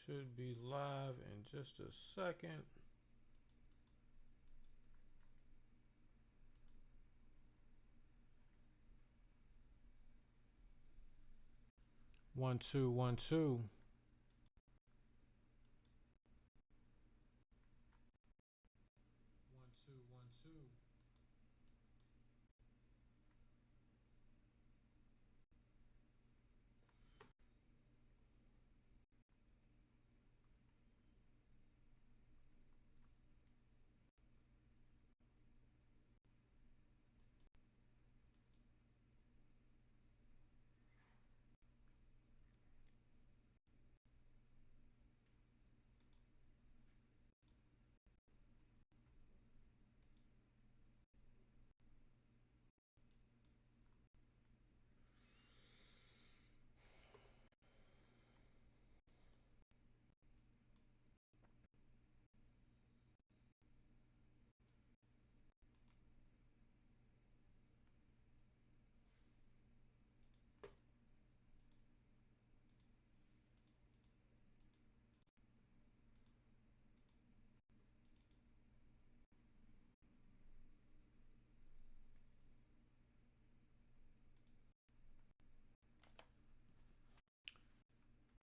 should be live in just a second. One, two, 1, 2. One, two, 1, 2.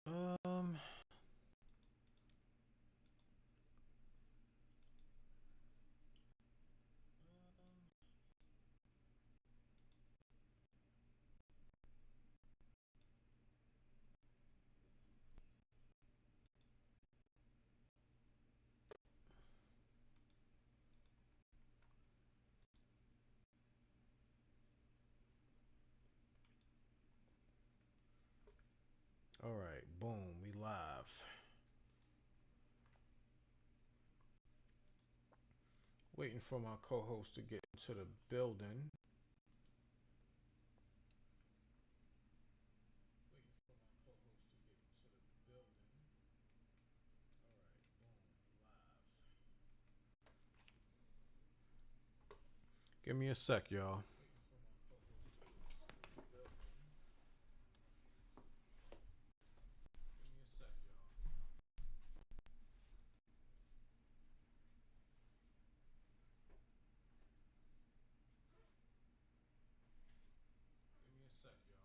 Um, all right, boom, we live. Waiting for my co-host to get into the building. Waiting for my co-host to get into the building. All right, boom, we live. Give me a sec, y'all. Waiting for my co-host to get into the building. Give me a sec, y'all. Give me a sec, y'all.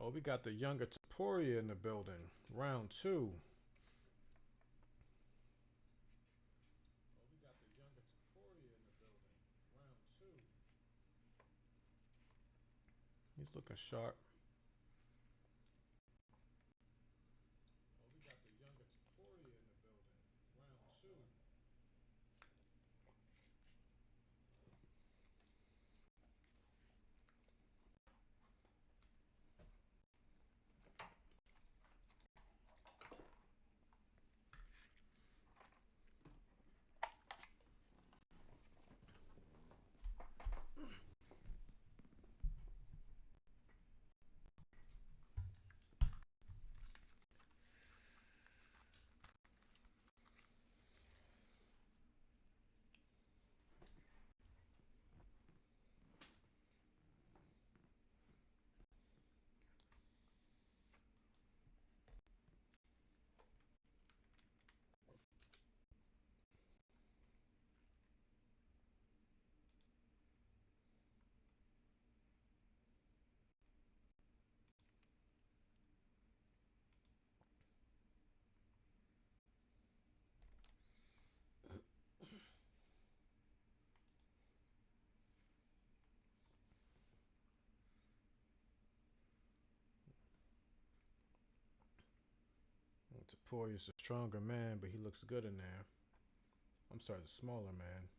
Oh, we got the younger Taporia in the building. Round 2. Oh, we got the younger Taporia in the building. Round 2. He's looking sharp. Oh, we got the younger Taporia in the building. Round 2. Taporia's a stronger man, but he looks good in there. I'm sorry, the smaller man.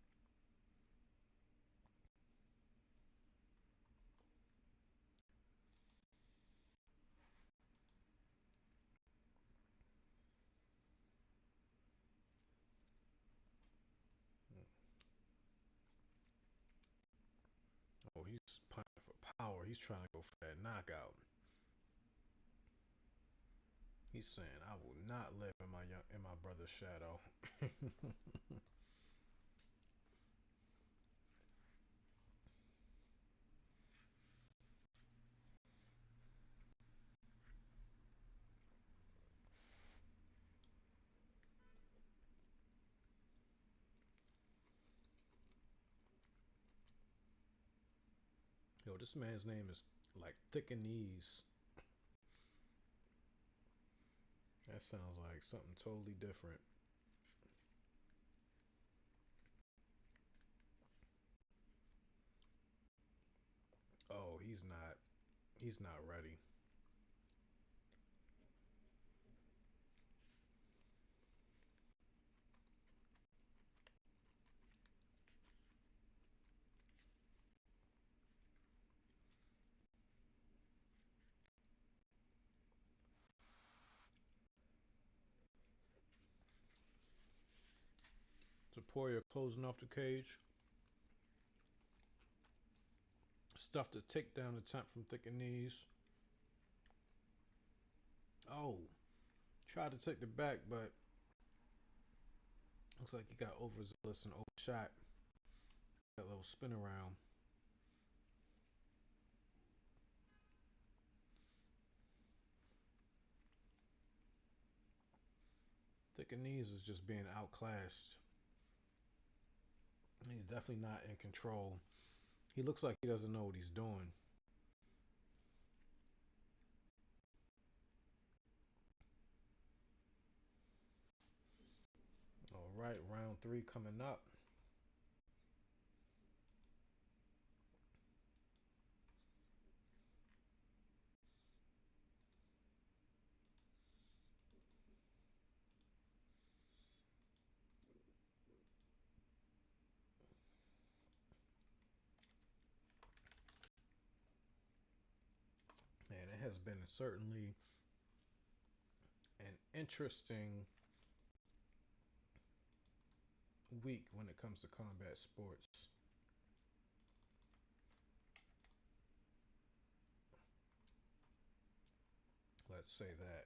Oh, he's punching for power. He's trying to go for that knockout. He's saying, "I will not live in my brother's shadow." Yo, this man's name is like Thick and Knees. That sounds like something totally different. Oh, he's not. He's not ready. Taporia closing off the cage. Stuffed a takedown attempt from Thick and Knees. Oh, tried to take the back, but looks like he got overzealous and overshot. That little spin around. Thick and Knees is just being outclassed. He's definitely not in control. He looks like he doesn't know what he's doing. All right, round 3 coming up. Man, it has been certainly an interesting week when it comes to combat sports. Let's say that.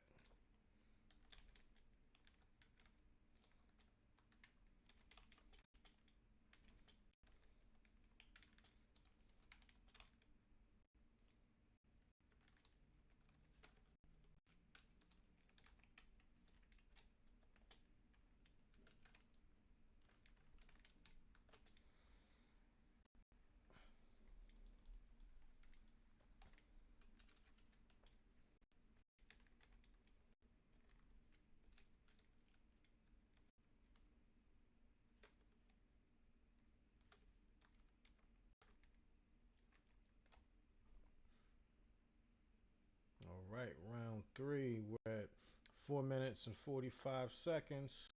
All right, round 3. We're at 4 minutes and 45 seconds.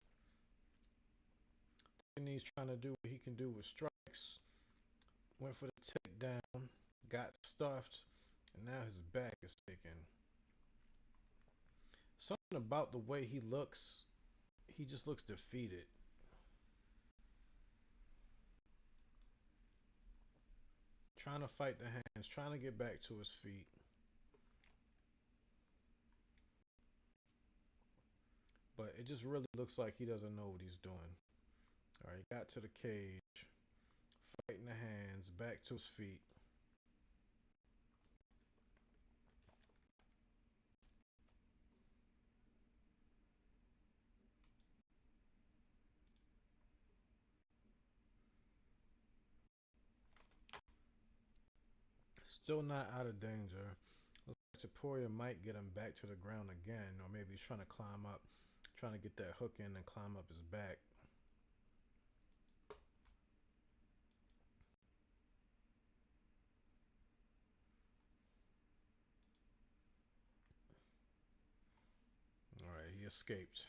And he's trying to do what he can do with strikes. Went for the takedown, got stuffed, and now his back is taken. Something about the way he looks, he just looks defeated. Trying to fight the hands, trying to get back to his feet. But it just really looks like he doesn't know what he's doing. All right, he got to the cage, fighting the hands, back to his feet. Still not out of danger. Looks like Taporia might get him back to the ground again, or maybe he's trying to climb up, trying to get that hook in and climb up his back. All right, he escaped.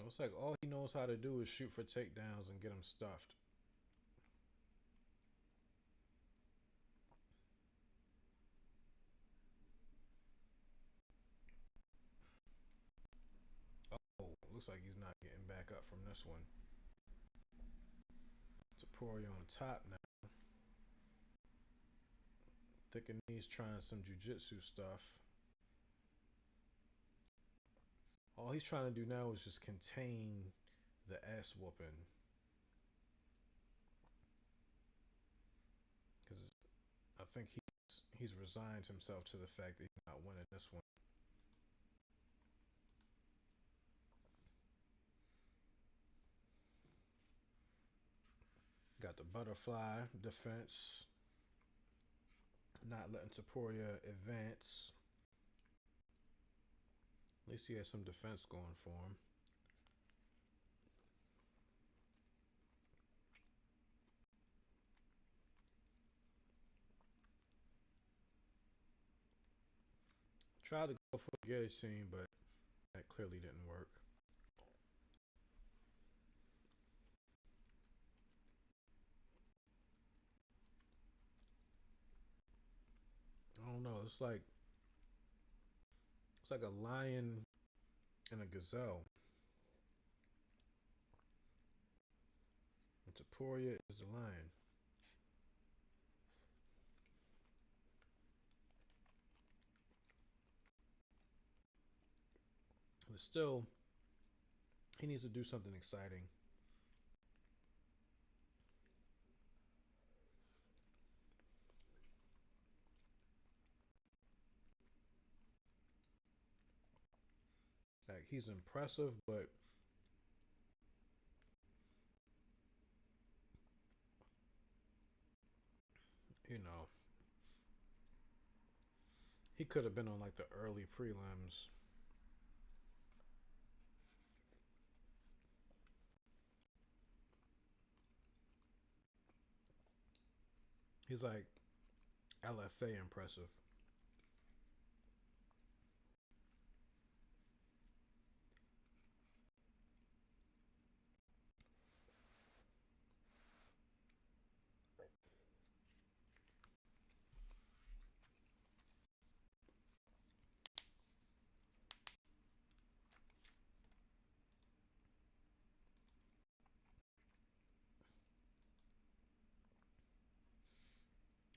It's like all he knows how to do is shoot for takedowns and get him stuffed. Oh, looks like he's not getting back up from this one. Topuria on top now. Thinking he's trying some jiu-jitsu stuff. All he's trying to do now is just contain the ass whooping. Because I think he's resigned himself to the fact that he's not winning this one. Got the butterfly defense. Not letting Topuria advance. At least he has some defense going for him. Tried to go for the guillotine, but that clearly didn't work. I don't know. It's like a lion and a gazelle. And Topuria is the lion. But still, he needs to do something exciting. Like, he's impressive, but you know, he could have been on like the early prelims. He's like LFA impressive.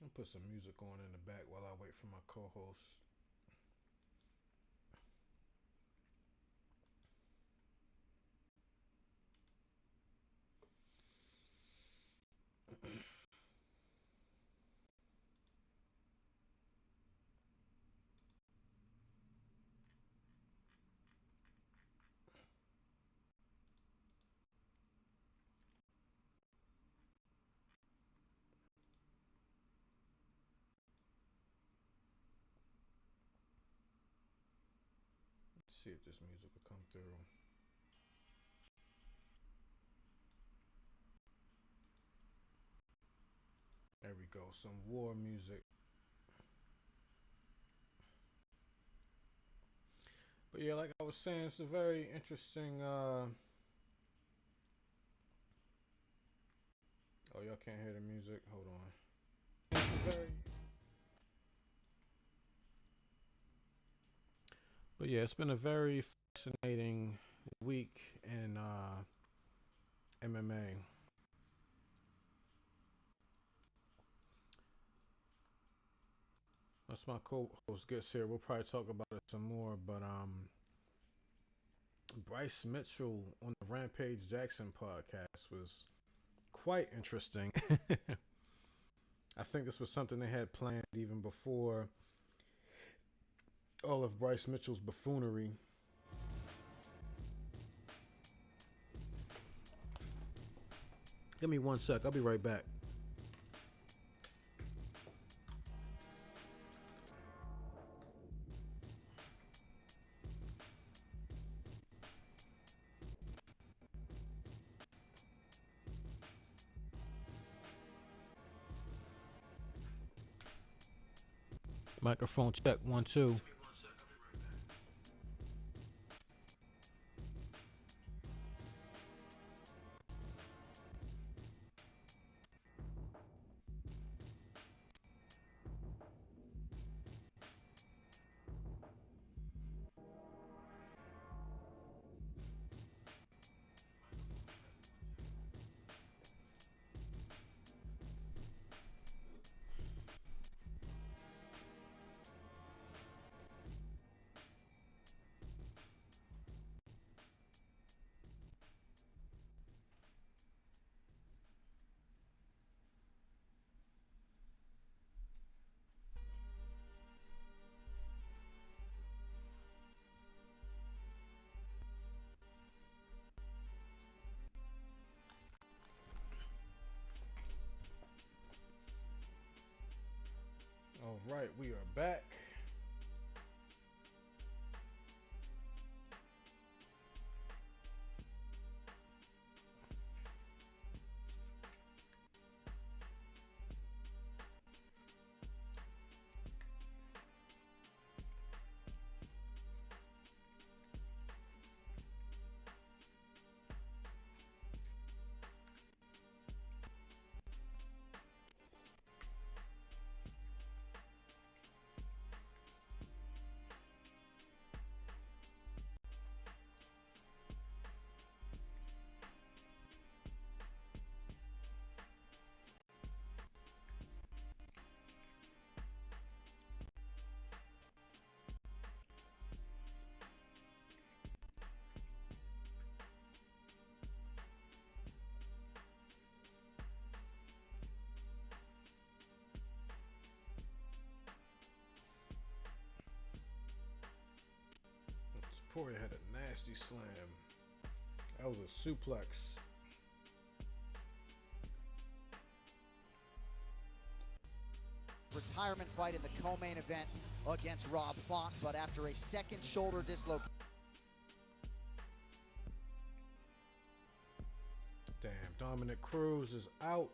I'll put some music on in the back while I wait for my co-host. Let's see if this music will come through. There we go. Some war music. But yeah, like I was saying, it's a very interesting. Oh, y'all can't hear the music. Hold on. But yeah, it's been a very fascinating week in MMA. Once my co-host gets here, we'll probably talk about it some more. But Bryce Mitchell on the Rampage Jackson podcast was quite interesting. I think this was something they had planned even before all of Bryce Mitchell's buffoonery. Give me 1 sec. I'll be right back. Microphone check 1 2. All right, we are back. Poirier had a nasty slam. That was a suplex. Retirement fight in the co-main event against Rob Font, but after a second shoulder dislocation. Damn, Dominic Cruz is out.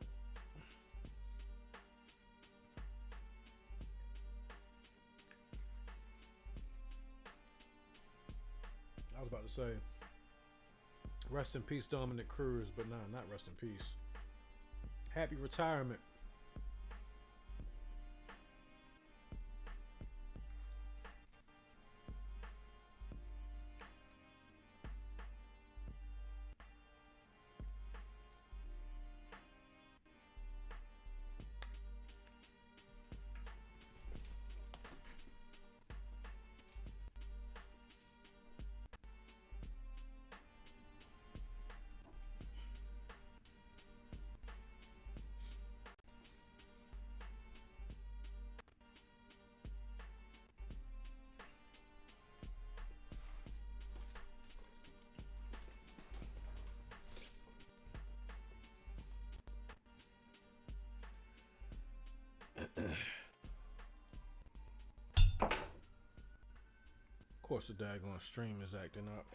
I was about to say, rest in peace, Dominic Cruz, but nah, not rest in peace. Happy retirement. Of course, the daggone stream is acting up.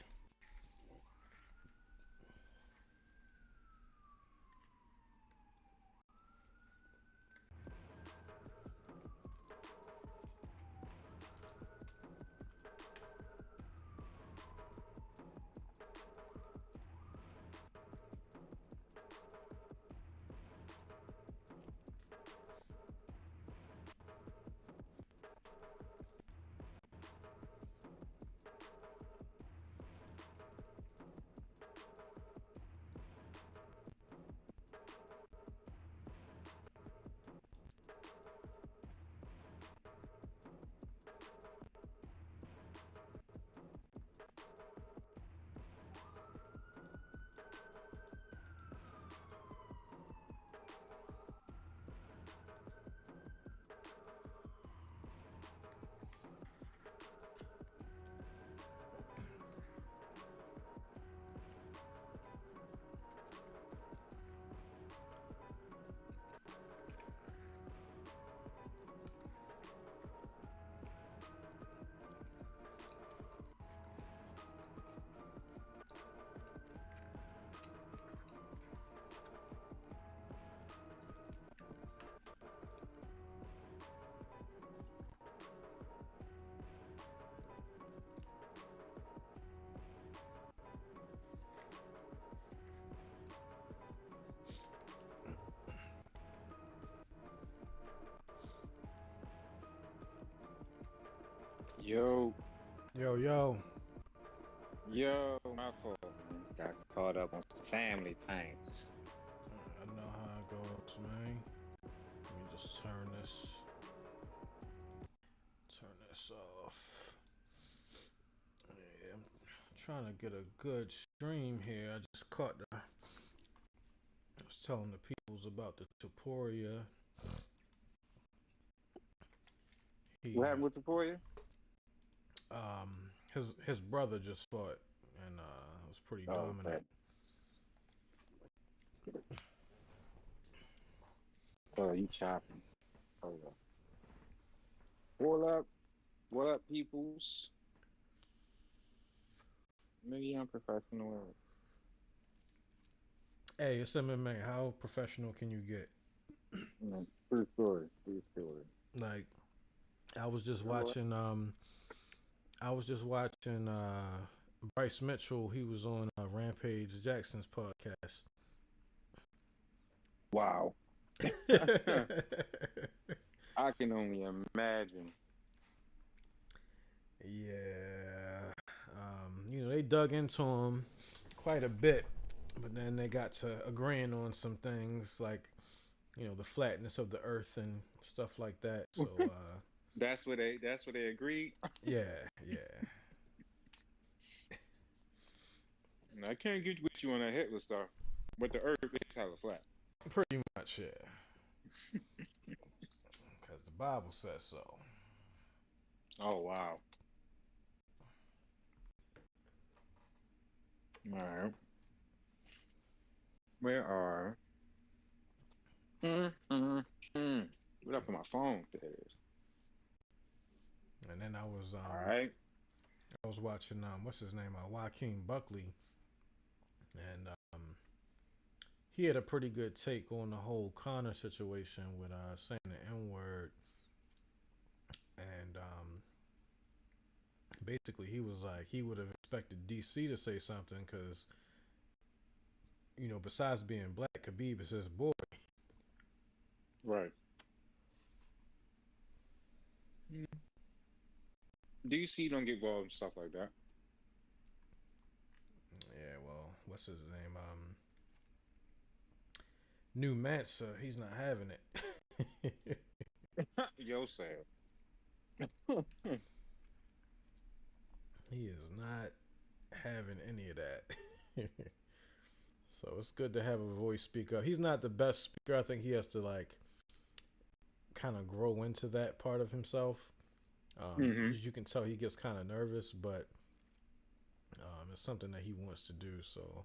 Yo, Yo, yo. my fault, man. Got caught up on some family things. I know how it goes, man. Let me just turn this off. Yeah, I'm trying to get a good stream here. I just caught I was telling the peoples about the Taporia. What happened with the for you? His brother just fought and was pretty dominant. Oh, you chopping. Hold up. What up, peoples? Maybe I'm professional. Hey, it's MMA. How professional can you get? True story. Like, I was just watching. Bryce Mitchell. He was on Rampage Jackson's podcast. Wow. I can only imagine. Yeah. They dug into him quite a bit, but then they got to agreeing on some things like, the flatness of the earth and stuff like that. So that's what they agreed. Yeah. I can't get with you on that Hitler stuff, but the earth is hella flat. Pretty much, yeah. Because the Bible says so. Oh, wow. All right. Where are... What up on my phone? There it is. And then I was all right. I was watching what's his name? Joaquin Buckley. And he had a pretty good take on the whole Connor situation with saying the N-word. And basically he was like, he would have expected DC to say something because, besides being black, Khabib is his boy. Right. DC don't get involved in stuff like that. Yeah, well, what's his name? New Mansa, he's not having it. Yo, Sam. He is not having any of that. So it's good to have a voice speak up. He's not the best speaker. I think he has to kind of grow into that part of himself. You can tell he gets kind of nervous, but it's something that he wants to do. So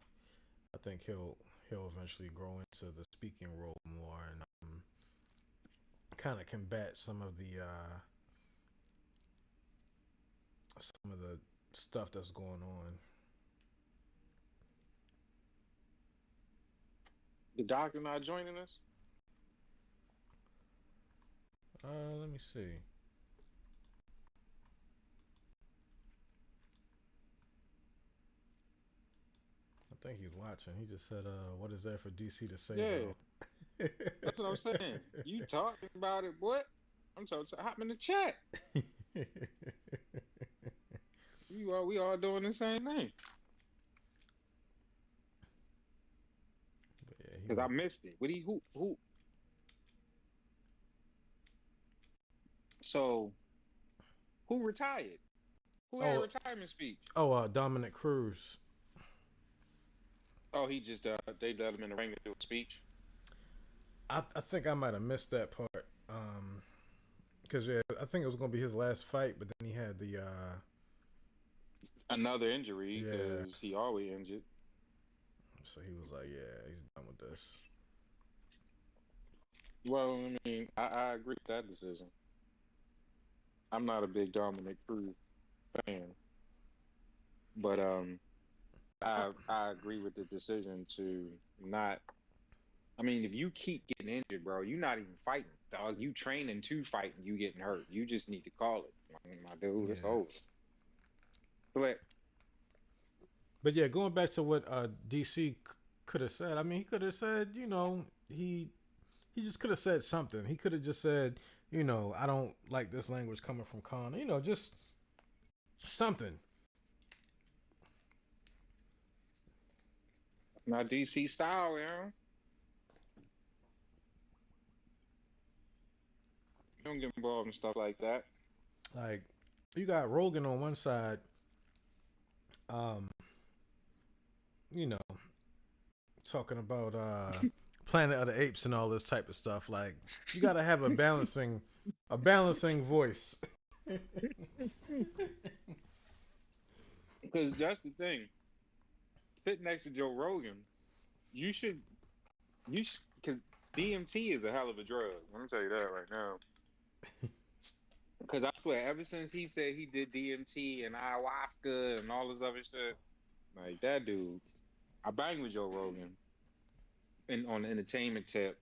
I think he'll eventually grow into the speaking role more and kind of combat some of the stuff that's going on. The doctor not joining us? Let me see. I think he's watching. He just said, what is there for DC to say? Yeah. That's what I'm saying. You talking about it, what? I'm talking hop in the chat. We all doing the same thing. Because I missed it. Who? So, who retired? Who had a retirement speech? Oh, Dominic Cruz. Oh, he just they let him in the ring to do a speech. I think I might have missed that part. Because I think it was gonna be his last fight, but then he had the another injury because he always injured. So he was like, "Yeah, he's done with this." Well, I mean, I agree with that decision. I'm not a big Dominic Cruz fan, but I agree with the decision to not. I mean, if you keep getting injured, bro, you're not even fighting, dog. You training to fight and you getting hurt. You just need to call it, my dude. It's over. But yeah, going back to what DC could have said. I mean, he could have said, he just could have said something. He could have just said, I don't like this language coming from Conor. Just something. Not DC style, you know. You don't get involved in stuff like that. Like you got Rogan on one side, um, you know, talking about Planet of the Apes and all this type of stuff. Like you got to have a balancing voice. Because that's the thing. Sitting next to Joe Rogan, you should, because DMT is a hell of a drug. Let me tell you that right now. Because I swear, ever since he said he did DMT and ayahuasca and all this other shit, like that dude, I banged with Joe Rogan and on the entertainment tip,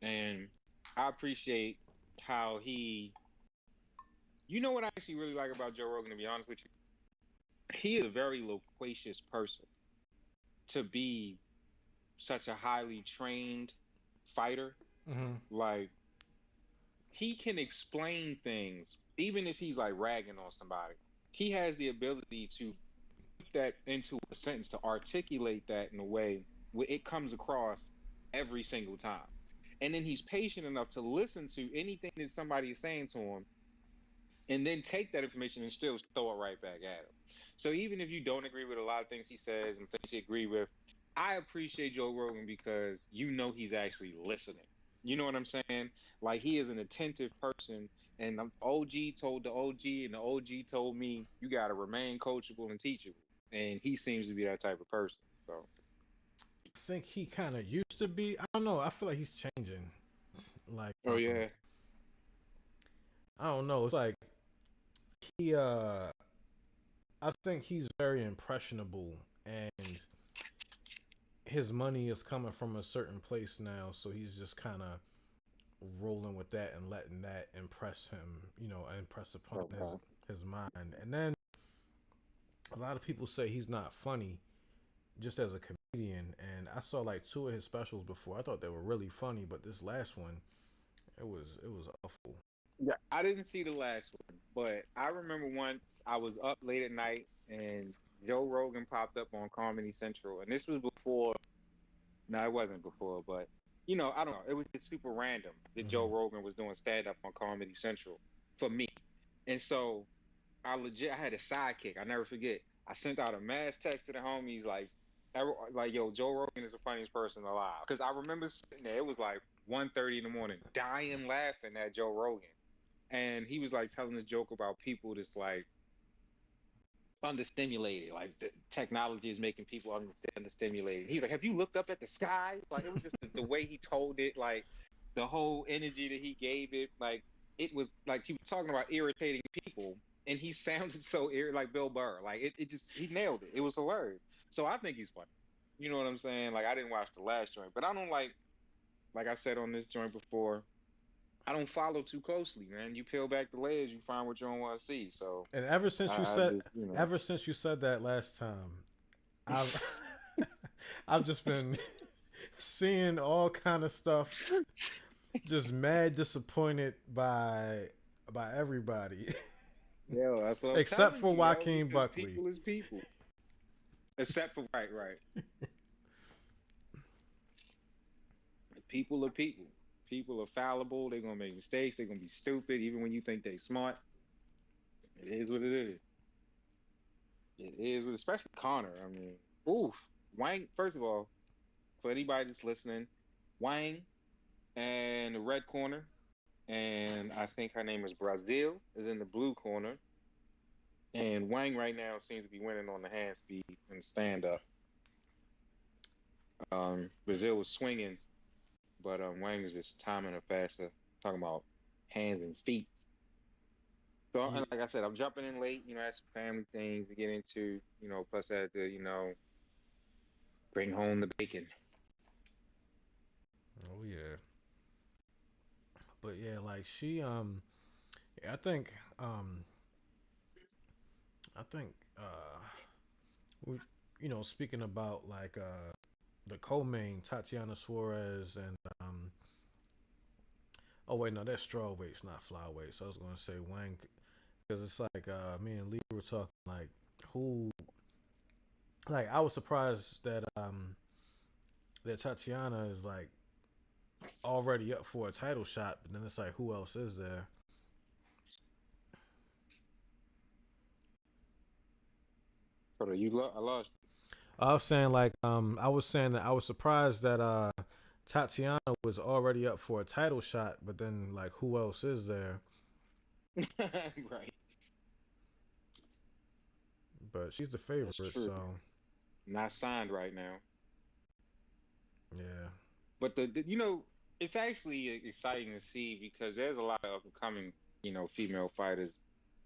and I appreciate how he. You know what I actually really like about Joe Rogan, to be honest with you? He is a very loquacious person to be such a highly trained fighter. Mm-hmm. Like, he can explain things, even if he's like ragging on somebody. He has the ability to put that into a sentence, to articulate that in a way where it comes across every single time. And then he's patient enough to listen to anything that somebody is saying to him and then take that information and still throw it right back at him. So even if you don't agree with a lot of things he says and things you agree with, I appreciate Joe Rogan because you know he's actually listening. You know what I'm saying? Like he is an attentive person, and the OG told the OG, and the OG told me you got to remain coachable and teachable, and he seems to be that type of person. So, I think he kind of used to be. I don't know. I feel like he's changing. Like, oh yeah, I don't know. It's like he. I think he's very impressionable, and his money is coming from a certain place now, so he's just kind of rolling with that and letting that impress him, impress upon his mind. And then a lot of people say he's not funny just as a comedian, and I saw like two of his specials before. I thought they were really funny, but this last one, it was awful. yeah. I didn't see the last one, but I remember once I was up late at night and Joe Rogan popped up on Comedy Central, and this was before. No, it wasn't before, but I don't know. It was just super random that Joe Hmm. Rogan was doing stand up on Comedy Central for me. And so I had a sidekick. I never forget. I sent out a mass text to the homies like yo, Joe Rogan is the funniest person alive. Because I remember sitting there, it was like 1:30 in the morning, dying laughing at Joe Rogan. And he was like telling this joke about people that's like understimulated. Like the technology is making people understimulated. He's like, "Have you looked up at the sky?" Like it was just the way he told it, like the whole energy that he gave it. Like it was like he was talking about irritating people, and he sounded so like Bill Burr. Like it just he nailed it. It was hilarious. So I think he's funny. You know what I'm saying? Like I didn't watch the last joint, but I don't like I said on this joint before. I don't follow too closely, man. You peel back the layers, you find what you don't want to see. So And ever since you I said, just, ever since you said that last time, I've I've just been seeing all kind of stuff, just mad disappointed by everybody, yo, that's what I'm except telling for you, yo, Joaquin because Buckley. people is people. Except for right. People are people. People are fallible. They're gonna make mistakes. They're gonna be stupid, even when you think they smart. It is what it is. It is, especially Connor. I mean, oof. Wang. First of all, for anybody that's listening, Wang and the red corner, and I think her name is Brazil, is in the blue corner. And Wang right now seems to be winning on the hand speed and stand up. Brazil was swinging, but Wang is just timing her faster. Talking about hands and feet. So, Yeah. and like I said, I'm jumping in late. I have some family things to get into. Plus I had to, bring home the bacon. Oh yeah. But yeah, like she I think I think we speaking about like the co-main Tatiana Suarez and oh wait, no, that's strawweights, not flyweights. So I was gonna say Wang because it's like me and Lee were talking like who, like I was surprised that that Tatiana is like already up for a title shot, but then it's like who else is there? Hold on, I lost. I was saying like I was saying that I was surprised that Tatiana was already up for a title shot, but then like who else is there? Right. But she's the That's favorite, true. so Not signed right now. yeah. But it's actually exciting to see because there's a lot of up and coming, female fighters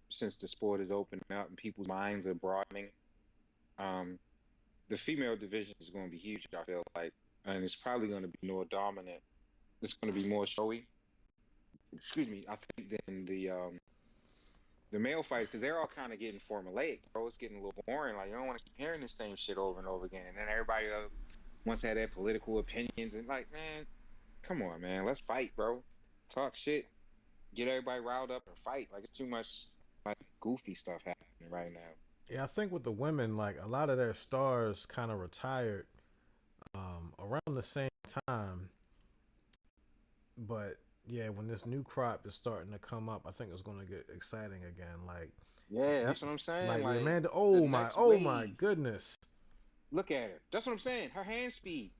since the sport is opening up and people's minds are broadening. Um, the female division is going to be huge, I feel like, and it's probably going to be more dominant. It's going to be more showy. Excuse me, I think than the male fights because they're all kind of getting formulaic, bro. It's getting a little boring. Like you don't want to keep hearing the same shit over and over again. And then everybody wants to have their political opinions and like, man, come on, man, let's fight, bro. Talk shit, get everybody riled up and fight. Like it's too much like goofy stuff happening right now. Yeah, I think with the women, like a lot of their stars kind of retired around the same time. But yeah, when this new crop is starting to come up, I think it's going to get exciting again. Yeah, that's what I'm saying. The Like Amanda. the Oh next my wave. goodness. Look at her. That's what I'm saying. Her hand speed.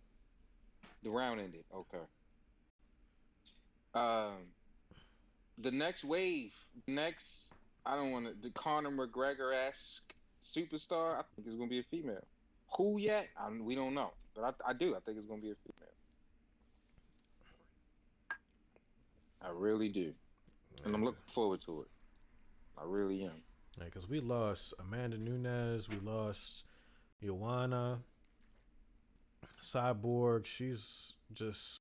The round ended. Okay. Um, the next wave, next, I don't want to, the Conor McGregor esque superstar, I think it's going to be a female. Who yet? We don't know. But I do. I think it's going to be a female. I really do. And I'm looking forward to it. I really am. Yeah, because we lost Amanda Nunes, we lost Joanna, Cyborg. She's just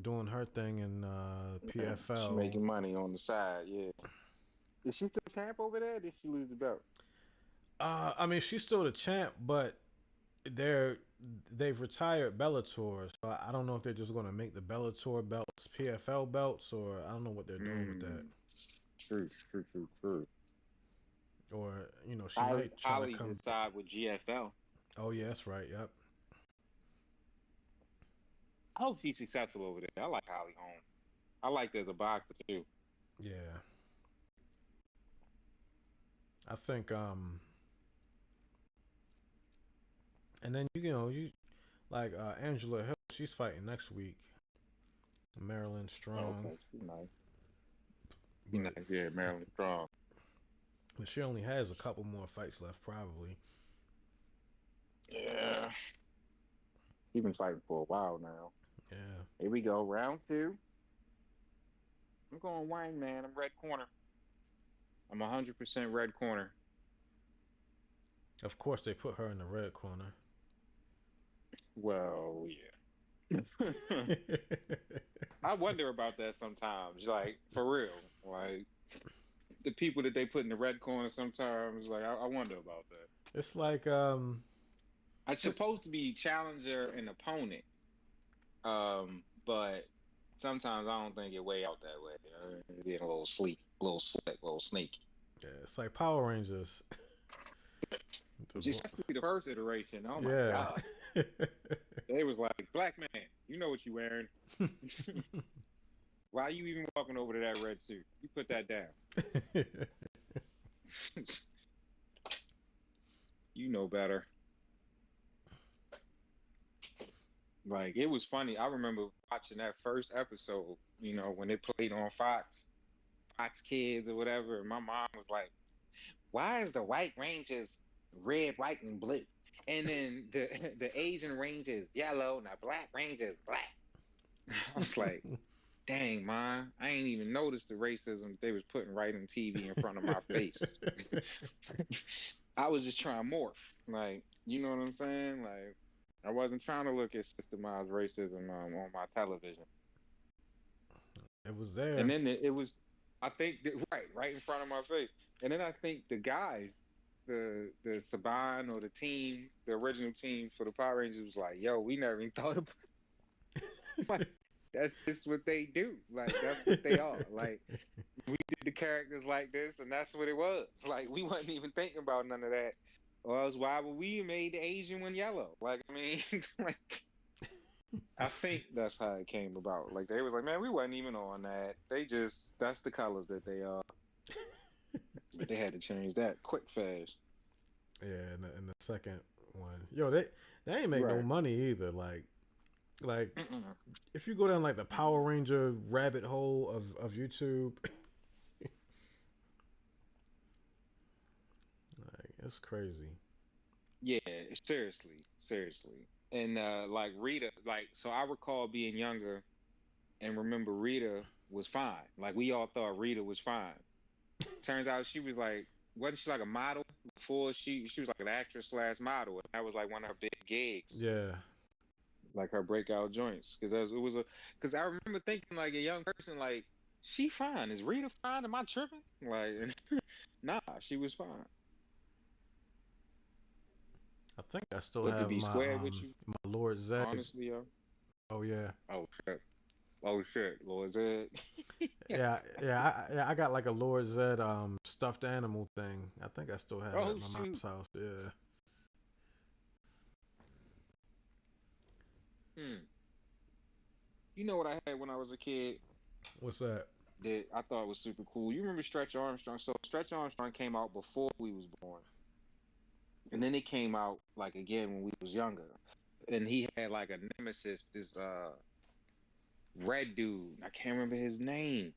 doing her thing in Yeah, she PFL. making money on the side. Yeah. Is she still champ over there? Or did she lose the belt? I mean, she's still the champ, but they're they've retired Bellator, so I don't know if they're just going to make the Bellator belts PFL belts, or I don't know what they're doing with that. Mm, true, true, true, true. Or she might try to Holly's come. inside with GFL. Oh yeah, that's right. Yep. I hope she's successful over there. I like Holly Holm. I like her as a boxer too. Yeah. I think and then you like Angela Hill, she's fighting next week. Maryland Oh, Strong, okay, she's nice. She's but nice. Yeah, Maryland Strong. she only has a couple more fights left, probably. Yeah, she's been fighting for a while now. Yeah. Here we go, round two. I'm going Wang, man. I'm red corner. I'm 100% red corner. Of course, they put her in the red corner. Well, yeah. I wonder about that sometimes. Like for real, like the people that they put in the red corner. Sometimes, like I wonder about that. It's like It's supposed to be challenger and opponent, but sometimes I don't think it way out that way. It being a little sleek, a little slick, a little sneaky. yeah, it's like Power Rangers. Especially the first iteration. Oh my Yeah. god, they was like, "Black man, you know what you wearing? Why are you even walking over to that red suit? You put that down. You know better." Like it was funny. I remember watching that first episode. When it played on Fox Kids or whatever. And my mom was like, "Why is the White Rangers red, white, and blue? And then the Asian Rangers yellow, and the Black Rangers black." I was like, "Dang, man, I ain't even noticed the racism they was putting right on TV in front of my face." I was just trying to morph, like, you know what I'm saying? Like, I wasn't trying to look at systemized racism on my television. It was And there. then it was, I think, right in front of my face. And then I think the guys, the Saban or the team, the original team for the Power Rangers was like, "Yo, we never even thought about." Like, that's just what they do. Like that's what they are. Like we did the characters like this, and that's what it was. Like we wasn't even thinking about none of that. Or else why would we made the Asian one yellow? Like I mean, like I think that's how it came about. Like they was like, man, we wasn't even on that. They just that's the colors that they are. But they had to change that quick fast. Yeah, and the second one, yo, they ain't make no Right. money either. Like Mm-mm. if you go down like the Power Ranger rabbit hole of YouTube, like it's crazy. Yeah, seriously, seriously. And like Rita, like so I recall being younger and remember Rita was fine. Like we all thought Rita was fine. Turns out she was like, wasn't she like a model before she was like an actress slash model, and that was like one of her big gigs, Yeah, like her breakout joints. Because it was a, because I remember thinking like a young person like, she fine. Is Rita fine? Am I tripping? Like, nah, she was fine. I think I still But to have be square with you, my Lord Zed. honestly, yo, Oh yeah, oh shit, oh shit, Lord Zed. I got like a Lord Zed stuffed animal thing. I think I still have it Oh at my shoot. mom's house. Yeah. Hmm. You know what I had when I was a kid What's that? that I thought was super cool? You remember Stretch Armstrong? So Stretch Armstrong came out before we was born. And then it came out like again when we was younger. And he had like a nemesis, this red dude. I can't remember his name.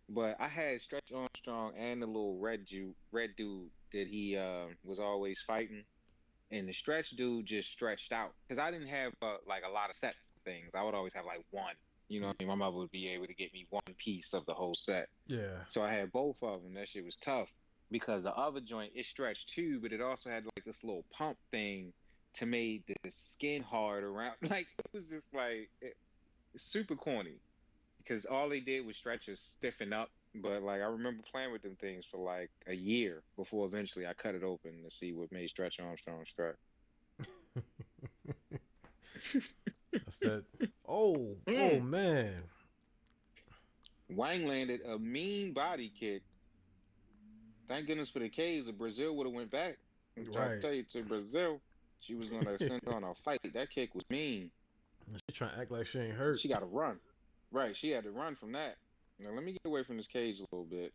But I had Stretch Armstrong and the little red dude that he was always fighting. And the stretch dude just stretched out. Because I didn't have like a lot of sets of things. I would always have like one. You know what I mean? My mother would be able to get me one piece of the whole set. Yeah. So I had both of them. That shit was tough because the other joint it stretched too, but it also had like this little pump thing to make the skin hard around. Like it was just like super corny because all they did was stretch and stiffen up. But like I remember playing with them things for like a year before eventually I cut it open to see what made Stretch Armstrong stretch. That's that. Oh Mm. man. Wang landed a mean body kick. Thank goodness for the K's. If Brazil would have went back, I'm trying to Right. tell you, to Brazil, she was gonna send her on a fight. That kick was mean. She trying to act like she ain't hurt. She got to run. Right, she had to run from that. Now let me get away from this cage a little bit.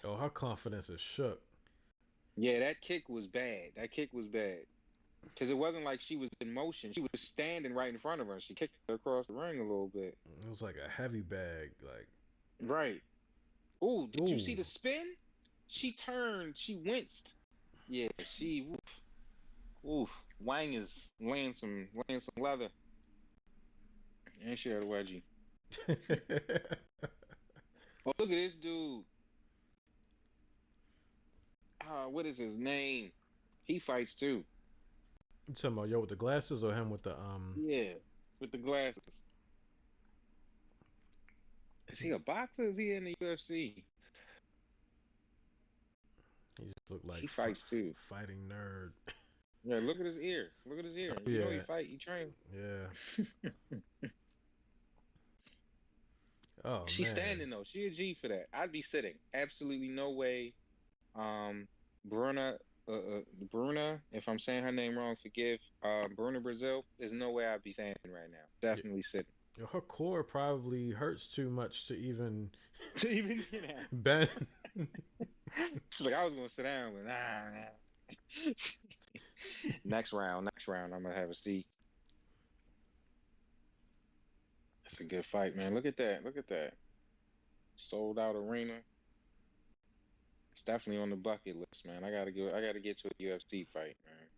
Oh, her confidence is shook. Yeah, that kick was bad. That kick was bad because it wasn't like she was in motion. She was standing right in front of her. She kicked her across the ring a little bit. It was like a heavy bag. Like, Right. Ooh, did you see ooh. the spin? She turned. She winced. Yeah, she. Oof. Oof. Wang is laying some leather, and she had a wedgie. You Oh, look at this dude. What is his name? He fights too. talking about yo with the glasses or him with the Yeah, with the glasses. Is he a boxer? Is he in the UFC? He just looked like He fights too. fighting nerd. Yeah, look at his ear. Look at his ear. Oh, You know he yeah. fight. He train. Yeah. Oh She's man. standing though. She a G for that. I'd be sitting. Absolutely no way. Um, Bruna, Bruna. If I'm saying her name wrong, forgive. Bruna Brazil. There's no way I'd be standing right now. Yeah. Definitely sitting. Yo, her core probably hurts too much to even To even sit down. bend. She's like, I was gonna sit down, but nah. Next round. I'm gonna have a seat. It's a good fight, man. Look at that. Look at that. Sold out arena. It's definitely on the bucket list, man. I gotta go. I gotta get to a UFC fight, man.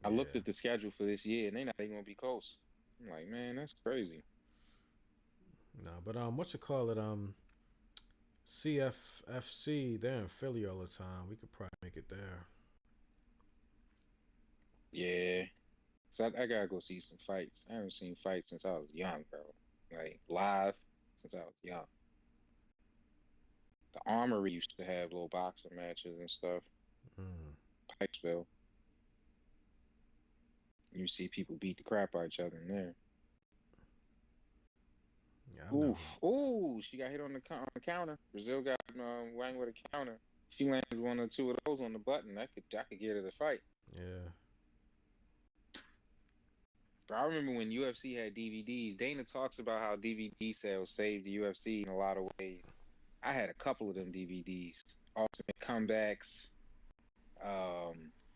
I looked Yeah. at the schedule for this year, and they not even gonna be close. I'm like, man, that's crazy. No, but what you call it? CFFC. They're in Philly all the time. We could probably make it there. Yeah. So I gotta go see some fights. I haven't seen fights since I was young, bro. Like live since I was young. The Armory used to have little boxing matches and stuff. Mm, Pikesville. You see people beat the crap out of each other in there. Yeah, I've never. Oof. Ooh, she got hit on the counter. Brazil got whanged with a counter. She lands one or two of those on the button. That could get her the fight. Yeah. But I remember when UFC had DVDs. Dana talks about how DVD sales saved the UFC in a lot of ways. I had a couple of them DVDs. Ultimate Comebacks,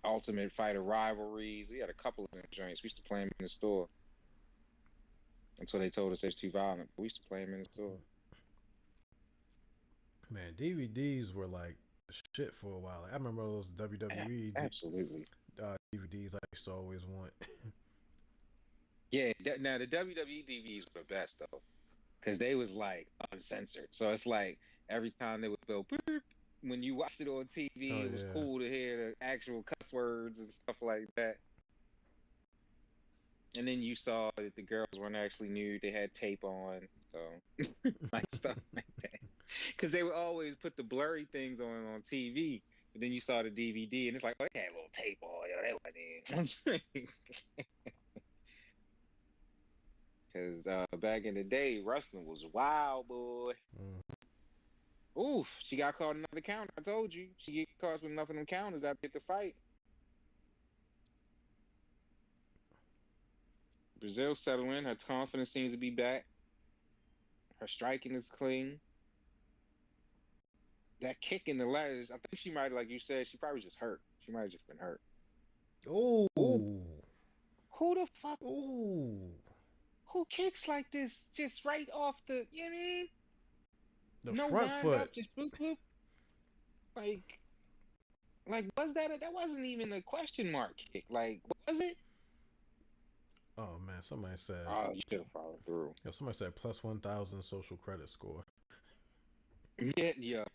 Ultimate Fighter Rivalries. We had a couple of them joints. We used to play them in the store until they told us it was too violent. But we used to play them in the store. Man, DVDs were like shit for a while. Like, I remember those WWE Absolutely. DVDs I used to always want. Yeah, now the WWE DVDs were the best though, because they was like uncensored. So it's like every time they would go boop, when you watched it on TV, Oh it was yeah. cool to hear the actual cuss words and stuff like that. And then you saw that the girls weren't actually nude; they had tape on, so like stuff like that. Because they would always put the blurry things on TV, and then you saw the DVD, and it's like, oh, they had a little tape on, yo, that wasn't it. Because back in the day, wrestling was wild, boy. Mm. Oof, she got caught another counter. I told you. She get caught with enough of them counters after the fight. Brazil settled in. Her confidence seems to be back. Her striking is clean. That kick in the legs, I think she might, like you said, she probably just hurt. She might have just been hurt. Oh. Ooh, who the fuck, Oh. who kicks like this just right off the, you know what I mean? The No front wind foot. up, just bloop bloop. Like, was that wasn't even a question mark kick. Like, was it? Oh man, somebody said. Oh, you should have followed through. Yo, somebody said plus 1,000 social credit score. Yeah, yo.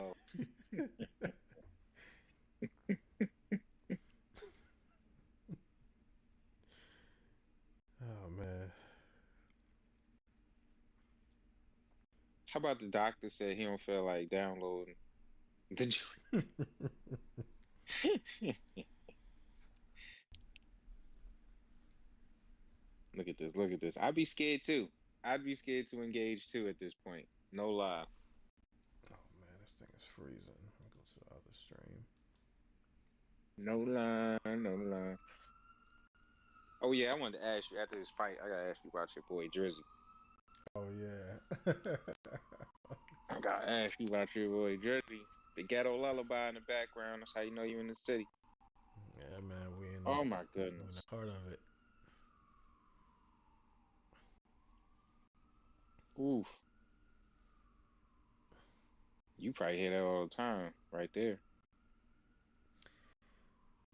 Oh man. How about the doctor said he don't feel like downloading the joint? Look at this. Look at this. I'd be scared too. I'd be scared to engage too at this point. No lie. Oh man, this thing is freezing. I'll go to the other stream. No lie. No lie. Oh yeah, I wanted to ask you after this fight. I gotta ask you about your boy Drizzy. Oh yeah. I gotta ask you about your boy Drizzy. The ghetto lullaby in the background. That's how you know you in the city. Yeah man, Oh my we in the goodness. heart of it. Oof. You probably hear that all the time, right there.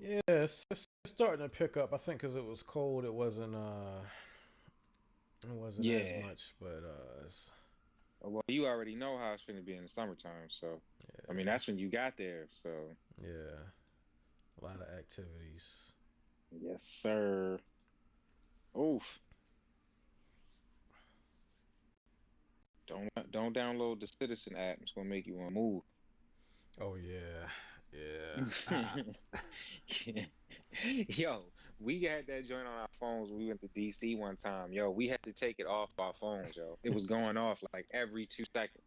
Yeah, it's starting to pick up. I think because it was cold, it wasn't as Yeah. much, but it's, Well, you already know how it's gonna be in the summertime, so I mean yeah, that's when you got there. So yeah, a lot of activities. yes, sir. Oof. Don't download the Citizen app. It's gonna make you want to move. Oh yeah, yeah. Ah, Yo, we had that joint on our phones when we went to DC one time. Yo, we had to take it off our phones, yo. It was going off like every 2 seconds.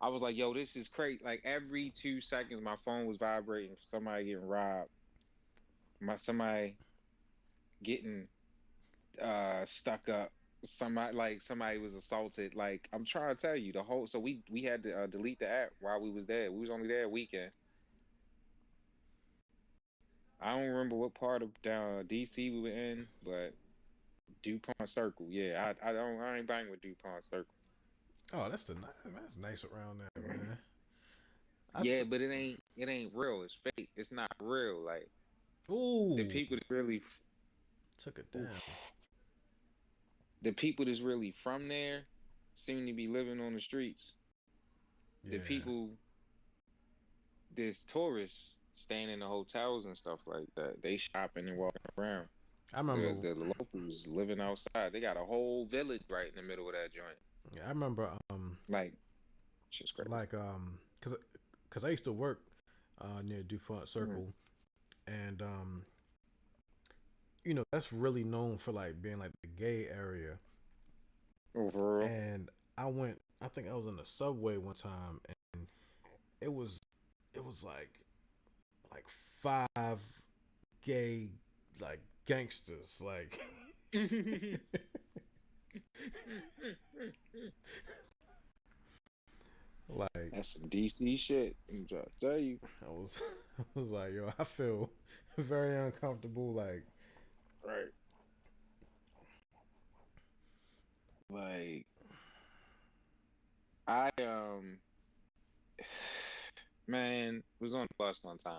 I was like, yo, this is crazy. Like every 2 seconds, my phone was vibrating for somebody getting robbed, somebody getting stuck up, somebody was assaulted. Like I'm trying to tell you, the whole. So we had to delete the app while we was there. We was only there a weekend. I don't remember what part of down DC we were in, but DuPont Circle. Yeah, I ain't buying with DuPont Circle. oh, that's nice around there, man. I Yeah, took. but it ain't real. It's fake. It's not real. Like the Ooh, people that really, took it oof, down. the people that's really from there seem to be living on the streets. The Yeah, people, there's tourists staying in the hotels and stuff like that. They shopping and walking around. I remember. The locals living outside. They got a whole village right in the middle of that joint. Yeah, I remember. Like, shit's crazy. Like cause I used to work near DuPont Mm. Circle, and that's really known for like being like the gay area. Oh, for real? And I think I was in the subway one time, and it was it was like five gay like gangsters like like That's some DC shit. I'm trying to tell you. I was I was like, yo, I feel very uncomfortable. Like, Right. Like I man was on the bus one time,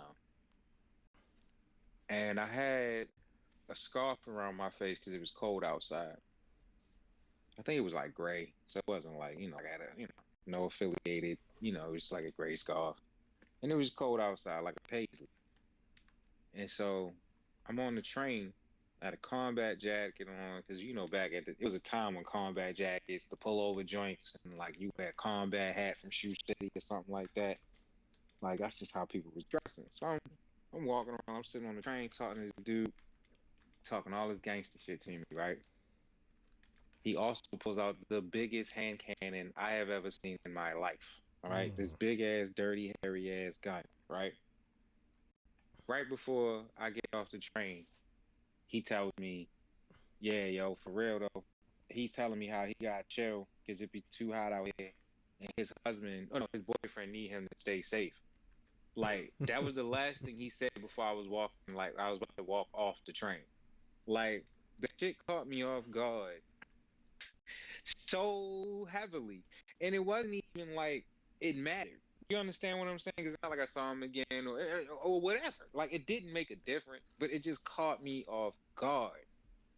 and I had a scarf around my face because it was cold outside. I think it was like gray, so it wasn't like I had a no affiliated. It was like a gray scarf, and it was cold outside, like a paisley. And so I'm on the train. I had a combat jacket on because back at it was a time when combat jackets, the pullover joints, and like you wear a combat hat from Shoe City or something like that. Like that's just how people was dressing. So I'm walking around, I'm sitting on the train talking to this dude, talking all this gangster shit to me, right? He also pulls out the biggest hand cannon I have ever seen in my life. All right, this mm, big ass, dirty, hairy ass gun, right? Right before I get off the train, he tells me, "Yeah, yo, for real though." He's telling me how he got chill because it be too hot out here, and his husband, oh no, his boyfriend need him to stay safe. Like that was the last thing he said before I was walking. Like I was about to walk off the train. Like the shit caught me off guard so heavily, and it wasn't even like it mattered. You understand what I'm saying? It's not like I saw him again or whatever. Like it didn't make a difference, but it just caught me off guard.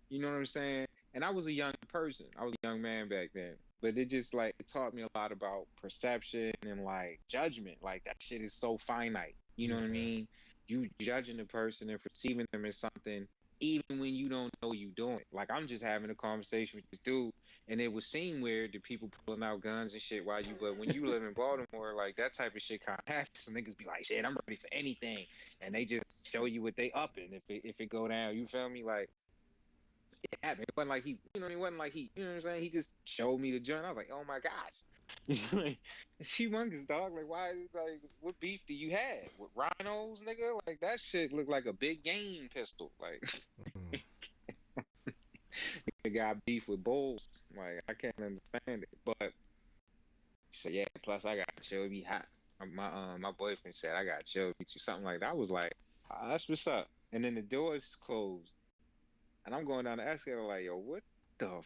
You know what I'm saying? And I was a young person. I was a young man back then. But it just like it taught me a lot about perception and like judgment. Like that shit is so finite. You know what I yeah, mean? You judging a person and perceiving them as something even when you don't know you doing it. Like I'm just having a conversation with this dude and it would seem weird to people pulling out guns and shit while but when you live in Baltimore, like that type of shit kinda happens. Some niggas be like, shit, I'm ready for anything. And they just show you what they up in if it go down. You feel me? Like it happened. It wasn't like it wasn't like what I'm saying? He just showed me the joint. I was like, oh my gosh. Like, it's humongous, dog. Like, why is it like, what beef do you have? With rhinos, nigga? Like, that shit looked like a big game pistol. Like, mm, the guy beef with bulls. Like, I can't understand it. But, so yeah, plus I got chill be hot. My boyfriend said I got chill be too. Something like that. I was like, ah, that's what's up. And then the doors closed. And I'm going down the escalator like, yo, what the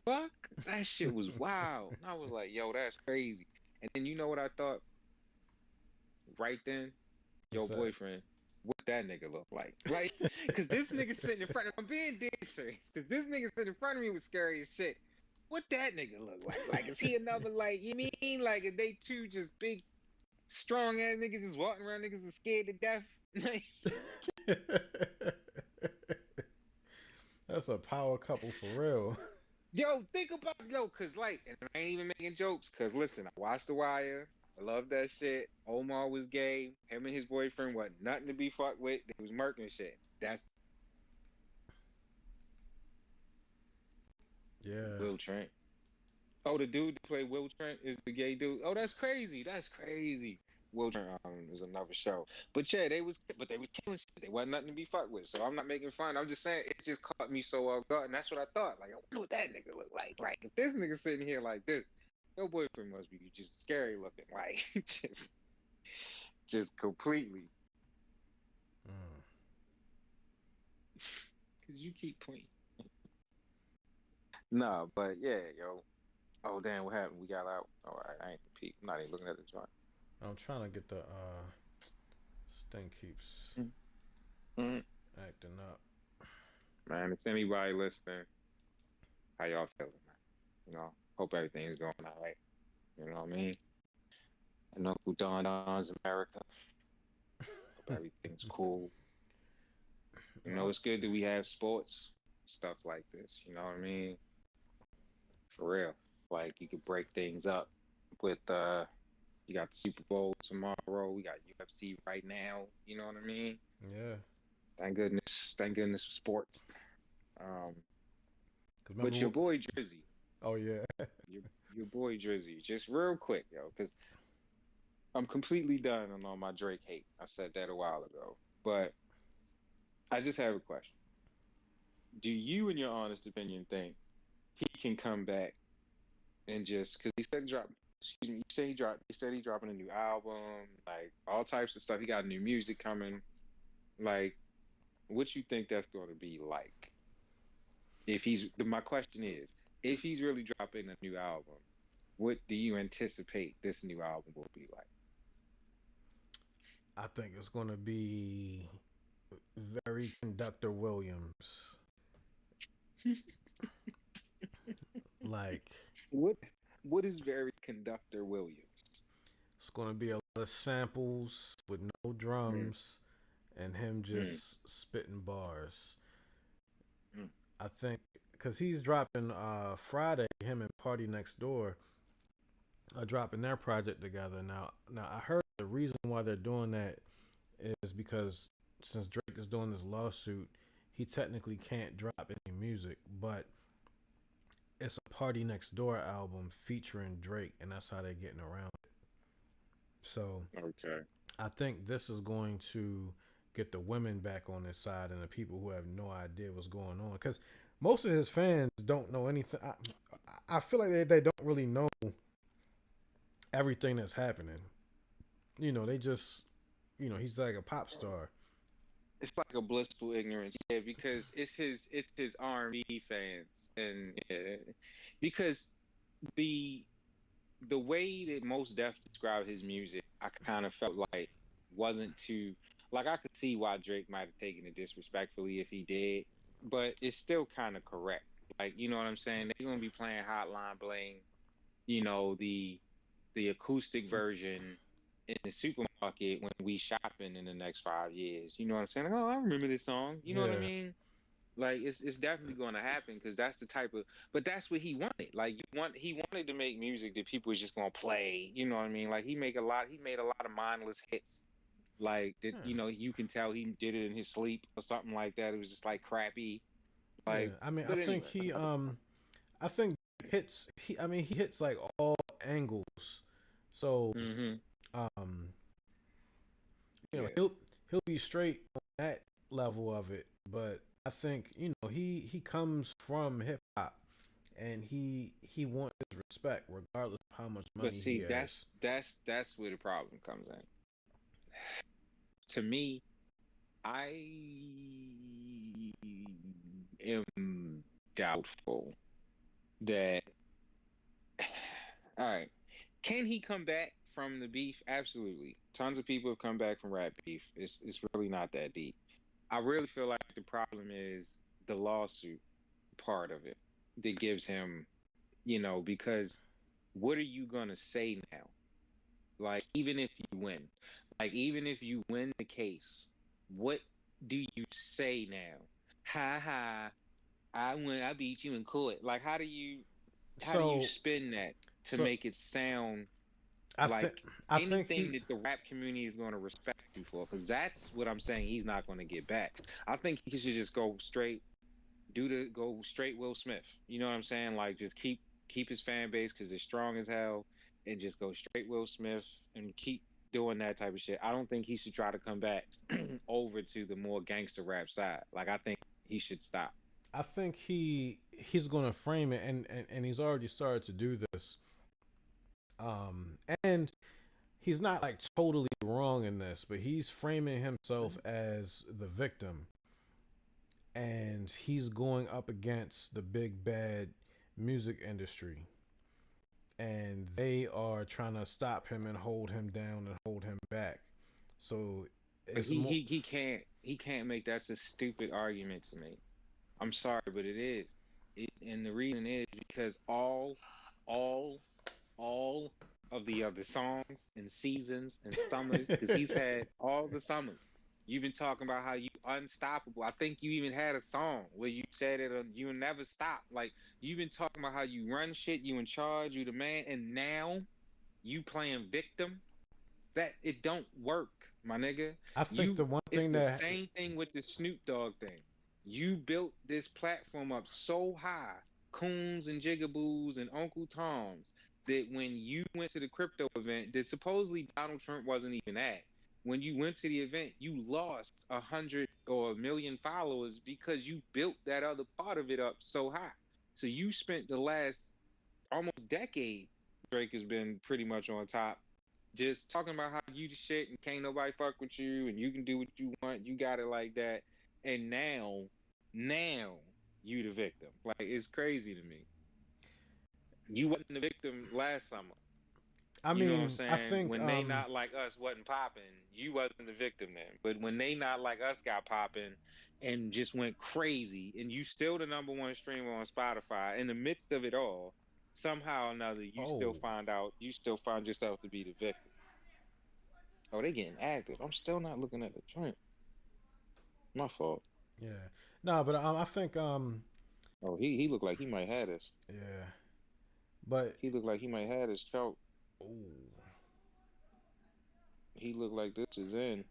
fuck? That shit was wild. And I was like, yo, that's crazy. And then you know what I thought right then? what's Yo, that? boyfriend, what that nigga look like? Like, cause this nigga sitting in front of I'm being dead serious. Cause this nigga sitting in front of me was scary as shit. What that nigga look like? Like, is he another like you mean like if they two just big strong ass niggas just walking around niggas is scared to death? That's a power couple for real. Yo, think about cause like, and I ain't even making jokes, cause listen, I watched The Wire. I love that shit. Omar was gay. Him and his boyfriend wasn't nothing to be fucked with. They was murking shit. That's Yeah, Will Trent. Oh, the dude that played Will Trent is the gay dude. Oh, that's crazy. That's crazy. Will Trent was another show. But yeah, they was killing shit. They wasn't nothing to be fucked with. So I'm not making fun. I'm just saying it just caught me so off guard, and that's what I thought. Like, I wonder what that nigga look like. Like, if this nigga sitting here like this, your boyfriend must be just scary looking. Like, just completely. mm. Cause you keep playing. Nah, but yeah, yo. Oh damn, what happened? We got out. All right, I ain't peep. I'm not even looking at the joint. I'm trying to get the this thing keeps Mm-hmm. acting up. Man, if anybody listening, how y'all feeling, man? Hope everything's going all right. You know what I mean? I know who Don Don's America. Hope everything's cool. Yo, It's good that we have sports, stuff like this. You know what I mean? For real. Like you could break things up with you got the Super Bowl tomorrow, we got UFC right now, you know what I mean? yeah. Thank goodness for sports. Um, Cause but remember your what? boy Drizzy, Oh yeah. your your boy Drizzy, just real quick, yo, because I'm completely done on all my Drake hate. I said that a while ago, but I just have a question. Do you, in your honest opinion, think he can come back and just because he said drop? Excuse me. You say he dropped. He said he's dropping a new album, like all types of stuff. He got new music coming. Like, what you think that's going to be like? If he's, my question is, if he's really dropping a new album, what do you anticipate this new album will be I think it's going to be very Conductor Williams. like? Like, What what is very Conductor Williams? it's going to be a lot of samples with no Mm, drums and him mm, just spitting bars. mm. I think because he's dropping Friday, him and Party Next Door are dropping their project together. Now I heard the reason why they're doing that is because since Drake is doing this lawsuit, he technically can't drop any music, but it's a Party Next Door album featuring Drake, and that's how they're getting around it. So Okay. I think this is going to get the women back on his side and the people who have no idea what's going on. Because most of his fans don't know anything. I feel like they don't really know everything that's happening. They just, he's like a pop star. It's like a blissful ignorance, yeah, because it's his R&B fans, and yeah, because the the way that most Def described his music, I kind of felt like wasn't too like I could see why Drake might have taken it disrespectfully if he did, but it's still kind of correct. Like, you know what I'm saying? They're gonna be playing Hotline Bling, the acoustic version in the supermarket when we shopping in the next 5 years. You know what I'm saying? Like, oh, I remember this song. You know what I Yeah. mean? Like it's definitely going to happen because that's the type of. But that's what he wanted. Like he wanted to make music that people was just gonna play. You know what I mean? Like he made a lot of mindless hits. Like that, Yeah. you can tell he did it in his sleep or something like that. It was just like crappy. Yeah. Like, I mean, I but think anyway, that's he, not the point. I think he hits like all angles. So, Mm-hmm. um, Yeah. he'll be straight on that level of it, but I think he comes from hip hop, and he wants his respect regardless of how much But money he see, has. that's where the problem comes in. To me, I am doubtful that. All right, can he come back from the beef? Absolutely. Tons of people have come back from rap beef. It's really not that deep. I really feel like the problem is the lawsuit part of it that gives him, because what are you gonna say now? Like, even if you win, like, even if you win the case, what do you say now? Ha ha, I win, I beat you in court. Like, how do you So, spin that to so make it sound I think like I think anything he that the rap community is going to respect you for? Because that's what I'm saying he's not going to get back. I think he should just go straight Will Smith. You know what I'm saying? Like, just keep his fan base because it's strong as hell, and just go straight Will Smith and keep doing that type of shit. I don't think he should try to come back over to the more gangster rap side. Like, I think he should stop. I think he's going to frame it, and he's already started to do this. And he's not like totally wrong in this, but he's framing himself as the victim, and he's going up against the big bad music industry, and they are trying to stop him and hold him down and hold him back. So But it's he more. he he can't he can't make that's a stupid argument to make. I'm sorry, but it is. And the reason is because all, all of the other songs and seasons and summers, because he's had all the summers. You've been talking about how you unstoppable. I think you even had a song where you said it. You never stop. Like, you've been talking about how you run shit, you in charge, you the man, and now you playing victim. That it don't work, my nigga. I think You the one It's thing the that same thing with the Snoop Dogg thing. You built this platform up so high, Coons and Jigaboos and Uncle Toms. that when you went to the crypto event that supposedly Donald Trump wasn't even at, when you went to the event, you lost 100 or 1 million followers because you built that other part of it up so high. So you spent the last almost decade, Drake has been pretty much on top, just talking about how you the shit and can't nobody fuck with you and you can do what you want, you got it like that. And now you the victim. Like, it's crazy to me. You wasn't the victim last summer. I You know what I'm mean, I saying? think When they not like us wasn't popping, you wasn't the victim then. But when they not like us got popping and just went crazy, and you still the #1 streamer on Spotify, in the midst of it all, somehow or another, oh you still find yourself to be the victim. Oh, they getting active. I'm still not looking at the joint. My fault. yeah, no, but I think Oh, he looked like he might have this. yeah, but He looked like he might have this choke. ooh, He looked like this is in.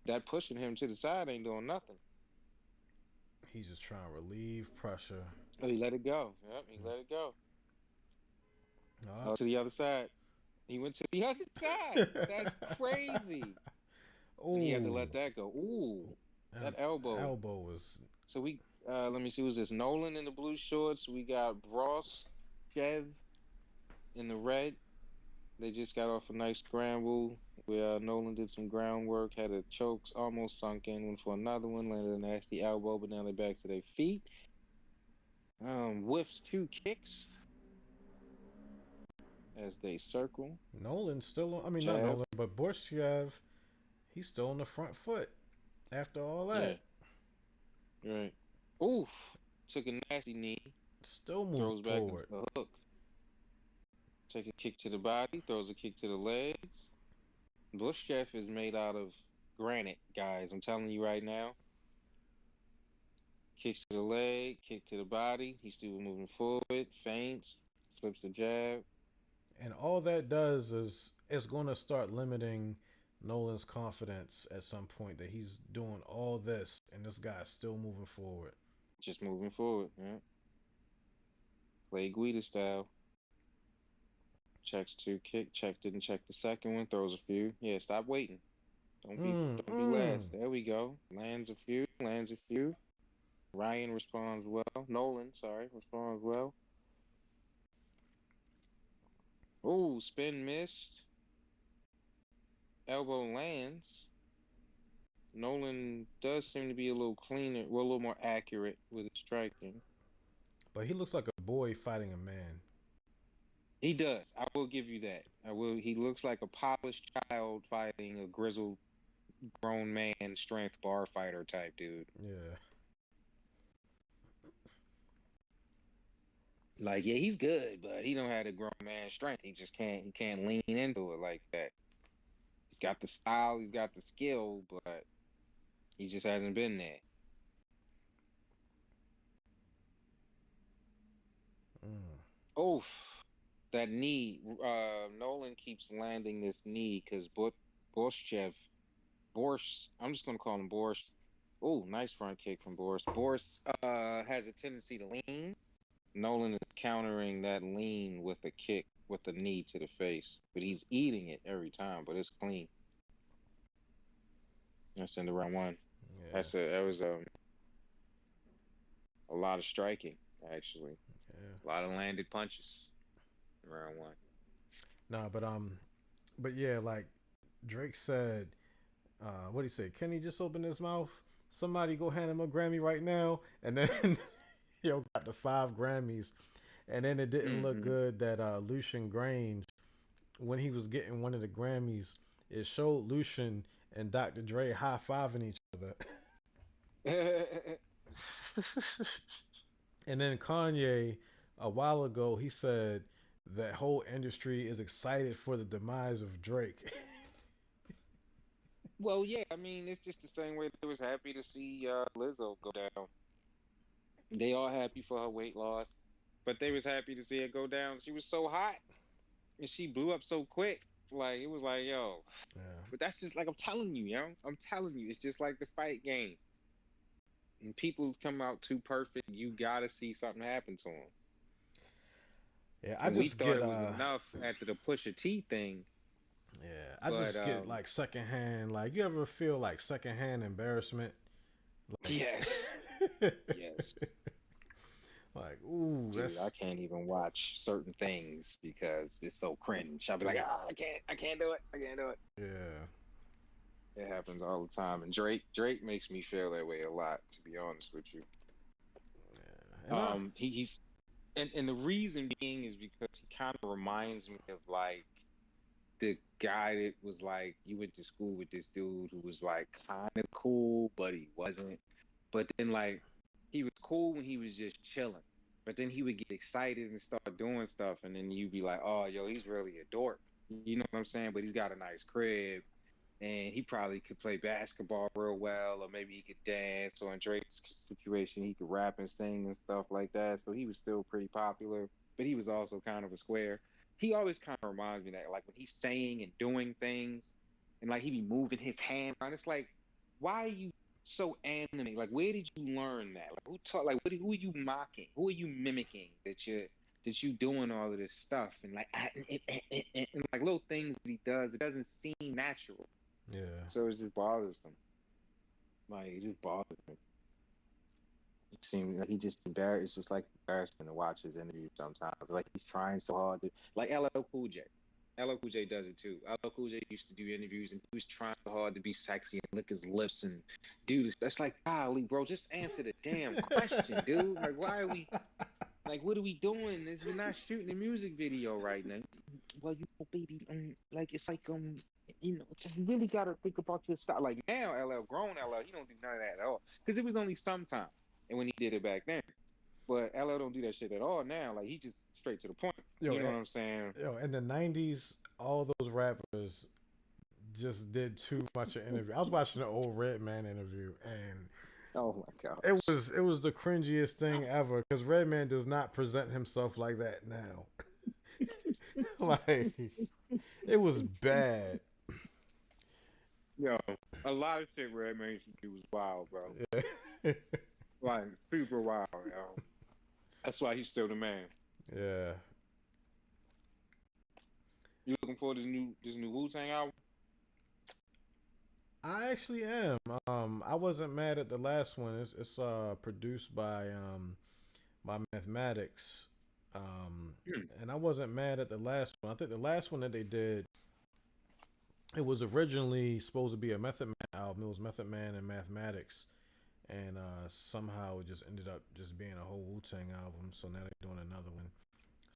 That pushing him to the side ain't doing nothing. he's just trying to relieve pressure. Oh, he let it go. Yep, he let it go. Oh. Oh, to the other side. He went to the other side. That's crazy. And he had to Ooh, let that go. Ooh, that that elbow. elbow was. So we let me see, who's this? Nolan in the blue shorts. We got Bross, Chev in the red. They just got off a nice scramble where Nolan did some groundwork, had a chokes, almost sunk in, went for another one, landed a nasty elbow, but now they're back to their feet. Whiffs 2 kicks as they circle. Nolan still on, I mean, not Jab. Nolan, but Borshchev, he's still on the front foot after all Yeah, that. right. Oof. Took a nasty knee. Still moving Throws back into forward. the hook. Take a kick to the body. Throws a kick to the legs. Chef is made out of granite, guys. I'm telling you right now. Kicks to the leg, kick to the body. He's still moving forward. Feints. Flips the jab. And all that does is it's going to start limiting Nolan's confidence at some point that he's doing all this and this guy's still moving forward. Just moving forward. Yeah. Play Guida style. Checks 2 kick. Didn't check the second one. Throws a few. Yeah, stop waiting. Don't be Mm, don't be mm. last. There we go. Lands a few. Lands a few. Ryan responds well. Nolan, sorry, responds well. Oh, spin missed. Elbow lands. Nolan does seem to be a little cleaner, well, a little more accurate with his striking. But he looks like a boy fighting a man. He does. I will give you that. I will. He looks like a polished child fighting a grizzled grown man strength bar fighter type dude. Yeah. Like, yeah, he's good, but he don't have the grown man strength. He can't lean into it like that. He's got the style, he's got the skill, but he just hasn't been there. Mm. Oh, that knee. Nolan keeps landing this knee because Borshchev, I'm just gonna call him Borsh. Oh, nice front kick from Boris. Boris has a tendency to lean. Nolan is countering that lean with a kick with the knee to the face, but he's eating it every time. But it's clean. That's in the round one. Yeah. That was a lot of striking actually. Yeah. A lot of landed punches in round one. Nah, but yeah, like Drake said, what do he say? Can he just open his mouth? Somebody go hand him a Grammy right now, and then yo got the 5 Grammys, and then it didn't look Mm-hmm. good that Lucian Grange, when he was getting one of the Grammys, it showed Lucian and Dr. Dre high fiving each other, and then Kanye a while ago he said that whole industry is excited for the demise of Drake. Well, yeah, I mean, it's just the same way they was happy to see Lizzo go down. They all happy for her weight loss, but they was happy to see her go down. She was so hot and she blew up so quick. Like, it was like, yo. Yeah. But that's just like I'm telling you, yo. I'm telling you, it's just like the fight game. When people come out too perfect, you gotta see something happen to them. Yeah, I And we just thought get it was enough after the Pusha T thing, yeah, I but just get like secondhand. Like, you ever feel like secondhand embarrassment? Like, yes, yes. like, ooh, Dude, I that's can't even watch certain things because it's so cringe. I'll be like, yeah, ah, I can't do it, I can't do it. yeah, It happens all the time, and Drake makes me feel that way a lot, to be honest with you. yeah. And He's and the reason being is because he kind of reminds me of like the guy that was like you went to school with this dude who was like kind of cool, but he wasn't. But then like he was cool when he was just chilling. But then he would get excited and start doing stuff, and then you'd be like, "Oh, yo, he's really a dork." You know what I'm saying? But he's got a nice crib, and he probably could play basketball real well, or maybe he could dance, or in Drake's situation, he could rap and sing and stuff like that. So he was still pretty popular, but he was also kind of a square. He always kind of reminds me of that, like when he's saying and doing things, and like he be moving his hand around. It's like, why are you so animated? Like, where did you learn that? Like, who taught? Like, who are you mocking? Who are you mimicking that you doing all of this stuff and like and like little things that he does? It doesn't seem natural. yeah, So it just bothers him. Like it just bothers me. It seems like he just embarrassed. It's just like embarrassing to watch his interviews sometimes. Like he's trying so hard to, like LL Cool J. LL Cool J does it too. LL Cool J used to do interviews and he was trying so hard to be sexy and lick his lips and do this. That's like, golly, bro, just answer the damn question, dude. Like, why are we? Like, what are we doing? This we're not shooting a music video right now. Well, you know, baby, like it's like just really gotta think about your style. Like now, LL grown LL, he don't do none of that at all. Because it was only sometimes, and when he did it back then. But LL don't do that shit at all now. Like he just straight to the point. yo, You know what I'm saying? yo, in the '90s, all those rappers just did too much of interview. I was watching the old Redman interview, and Oh my it gosh. was the cringiest thing ever because Redman does not present himself like that now. Like, it was bad. Yo, a lot of shit Redman used to do was wild, bro. Yeah. Like super wild, yo. That's why he's still the man. Yeah. You looking for this new Wu Tang album? I actually am. I wasn't mad at the last one. It's produced by Mathematics. Hmm. And I wasn't mad at the last one. I think the last one that they did, it was originally supposed to be a Method Man album. It was Method Man and Mathematics, and somehow it just ended up just being a whole Wu Tang album. So now they're doing another one.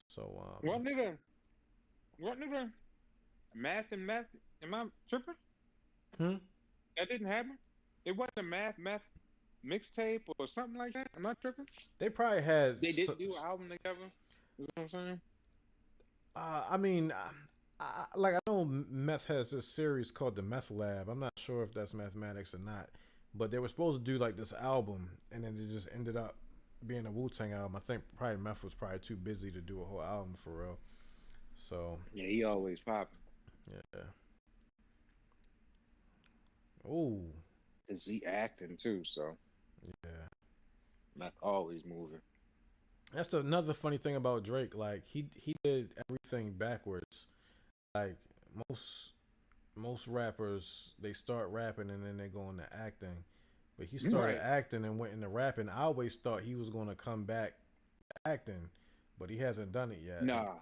So What nigga? What nigga? Math and math? Am I tripping? hmm? That didn't happen. It wasn't a math mixtape or something like that. I'm not tripping. They probably had. They didn't do an album together. You know what I'm saying? I mean, like I know Meth has this series called the Meth Lab. I'm not sure if that's Mathematics or not, but they were supposed to do like this album, and then it just ended up being a Wu Tang album. I think probably Meth was probably too busy to do a whole album for real. So Yeah, he always popping. yeah. Oh Cause he acting too, so yeah. not always moving. That's another funny thing about Drake. Like he did everything backwards. Like most most rappers, they start rapping and then they go into acting. But he started Right. acting and went into rapping. I always thought he was going to come back acting, but he hasn't done it yet. Nah.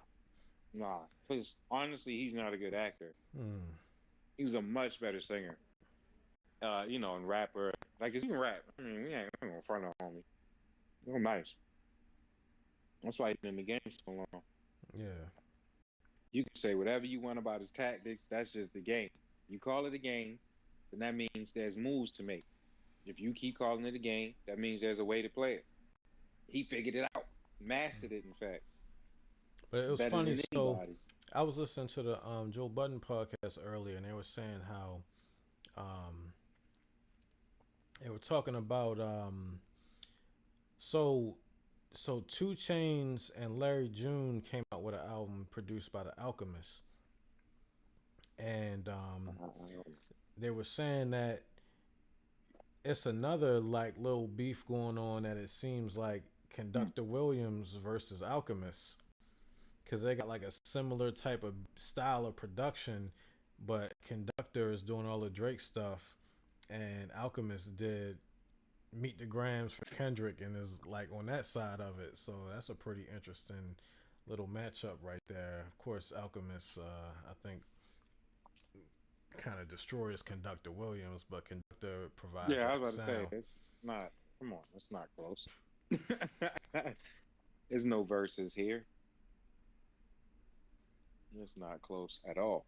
Cause honestly, he's not a good actor. Hmm. He was a much better singer. And rapper. Like, cause he can rap. I mean, we ain't gonna front on homie. Real nice. That's why he's been in the game so long. Yeah. You can say whatever you want about his tactics. That's just the game. You call it a game, then that means there's moves to make. If you keep calling it a game, that means there's a way to play it. He figured it out, mastered it, in fact, But it was better funny. than So anybody. I was listening to the Joe Budden podcast earlier, and they were saying how um, they were talking about so Two Chains and Larry June came out with an album produced by the Alchemist, and they were saying that it's another like little beef going on that it seems like Conductor Williams versus Alchemist. because they got like a similar type of style of production, but Conductor is doing all the Drake stuff, and Alchemist did Meet the Grams for Kendrick and is like on that side of it. So that's a pretty interesting little matchup right there. Of course, Alchemist, I think, kind of destroys Conductor Williams, but Conductor provides Yeah, I that was about to say sound. it's not. Come on, it's not close. There's no verses here. It's not close at all.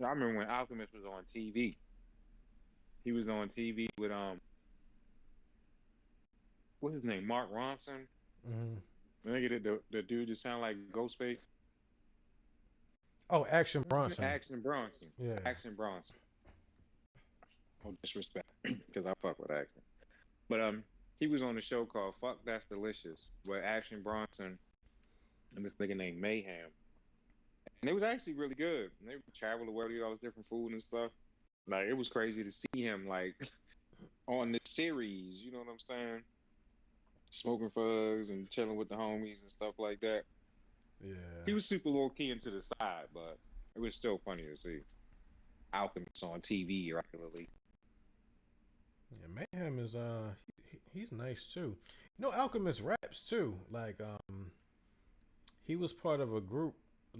I remember when Alchemist was on TV. He was on TV with what's his name? Mark Ronson. Hmm. I think the dude that sound like Ghostface. Oh, Action What's his name? Bronson. Action Bronson. Yeah. Action Bronson. No disrespect, because I fuck with Action. But he was on a show called Fuck That's Delicious, where Action Bronson and this nigga named Mayhem. And it was actually really good. And they would travel the world, eat all this different food and stuff. Like it was crazy to see him like on the series, you know what I'm saying? Smoking fugs and chilling with the homies and stuff like that. He Yeah. was super low key into the side, but it was still funny to see Alchemist on TV regularly. Yeah, Mayhem is he's nice too. You know, Alchemist raps too. Like he was part of a group,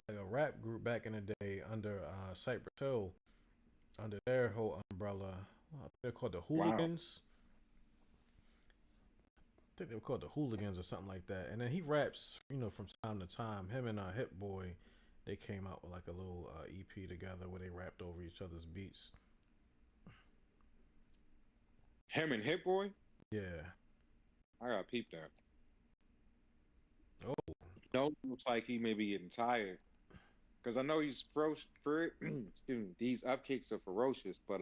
like a rap group back in the day under Cypress Hill, under their whole umbrella. They're called the Wow. Hooligans. I think they were called the Hooligans or something like that. And then he raps, from time to time. Him and Hit Boy, they came out with like a little EP together where they rapped over each other's beats. Him and Hit Boy, Yeah. I got peeped that. Oh. No, looks like he may be getting tired. Because I know he's excuse me, these upkicks are ferocious, but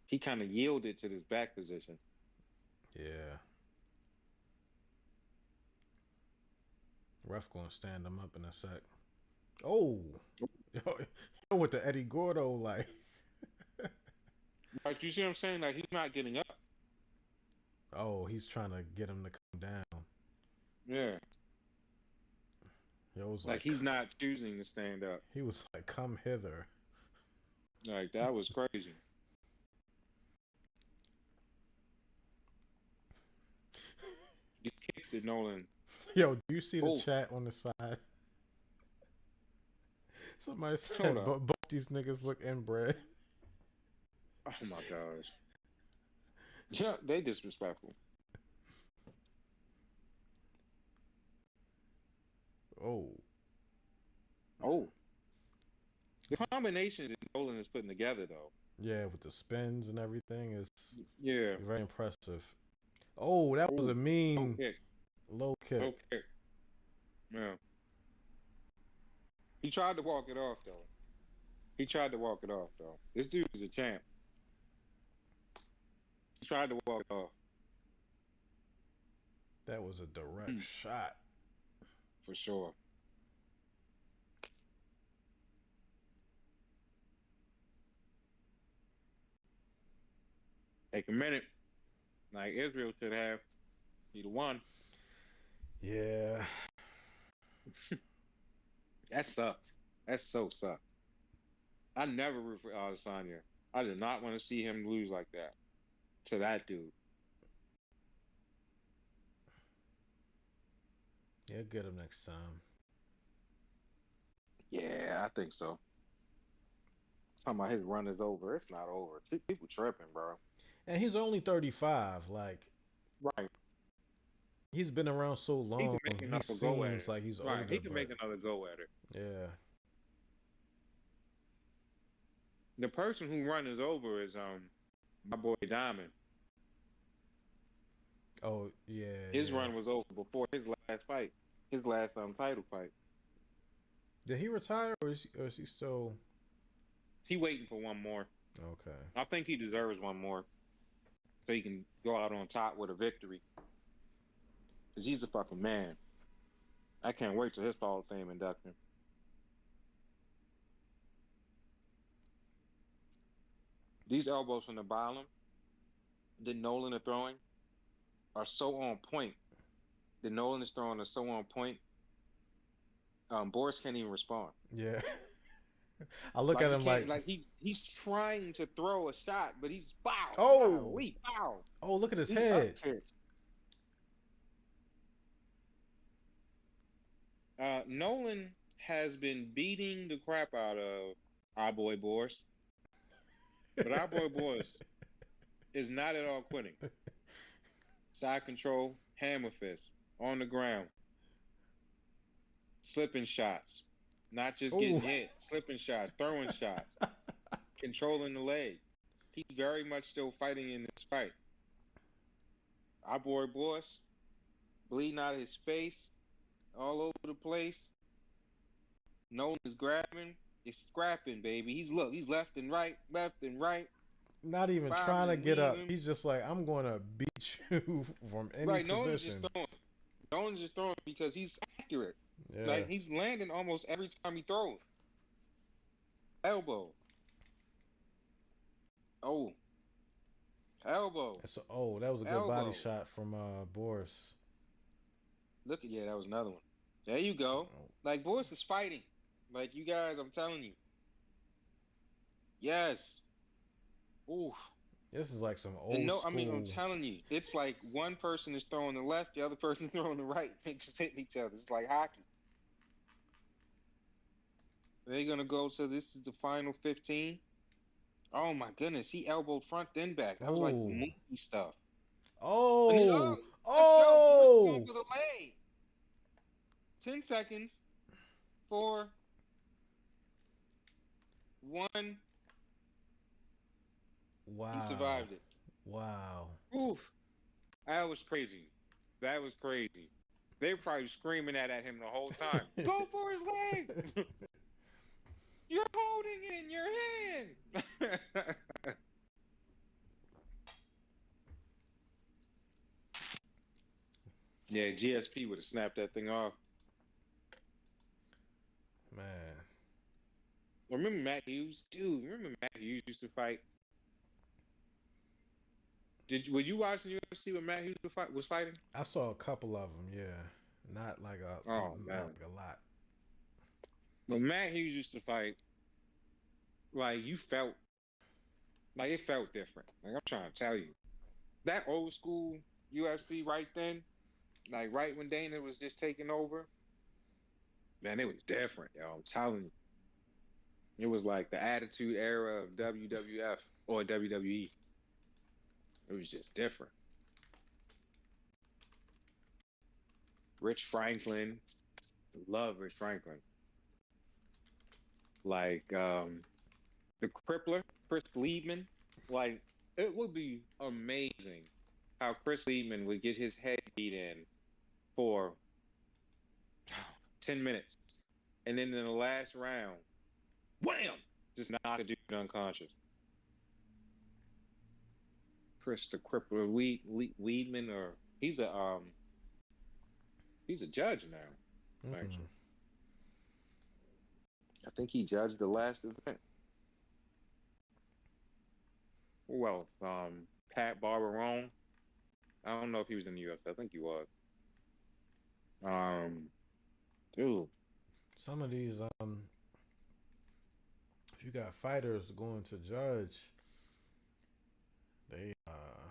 he kind of yielded to this back position. Yeah. Ref gonna stand him up in a sec. Oh. Yo, with the Eddie Gordo, like. Like you see what I'm saying? Like he's not getting up. Oh, he's trying to get him to come down. Yeah. Yo was Like like, he's not choosing to stand up. he was like, come hither. Like that was crazy. These kicks that Nolan. Yo, do you see the Oh, chat on the side? Somebody hold said, up. but both these niggas look inbred. Oh my gosh. Yeah, they disrespectful. Oh, Oh, the combination that Nolan is putting together though. yeah, with the spins and everything is Yeah. very impressive. Oh, that was Oh, a low mean kick. low kick. Low kick. Yeah. He tried to walk it off though. He tried to walk it off though. This dude is a champ. He tried to walk it off. That was a direct Mm, shot. for sure. Take a minute. Like Israel should have. He the one. Yeah, That sucked. That so sucked. I never root for Adesanya. I did not want to see him lose like that to that dude. he'll get him next time. Yeah, I think so. Talking about his run is over. It's not over. People tripping, bro. And he's only 35. Like, Right. he's been around so He long. can make He another go at seems it. like he's Right. He older, can but make another go at it. yeah. The person who run is over is my boy Diamond. Oh, yeah, His yeah. run was over before his last fight. His last title fight. Did he retire or is he still He waiting for one more. okay? I think he deserves one more so he can go out on top with a victory. Cause he's a fucking man. I can't wait till his Hall of Fame induction. These elbows from the bottom, that Nolan are throwing are so on point. The Nolan is throwing are so on point. Boris can't even respond. Yeah. I look Like at he him can't. like, Like he's trying to throw a shot, but he's bow, oh, golly, bow. oh, look at his He up head. kick. Nolan has been beating the crap out of our boy Boris, but our boy Boris is not at all quitting. Side control, hammer fist on the ground, slipping shots, not just getting Oh, hit, slipping shots, throwing shots, controlling the leg. He's very much still fighting in this fight. Our boy Boris bleeding out of his face, all over the place. Nolan is grabbing, he's scrapping, baby. He's left and right, left and right, not even bobbing trying to and get up. weaving. He's just like, I'm going to beat you from any Right, Nolan's just position. throwing. Nolan's just throwing because he's accurate. Yeah. Like he's landing almost every time he throws. Elbow. Oh, elbow. Oh, that was a good body Elbow. shot from Boris. Look at, yeah, that was another one. There you go. Oh, Like Boris is fighting. Like you guys, I'm telling you. Yes. Ooh. this is like some And old no, I mean, I'm school. telling you, it's like one person is throwing the left, the other person throwing the right. They just hitting each other. It's like hockey. They're gonna go to this is the final 15. Oh my goodness, he elbowed front then back. That was like Oh, movie stuff. And he, oh, oh, let's go. Boris is going oh! for the leg. 10 seconds. 4, 1. He Wow, survived it. wow. Oof. That was crazy. That was crazy. They were probably screaming that at him the whole time. Go for his leg. You're holding it in your hand. Yeah, GSP would have snapped that thing off. Man, Remember Matt Hughes? Dude, remember Matt Hughes used to fight? Were you watching UFC when Matt Hughes was fighting? I saw a couple of them. Yeah, not like Oh not man. like a lot. When Matt Hughes used to fight, like you felt like it felt different. Like I'm trying to tell you. That old school UFC right then, like right when Dana was just taking over, man, it was different, yo. I'm telling you. It was like the attitude era of WWF or WWE. It was just different. Rich Franklin, love Rich Franklin. Like the Crippler, Chris Liebman. Like it would be amazing how Chris Liebman would get his head beat in for 10 minutes. And then in the last round, wham! Just knock the dude unconscious. Chris the Crippler Weedman, or he's a judge now, Mm-mm. actually. I think he judged the last event. Well, Pat Barberone. I don't know if he was in the UFC. I think he was. Dude. Some of these if you got fighters going to judge, they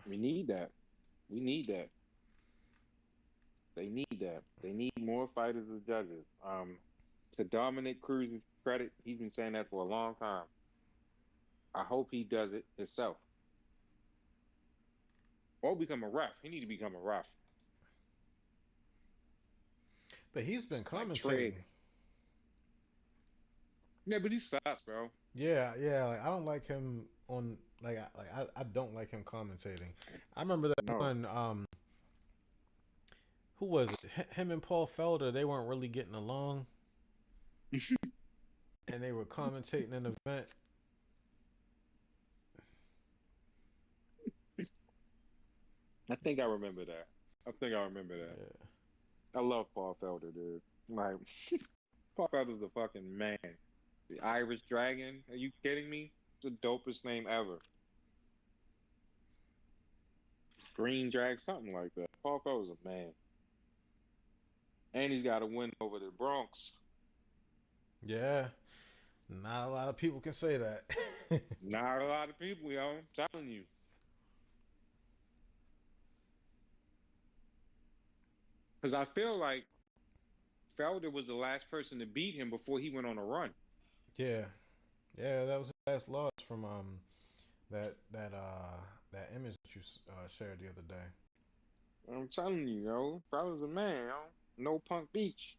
We need that. We need that. They need that. They need more fighters as judges. To Dominic Cruz's credit, he's been saying that for a long time. I hope he does it himself. Or become a ref. He need to become a ref. but he's been Like commentating. Trey. Yeah, but he sucks, bro. Yeah, yeah. Like, I don't like him on I don't like him commentating. I remember that No. one. Who was it? Him and Paul Felder. They weren't really getting along, and they were commentating an event. I think I remember that. I think I remember that. Yeah. I love Paul Felder, dude. Like, Paul Felder's a fucking man. The Irish Dragon? Are you kidding me? The dopest name ever. Green drag, something like that. Paul Felder's a man. And he's got a win over the Bronx. Yeah, not a lot of people can say that. Not a lot of people, yo. I'm telling you. Because I feel like Felder was the last person to beat him before he went on a run. Yeah, yeah, that was his last loss from that image that you shared the other day. I'm telling you, yo. Felder's a man, yo. No Punk Beach.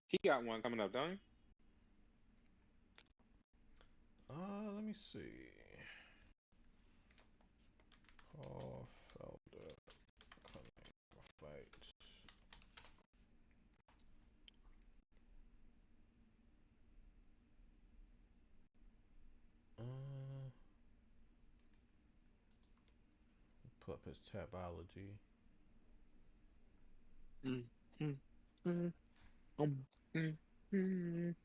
He got one coming up, don't he? Let me see. Paul Felder coming for fight. Pull up his Tapology. Mm, mm, mm, mm.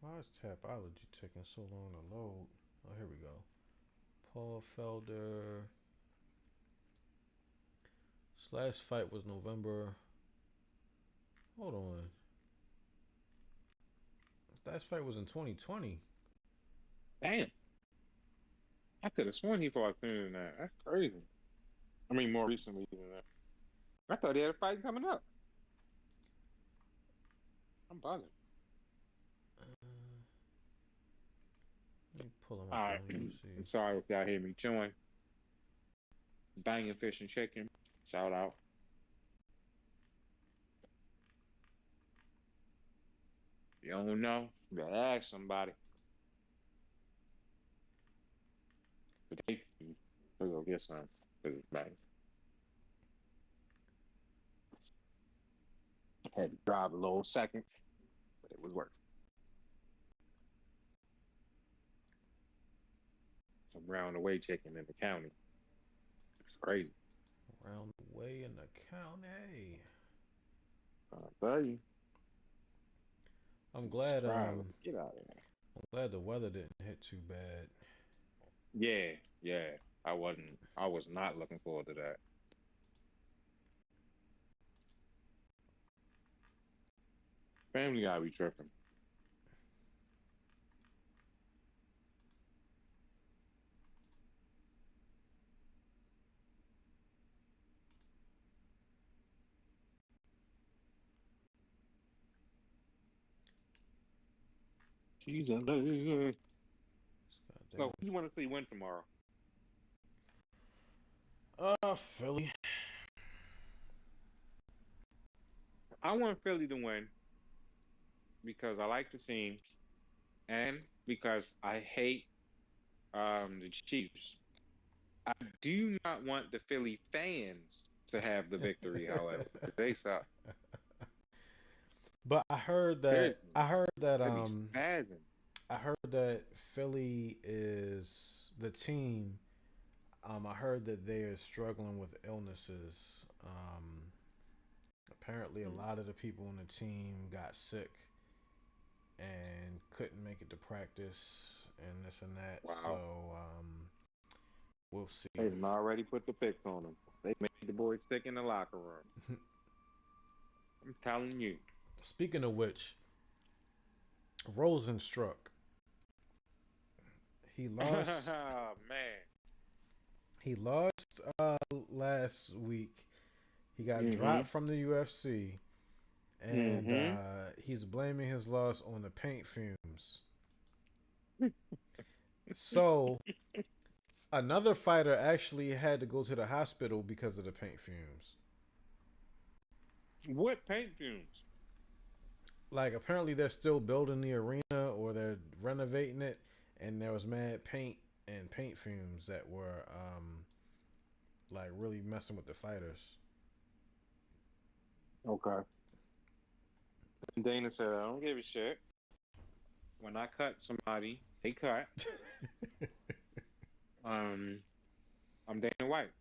Why is Tapology taking so long to load? Oh, here we go. Paul Felder. His last fight was November. Hold on. His last fight was in 2020. Damn. I could have sworn he fought sooner than that. That's crazy. I mean, more recently than that. I thought he had a fight coming up. I'm bothered. Let me pull him All up right. on UFC. I'm sorry if y'all hear me chewing. Banging fish and chicken. Shout out. You don't know? You gotta ask somebody. But they go get some. Because it's bang. Had to drive a little second, but it was worth it. Some round away chicken in the county. It's crazy. Around the way in the county. I'll tell you. I'm glad. Get out of there. I'm glad the weather didn't hit too bad. Yeah. I was not looking forward to that. Family gotta be tripping. Jesus. So, who you want to see win tomorrow? Philly. I want Philly to win because I like the team and because I hate the Chiefs. I do not want the Philly fans to have the victory, however. They suck. But I heard that I heard that Philly is the team. I heard that they are struggling with illnesses. Apparently, a lot of the people on the team got sick and couldn't make it to practice and this and that. Wow. So we'll see. They already put the picks on them. They made the boys sick in the locker room. I'm telling you. Speaking of which, Rosenstruck. He lost. Oh, man. He lost last week. He got dropped from the UFC, and he's blaming his loss on the paint fumes. So, another fighter actually had to go to the hospital because of the paint fumes. What paint fumes? Like, apparently they're still building the arena or they're renovating it, and there was mad paint and paint fumes that were like really messing with the fighters. Okay. Dana said, I don't give a shit. When I cut somebody, they cut. I'm Dana White.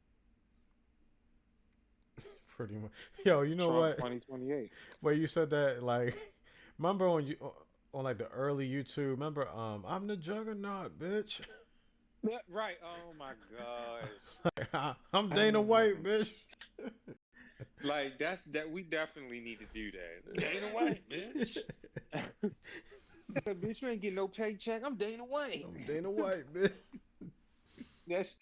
Pretty much. Yo, you know Trump what? 2028. Where you said that, like, remember on like the early YouTube? Remember, I'm the juggernaut, bitch. Yeah, right. Oh my gosh. I'm Dana Oh, White, bitch. like that. We definitely need to do that. Dana White, bitch. Bitch, you ain't getting no paycheck. I'm Dana White. I'm Dana White, bitch. That's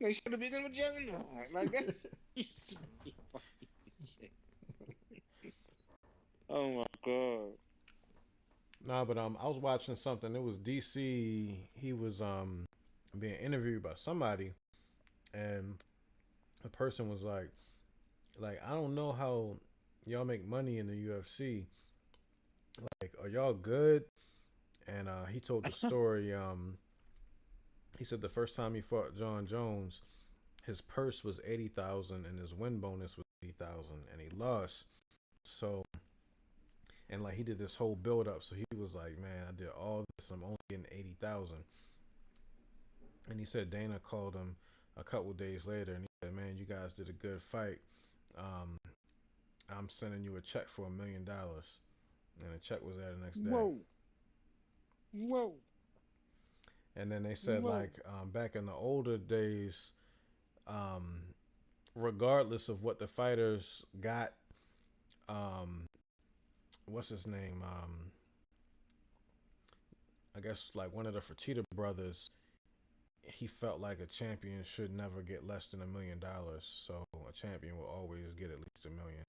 they should have been in the juggernaut. Like that. You see fucking shit. Oh my god. Nah, but I was watching something. It was DC. He was being interviewed by somebody, and the person was like I don't know how y'all make money in the UFC. Like, are y'all good? And he told the story. He said the first time he fought John Jones, his purse was 80,000 and his win bonus was 80,000, and he lost. So, and like he did this whole build up. So he was like, "Man, I did all this. I'm only getting 80,000." And he said Dana called him a couple days later, and he said, "Man, you guys did a good fight. Um, I'm sending you a check for $1 million." And the check was there the next day. Whoa. Whoa. And then they said Whoa. like back in the older days, um, regardless of what the fighters got, um, what's his name? I guess like one of the Fertitta brothers, he felt like a champion should never get less than $1 million. So a champion will always get at least 1 million,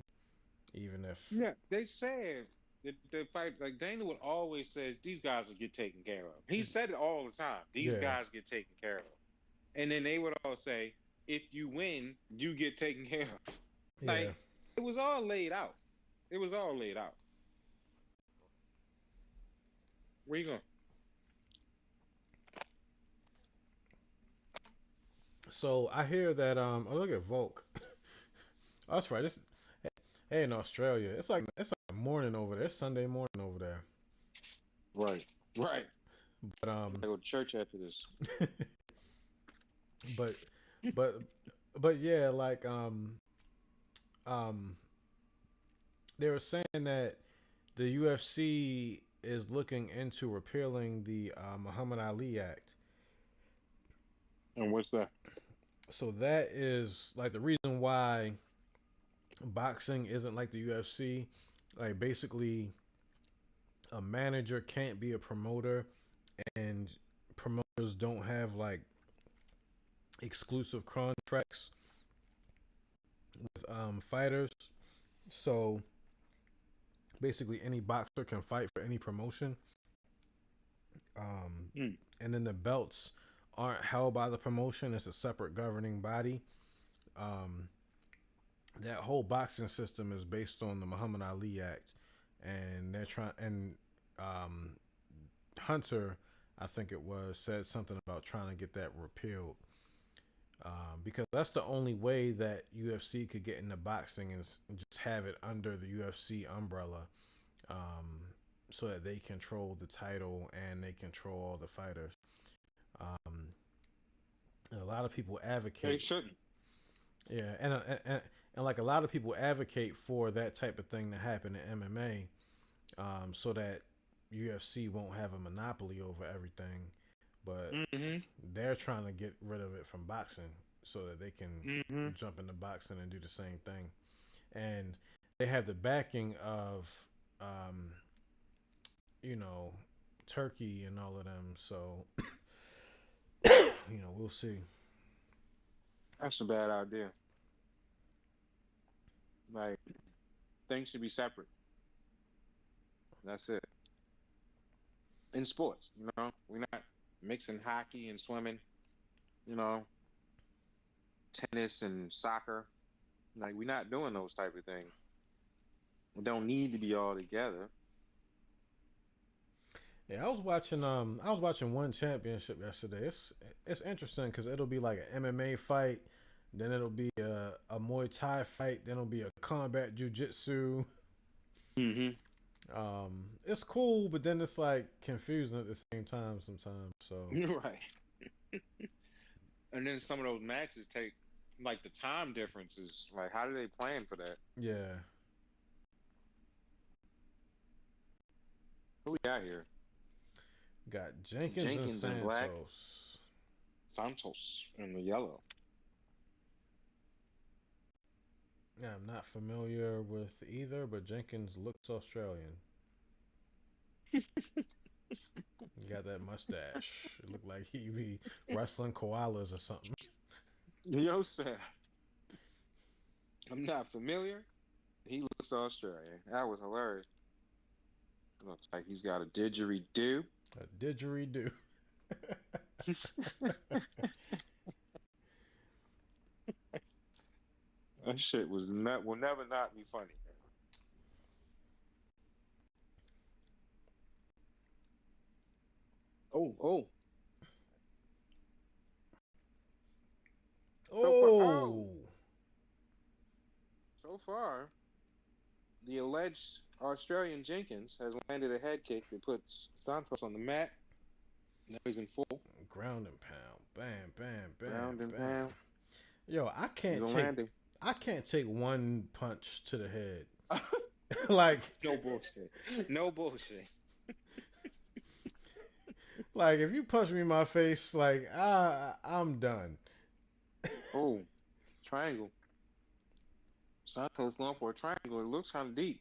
even if Yeah, they said that the fight, like Dana would always says, these guys will get taken care of. He said it all the time. These yeah, guys get taken care of. And then they would all say, if you win, you get taken care of. yeah. Like it was all laid out. It was all laid out. Where you going? So I hear that oh, look at Volk. Oh, that's right. This hey in Australia. It's like morning over there. It's Sunday morning over there. Right. Right. But I go to church after this. but but but yeah, like um they were saying that the UFC is looking into repealing the Muhammad Ali Act. And what's that? So that is like the reason why boxing isn't like the UFC. Like basically a manager can't be a promoter, and promoters don't have like exclusive contracts with fighters. So basically any boxer can fight for any promotion. Um, Mm. and then the belts aren't held by the promotion. It's a separate governing body. Um, that whole boxing system is based on the Muhammad Ali Act, and they're trying. And um, Hunter, I think it was, said something about trying to get that repealed. Because that's the only way that UFC could get into boxing is just have it under the UFC umbrella, um, so that they control the title and they control all the fighters. Um, a lot of people They advocate, shouldn't. yeah, and like a lot of people advocate for that type of thing to happen in MMA, so that UFC won't have a monopoly over everything, but Mm-hmm. they're trying to get rid of it from boxing so that they can Mm-hmm. jump into boxing and do the same thing. And they have the backing of, um, you know, Turkey and all of them. So, we'll see. That's a bad idea. Like things should be separate. That's it. In sports, we're not mixing hockey and swimming, you know, tennis and soccer. Like we're not doing those type of things. We don't need to be all together. Yeah, I was watching one championship yesterday. It's interesting because it'll be like an MMA fight, then it'll be a Muay Thai fight, then it'll be a combat jujitsu. Mm-hmm. It's cool, but then it's like confusing at the same time sometimes. So Right. And then some of those matches take like the time differences. Like how do they plan for that? yeah, Who we got here? got Jenkins and Jenkins and Black. Santos. Santos in the yellow. Yeah, I'm not familiar with either, but Jenkins looks Australian. He got that mustache. It looked like he be wrestling koalas or something. Yo, Sam, I'm not familiar. He looks Australian. That was hilarious. Looks like he's got a didgeridoo. A didgeridoo. That shit will never not be funny. Oh. So far, Oh, so far, the alleged Australian Jenkins has landed a head kick that puts Santos on the mat. Now he's in full ground and pound. Bam, bam, bam, ground and bam. pound. Yo, He's landing. I can't take one punch to the head. Like No bullshit. No bullshit. like if you punch me in my face, like I'm done. Oh, triangle. Santos going for a triangle. It looks kind of deep.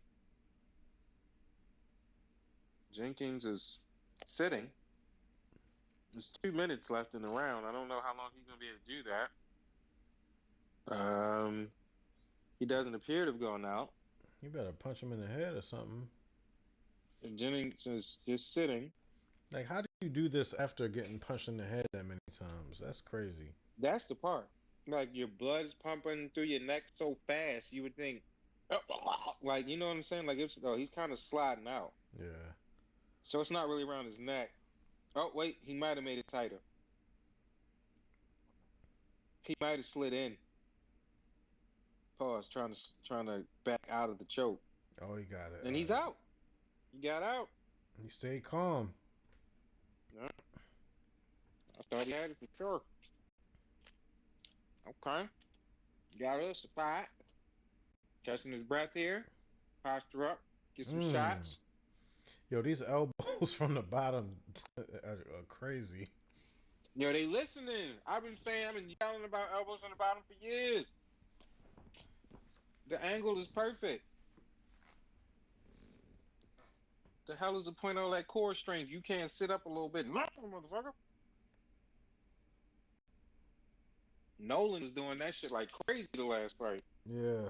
Jenkins is sitting. There's 2 minutes left in the round. I don't know how long he's gonna be able to do that. He doesn't appear to have gone out. You better punch him in the head or something. And Jennings is just sitting. Like, how do you do this after getting punched in the head that many times? That's crazy. That's the part. Like your blood is pumping through your neck so fast, you would think, like you know what I'm saying? Like he's kind of sliding out. Yeah. So it's not really around his neck. Oh wait, he might have made it tighter. He might have slid in. Pause. Trying to back out of the choke. Oh, he got it. And he's out. He got out. He stayed calm. Yeah. I thought he had it for sure. Okay. Got us a fight. Catching his breath here. Posture up. Get some shots. Yo, these elbows from the bottom are crazy. Yo, they listening. I've been yelling about elbows on the bottom for years. The angle is perfect. The hell is the point of all that core strength? You can't sit up a little bit. Motherfucker. Nolan was doing that shit like crazy the last fight. Yeah.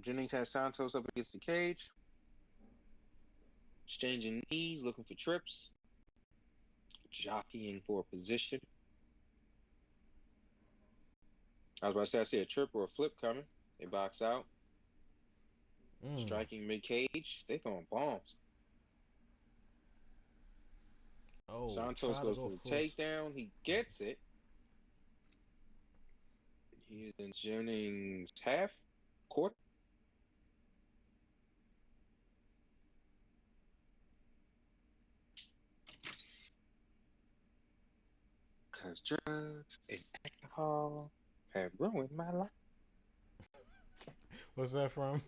Jennings has Santos up against the cage. Exchanging knees, looking for trips. Jockeying for a position. I was about to say, I see a trip or a flip coming. They box out. Striking mid-cage. They throwing bombs. Oh, Santos goes for the takedown. He gets it. He's in Jennings' half court. Because drugs and alcohol have ruined my life. What's that from?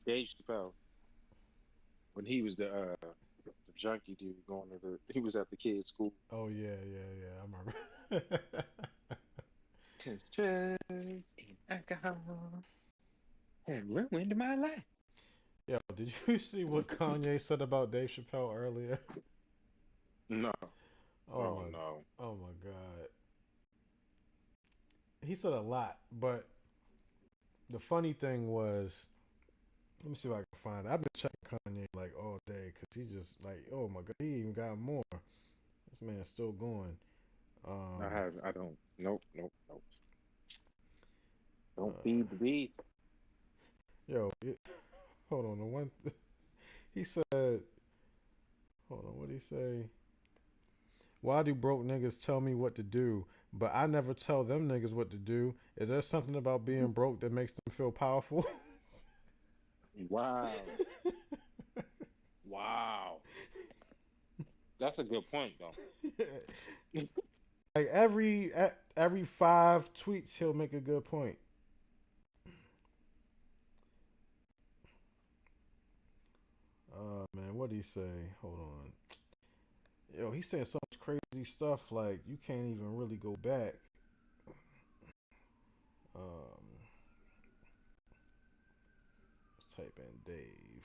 Dave Chappelle. When he was the junkie dude he was at the kids' school. Oh yeah, I remember. Because drugs and alcohol have ruined my life. Yo, did you see what Kanye said about Dave Chappelle earlier? No. Oh no. Oh my God. He said a lot, but the funny thing was, let me see if I can find it. I've been checking Kanye like all day because he just like, oh my God, he even got more. This man's still going. I don't. Nope. Don't feed the beast. Yo, hold on. The one he said, hold on, what did he say? Why do broke niggas tell me what to do, but I never tell them niggas what to do? Is there something about being broke that makes them feel powerful? Wow. Wow. That's a good point, though. Like every 5 tweets, he'll make a good point. Man, what did he say? Hold on. Yo, he's saying so much crazy stuff. Like you can't even really go back. Um, let's type in Dave.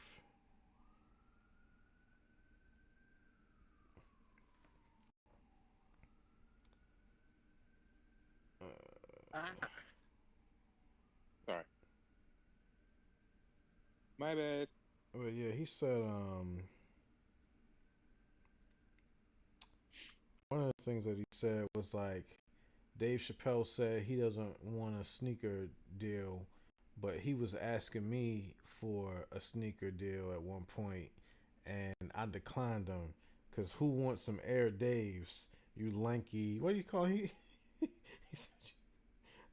Ah, sorry, my bad. Well, yeah, he said one of the things that he said was like Dave Chappelle said he doesn't want a sneaker deal, but he was asking me for a sneaker deal at one point, and I declined him because who wants some Air Daves? You lanky, what do you call he? He said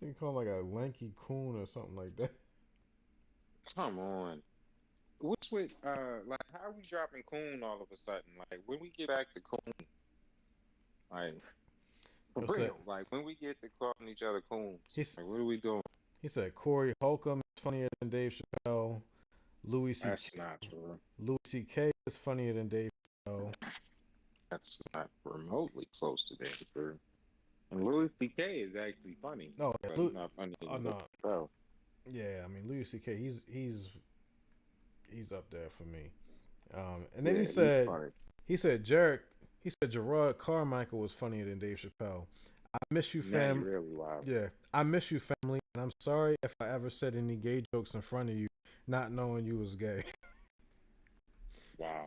you call him like a lanky coon or something like that. Come on. What's with like how are we dropping coon all of a sudden? Like when we get back to coon, like for Yo said real, like when we get to calling each other coons, he's like what are we doing? he said Corey Holcomb is funnier than Dave Chappelle. Louis C. That's not true. Louis C.K. is funnier than Dave Chappelle. That's not remotely close to Danger. And Louis C.K. is actually funny, Oh, yeah, but he's not funny as oh Dave no, Chappelle. yeah. I mean Louis C.K. He's up there for me. And then Yeah, he's funny. he said Gerard Carmichael was funnier than Dave Chappelle. I miss you, Now you fam. really wild. Yeah, I miss you, family. And I'm sorry if I ever said any gay jokes in front of you, not knowing you was gay. Wow.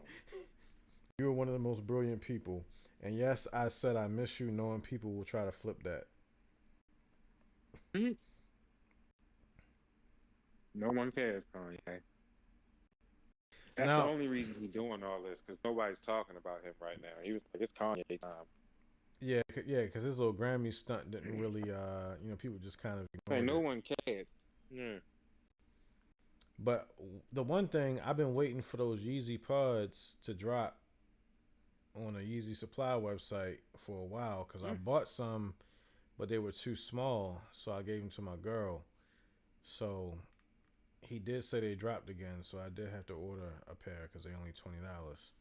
You were one of the most brilliant people. And yes, I said I miss you, knowing people will try to flip that. Mhm. No one cares, Kanye. That's the Now, only reason he's doing all this, because nobody's talking about him right now. He was like, it's Kanye time. yeah, yeah, because his little Grammy stunt didn't really, people just kind of Like, ignored no it. one cared. Yeah. But the one thing I've been waiting for those Yeezy pods to drop on a Yeezy Supply website for a while because I Mm. bought some, but they were too small, so I gave them to my girl. So he did say they dropped again, so I did have to order a pair because they only $20.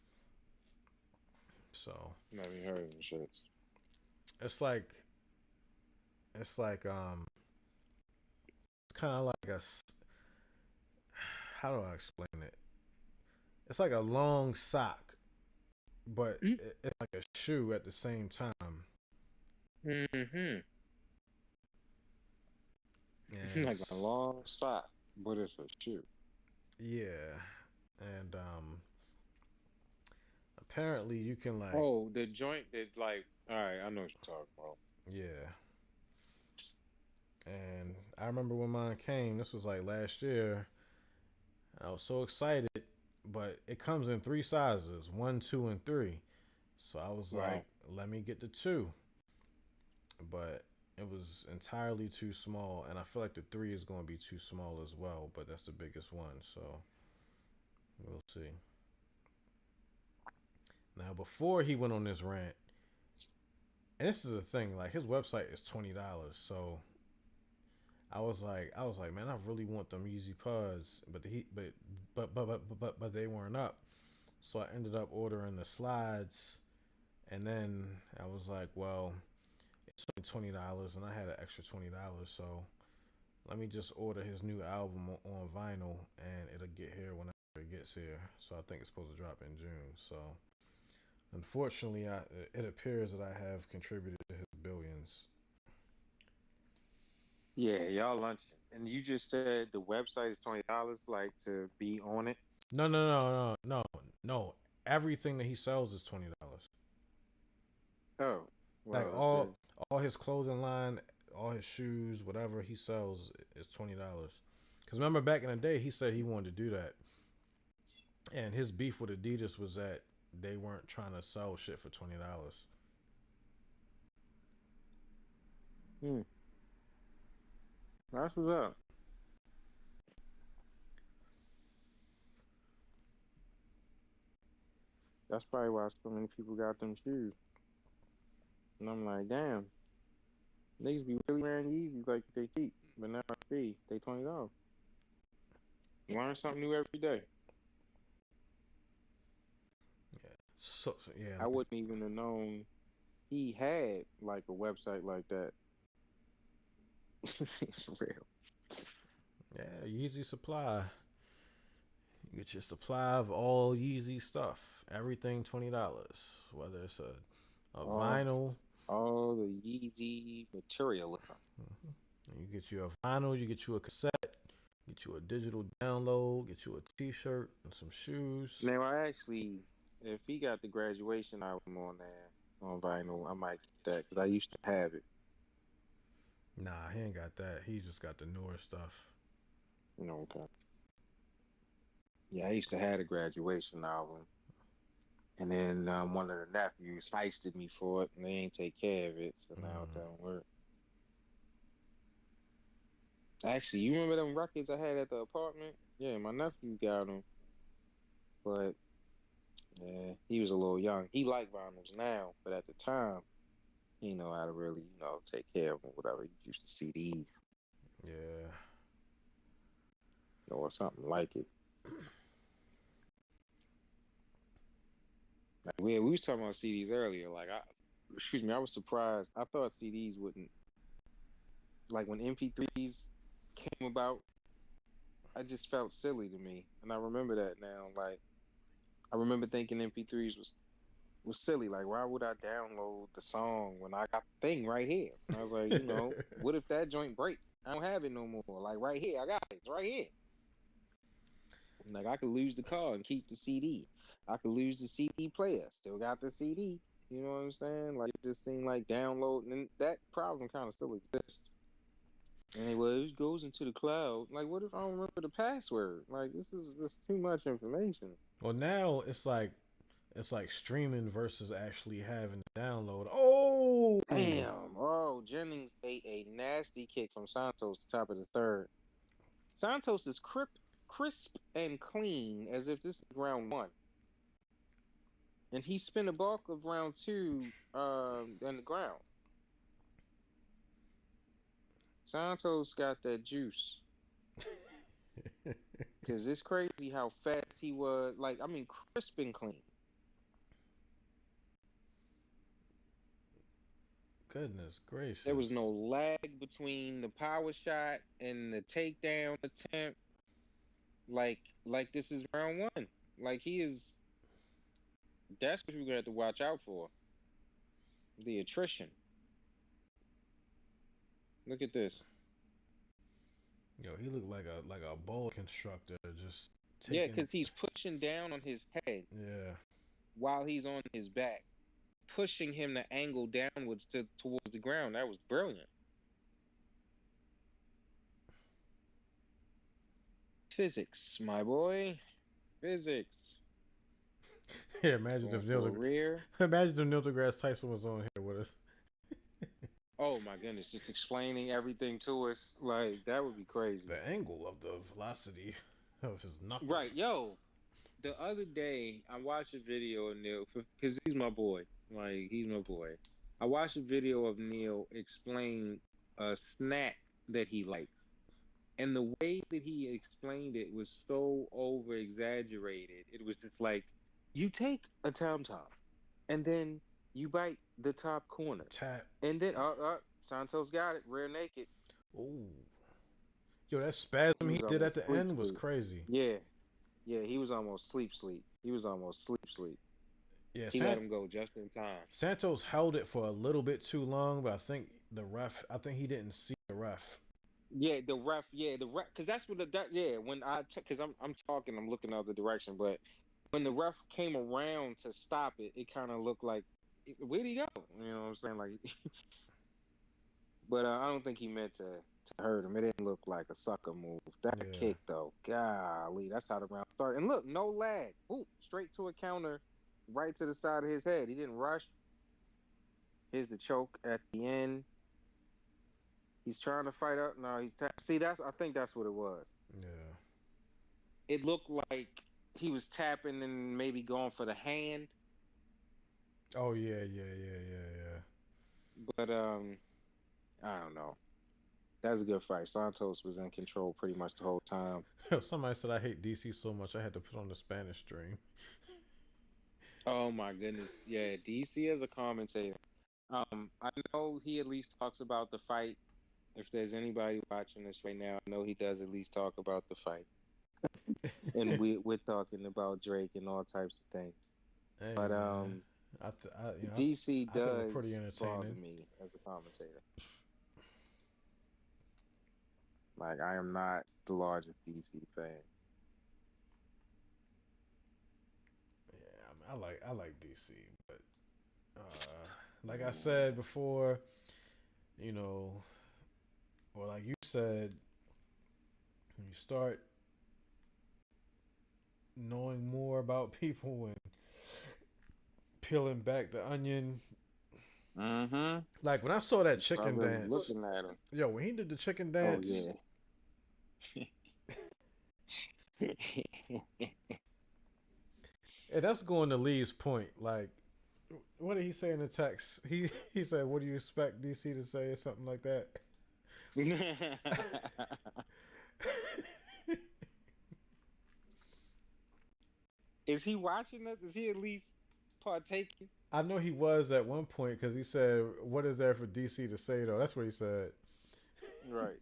So Never heard of the shits. it's like it's like it's kind of like how do I explain it? It's like a long sock, but Mm. it's like a shoe at the same time. Mm-hmm. And Like a long sock, but it's a shoe. yeah, and apparently you can like Oh, the joint that like, all right, I know what you're talking about. yeah. And I remember when mine came. This was like last year. I was so excited, but it comes in three sizes: one, two, and three. So I was like, Wow. let me get the two. But it was entirely too small, and I feel like the three is going to be too small as well. But that's the biggest one, so we'll see. Now, before he went on this rant, and this is the thing, like his website is $20, so I was like, man, I really want them Yeezy Pods, but they weren't up. So I ended up ordering the slides, and then I was like, well, it's only $20, and I had an extra $20, so let me just order his new album on vinyl, and it'll get here whenever it gets here. So I think it's supposed to drop in June. So unfortunately, it appears that I have contributed to his billions. Yeah, y'all lunching. And you just said the website is $20, like to be on it. No, no, no, no, no, no. Everything that he sells is $20. Oh, Like well, that's good. all his clothing line, all his shoes, whatever he sells is $20. Because remember back in the day, he said he wanted to do that, and his beef with Adidas was that they weren't trying to sell shit for $20. Hmm. That's what's up. That's probably why so many people got them shoes. And I'm like, damn, niggas be really wearing Yeezys like they cheap, but now I see they $20. Learn something new every day. Yeah, I wouldn't even have known he had like a website like that. For real. yeah, Yeezy Supply. You get your supply of all Yeezy stuff. Everything $20. Whether it's a All vinyl. all the Yeezy materialism. You get you a vinyl, you get you a cassette, get you a digital download, get you a t-shirt and some shoes. Now, I actually, if he got the graduation album on there on vinyl, I might get that because I used to have it. Nah, he ain't got that. He just got the newer stuff. Okay. Yeah, I used to have the graduation album, and then one of the nephews heisted me for it, and they ain't take care of it, so now it Mm. don't work. Actually, you remember them records I had at the apartment? Yeah, my nephew got them, but yeah, he was a little young. He liked vinyls now, but at the time, he didn't know how to really, take care of them, whatever. He used to CDs, Yeah. or something like it. Like, we was talking about CDs earlier. Like, excuse me, I was surprised. I thought CDs wouldn't, like when MP3s came about, I just felt silly to me, and I remember that now. Like, I remember thinking MP3s was silly. Like, why would I download the song when I got the thing right here? And I was like, what if that joint break? I don't have it no more. Like right here, I got it. It's right here. Like I could lose the car and keep the CD. I could lose the CD player, still got the CD. You know what I'm saying? Like it just seemed like downloading, and that problem kind of still exists. And it goes into the cloud. Like, what if I don't remember the password? Like, this too much information. Well, now it's like streaming versus actually having to download. Oh, Damn. Oh, Jennings ate a nasty kick from Santos, top of the third. Santos is crisp and clean as if this is round one. And he spent the bulk of round two on the ground. Santos got that juice. Because it's crazy how fast he was. Like, I mean, crisp and clean. goodness There was no gracious. lag between the power shot and the takedown attempt. Like this is round one. Like he is. That's what we're gonna have to watch out for. The attrition. Look at this. Yo, he looked like a bowl constructor, just Yeah, taking. because he's pushing down on his head Yeah, while he's on his back, pushing him to angle downwards towards the ground. That was brilliant. Physics, my boy. Physics. yeah. Imagine Going if for a Neil, rear. imagine if Neil deGrasse Tyson was on here with us. Oh my goodness, just explaining everything to us. Like, that would be crazy. The angle of the velocity of his knuckle. Right, yo. The other day, I watched a video of Neil, because he's my boy. Like, he's my boy. I watched a video of Neil explain a snack that he likes. And the way that he explained it was so over exaggerated. It was just like, you take a Tom Tom, and then you bite the top The corner. tap. And then, Santos got it, rear naked. Oh, yo, that He spasm he was did at almost the sleep, end was sleep. crazy. Yeah, yeah, he was almost sleep, sleep. He was almost sleep, sleep. Yeah, He let him go just in time. Santos held it for a little bit too long, but I think the ref. I think he didn't see the ref. Yeah, the ref, because that's what yeah, when because I'm talking, I'm looking the other direction, but when the ref came around to stop it, it kind of looked like, where'd he go? You know what I'm saying? Like, but I don't think he meant to hurt him. It didn't look like a sucker move. That Yeah, kick though, golly, that's how the round started. And look, no lag. Ooh, straight to a counter, right to the side of his head. He didn't rush. Here's the choke at the end. He's trying to fight up. No, see. I think that's what it was. yeah. It looked like he was tapping and maybe going for the hand, Oh yeah, yeah, yeah, yeah, but I don't know. That was a good fight. Santos was in control pretty much the whole time. yeah. Somebody said I hate DC so much I had to put on the Spanish stream. Oh my goodness. Yeah, DC as a commentator. I know he at least talks about the fight. If there's anybody watching this right now, I know he does at least talk about the fight. And we're talking about Drake and all types of things. Hey But man, you know, DC I think it's does pretty bother entertaining. me as a commentator. Like I am not the largest DC fan. Yeah, I like DC, but like I said before, you know, or like you said, when you start knowing more about people and peeling back the onion. Mm-hmm. Like when I saw that Start chicken really dance, looking at him. yo, when he did the chicken Oh dance, yeah. and that's going to Lee's point. Like, what did he say in the text? He said, "What do you expect DC to say?" or something like that. Is he watching us? Is he at least partaking? I know he was at one point because he said, "What is there for DC to say?" Though that's what he said. Right.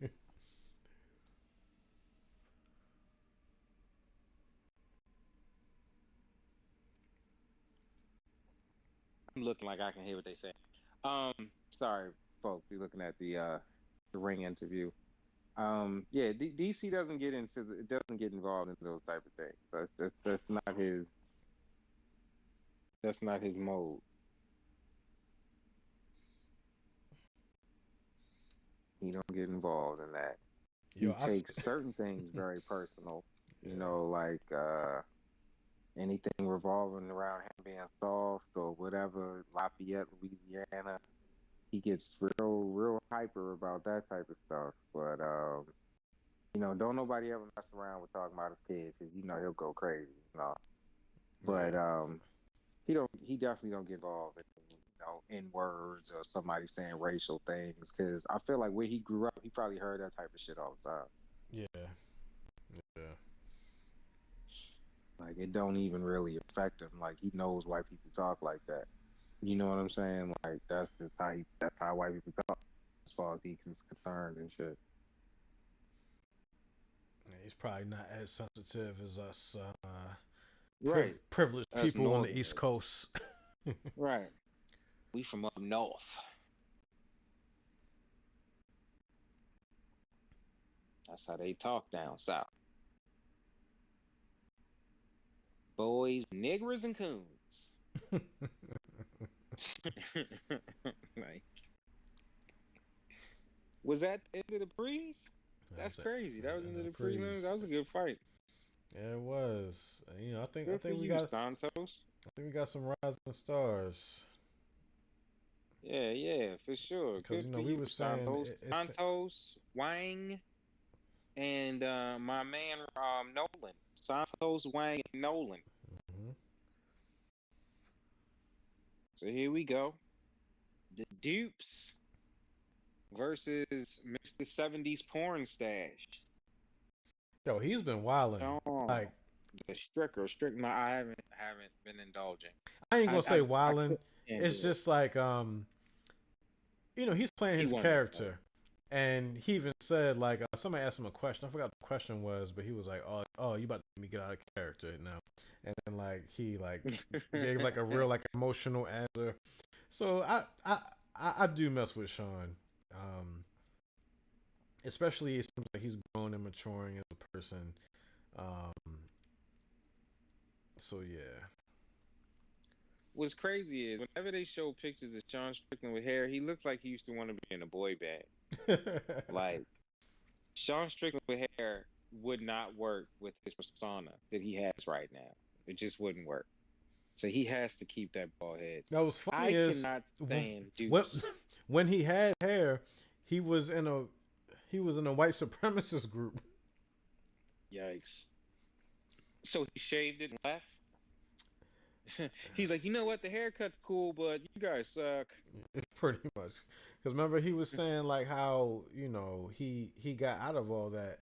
I'm looking like I can hear what they say. Um, sorry, folks. You're looking at the ring interview. Yeah, DC doesn't get into doesn't get involved in those type of things. That's not his mode. He don't get involved in that. Yo, He takes certain things very personal. You yeah, know, like anything revolving around him being soft or whatever, Lafayette, Louisiana. He gets real hyper about that type of stuff. But don't nobody ever mess around with talking about his kids because he'll go crazy. But yeah, he definitely don't get involved in words or somebody saying racial things because I feel like where he grew up, he probably heard that type of shit all the time. yeah, yeah. Like it don't even really affect him. Like he knows white people talk like that. You know what I'm saying? Like that's how white people talk as far as he's concerned and shit. He's probably not as sensitive as us Right. privileged Us people on the East Northerners. Coast. Right. We from up north. That's how they talk down south. Boys, niggers, and coons. Like, was that the end of the breeze? That That's was it. crazy. That was the And end of the the prelims. praise. That was a good fight. Yeah, it was. You know, I Good for think we you, got Santos. I think we got some rising stars Yeah, yeah, for sure. because Good you for know we you, were saying Santos. it's Santos, Wang, and my man Nolan. Santos, Wang, and Nolan. mhm. So here we go. The dupes versus Mr. 70s porn stash. Yo, he's been wilding. Oh, Like the Stricker. No, I haven't been indulging. I ain't I gonna say I wilding. can't It's do it. just like he's playing He his won that fight. character, and he even said like somebody asked him a question. I forgot what the question was, but he was like, "Oh, you about to make me get out of character now?" And then like he like gave like a real like emotional answer. So I do mess with Sean, um, especially it seems like he's grown and maturing as a person. Um, so yeah, What's crazy is whenever they show pictures of Sean Strickland with hair, he looks like he used to want to be in a boy band. Like Sean Strickland with hair would not work with his persona that he has right now. It just wouldn't work. So he has to keep that bald head. that was funny I is cannot stand when dupes. when he had hair, he was in a white supremacist group. Yikes. So he shaved it and left. He's like, you know what? The haircut's cool, but you guys suck. Pretty much, because remember he was saying like how he got out of all that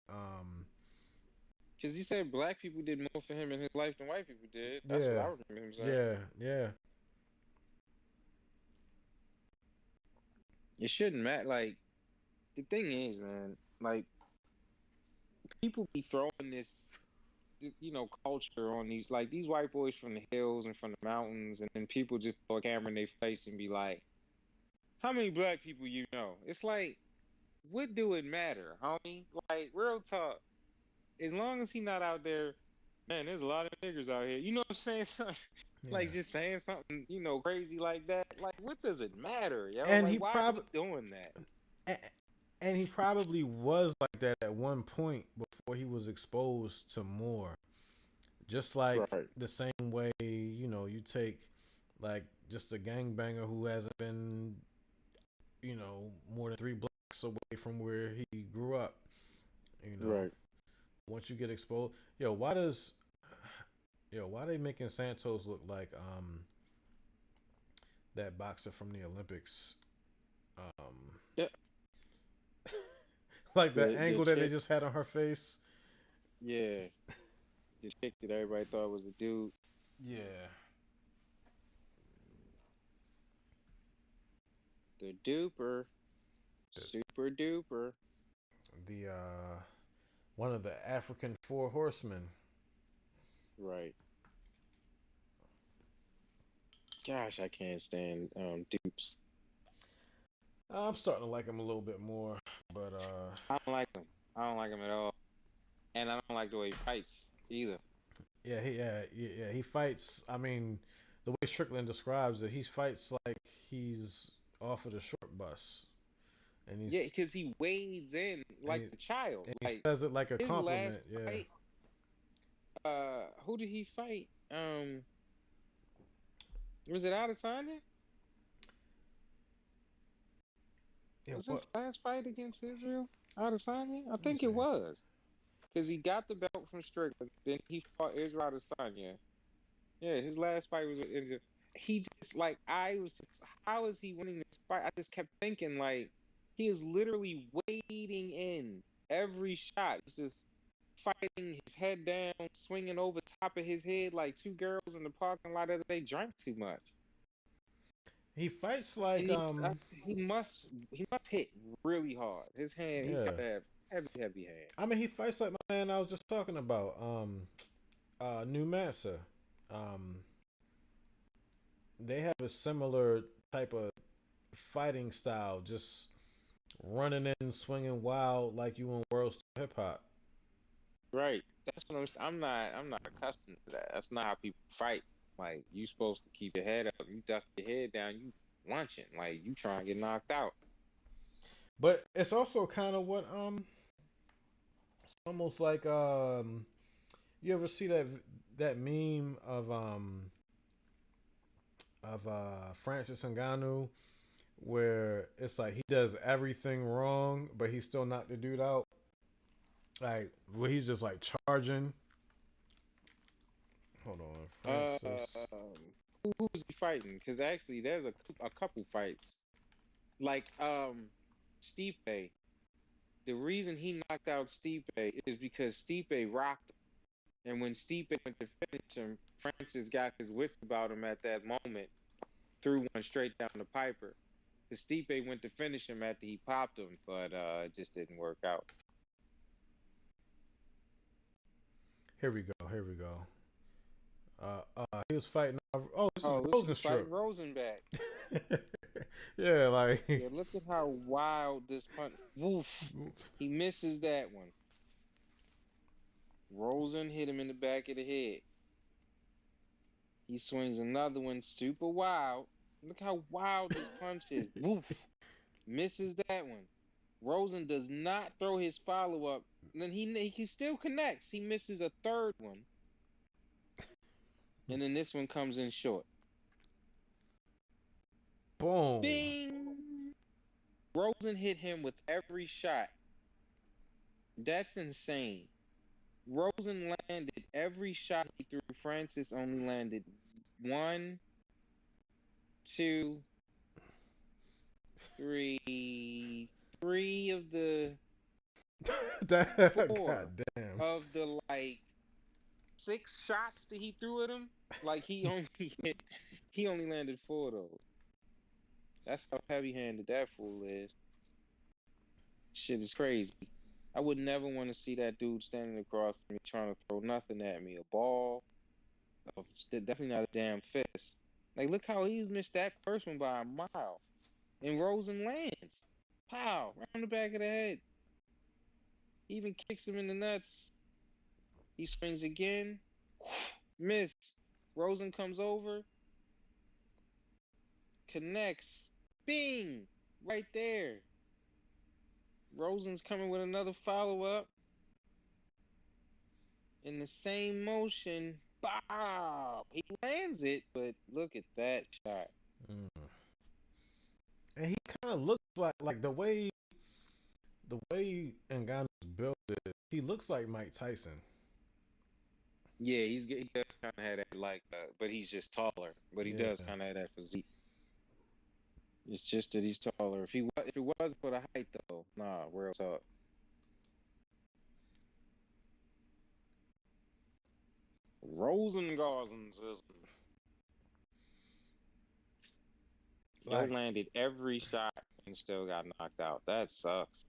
Because he said black people did more for him in his life than white people did. That's what Yeah, I remember him saying. yeah, yeah. It shouldn't matter. Like, the thing is, man, like, people be throwing this culture on these white boys from the hills and from the mountains, and then people just throw a camera in their face and be like, how many black people you know? It's like, what do it matter, homie? Like, real talk. As long as he not out there, man, there's a lot of niggers out here. You know what I'm saying? Like, Yeah. just saying something, crazy like that. Like, what does it matter, yo? And Like, he why are we probably doing that? and he probably was like that at one point before he was exposed to more. Just like Right. the same way, you take like just a gangbanger who hasn't been, more than 3 blocks away from where he grew up. You know, Right. once you get exposed, why they making Santos look like that boxer from the Olympics? Um, Yeah. like the The angle that they chick, just had on her face. yeah, the chick that everybody thought was a dude. Yeah. The duper, super duper. The one of the African four horsemen. Right. Gosh, I can't stand dupes. I'm starting to like him a little bit more, but I don't like them. I don't like them at all, and I don't like the way he fights either. he fights. I mean, the way Strickland describes it, he fights like he's off of the short bus, and Yeah, he's because he wades in and like he, the child. and he Like says it like a his last compliment. Yeah, fight, who did he fight? Was it Adesanya? yeah. Was his What? last fight against Israel? Adesanya? I Let me think it see. was. Because he got the belt from Strickland, then he fought Israel Adesanya. Yeah, his last fight was with Israel. He just like I was just how is he winning this fight? I just kept thinking like he is literally wading in every shot. He's just fighting his head down, swinging over top of his head like two girls in the parking lot that they drank too much. He fights like And he must hit really hard. His hand, he's yeah. got to have heavy hand. I mean, he fights like my man I was just talking about. New Massa. Um, they have a similar type of fighting style, just running in, swinging wild like you in World Star Hip Hop. Right. That's what I'm not accustomed to that. That's not how people fight. Like you supposed to keep your head up. You duck your head down, you lunching. Like you trying to get knocked out. But it's also kind of what it's almost like you ever see that meme of Francis Ngannou where it's like he does everything wrong, but he still knocked the dude out. Like where he's just like charging. Hold on, Francis. Who was he fighting? Because actually, there's a couple fights. Like Stipe. The reason he knocked out Stipe is because Stipe rocked him, and when Stipe went to finish him, Francis got his wits about him at that moment, threw one straight down the Piper. The Stipe went to finish him after he popped him, but it just didn't work out. Here we go. Here we go. He was fighting. Oh, this is Oh, this was Rosenstruck. fighting Rosenback. Yeah, like Yeah, look at how wild this punch. Woof. He misses that one. Rosen hit him in the back of the head. He swings another one super wild. Look how wild this punch is. Woof. Misses that one. Rosen does not throw his follow up. Then he still connects. He misses a third one. And then this one comes in short. boom. Bing! Rosen hit him with every shot. That's insane. Rosen landed every shot he threw. Francis only landed one, two, three of the That, four God damn. of the like 6 shots that he threw at him, like he only landed 4 of those. That's how heavy-handed that fool is. Shit is crazy. I would never want to see that dude standing across from me trying to throw nothing at me. A ball, definitely not a damn fist. Like, look how he missed that first one by a mile. And Rosen lands. Pow! Right on the back of the head. He even kicks him in the nuts. He swings again. Miss. Rosen comes over. Connects. Bing! Right there. Rosen's coming with another follow-up. In the same motion. Bow! He lands it, but look at that shot. Mm. And he kind of looks like the way Ngannou's built is. He looks like Mike Tyson. Yeah, he does kind of have that but he's just taller. But he Yeah. does kind of have that physique. It's just that he's taller. If it wasn't for the height though, nah, real talk. Rosengarten says Yo Like, landed every shot and still got knocked out. That sucks.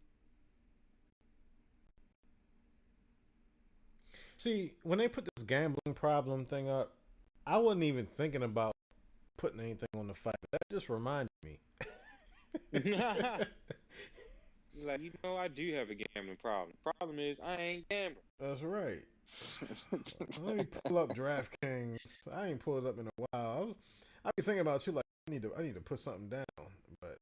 see, when they put this gambling problem thing up, I wasn't even thinking about putting anything on the fight. That just reminded me. Like, I do have a gambling problem. Problem is, I ain't gambling. That's right. Let me pull up DraftKings. I ain't pulled it up in a while. I be thinking about you like I need to put something down, but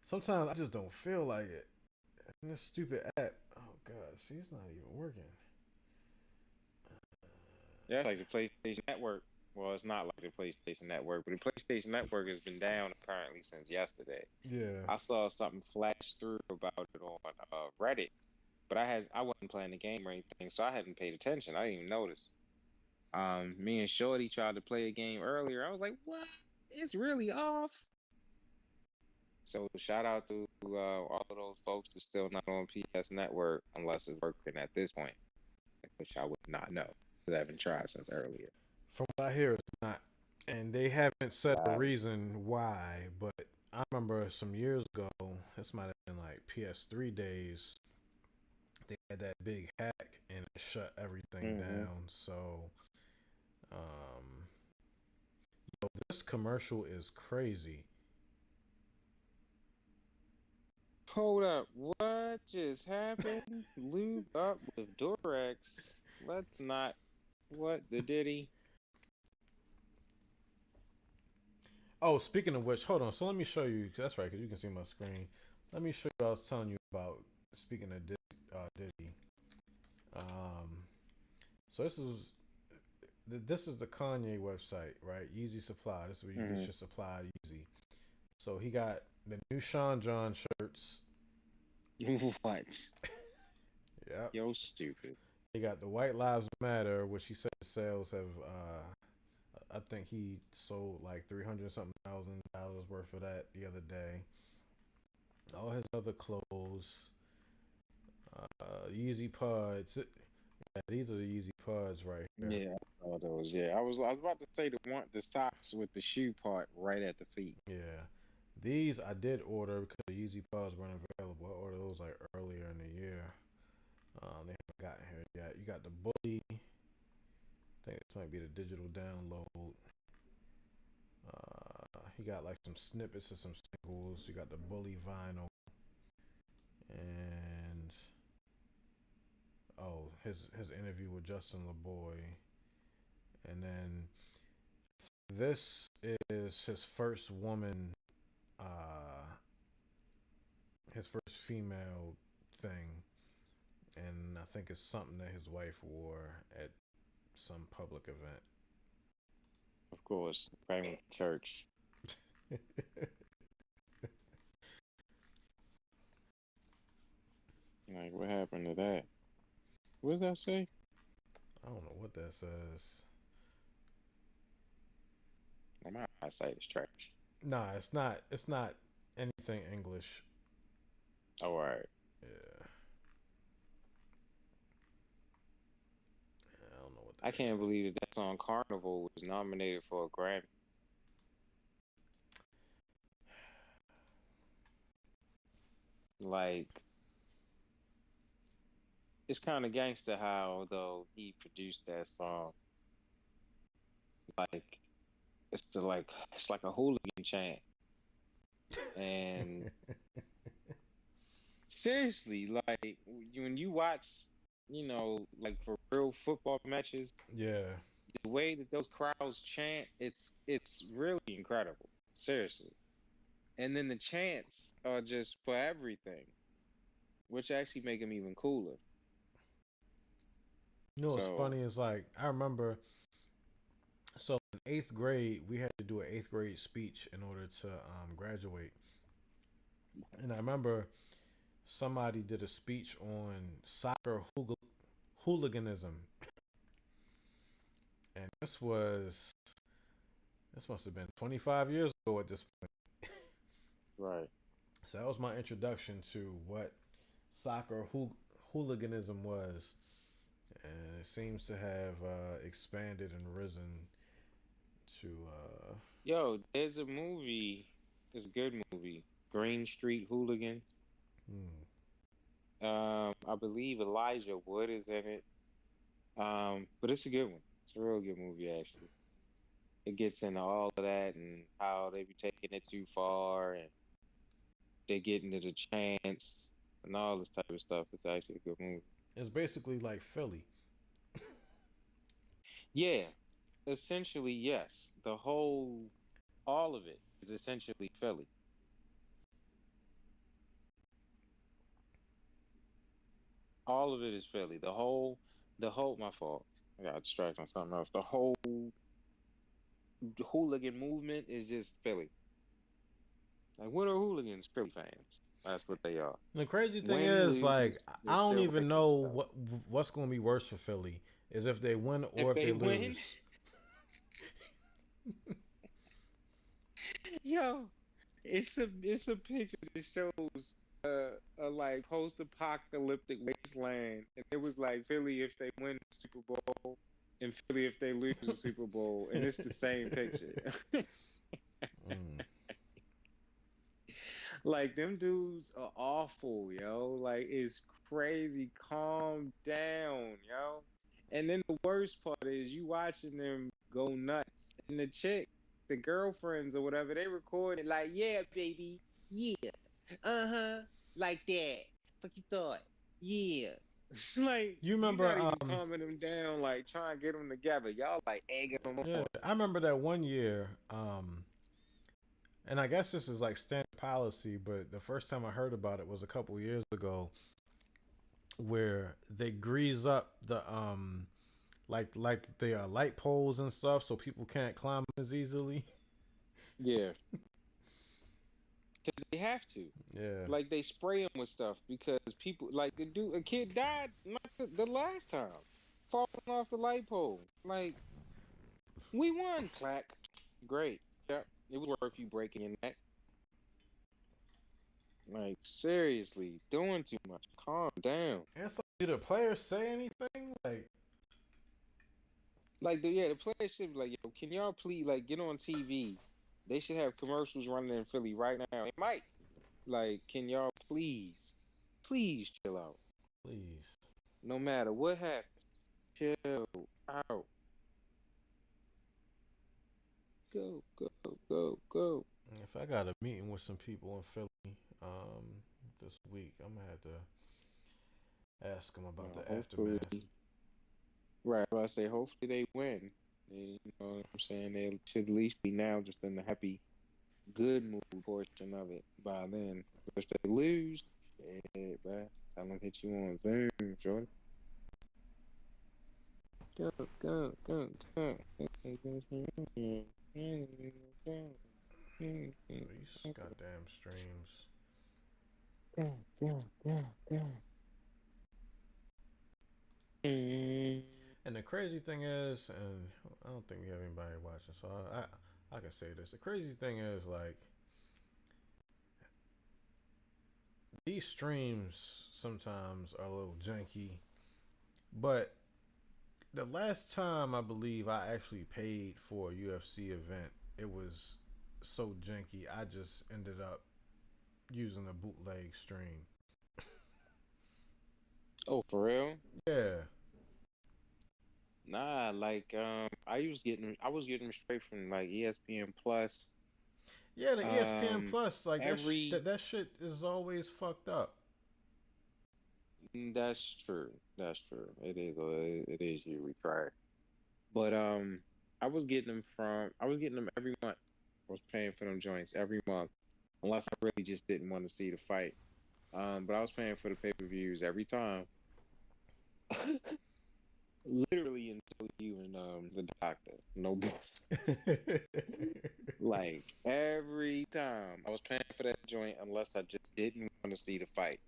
sometimes I just don't feel like it. And this stupid app. Oh god, see, it's not even working. Yeah, it's like the PlayStation Network. Well, it's not like the PlayStation Network, but the PlayStation Network has been down apparently since yesterday. Yeah. I saw something flash through about it on Reddit, but I wasn't playing the game or anything, so I hadn't paid attention. I didn't even notice. Me and Shorty tried to play a game earlier. I was like, "What? It's really off." So shout out to all of those folks that's still not on PS Network unless it's working at this point, which I would not know because I haven't tried since earlier. From what I hear, it's not. And they haven't said a Wow. reason why, but I remember some years ago, this might have been like PS3 days, they had that big hack and it shut everything down. So, this commercial is crazy. Hold up, what just happened? Lube up with Durex. Let's not. What the Diddy? Oh, speaking of which, hold on. So let me show you. That's right, because you can see my screen. Let me show you what I was telling you about. Speaking of Diddy. So this is the Kanye website, right? Yeezy Supply. This is where you get your supply Yeezy. So he got the new Sean John shirts. What? Yeah. Yo, stupid. He got the White Lives Matter, which he said the sales have. I think he sold like $300,000 worth of that the other day. All his other clothes, Yeezy Pods. Yeah, these are the Yeezy Pods right here. Yeah, I saw those. Yeah, I was about to say the socks with the shoe part right at the feet. Yeah, these I did order because the Yeezy Pods weren't available. I ordered those like earlier in the year. They haven't gotten here yet. You got the Bully. I think this might be the digital download. He got like some snippets of some singles. You got the Bully vinyl, and his interview with Justin LeBoy, and then this is his first woman, his first female thing, and I think it's something that his wife wore at some public event. Of course, famous church. Like, what happened to that? What does that say? I don't know what that says. My eyesight is trash. Nah, it's not. It's not anything English. All right. Yeah. I can't believe that song Carnival was nominated for a Grammy. Like, it's kind of gangster how though he produced that song. Like, it's like a hooligan chant. And seriously, like when you watch, like for real football matches, Yeah. the way that those crowds chant, it's really incredible. Seriously. And then the chants are just for everything, which actually make them even cooler. You know what's So, funny is like I remember so in eighth grade we had to do an eighth grade speech in order to graduate. And I remember somebody did a speech on soccer hooliganism. And this must have been 25 years ago at this point. right. So that was my introduction to what soccer hooliganism was. And it seems to have expanded and risen to Yo, there's a good movie, Green Street Hooligan. hmm. I believe Elijah Wood is in it. But it's a good one. It's a real good movie, actually. It gets into all of that and how they be taking it too far and they get into the chants and all this type of stuff. It's actually a good movie. It's basically like Philly. Yeah, essentially, yes. All of it is essentially Philly. All of it is Philly. My fault. I got distracted on something else. The whole hooligan movement is just Philly. Like, what are hooligans? Philly fans. That's what they are. And the crazy thing Win, is, lose, like, I they're don't still even wrecking know stuff. what's going to be worse for Philly is if they win or If if they they win, lose. yo, it's a picture that shows a like post-apocalyptic wasteland, and it was like Philly if they win the Super Bowl, and Philly if they lose the Super Bowl, and it's the same picture. Mm. Like them dudes are awful, yo. Like it's crazy. Calm down, yo. And then the worst part is you watching them go nuts. And the chick, the girlfriends or whatever, they record it like, yeah, baby, yeah, uh-huh, like that. Fuck you thought, yeah. Like You you're remember, not even calming them down, like trying to get them together. Y'all like egging them yeah, on. I remember that one year, and I guess this is like standard policy, but the first time I heard about it was a couple years ago, where they grease up the like the light poles and stuff, so people can't climb as easily. Yeah, 'cause they have to. Yeah, Like they spray them with stuff because people like a kid died not the last time falling off the light pole. Like we won, clack. Great. Yep. It was worth you breaking your neck. Like seriously, doing too much. Calm down. and so did the players say anything? Like, Like the players should be like, yo, can y'all please like get on TV? They should have commercials running in Philly right now. They might. Like, can y'all please chill out. please. No matter what happens, chill out. Go, go, go, go. If I got a meeting with some people in Philly this week, I'm gonna have to ask them about the Hopefully, aftermath. right. Well, I say hopefully they win. You know what I'm saying? They should at least be now just in the happy, good mood portion of it by then. But if they lose, shit, bruh. Tell them hit you on Zoom, Jordan. Go, go, go, go. These goddamn streams. Go, go, go, go. And the crazy thing is, and I don't think we have anybody watching, so I can say this. The crazy thing is, like, these streams sometimes are a little janky, but The last time I believe I actually paid for a UFC event, it was so janky. I just ended up using a bootleg stream. Oh, for real? Yeah, Nah, like I was getting straight from like ESPN Plus. yeah. The ESPN Um, Plus, like every that shit is always fucked up. that's true. That's true. It is usually trash. But I was getting them every month. I was paying for them joints every month, unless I really just didn't want to see the fight. But I was paying for the pay-per-views every time. Literally until you and the doctor. No bull. Like every time I was paying for that joint unless I just didn't want to see the fight.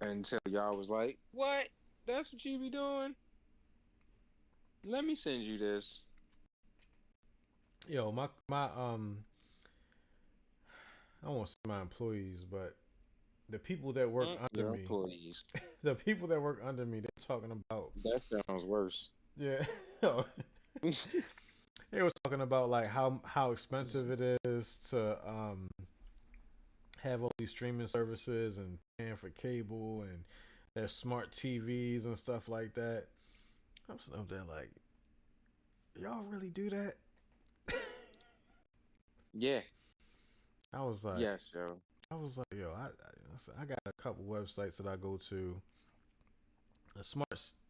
Until y'all was like, "What? That's what you be doing? Let me send you this." Yo, my I won't say my employees, but the people that work under Your me, employees. the people that work under me, they're talking about, That sounds worse. yeah. They was talking about like how expensive it is to have all these streaming services and paying for cable and their smart TVs and stuff like that. I'm sitting up there like, y'all really do that? Yeah. I was like, Yes, yo. yo, I got a couple websites that I go to.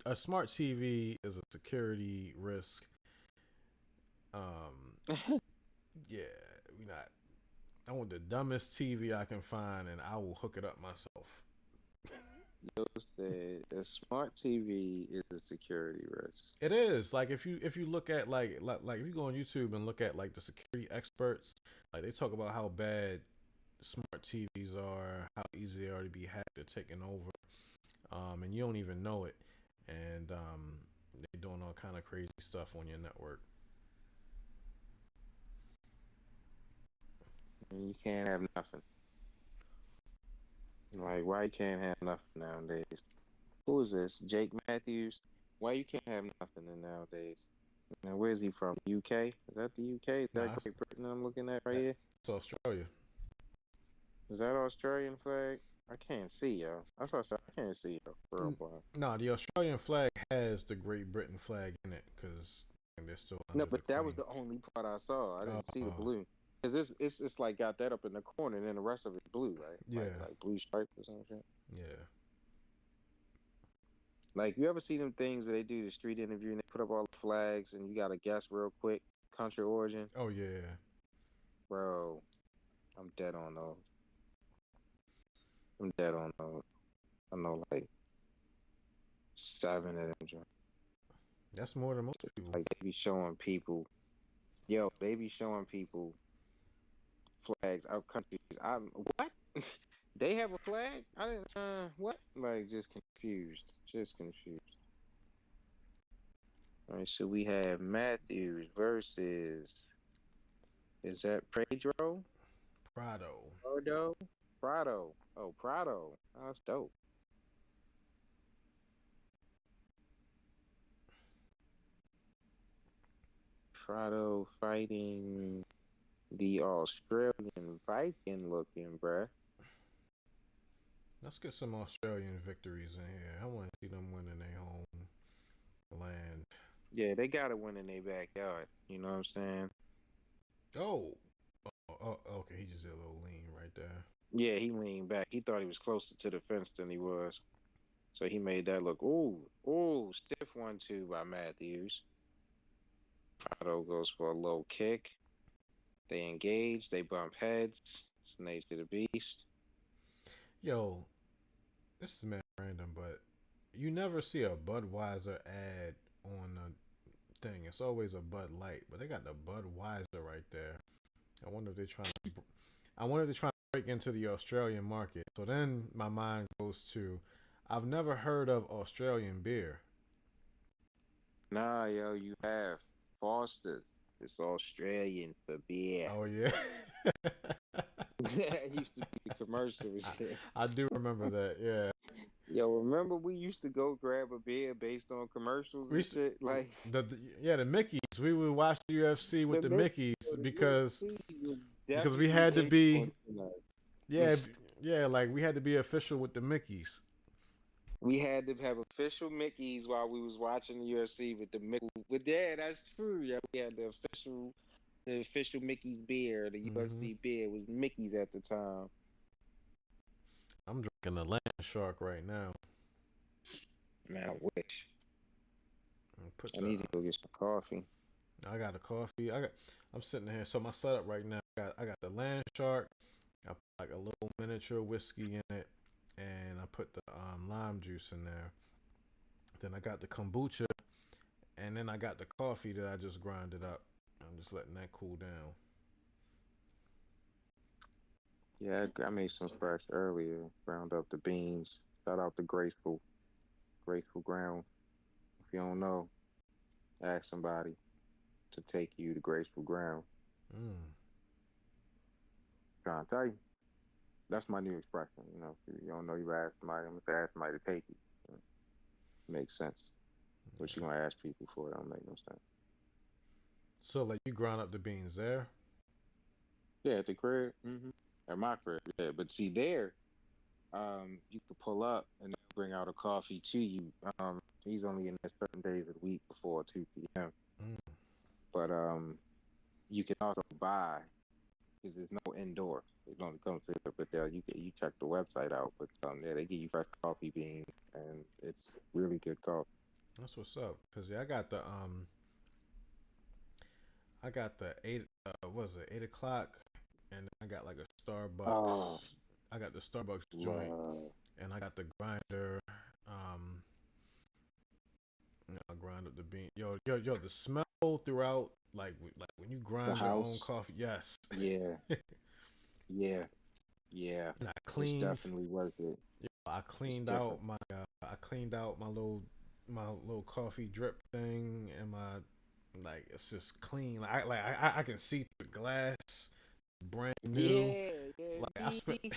A smart TV is a security risk. Um, yeah, we not. I want the dumbest TV I can find, and I will hook it up myself. Yo said a smart TV is a security risk. It is like if you look at like if you go on YouTube and look at like the security experts, like they talk about how bad smart TVs are, how easy they are to be hacked or taken over, and you don't even know it, and they're doing all kind of crazy stuff on your network. And you can't have nothing. Like, why you can't have nothing nowadays? Who is this? Jake Matthews? Why you can't have nothing in nowadays? Now, where's he from? UK? Is that the UK? Is that Nah, Great Britain I'm looking at right here? that's Australia. Is that Australian flag? I can't see, yo. That's what I said. I can't see, yo. For real, boy. No, the Australian flag has the Great Britain flag in it because they're still No, under the but that was Queen. the only part I saw. I didn't see the Uh, blue. Cause it's like got that up in the corner, and then the rest of it's blue, right? yeah, Like blue stripes or something. yeah. Like you ever see them things where they do the street interview and they put up all the flags and you gotta guess real quick country origin? Oh yeah. Bro, I'm dead on those. I'm dead on those. I know like seven of them. That's more than most people. Like they be showing people, yo, they be showing people flags out countries. I'm what? They have a flag? I didn't. What? Like just confused. Just confused. All right, so we have Matthews versus. Is that Pedro? Prado. Prado? Prado. Oh, Prado. Oh, that's dope. Prado fighting the Australian Viking looking, bruh. Let's get some Australian victories in here. I want to see them winning their home land. Yeah, they gotta win in their backyard. You know what I'm saying? Oh. Okay. He just did a little lean right there. Yeah, he leaned back. He thought he was closer to the fence than he was. So he made that look, ooh, ooh, stiff 1-2 by Matthews. Prado goes for a low kick. They engage, they bump heads. It's the nature of the beast. Yo, this is mad random, but you never see a Budweiser ad on the thing. It's always a Bud Light, but they got the Budweiser right there. I wonder if they're trying to. I wonder if they're trying to break into the Australian market. So then my mind goes to, I've never heard of Australian beer. Nah, yo, you have Foster's. It's Australian for beer. Oh yeah, That used to be the commercial and I, shit. I do remember that. Yeah, Yo, remember we used to go grab a beer based on commercials We and s- shit? Like the Mickeys. We would watch the UFC with the the mix Mickeys for the because UFC was we definitely had to be influencing yeah us. like we had to be official with the Mickeys. We had to have official Mickeys while we was watching the UFC with the Mickey. But yeah, that's true. Yeah, we had the official Mickey's beer. The Hmm. UFC beer was Mickey's at the time. I'm drinking a land shark right now. Man, I wish Put I the need to go get some coffee. I got a coffee. I'm sitting here. So my setup right now, I got the land shark. I put like a little miniature whiskey in it, and I put the lime juice in there. Then I got the kombucha, and then I got the coffee that I just grinded up. I'm just letting that cool down. Yeah, I made some fresh earlier. Ground up the beans. Shout out to Graceful Ground. If you don't know, ask somebody to take you to Graceful Ground. Mm. Trying to tell you, that's my new expression. If you don't know, you ask somebody. I'm gonna ask somebody to take you. Makes sense. What you gonna ask people for? It don't make no sense. So like you grind up the beans there. Yeah, at the crib. At my crib. Yeah, but see there, you could pull up and they'll bring out a coffee to you. He's only in there certain days of the week before 2 p.m. Mm. But you can also buy because there's no indoor. It only comes to it, but you check the website out. But yeah, they give you fresh coffee beans, and it's really good coffee. That's what's up. Cause yeah, I got the eight. What was it 8 o'clock? And I got like a Oh, Starbucks. I got the Starbucks joint, love. and I got the grinder. Um, I grind up the bean. Yo, the smell throughout, like when you The grind your own house. coffee. Yes, Yeah, yeah, yeah. and It's definitely worth it. It's different. I cleaned out my little coffee drip thing and my like it's just clean. I can see through the glass, brand new. Yeah, yeah, Like I spent. me.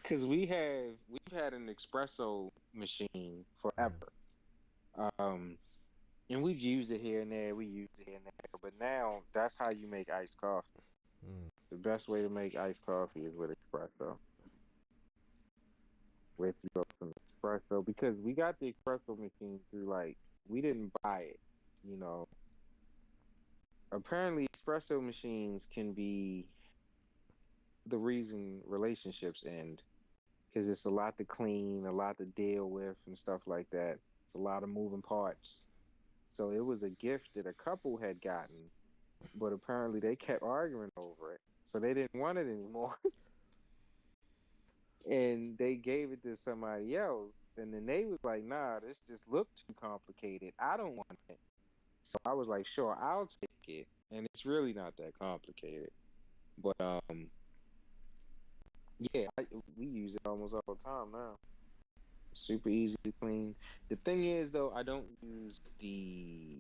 Because we've had an espresso machine Mm, forever. Um, and we've used it here and there. We used it here and there. But now that's how you make iced coffee. mm, The best way to make iced coffee is with espresso. With some espresso because we got the espresso machine through like we didn't buy it. You know, apparently espresso machines can be the reason relationships end because it's a lot to clean, a lot to deal with, and stuff like that. It's a lot of moving parts. So it was a gift that a couple had gotten, but apparently they kept arguing over it. So they didn't want it anymore. And they gave it to somebody else. And then they was like, nah, this just looked too complicated. I don't want it. So I was like, sure, I'll take it. And it's really not that complicated. But yeah, we use it almost all the time now. Super easy to clean. The thing is, though, I don't use the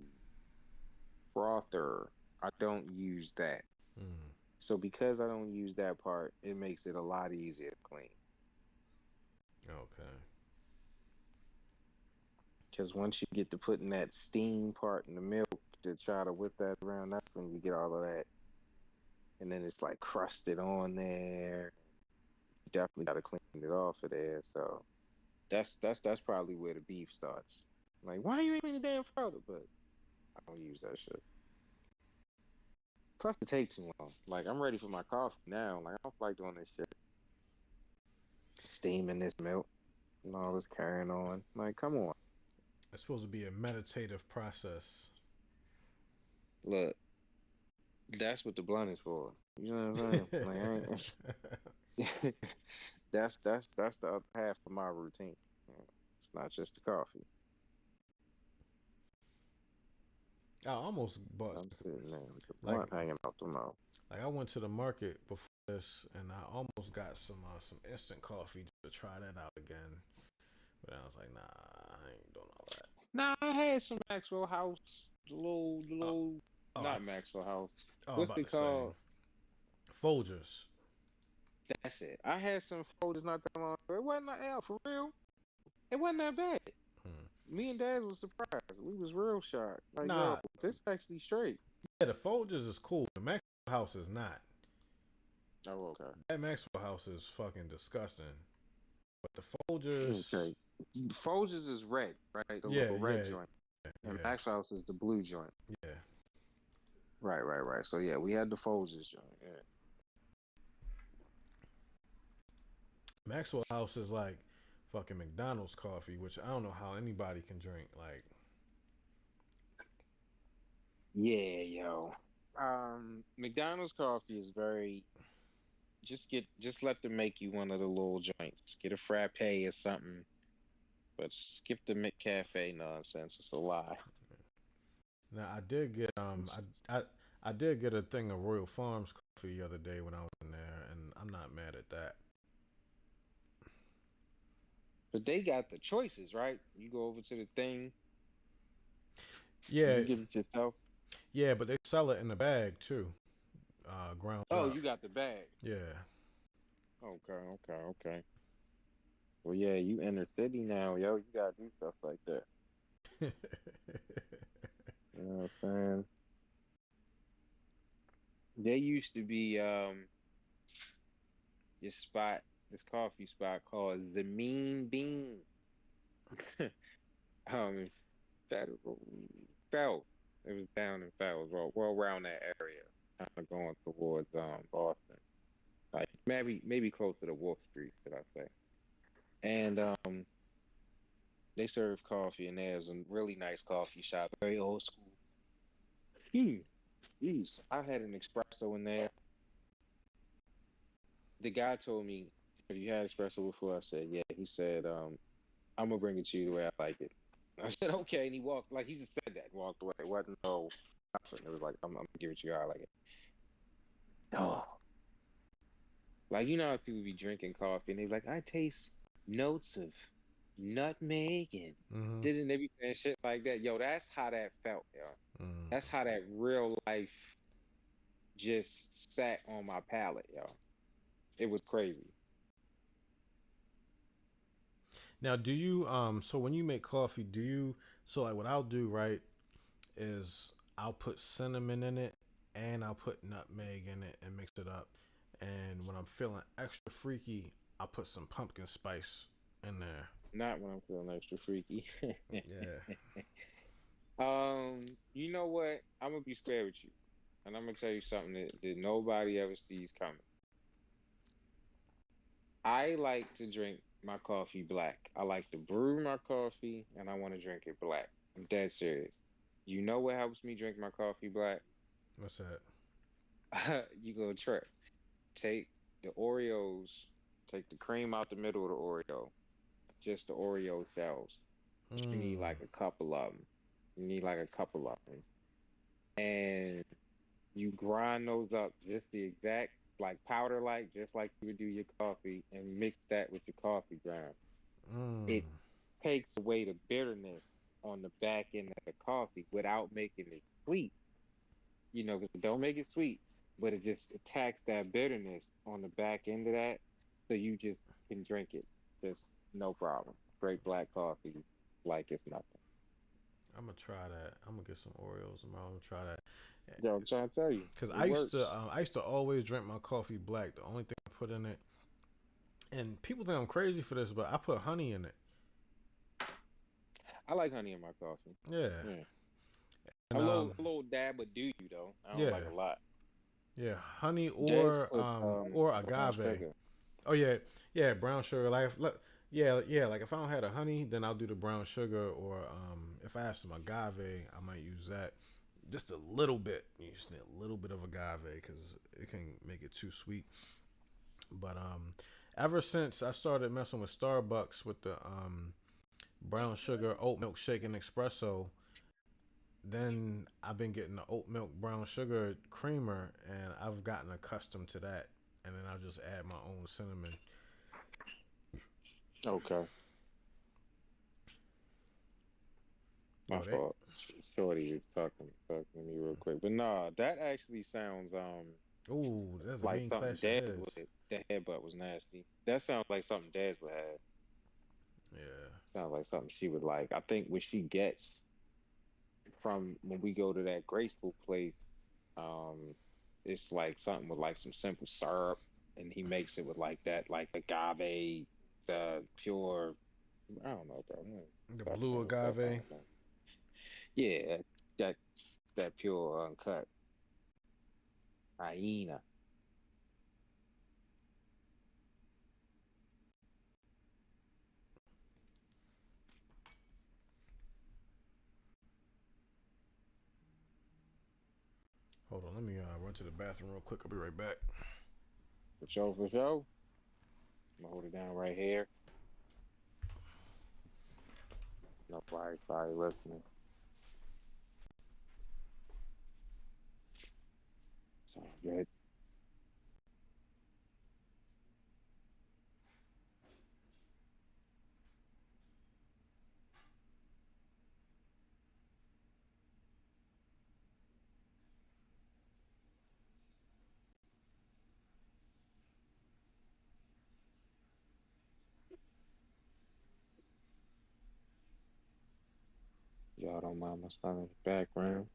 frother. I don't use that. mm. So because I don't use that part, it makes it a lot easier to clean. Okay. Because once you get to putting that steam part in the milk to try to whip that around, that's when you get all of that. And then it's like crusted on there. You definitely got to clean it off of there. So that's probably where the beef starts. Like, why are you eating the damn frother? But I don't use that shit. Plus, it takes too long. Like, I'm ready for my coffee now. Like, I don't feel like doing this shit. Steaming this milk and all this carrying on. Like, come on. It's supposed to be a meditative process. Look, that's what the blunt is for. You know what I'm saying? Like, I ain't. That's the other half of my routine. It's not just the coffee. I almost bought I'm sitting there with the like blunt hanging out the mouth. I went to the market before this, and I almost got some instant coffee to try that out again. But I was like, nah, I ain't doing all that. Nah, I had some Maxwell House. The Oh, little, oh, not Maxwell House. I'm What's about it to say called? Folgers. That's it. I had some Folgers not that long ago. It wasn't that out for real. It wasn't that bad. Hmm. Me and Dad was surprised. We was real shocked. Like, yo, Nah, this actually straight. yeah, the Folgers is cool. The Maxwell House is not. Oh, okay. That Maxwell House is fucking disgusting. But the Folgers, Okay. Folgers is red, right? The yeah, little red yeah, joint. And yeah, Max House is the blue joint. yeah. Right. So yeah, we had the Folgers joint. Yeah. Maxwell House is like fucking McDonald's coffee, which I don't know how anybody can drink. Like, Yeah, yo. McDonald's coffee is very just let them make you one of the little joints. Get a frappe or something, but skip the McCafe nonsense. It's a lie. now I did get I did get a thing of Royal Farms coffee the other day when I was in there, and I'm not mad at that. But they got the choices, right? You go over to the thing, you Yeah, can get it yourself. yeah, but they sell it in a bag too, ground Oh, up. you got the bag. Yeah. Okay. Well, yeah, you inner city now, yo. You gotta do stuff like that. You know what I'm saying? There used to be this spot, this coffee spot called the Mean Bean. um, that felt it was down in Fells, well around that area, kind of going towards Boston, like maybe closer to Wolf Street, should I say? And they serve coffee, and there's a really nice coffee shop, very old school. Hmm. Jeez, I had an espresso in there. The guy told me, "Have you had espresso before?" I said, "Yeah." He said, "I'm gonna bring it to you the way I like it." I said, "Okay," and he walked like he just said that, and walked away. It wasn't no nothing. It was like, "I'm gonna give it to you how I like it." Oh, like you know how people be drinking coffee and they be like, "I taste notes of nutmeg and Hmm. didn't they be saying shit like that?" Yo, that's how that felt, yo. Hmm. That's how that real life just sat on my palate, yo. It was crazy. Now, do you so when you make coffee, do you so like what I'll do, right, is I'll put cinnamon in it and I'll put nutmeg in it and mix it up. And when I'm feeling extra freaky, I'll put some pumpkin spice in there. Not when I'm feeling extra freaky. Yeah. You know what? I'm gonna be square with you, and I'm gonna tell you something that nobody ever sees coming. I like to drink my coffee black. I like to brew my coffee, and I want to drink it black. I'm dead serious. You know what helps me drink my coffee black? What's that? You go trip. Take the Oreos, take the cream out the middle of the Oreo, just the Oreo shells. You need Mm. like a couple of them. You need like a couple of them. And you grind those up just the exact like powder like just like you would do your coffee and mix that with your coffee ground. It Mm. takes away the bitterness on the back end of the coffee without making it sweet. You know, 'cause it don't make it sweet, but it just attacks that bitterness on the back end of that, so you just can drink it just no problem. Straight black coffee like it's nothing. I'm gonna try that. I'm gonna get some Oreos tomorrow. I'm gonna try that. Yo, I'm trying to tell you, Cause it works. I used to always drink my coffee black. The only thing I put in it, and people think I'm crazy for this, but I put honey in it. I like honey in my coffee. Yeah, Yeah. and A little dab would do you though. I don't like yeah, a lot. yeah, honey Jazz put or brown agave. sugar. Oh yeah, yeah, brown sugar. Yeah, yeah. Like if I don't have a honey, then I'll do the brown sugar, or if I have some agave, I might use that. Just a little bit. You just need a little bit of agave because it can make it too sweet. But ever since I started messing with Starbucks with the brown sugar oat milk shake and espresso, then I've been getting the oat milk brown sugar creamer, and I've gotten accustomed to that. And then I'll just add my own cinnamon. Okay, my Oh, they fault. Shorty is talking to me real quick, but nah, that actually sounds. Ooh, that's a Like mean something clash of Daz heads. would. That headbutt was nasty. That sounds like something Daz would have. Yeah. Sounds like something she would like. I think what she gets from when we go to that graceful place, um, it's like something with like some simple syrup, and he makes it with like that, like agave, the pure. I don't know, bro. The Stop blue saying stuff I agave. don't know. Yeah, that that pure uncut hyena. Hold on, let me run to the bathroom real quick. I'll be right back. For sure, for sure. I'm gonna hold it down right here. Nobody's probably listening. So good. Y'all don't mind my stomach's background.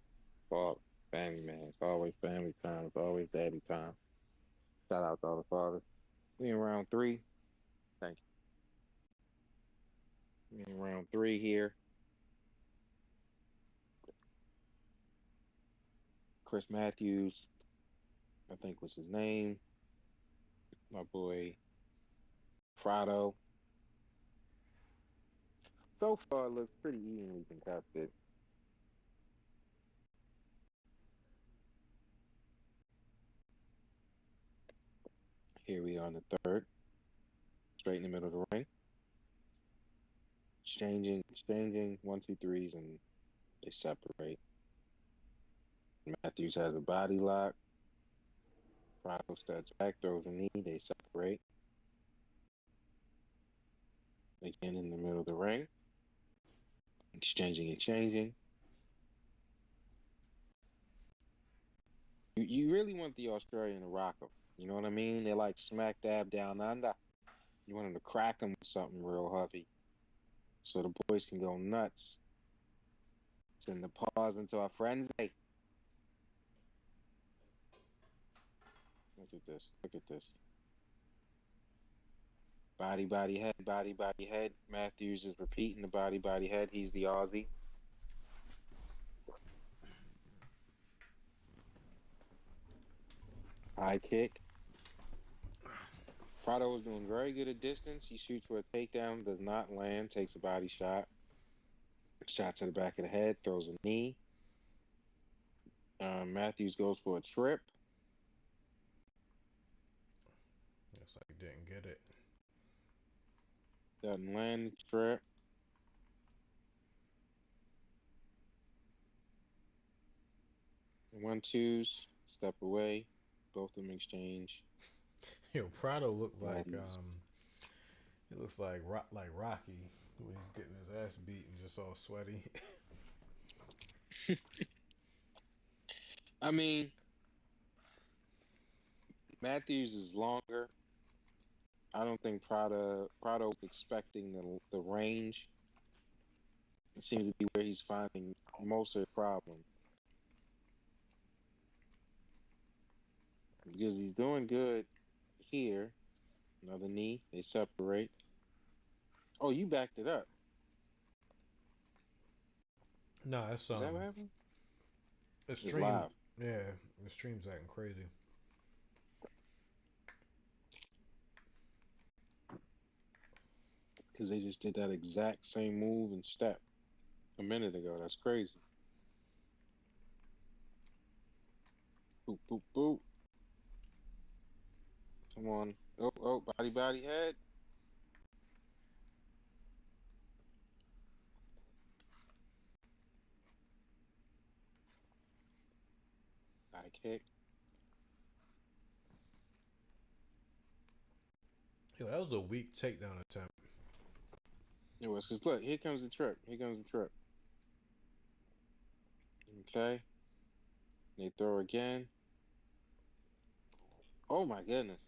Fuck, family man. It's always family time. It's always daddy time. Shout out to all the fathers. We in round three. Thank you. We in round three here. Chris Matthews, I think was his name. My boy Prado. So far, it looks pretty evenly contested. Here we are in the third, straight in the middle of the ring. Exchanging one, two, threes, and they separate. Matthews has a body lock. Prado steps back, throws a knee, they separate. Again in the middle of the ring. Exchanging. You really want the Australian to rock them. You know what I mean? They're like smack dab down under. You want them to crack them with something real heavy so the boys can go nuts. Send the pause into our frenzy. Look at this. Look at this. Body, head. Matthews is repeating the body, head. He's the Aussie. High kick. Prado is doing very good at distance. He shoots for a takedown, does not land, takes a body shot. Shot to the back of the head, throws a knee. Matthews goes for a trip. Looks like he didn't get it. Doesn't land the trip. One twos, step away. Both of them exchange. Yo, Prado looked like Matthews. it looks like Rocky when he's getting his ass beat and just all sweaty. I mean, Matthews is longer. I don't think Prado was expecting the range. It seems to be where he's finding most of the problem because he's doing good here. Another knee, they separate. Oh, you backed it up. No, it's Is that what happened? the It's stream. live Yeah, the stream's acting crazy. because they just did that exact same move and step a minute ago. That's crazy. Boop, boop, boop. Come on. Oh, body, head. High kick. Yo, that was a weak takedown attempt. It was because look, here comes the trip. Here comes the trip. Okay. They throw again. Oh my goodness.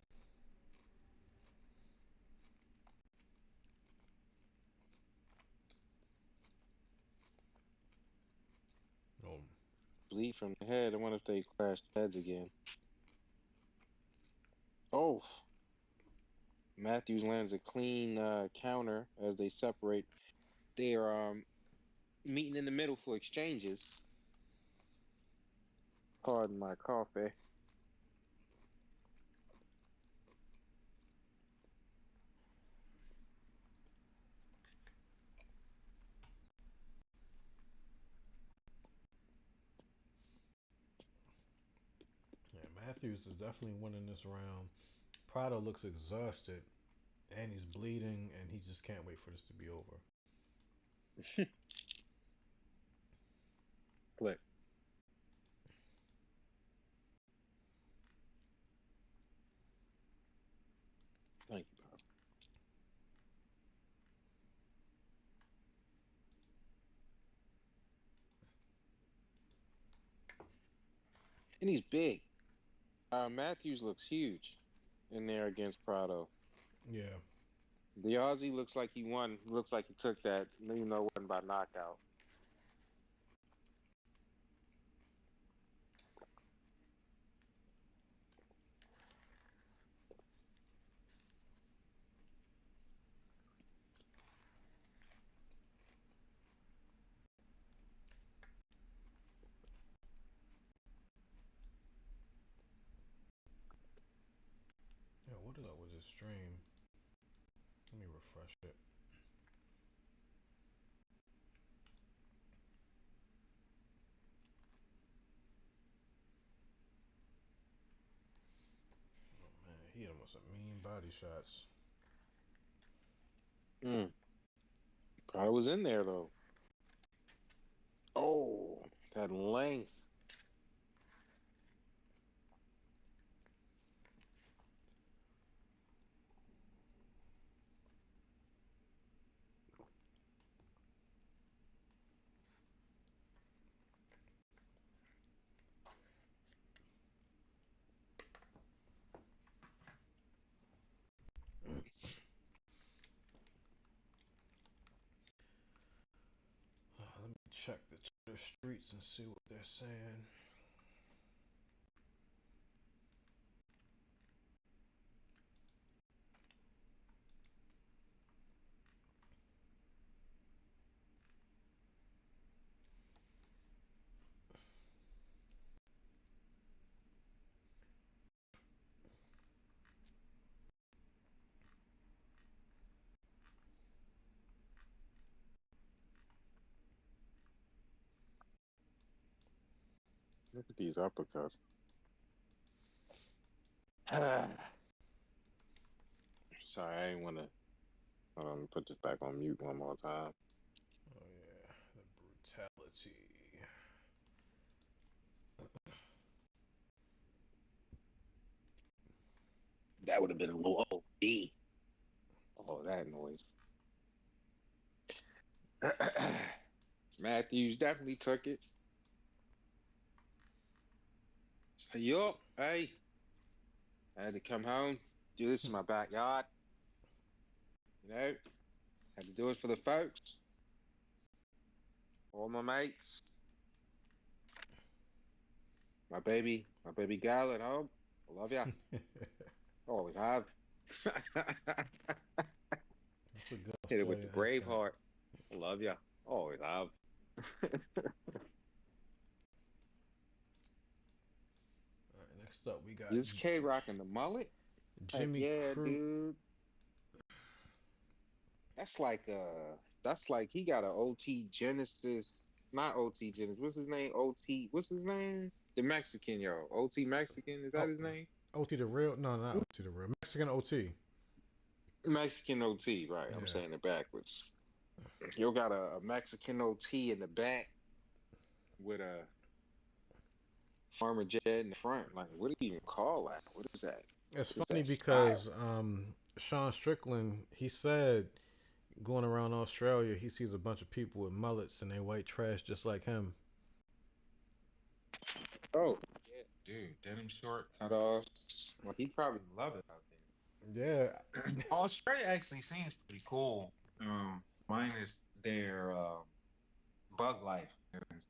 Oh, Bleed from the head. I wonder if they crash heads again. Oh, Matthews lands a clean counter as they separate. They are meeting in the middle for exchanges. Pardon my coffee. yeah, Matthews is definitely winning this round. Prado looks exhausted, and he's bleeding, and he just can't wait for this to be over. Click. Thank you, Bob. And he's big. Matthews looks huge in there against Prado. Yeah. The Aussie looks like he won. Looks like he took that, even though it wasn't by knockout. Yeah, what is up with this stream? Let me refresh it. Oh man, he hit him with some mean body shots. Mm. Prado was in there though. Oh, that length. Let me check the Twitter streets and see what they're saying. Look at these uppercuts. Sorry, I didn't want to put this back on mute one more time. Oh yeah, the brutality. That would have been a little OD. Oh, that noise. Matthews definitely took it. So, yup, hey, I had to come home, do this in my backyard. You know, had to do it for the folks, all my mates, my baby gal at home. I love ya. Always have. That's a good Hit it with the Australian accent. Braveheart. I love ya. Always have. All right, next up we got Is K rocking the mullet? Heck Jimmy yeah, Crute. dude. That's like he got an OT Genesis, not OT Genesis. What's his name? OT. What's his name? The Mexican yo. OT Mexican. Is that Oh, his name? OT the real? No, not OT the real. Mexican OT. Mexican OT. Right. I'm Yeah. saying it backwards. You got a Mexican OT in the back with a farmer jet in the front. Like, what do you even call that? What is that? It's What is funny that style? because Sean Strickland, he said going around Australia, he sees a bunch of people with mullets and they white trash just like him. Oh, yeah. dude, denim short cutoffs. Well, he probably love it out Yeah. there. Australia actually seems pretty cool. Minus their bug life,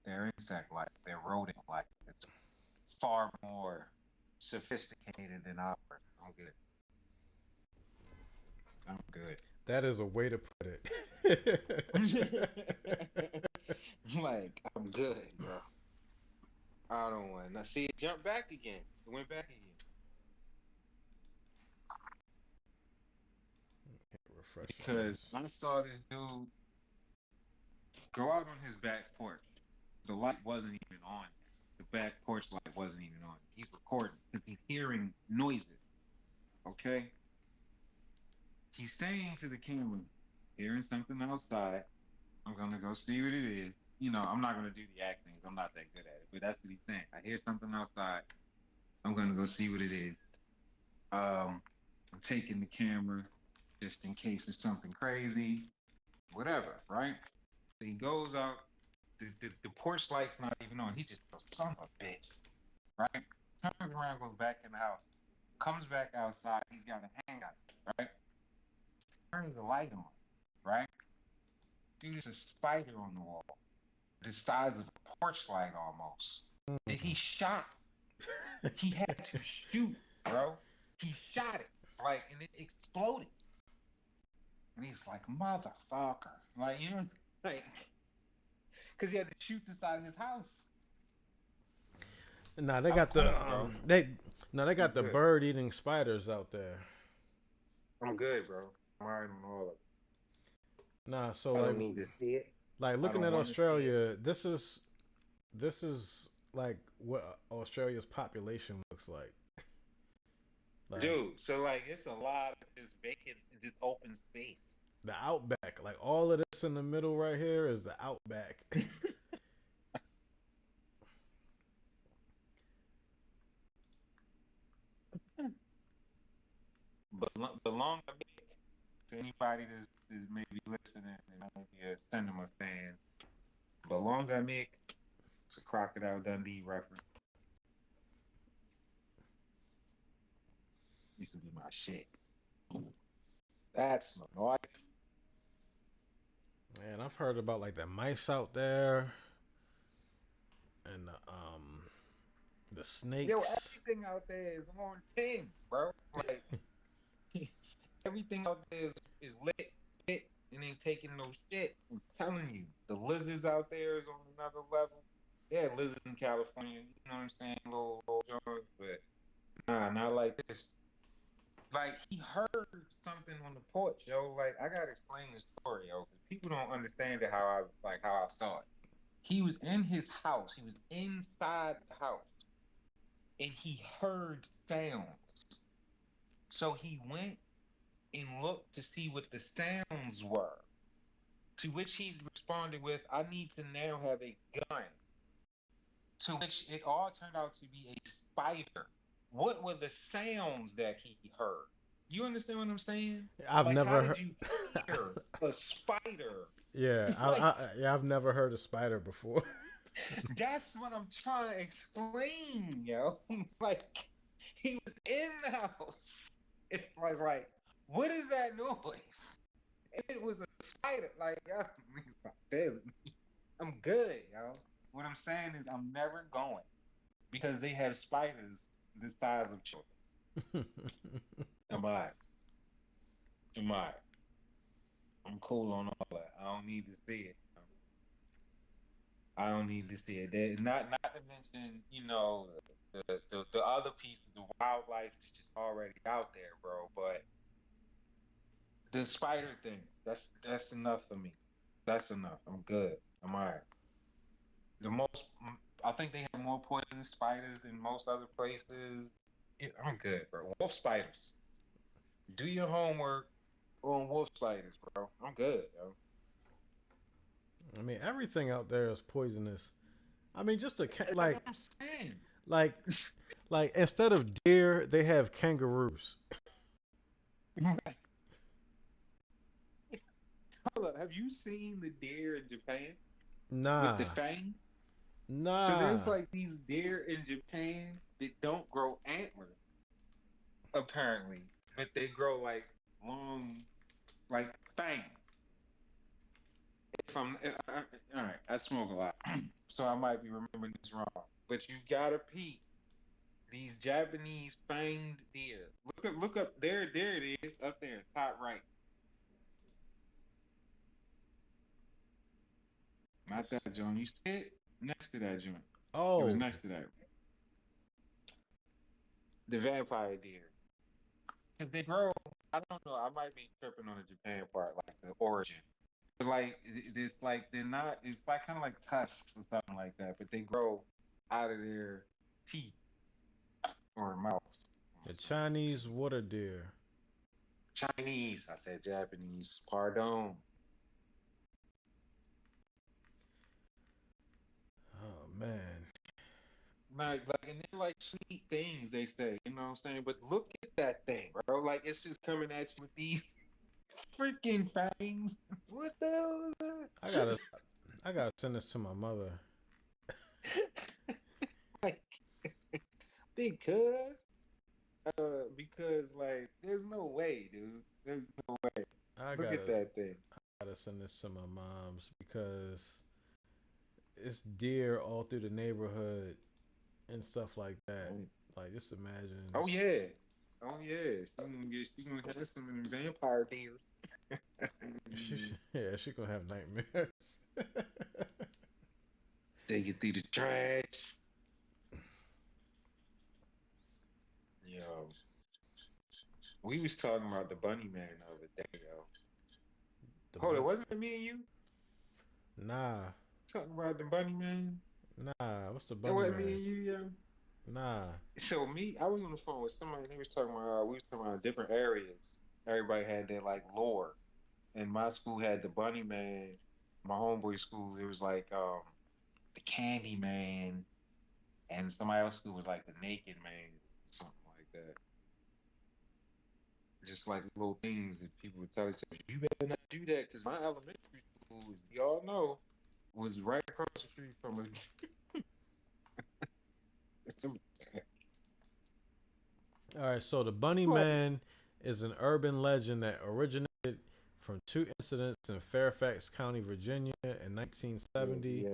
their insect life, their rodent life. It's far more sophisticated than ours. I'm good. I'm good. That is a way to put it. Like, I'm good, bro. I don't want to see it jump back again. It went back again. Refresh. Because I saw this dude go out on his back porch. The light wasn't even on. The back porch light wasn't even on. He's recording because he's hearing noises. Okay? He's saying to the camera, hearing something outside. I'm going to go see what it is. You know, I'm not going to do the acting. I'm not that good at it. But that's what he's saying. I hear something outside. I'm going to go see what it is. I'm taking the camera just in case it's something crazy. Whatever, right? So he goes out. The porch light's not even on. He just goes, son of a bitch. Right? Turns around, goes back in the house. Comes back outside. He's got a handgun. Right? Turns the light on. Right? Dude, there's a spider on the wall. The size of a porch light almost. That he shot. He had to shoot, bro. He shot it. Like, and it exploded. And he's like, motherfucker. Like, you know, like, because he had to shoot the side of his house. Nah, they got they got the bird eating spiders out there. I'm good, bro. I'm already on all of it. Nah, so I like, don't need to see it. like looking at Australia, this is like what Australia's population looks like. Dude, so like it's a lot of just vacant, just open space. The outback, like all of this in the middle right here is the outback. But long to anybody that's maybe listening and might be a cinema fan, but long Mick, it's a Crocodile Dundee reference. Used to be my shit. That's my life. Man, I've heard about like the mice out there and the snakes. Yo, everything out there is on 10, bro. Like everything out there is lit, and ain't taking no shit. I'm telling you, the lizards out there is on another level. Yeah, lizards in California, you know what I'm saying, little Jones, but nah, not like this. Like he heard something on the porch, yo. Like I gotta explain the story, yo, because people don't understand it how I saw it. He was in his house. He was inside the house, and he heard sounds. So he went and looked to see what the sounds were. To which he responded with, "I need to now have a gun." To which it all turned out to be a spider. What were the sounds that he heard? You understand what I'm saying? I've never heard. You hear a spider? Yeah, I've never heard a spider before. That's what I'm trying to explain, yo. Like he was in the house. It was like, what is that noise? And it was a spider. Like, yo, I'm good, yo. What I'm saying is I'm never going because they have spiders the size of children. Am I? I'm cool on all that. I don't need to see it. I don't need to see it. Not to mention, you know, the other pieces, the wildlife is just already out there, bro. But the spider thing, that's enough for me. That's enough. I'm good. I'm alright. I think they have more poisonous spiders than most other places. Yeah, I'm good, bro. Wolf spiders. Do your homework on wolf spiders, bro. I'm good, yo. I mean, everything out there is poisonous. I mean, just like instead of deer, they have kangaroos. Hold up, have you seen the deer in Japan Nah, with the fangs? So nah. there's like these deer in Japan they don't grow antlers apparently, but they grow like long, like fangs. All right, I smoke a lot, so I might be remembering this wrong. But you gotta peep these Japanese fanged deer. Look up there. There it is, up there, top right. Not Let's that joint. You see it next to that joint. It was Oh, next to that. The vampire deer. Cause they grow. I don't know. I might be tripping on the Japan part, like the origin. But like it's like they're not. It's like kind of like tusks or something like that. But they grow out of their teeth or mouths. the Chinese water deer. Chinese. I said Japanese. Pardon. Oh man. Like, and they're like sweet things, they say, you know what I'm saying? But look at that thing, bro. Like, it's just coming at you with these freaking fangs. What the hell is I that? gotta I gotta send this to my mother. Like, because, like, there's no way, dude. There's no way. I Look at gotta that thing. gotta send this to my mom's because it's deer all through the neighborhood and stuff like that. Like just imagine. Oh, yeah. Oh, yeah. She gonna have some of them vampire deals. Yeah, she gonna have nightmares. Take it through the trash. Yo. We was talking about the Bunny Man the other day, yo. The Hold bu- on, wasn't it me and you nah, talking about the Bunny Man? nah. What's the It bunny wasn't me man? and you, yo. Nah. So me, I was on the phone with somebody. They was talking about we was talking about different areas. Everybody had their like lore, and my school had the Bunny Man. My homeboy school, it was like the Candy Man, and somebody else school was like the Naked Man, something like that. Just like little things that people would tell each other, you better not do that because my elementary school, as we all know, was right across the street from a. some- All right. So the bunny like, man is an urban legend that originated from two incidents in Fairfax County, Virginia, in 1970, yeah,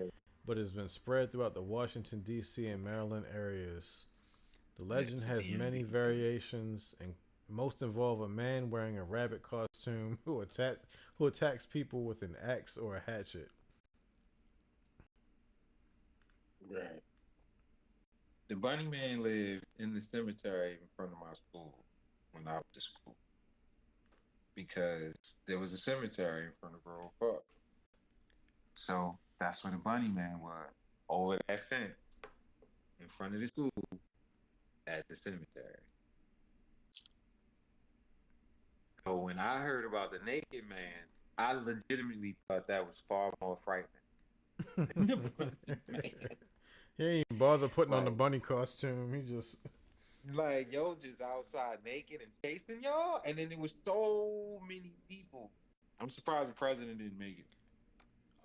but has been spread throughout the Washington D.C. and Maryland areas. The legend that's has many DMV. variations and most involve a man wearing a rabbit costume who attacks people with an axe or a hatchet. Right. The Bunny Man lived in the cemetery in front of my school when I went to school because there was a cemetery in front of Grove Park. So that's where the Bunny Man was, over that fence in front of the school at the cemetery. So when I heard about the Naked Man, I legitimately thought that was far more frightening than the Bunny Man. He ain't even bother putting on the Like, bunny costume. He just like yo, just outside naked and chasing y'all, and then there was so many people. I'm surprised the president didn't make it.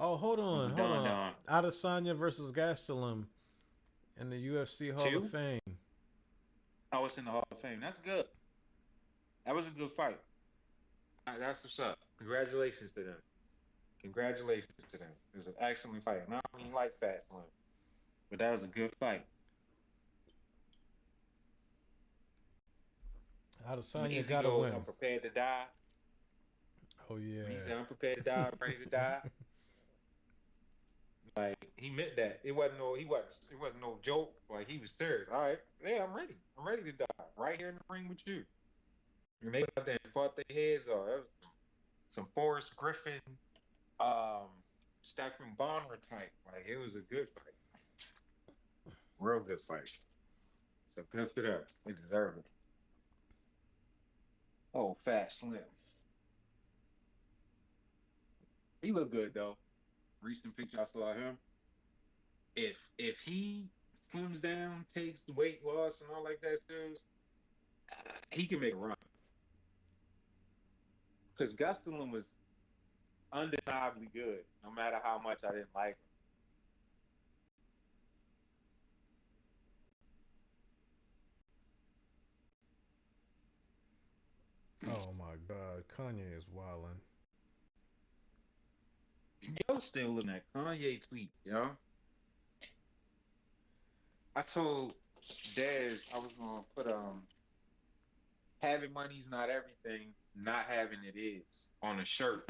oh Uncle hold Don on. Don. Adesanya versus Gastelum in the UFC Hall of Two? Fame. Oh, it's in the Hall of Fame. That's good. That was a good fight. That's what's up. Congratulations to them. Congratulations to them. It was an excellent fight. And I don't even like Fat Slim, but that was a good fight. When Adesanya Izzy gotta goes, win. I'm prepared to die. Oh When he yeah. said, I'm prepared to die, I'm ready to die. Like he meant that. It wasn't no joke. Like he was serious. All right, yeah, I'm ready. I'm ready to die. Right here in the ring with you. And they out there and fought their heads off. That was some Forrest Griffin, um, Stephen Bonner type. Like it was a good fight. Real good fight. So good for them. They deserve it. Oh, Fat Slim. He looked good though. Recent picture I saw of him. If he slims down, takes weight loss and all like that serious, he can make a run. Because Gastelum was undeniably good, no matter how much I didn't like him. God, Kanye is wildin'. Yo, still looking at Kanye tweet, yo. I told Dez I was gonna put having money's not everything, not having it is on a shirt.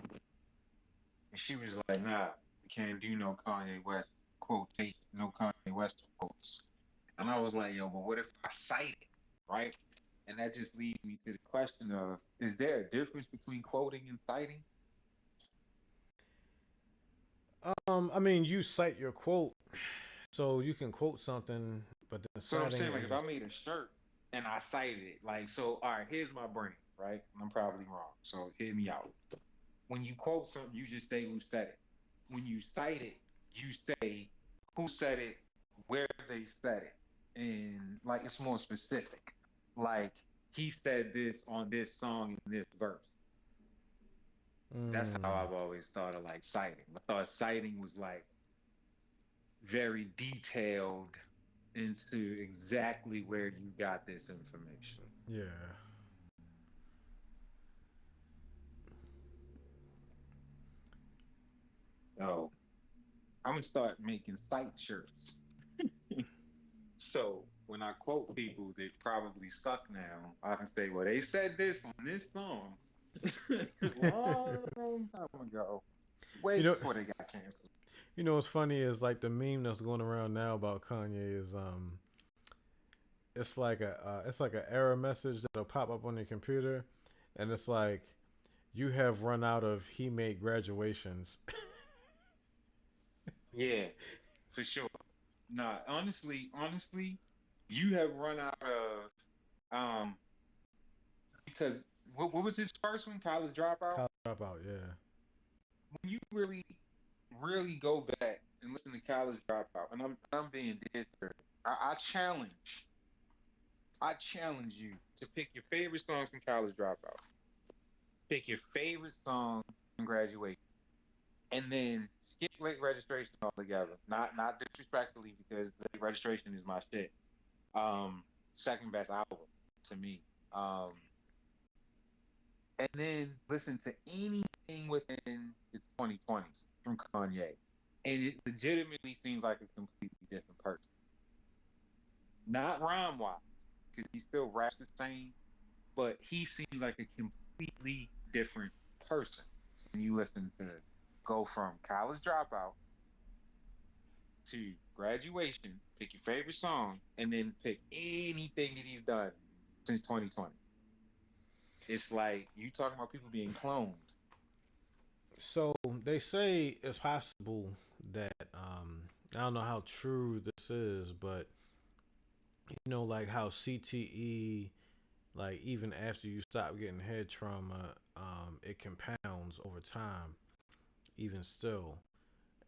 And she was like, nah, we can't do no Kanye West quotation, no Kanye West quotes. And I was like, yo, but what if I cite it, right? And that just leads me to the question of, is there a difference between quoting and citing? I mean, you cite your quote, so you can quote something, but then So I'm citing saying, it like, is if I just made a shirt and I cited it, like, so, all right, here's my brain, right? And I'm probably wrong, so hear me out. When you quote something, you just say who said it. When you cite it, you say who said it, where they said it, and like it's more specific. Like he said this on this song in this verse. That's how mm, I've always thought of like citing. I thought citing was like very detailed into exactly where you got this information. yeah. So I'm gonna start making cite shirts. So when I quote people that probably suck now, I can say, well, they said this on this song long time ago, You way know, before they got canceled. what's funny is like the meme that's going around now about Kanye is it's like an error message that'll pop up on your computer, and it's like you have run out of he made graduations. Yeah, for sure. Nah, honestly, you have run out of because what was his first one? College Dropout. College dropout, yeah. When you really go back and listen to College Dropout, and I'm being dead serious. I I challenge you to pick your favorite songs from College Dropout. Pick your favorite song from Graduation, and then skip late registration altogether. Not disrespectfully, because late registration is my shit. Second best album to me. And then listen to anything within the 2020s from Kanye, and it legitimately seems like a completely different person. Not rhyme wise, because he still raps the same, but he seems like a completely different person when you listen to go from College Dropout to Graduation, pick your favorite song, and then pick anything that he's done since 2020. It's like you talking about people being cloned. So they say it's possible that I don't know how true this is, but like how CTE, like even after you stop getting head trauma, it compounds over time, even still,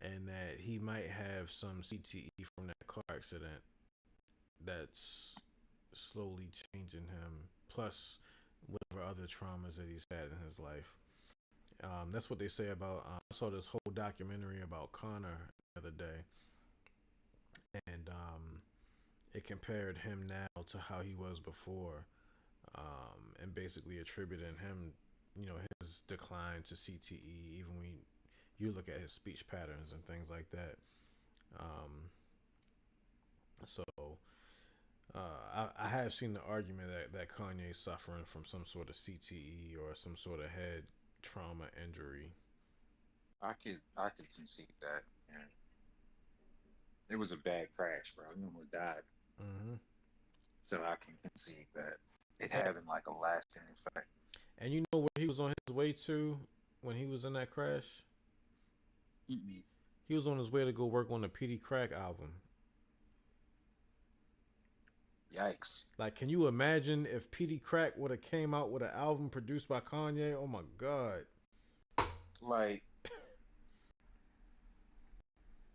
and that he might have some CTE from that car accident that's slowly changing him. Plus, whatever other traumas that he's had in his life. That's what they say about. I saw this whole documentary about Connor the other day, and it compared him now to how he was before, and basically attributing him, his decline to CTE. Even when you look at his speech patterns and things like that. Um, so I have seen the argument that Kanye is suffering from some sort of CTE or some sort of head trauma injury. I could concede that. Yeah. It was a bad crash, bro. He almost died. Hmm. So I can concede that it And, having like a lasting effect. and you know where he was on his way to when he was in that crash? Mm-mm. He was on his way to go work on the PD Crack album. Yikes. Like, can you imagine if PD Crack would have came out with an album produced by Kanye? Oh my God. Like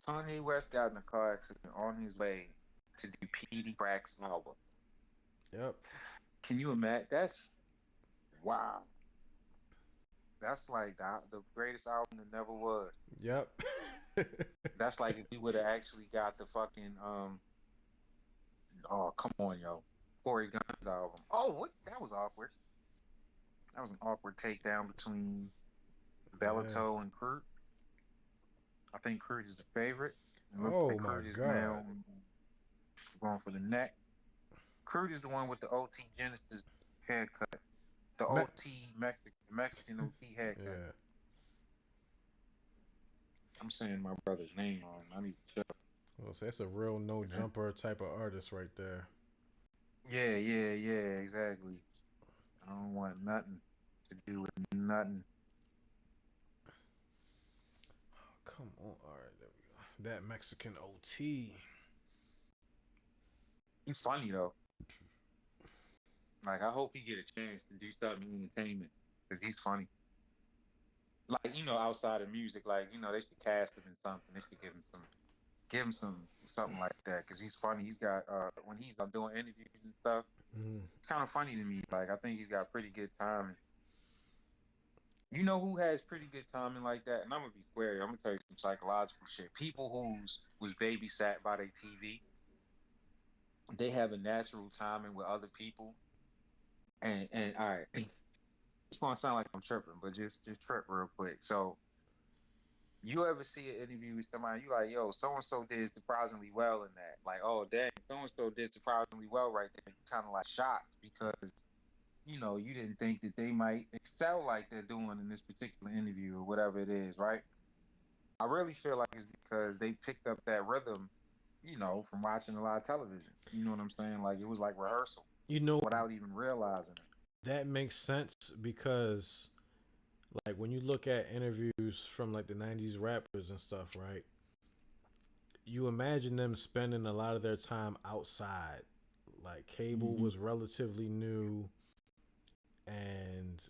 Kanye West got in a car accident on his way to do Petey Crack's album. Yep. Can you imagine? That's wow. That's like the greatest album that never was. Yep. That's like if we would have actually got the fucking oh come on yo, Corey Gunn's album. Oh what that was awkward. That was an awkward takedown between Yeah. Bellato and Cruz. I think Cruz is the favorite. It looks Oh like my Cruz is God. now going for the neck. Cruz is the one with the OT Genesis haircut. The Me- OT Mexican OT haircut. yeah. I'm saying my brother's name wrong. I need to check. Well, so that's a real no jumper type of artist right there. Yeah, exactly. I don't want nothing to do with nothing. Come on. All right, there we go. That Mexican OT. He's funny though. Like I hope he get a chance to do something in entertainment because he's funny. Like outside of music, like they should cast him in something. They should give him something like that because he's funny. He's got when he's doing interviews and stuff, Mm. it's kind of funny to me. Like I think he's got pretty good timing. You know who has pretty good timing like that? And I'm gonna be square. I'm gonna tell you some psychological shit. People who's was babysat by their TV, they have a natural timing with other people. And all right, it's gonna sound like I'm tripping, but just trip real quick. So you ever see an interview with somebody, you like, yo, so and so did surprisingly well in that. Like, oh dang, so and so did surprisingly well right there. You kind of like shocked because you didn't think that they might excel like they're doing in this particular interview or whatever it is, right? I really feel like it's because they picked up that rhythm, from watching a lot of television. You know what I'm saying? Like it was like rehearsal You know, without even realizing it. that makes sense because, like, when you look at interviews from like the 90s rappers and stuff, right? You imagine them spending a lot of their time outside. Like, cable Hmm. was relatively new, and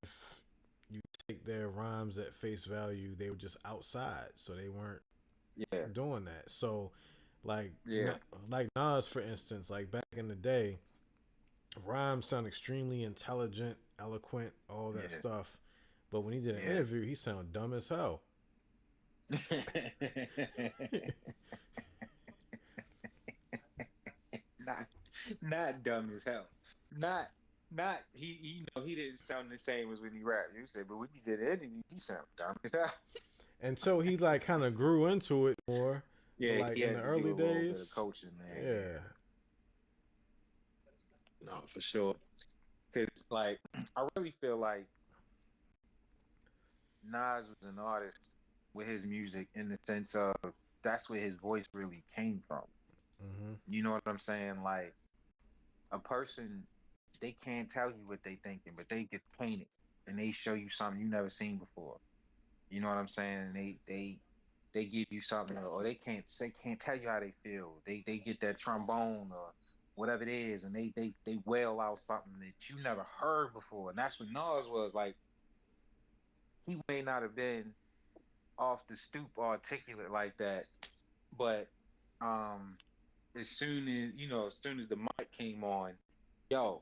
if you take their rhymes at face value, they were just outside, so they weren't Yeah, doing that. So, like, yeah, like Nas, for instance, like back in the day, rhymes sound extremely intelligent, eloquent, all that yeah, stuff. But when he did an yeah. interview, he sounded dumb as hell. not not dumb as hell. Not not he didn't sound the same as when he rapped. You said, but when he did it, he sounded dumb as hell. And so he like kind of grew into it more. But Yeah, like he in the had to do early a little bit of days, coaching there. yeah. Yeah, no, for sure. Cause like I really feel like Nas was an artist with his music in the sense of that's where his voice really came from. Hmm. You know what I'm saying? Like a person, they can't tell you what they thinking, but they get painted and they show you something you never seen before. You know what I'm saying? They give you something, or they can't tell you how they feel. They get that trombone or whatever it is, and they wail out something that you never heard before. And that's what Nas was like. He may not have been off the stoop articulate like that, but um, as soon as the mic came on, yo,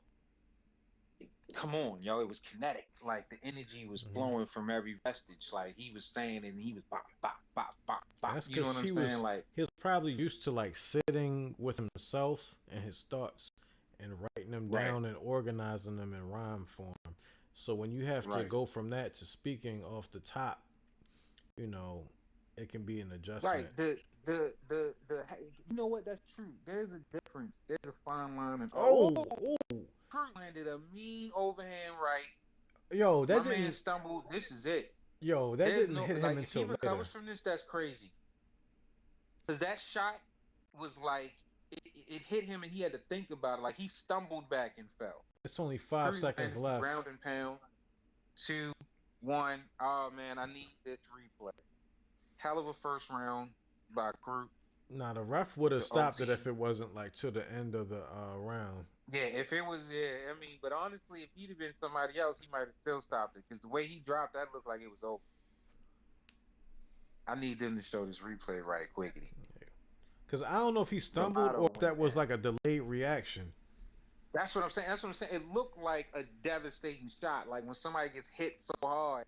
come on, yo, it was kinetic. Like the energy was Hmm. flowing from every vestige. Like he was saying it and he was bop, bop, bop, bop, bop. That's You know because what I'm saying? Like, he was probably used to like sitting with himself and his thoughts and writing them right, down and organizing them in rhyme form. So when you have to right, go from that to speaking off the top, you know, it can be an right. adjustment. The you know what? That's true. There's a difference. There's a fine line. And Oh, oh, Kurt landed a mean overhand right. yo, My man stumbled. This is it. that There's didn't no hit him like if he until recovers later. from this, that's crazy. Because that shot was like it hit him and he had to think about it. Like he stumbled back and fell. It's only 5 seconds Cruz left. ground and pound. 2-1. Oh man, I need this replay. Hell of a first round by Cruz. Nah, the ref would have The stopped it OT. if it wasn't like to the end of the round. Yeah, if it was, yeah, I mean, but honestly, if he'd have been somebody else, he might have still stopped it because the way he dropped, that looked like it was over. I need them to show this replay right quickly. Because I don't know if he stumbled or Bravado if went that was down. like a delayed reaction. That's what I'm saying. That's what I'm saying. It looked like a devastating shot. Like when somebody gets hit so hard,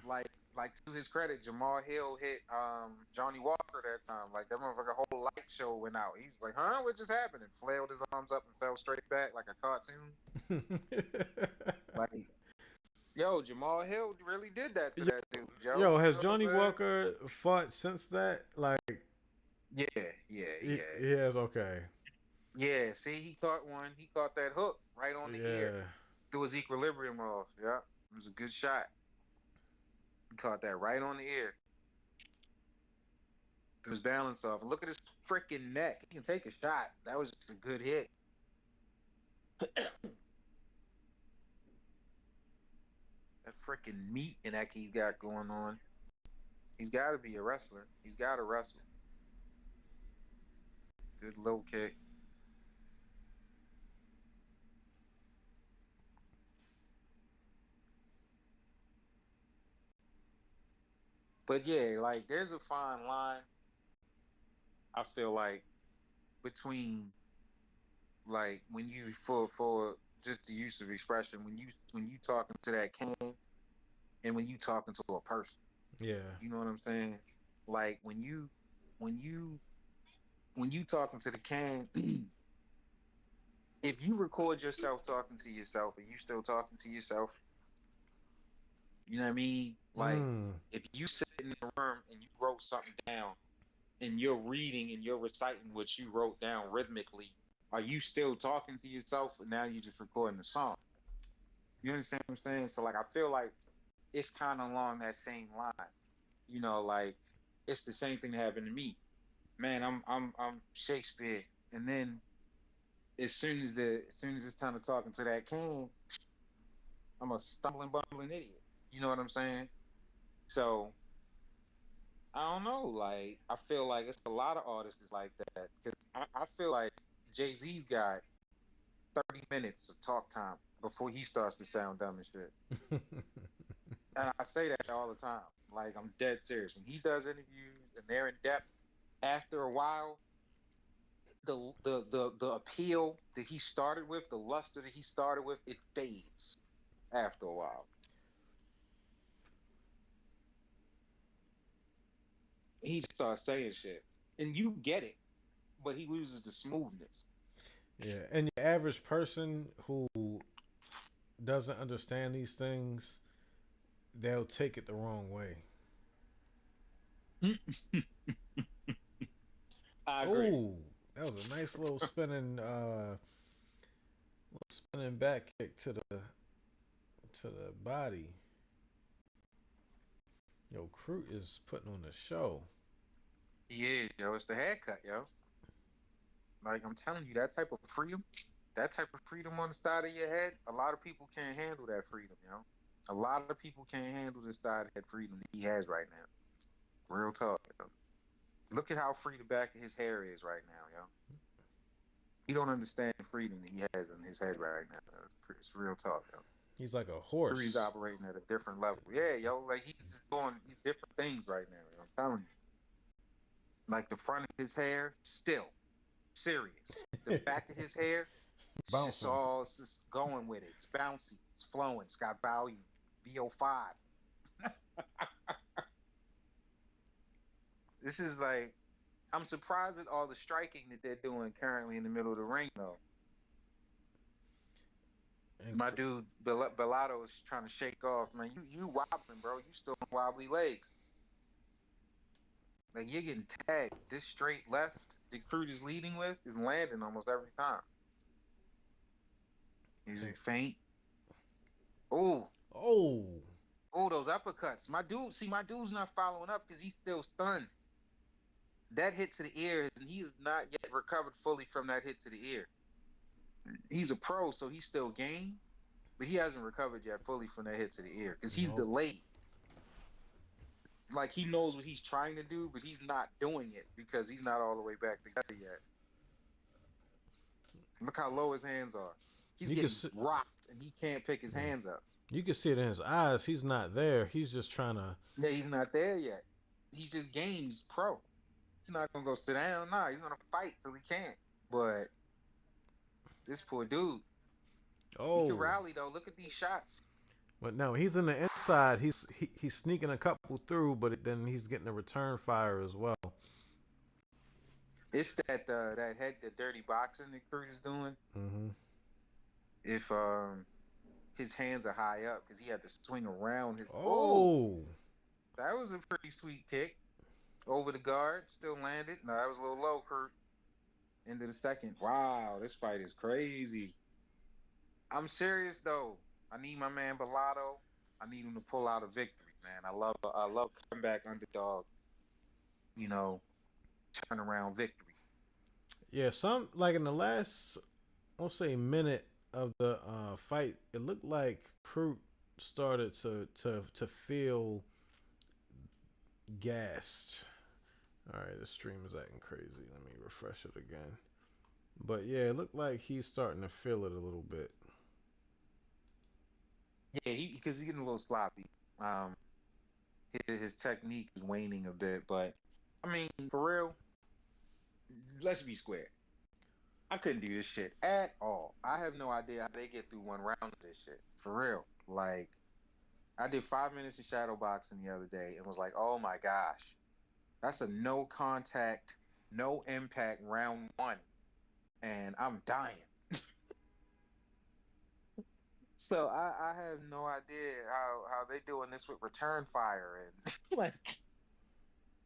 like like to his credit, Jamal Hill hit Johnny Walker that time. Like that motherfucker whole light show went out. He was like, huh? What just happened? And flailed his arms up and fell straight back like a cartoon. Like Yo, Jamal Hill really did that to that dude, Joe. Yo, You has know what I'm Johnny saying? Walker fought since that? Like, Yeah, yeah, yeah. he has. Okay. Yeah, see, he caught one. He caught that hook right on the ear. Yeah. Threw his equilibrium off. Yeah, it was a good shot. He caught that right on the ear. Threw his balance off. And look at his freaking neck. He can take a shot. That was just a good hit. That freaking meat and that he's got going on. He's got to be a wrestler. He's got to wrestle. Good low kick. But yeah, like there's a fine line. I feel like between like when you for just the use of expression when you talking to that can and when you talking to a person. Yeah. You know what I'm saying? Like when you when you talking to the can, if you record yourself talking to yourself and you still talking to yourself, you know what I mean? Like Mm. if you sit in a room and you wrote something down and you're reading and you're reciting what you wrote down rhythmically, are you still talking to yourself or now you're just recording the song? You understand what I'm saying? So like I feel like it's kind of along that same line. You know, like it's the same thing that happened to me. Man, I'm Shakespeare, and then as soon as it's time to talking to that king, I'm a stumbling, bumbling idiot. You know what I'm saying? So I don't know. Like I feel like it's a lot of artists is like that because I feel like Jay Z's got 30 minutes of talk time before he starts to sound dumb and shit. And I say that all the time. Like I'm dead serious. When he does interviews and they're in depth, after a while, the appeal that he started with, the luster that he started with, it fades after a while. He starts saying shit, and you get it, but he loses the smoothness. Yeah. And the average person who doesn't understand these things, they'll take it the wrong way. I agree. Oh, that was a nice little spinning back kick to the body. Yo, Crute is putting on a show. He is, yo. It's the haircut, yo. Like I'm telling you, that type of freedom on the side of your head, a lot of people can't handle that freedom, yo. A lot of people can't handle the side of that freedom that he has right now. Real talk, yo. Look at how free the back of his hair is right now, yo. He don't understand the freedom that he has in his head right now. It's real talk, yo. He's like a He's horse. operating at a different level. Yeah, yo, like he's just doing these different things right now, yo. I'm telling you. Like the front of his hair, still serious. The back of his hair, Bouncing. it's just going with it. It's bouncy, it's flowing, it's got volume. VO5. This is like I'm surprised at all the striking that they're doing currently in the middle of the ring though. And My dude Bellato is trying to shake off, man. You wobbling, bro. You still on wobbly legs. Like you're getting tagged. This straight left the Crute is leading with is landing almost every time. He's faint. Oh, oh, oh, those uppercuts. My dude's not following up because he's still stunned. That hit to the ear, and he has not yet recovered fully from that hit to the ear. He's a pro, so he's still game, but he hasn't recovered yet fully from that hit to the ear because he's nope. delayed. Like he knows what he's trying to do, but he's not doing it because he's not all the way back together yet. Look how low his hands are. He's You can getting see, rocked, and he can't pick his hands up. you can see it in his eyes. He's not there. He's just trying to. Yeah, he's not there yet. He's just game. He's pro. He's not gonna go sit down. Nah, he's gonna fight till he can't. But this poor dude, he can Oh, rally though. Look at these shots. but no, he's in the inside. He's sneaking a couple through, but then he's getting a return fire as well. It's that head, the dirty boxing that Crute is doing. Mm-hmm. If his hands are high up because he had to swing around his. Oh, That was a pretty sweet kick over the guard. Still landed. No, that was a little low, Kurt. Into the second. Wow, this fight is crazy. I'm serious though. I need my man Bellato. I need him to pull out a victory, man. I love comeback underdog. You know, turnaround victory. yeah. Some like in the last, I'll say minute of the fight, it looked like Crute started to feel gassed. All right, the stream is acting crazy. Let me refresh it again. But yeah, it looked like he's starting to feel it a little bit. Yeah, because he's getting a little sloppy. Um, his technique is waning a bit, but I mean, for real, let's be square. I couldn't do this shit at all. I have no idea how they get through one round of this shit. For real. Like, I did 5 minutes of shadow boxing the other day and was like, oh my gosh, that's a no contact, no impact round one. And I'm dying. So I have no idea how they doing this with return fire and like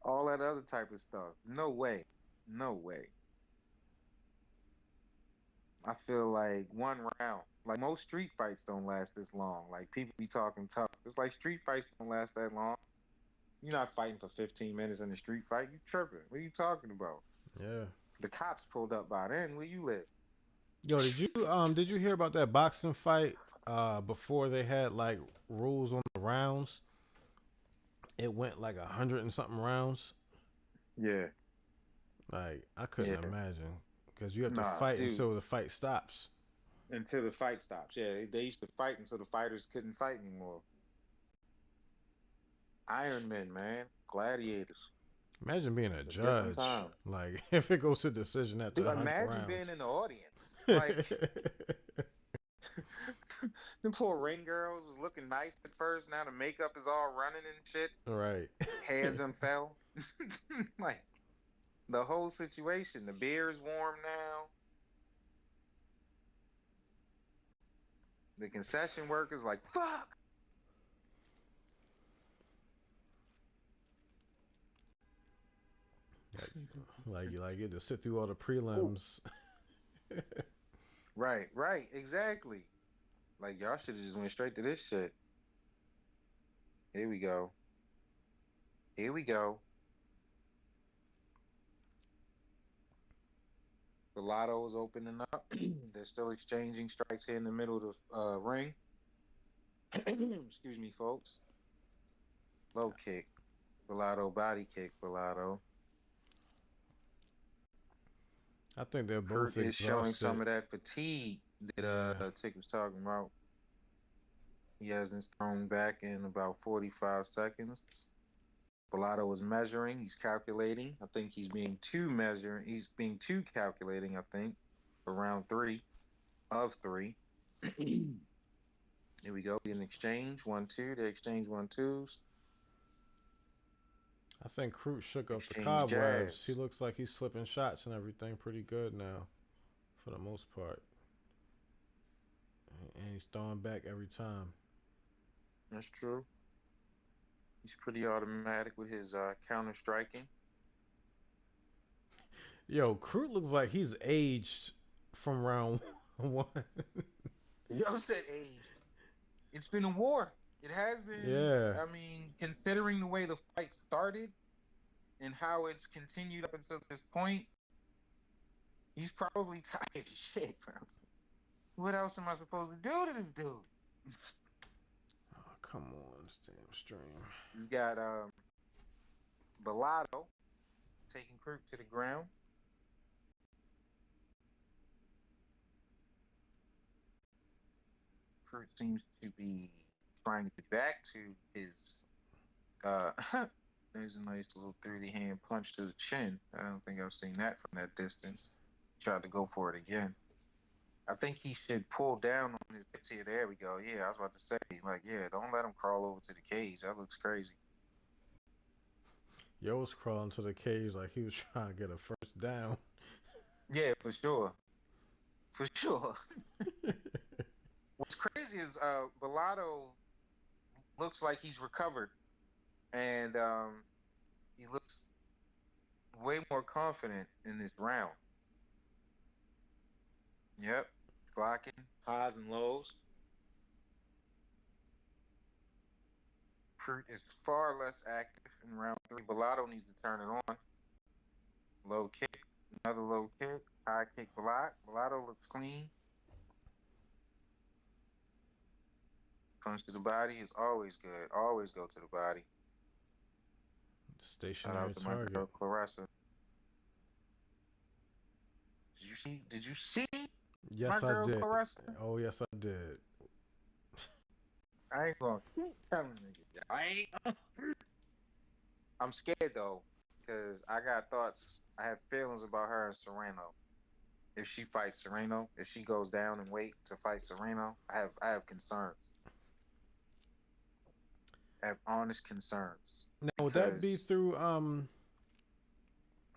all that other type of stuff. No way. No way. I feel like one round, like most street fights don't last this long. Like people be talking tough. It's like street fights don't last that long. You're not fighting for 15 minutes in a street fight. You tripping. What are you talking about? Yeah. The cops pulled up by then. Where you live? Yo, did you hear about that boxing fight before they had like rules on the rounds? It went like 100 and something rounds. Yeah. Like I couldn't imagine because you have to Nah, fight dude. until the fight stops. Until the fight stops. Yeah, they used to fight until the fighters couldn't fight anymore. Iron Men, man. Gladiators. Imagine being a It's a different judge. time. Like if it goes to decision after Dude, 100 imagine rounds. being in the audience. Like, them poor ring girls was looking nice at first. Now the makeup is all running and shit. Right. Hands done fell. Like, the whole situation. The beer is warm now. The concession workers like, fuck. Like you get to sit through all the prelims. Right, exactly. Like y'all should have just went straight to this shit. Here we go. Here we go. The lotto is opening up. They're still exchanging strikes here in the middle of the ring. Excuse me, folks. Low kick. Bellato, body kick, Bellato. I think they're both Kurt is showing exhausted. some of that fatigue that Tick was talking about. He hasn't thrown back in about 45 seconds. Bellato is measuring. He's calculating. I think he's being too measuring. He's being too calculating, I think, for round 3 of 3. Here we go. In exchange. 1-2. They exchange 1-2s. I think Crute shook up the Exchange cobwebs. jabs. He looks like he's slipping shots and everything pretty good now, for the most part. And he's throwing back every time. That's true. He's pretty automatic with his counter striking. Yo, Crute looks like he's aged from round 1. Yo said age. It's been a war. It has been. Yeah. I mean, considering the way the fight started and how it's continued up until this point, he's probably tired as shit, bro. What else am I supposed to do to this dude? Oh, come on, this damn stream. You got Bellato taking Crute to the ground. Crute seems to be trying to get back to his there's a nice little 30 hand punch to the chin. I don't think I've seen that from that distance. Tried to go for it again. I think he should pull down on his hips here. There we go. Yeah, I was about to say, like, yeah, don't let him crawl over to the cage. That looks crazy. Yo was crawling to the cage like he was trying to get a first down. Yeah, for sure. For sure. What's crazy is Bellato looks like he's recovered, and he looks way more confident in this round. Yep, clocking highs and lows. Fruit is far less active in round three. Bellato needs to turn it on. Low kick, another low kick, high kick block. Bellato looks clean. Punch to the body is always good. Always go to the body. Shout Stationary out to my target. girl Clarissa. Did you see? Did you see Yes, my I girl did. Clarissa? Oh, yes, I did. I ain't gonna keep telling niggas that. I'm scared though, because I got thoughts. I have feelings about her and Sereno. If she fights Sereno, if she goes down and wait to fight Sereno, I have concerns. I have honest concerns. Now, would that be through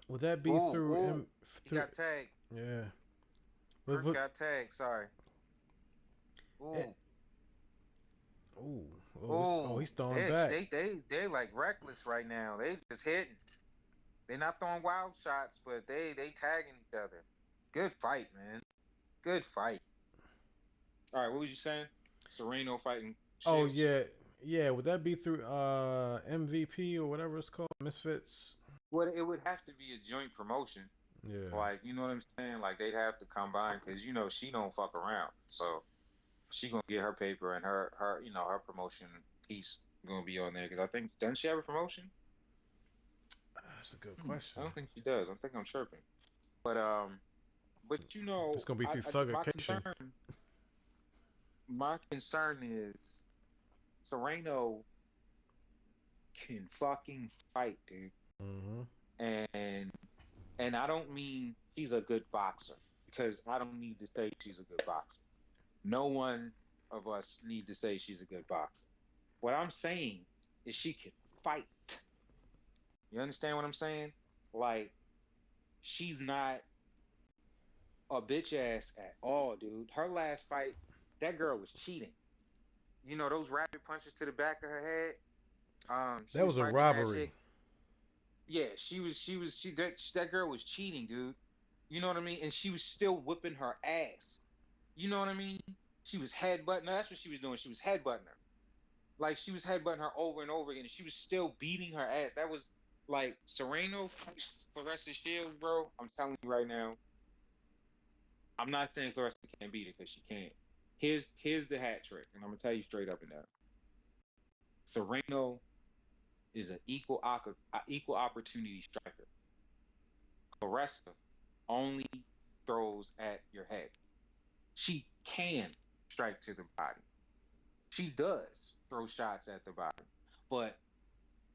Would that be through He got tagged. Yeah. First got tagged. Sorry. Ooh. He's throwing back. They like reckless right now. They just hitting. They're not throwing wild shots, but they tagging each other. Good fight, man. Good fight. All right, what was you saying? Sereno fighting Shields? Oh yeah. Would that be through MVP or whatever it's called, Misfits? Well, it would have to be a joint promotion. Yeah. Like, you know what I'm saying? Like, they'd have to combine because, you know, she don't fuck around. So she gonna get her paper and her her promotion piece gonna be on there because I think, doesn't she have a promotion? That's a good question. I don't think she does. I think I'm tripping. But you know, it's gonna be through Thuggication. My concern is Sereno can fucking fight, dude. Mm-hmm. And I don't mean she's a good boxer because I don't need to say she's a good boxer. No one of us need to say she's a good boxer. What I'm saying is she can fight. You understand what I'm saying? Like, she's not a bitch ass at all, dude. Her last fight, that girl was cheating. You know those rapid punches to the back of her head. That was a robbery. Yeah, that girl was cheating, dude. You know what I mean? And she was still whipping her ass. You know what I mean? She was headbutting her. That's what she was doing. She was headbutting her. Like, she was headbutting her over and over again. And she was still beating her ass. That was like Sereno fights Clarissa Shields, bro. I'm telling you right now. I'm not saying Clarissa can't beat her because she can't. Here's the hat trick, and I'm gonna tell you straight up and down. Sereno is an equal opportunity striker. Clarissa only throws at your head. She can strike to the body. She does throw shots at the body, but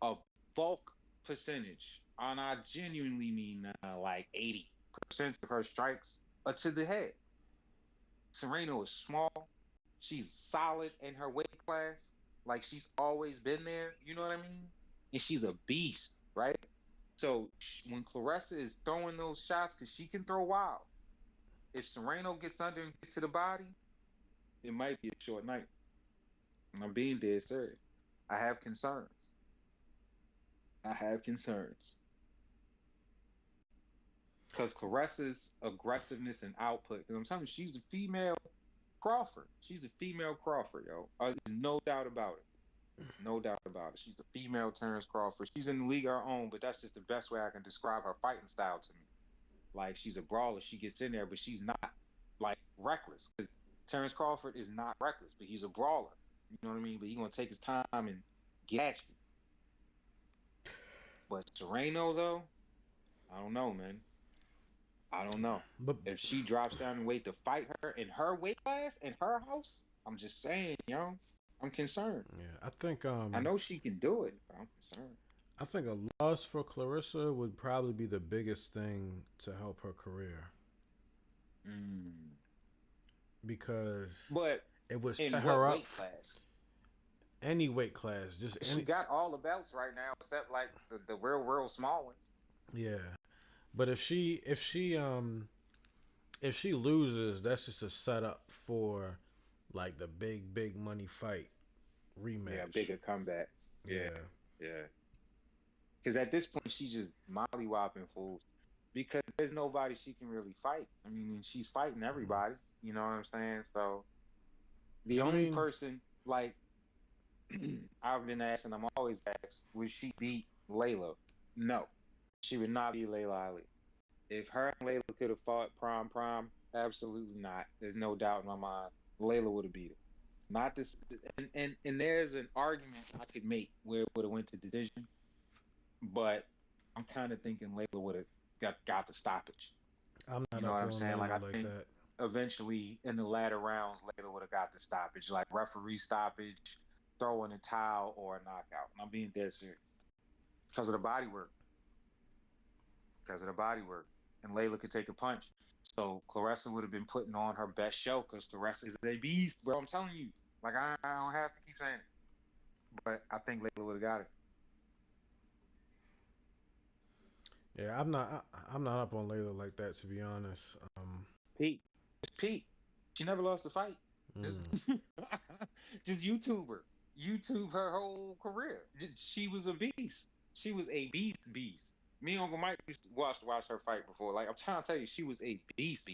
a bulk percentage, and I genuinely mean like 80% of her strikes are to the head. Sereno is small. She's solid in her weight class. Like, she's always been there. You know what I mean? And she's a beast, right? So when Clarissa is throwing those shots, because she can throw wild, if Sereno gets under and gets to the body, it might be a short night. And I'm being dead serious. I have concerns. Because Clarissa's aggressiveness and output, because I'm telling you, she's a female Crawford. She's a female Crawford, yo. There's no doubt about it. No doubt about it. She's a female Terrence Crawford. She's in the league of her own, but that's just the best way I can describe her fighting style to me. Like, she's a brawler. She gets in there, but she's not, like, reckless. Because Terrence Crawford is not reckless, but he's a brawler. You know what I mean? But he's going to take his time and get at you. But Sereno, though, I don't know, man. I don't know. But if she drops down and wait to fight her in her weight class, in her house, I'm just saying, yo, I'm concerned. Yeah, I think I know she can do it, but I'm concerned. I think a loss for Clarissa would probably be the biggest thing to help her career. Because it would set her up. Class? Any weight class, she got all the belts right now, except like the real small ones. Yeah, but if she loses, that's just a setup for like the big money fight rematch. Yeah, bigger comeback. Yeah, Yeah. yeah. Because at this point, she's just mollywopping fools. Because there's nobody she can really fight. I mean, she's fighting everybody. You know what I'm saying? So the I only mean, person, like, I've been asked, and I'm always asked, would she beat Layla? No, she would not beat Layla Ali. If her and Layla could have fought prime, absolutely not. There's no doubt in my mind. Layla would have beat her. Not this, and there's an argument I could make where it would have went to decision, but I'm kind of thinking Layla would have got the stoppage. I'm You not know up what I'm on saying? Like I Layla like think that. eventually in the latter rounds, Layla would have got the stoppage, like referee stoppage, throw in a towel, or a knockout. And I'm being dead serious because of the body work. Because of the body work, and Layla could take a punch. So Claressa would have been putting on her best show because Claressa is a beast, bro. I'm telling you. Like I don't have to keep saying it, but I think Layla would have got it. Yeah, I'm not up on Layla like that, to be honest. Pete, it's Pete. She never lost a fight. Just, Mm. just YouTube her. YouTube her whole career. She was a beast. She was a beast. Me and Uncle Mike used to watch her fight before. Like I'm trying to tell you, she was a beast.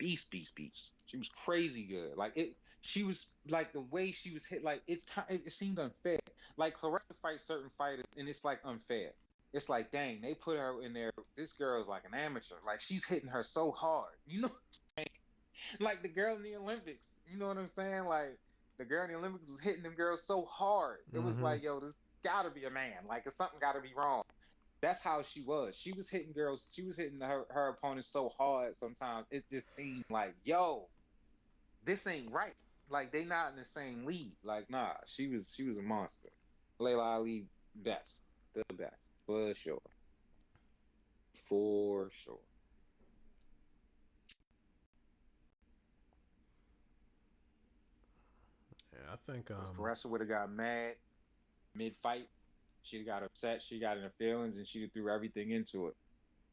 She was crazy good. Like it. She was like the way she was hit. Like it seemed unfair. Like Clarissa fights certain fighters, and it's like unfair. It's like, dang, they put her in there. This girl is like an amateur. Like she's hitting her so hard. You know, like the girl in the Olympics. You know what I'm saying? Like the girl in the Olympics was hitting them girls so hard. It was Mm-hmm. like, yo, this gotta be a man. Like something gotta be wrong. That's how she was. She was hitting girls. She was hitting her opponents so hard. Sometimes it just seemed like, yo, this ain't right. Like they not in the same league. Like nah, she was a monster. Layla Ali, best, the best for sure, for sure. Yeah, I think Because Caressa would have got mad mid fight. She'd got upset. She got in her feelings, and she'd threw everything into it.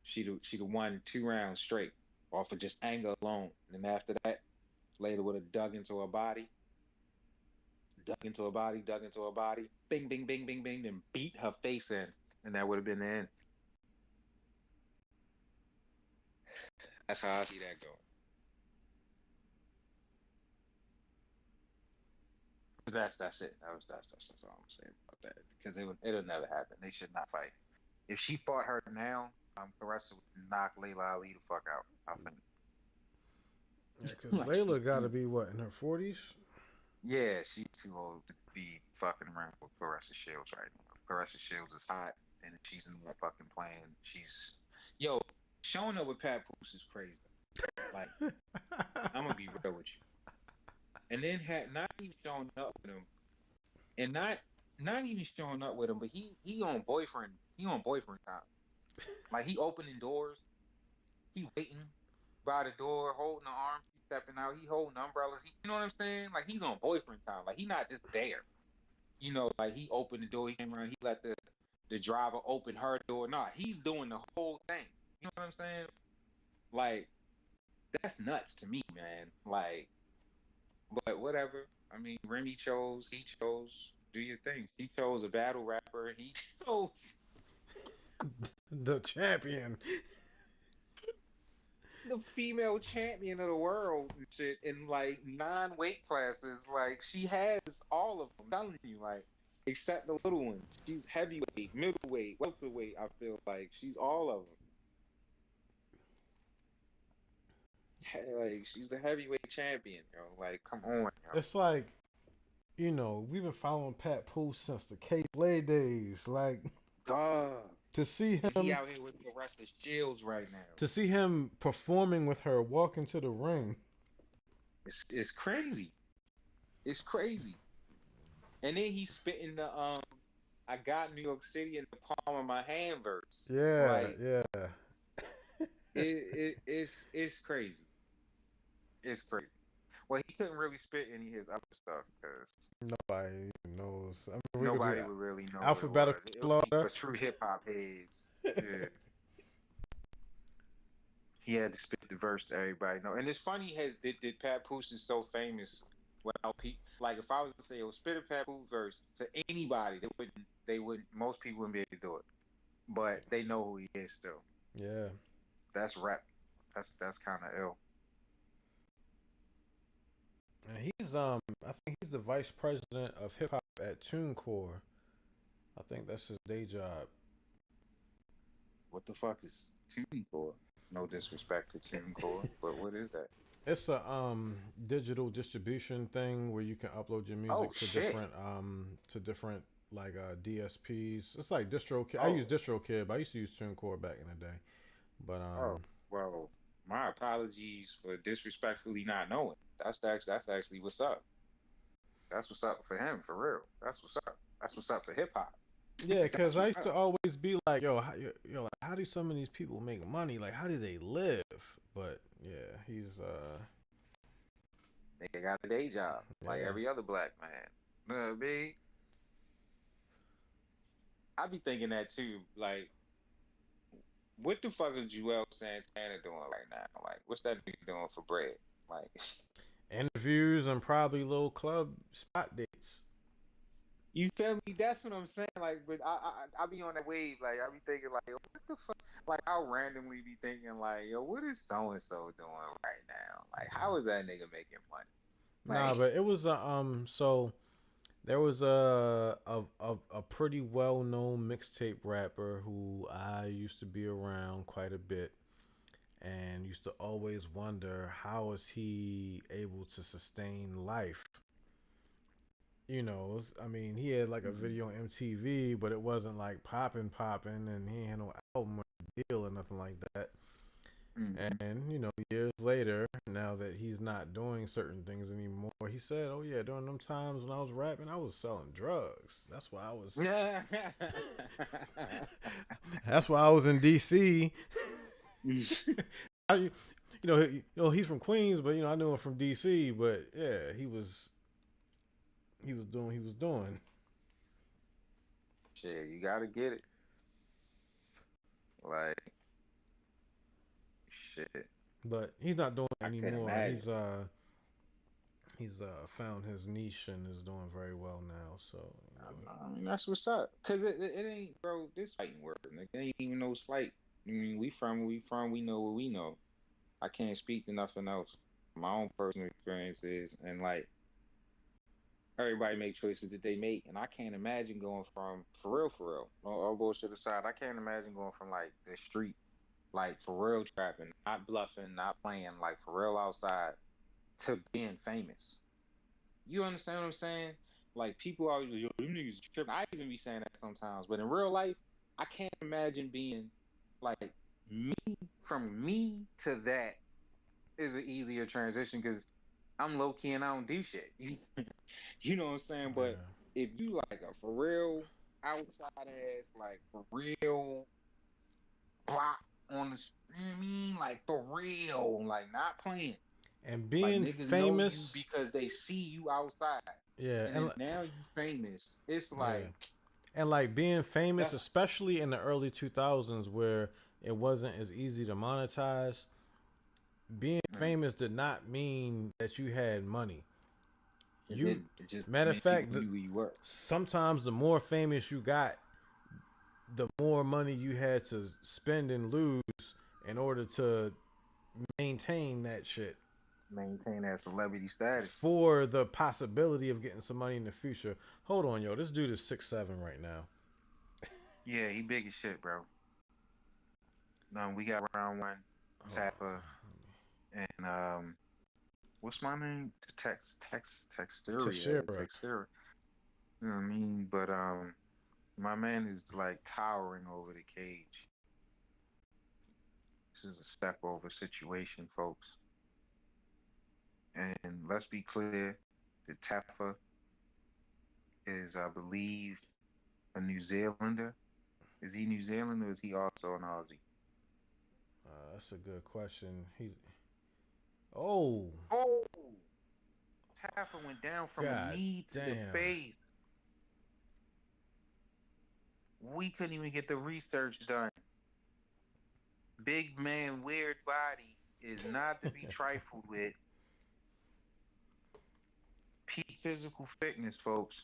She'd have won 2 rounds straight off of just anger alone. And then after that, Layla would have dug into her body, bing, bing, bing, bing, bing, then beat her face in, and that would have been the end. That's how I see that going. That's it. That's all I'm saying about that. Because it'll never happen. They should not fight. If she fought her now, Caressa would knock Layla Ali the fuck out. I think. yeah, because Like she's Layla got to too. be what, in her 40s? Yeah, she's too old to be fucking around with Caressa Shields right now. Caressa Shields is hot, and if she's in that fucking plan, she's yo showing up with Pat Poose is crazy. Like I'm gonna be real with you, and then had not even showing up with him, and not even showing up with him, but he on boyfriend time. Like he opening doors, he waiting by the door, holding the arm, he stepping out, he holding umbrellas. You know what I'm saying? Like he's on boyfriend time. Like he not just there. You know, like he opened the door, he came around, he let the driver open her door. Nah, he's doing the whole thing. You know what I'm saying? Like that's nuts to me, man. Like, but whatever. I mean, he chose, do your thing. He chose a battle rapper. He chose The champion. the female champion of the world and shit in like 9 weight classes. Like she has all of them. I'm telling you, like except the little ones. She's heavyweight, middleweight, welterweight. I feel like she's all of them. Like she's the heavyweight champion, yo. Like come on, yo. It's like, we've been following Pat Poole since the K Slay days. Like, Dog. to see And he him out here with the rest of Shields right now. to see him performing with her, walking to the ring. It's crazy. It's crazy. And then he's spitting the I got New York City in the palm of my hand verse. Yeah, Like yeah. it's crazy. It's crazy. Well, he couldn't really spit any of his other stuff because Nobody knows. I mean, we could do nobody would really know what it alphabetical was. It would be slaughter. for true hip hop heads. Yeah. He had to spit the verse to everybody know. And it's funny, did Papoose is so famous without people. Like if I was to say, spit a Papoose verse to anybody, most people wouldn't be able to do it. But they know who he is still. Yeah. That's rap. That's kind of ill. And he's I think he's the vice president of hip hop at TuneCore. I think that's his day job. What the fuck is TuneCore? No disrespect to TuneCore, but what is that? It's a digital distribution thing where you can upload your music to different like DSPs. It's like DistroKid. I use DistroKid, but I used to use TuneCore back in the day. But well, my apologies for disrespectfully not knowing. That's actually what's up. That's what's up for him, for real. That's what's up. That's what's up for hip hop. yeah, because I used to always be like, yo, like, how do some of these people make money? Like, how do they live? But yeah, he's Nigga got a day job like every other black man. You know what I mean? I be thinking that too. Like, what the fuck is Joel Santana doing right now? Like, what's that nigga doing for bread? Like, interviews and probably little club spot dates. you feel me? That's what I'm saying. Like, but I be on that wave. Like, I be thinking like, yo, what the fuck? Like, I'll randomly be thinking like, yo, what is so and so doing right now? Like, how is that nigga making money? Nah, but it was so there was a pretty well known mixtape rapper who I used to be around quite a bit, and used to always wonder how is he able to sustain life. You know, I mean, he had like a video on MTV, but it wasn't like popping, and he had no album or deal or nothing like that. And you know, years later, now that he's not doing certain things anymore, he said, "Oh yeah, during them times when I was rapping, I was selling drugs. That's why I was. That's why I was in DC. He's from Queens, but I knew him from DC. But yeah, he was doing what he was doing. Shit, you gotta get it. Like, shit. But he's not doing it anymore. He's found his niche and is doing very well now. So I mean, that's what's up. Cause it ain't, bro. This fighting word, nigga. It ain't even no slight. I mean, we from. We know what we know. I can't speak to nothing else. My own personal experiences and like everybody make choices that they make, and I can't imagine going from for real. All bullshit aside, I can't imagine going from like the street, like for real trapping, not bluffing, not playing, like for real outside, to being famous. You understand what I'm saying? Like people always, yo, them niggas tripping. I even be saying that sometimes, but in real life, I can't imagine being like me from me to that is an easier transition because I'm low key and I don't do shit. You know what I'm saying? But if you like a for real outside ass, like for real block on the, you know what I mean? Like for real, like not playing. And being like, famous because they see you outside. Yeah, and now you famous. It's like, and like being famous, especially in the early 2000s where it wasn't as easy to monetize. Being famous did not mean that you had money. It just matter of fact, who you were. Sometimes the more famous you got, the more money you had to spend and lose in order to maintain that shit. Maintain that celebrity status. For the possibility of getting some money in the future. Hold on, yo. This dude is 6'7" right now. Yeah, he big as shit, bro. No, we got round one. Tapper. And what's my name? Texteria. You know what I mean? But my man is like towering over the cage. This is a step over situation, folks. And let's be clear, the Tafa is, I believe, a New Zealander. Is he New Zealand or is he also an Aussie? That's a good question. Oh! Tafa went down from the knee to the face. We couldn't even get the research done. Big man, weird body. is not to be trifled with. Peak physical fitness, folks.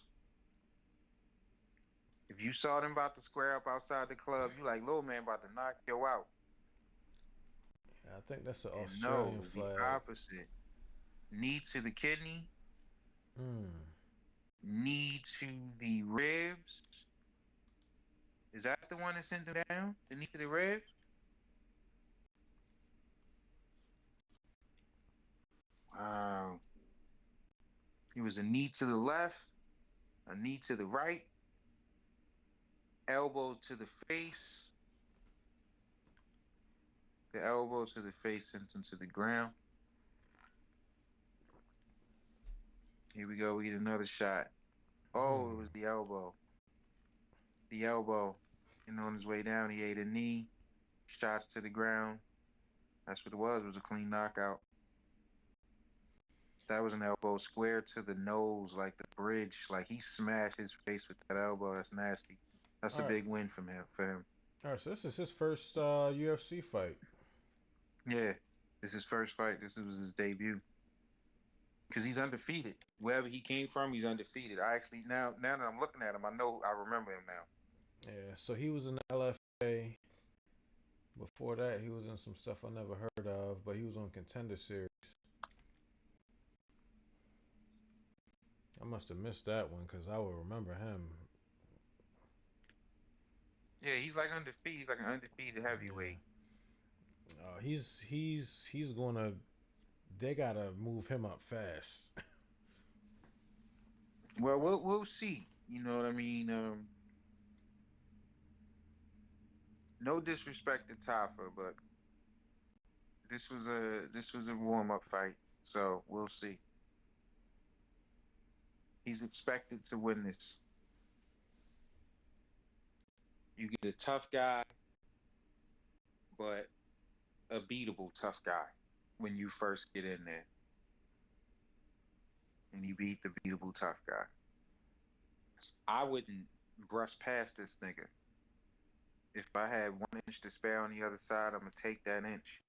If you saw them about to square up outside the club, you like, little man about to knock you out. I think that's an And Australian no, the flag. opposite. Knee to the kidney, Hmm. knee to the ribs. Is that the one that sent him down? The knee to the ribs? Wow. He was a knee to the left, a knee to the right, elbow to the face. The elbow to the face sent him to the ground. Here we go. We get another shot. Oh, it was the elbow. The elbow. And on his way down, he ate a knee. Shots to the ground. That's what it was. It was a clean knockout. That was an elbow square to the nose, like the bridge. Like he smashed his face with that elbow. That's nasty. That's All a right. big win from him. For him. All right. So this is his first UFC fight. Yeah, this is his first fight. This was his debut. Because he's undefeated. Wherever he came from, he's undefeated. I actually now that I'm looking at him, I remember him now. Yeah. So he was in the LFA. Before that, he was in some stuff I never heard of, but he was on Contender Series. I must have missed that one because I would remember him. Yeah, he's like undefeated. He's like an undefeated heavyweight. He's gonna. They gotta move him up fast. Well, we'll see. You know what I mean? No disrespect to Tafa, but this was a warm up fight. So we'll see. He's expected to win this. You get a tough guy, but a beatable tough guy when you first get in there. And you beat the beatable tough guy. I wouldn't brush past this nigga. If I had 1 inch to spare on the other side, I'm gonna take that inch.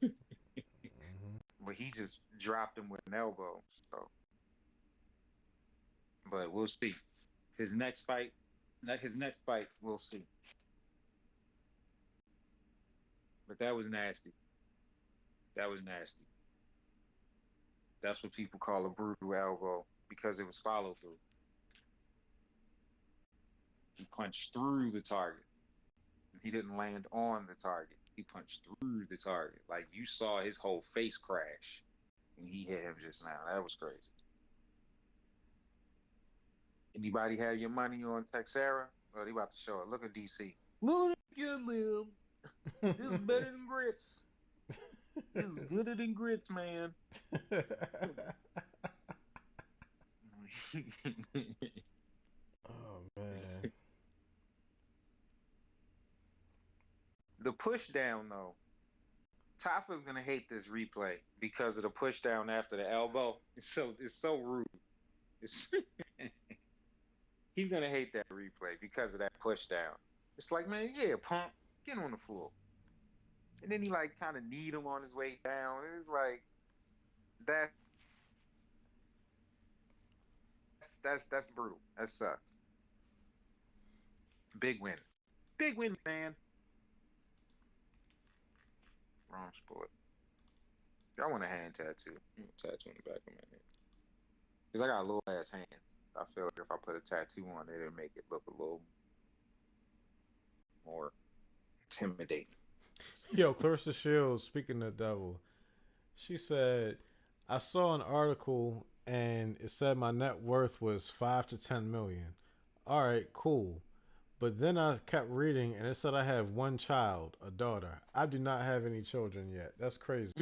Mm-hmm. But he just dropped him with an elbow. So, but we'll see. His next fight, we'll see. But that was nasty. That was nasty. That's what people call a brutal elbow because it was follow through. He punched through the target. He didn't land on the target. He punched through the target. Like you saw his whole face crash when he hit him just now. That was crazy. Anybody have your money on Texera? Well, they about to show it. Look at DC. Look at him. This is better than grits. This is gooder than grits, man. Oh man. The push down though. Tafa's gonna hate this replay because of the push down after the elbow. It's so rude. It's he's gonna hate that replay because of that push down. It's like, man, yeah, punk, get on the floor. And then he like kind of kneed him on his way down. It's like that's brutal. That sucks. Big win. Big win, man. Wrong sport. I want a hand tattoo. Tattoo on the back of my hand. Because I got little ass hands. I feel like if I put a tattoo on it, it'll make it look a little more intimidating. Yo, Clarissa Shields, speaking of the devil, she said, I saw an article and it said my net worth was 5 to 10 million. All right, cool. But then I kept reading and it said I have one child, a daughter. I do not have any children yet. That's crazy.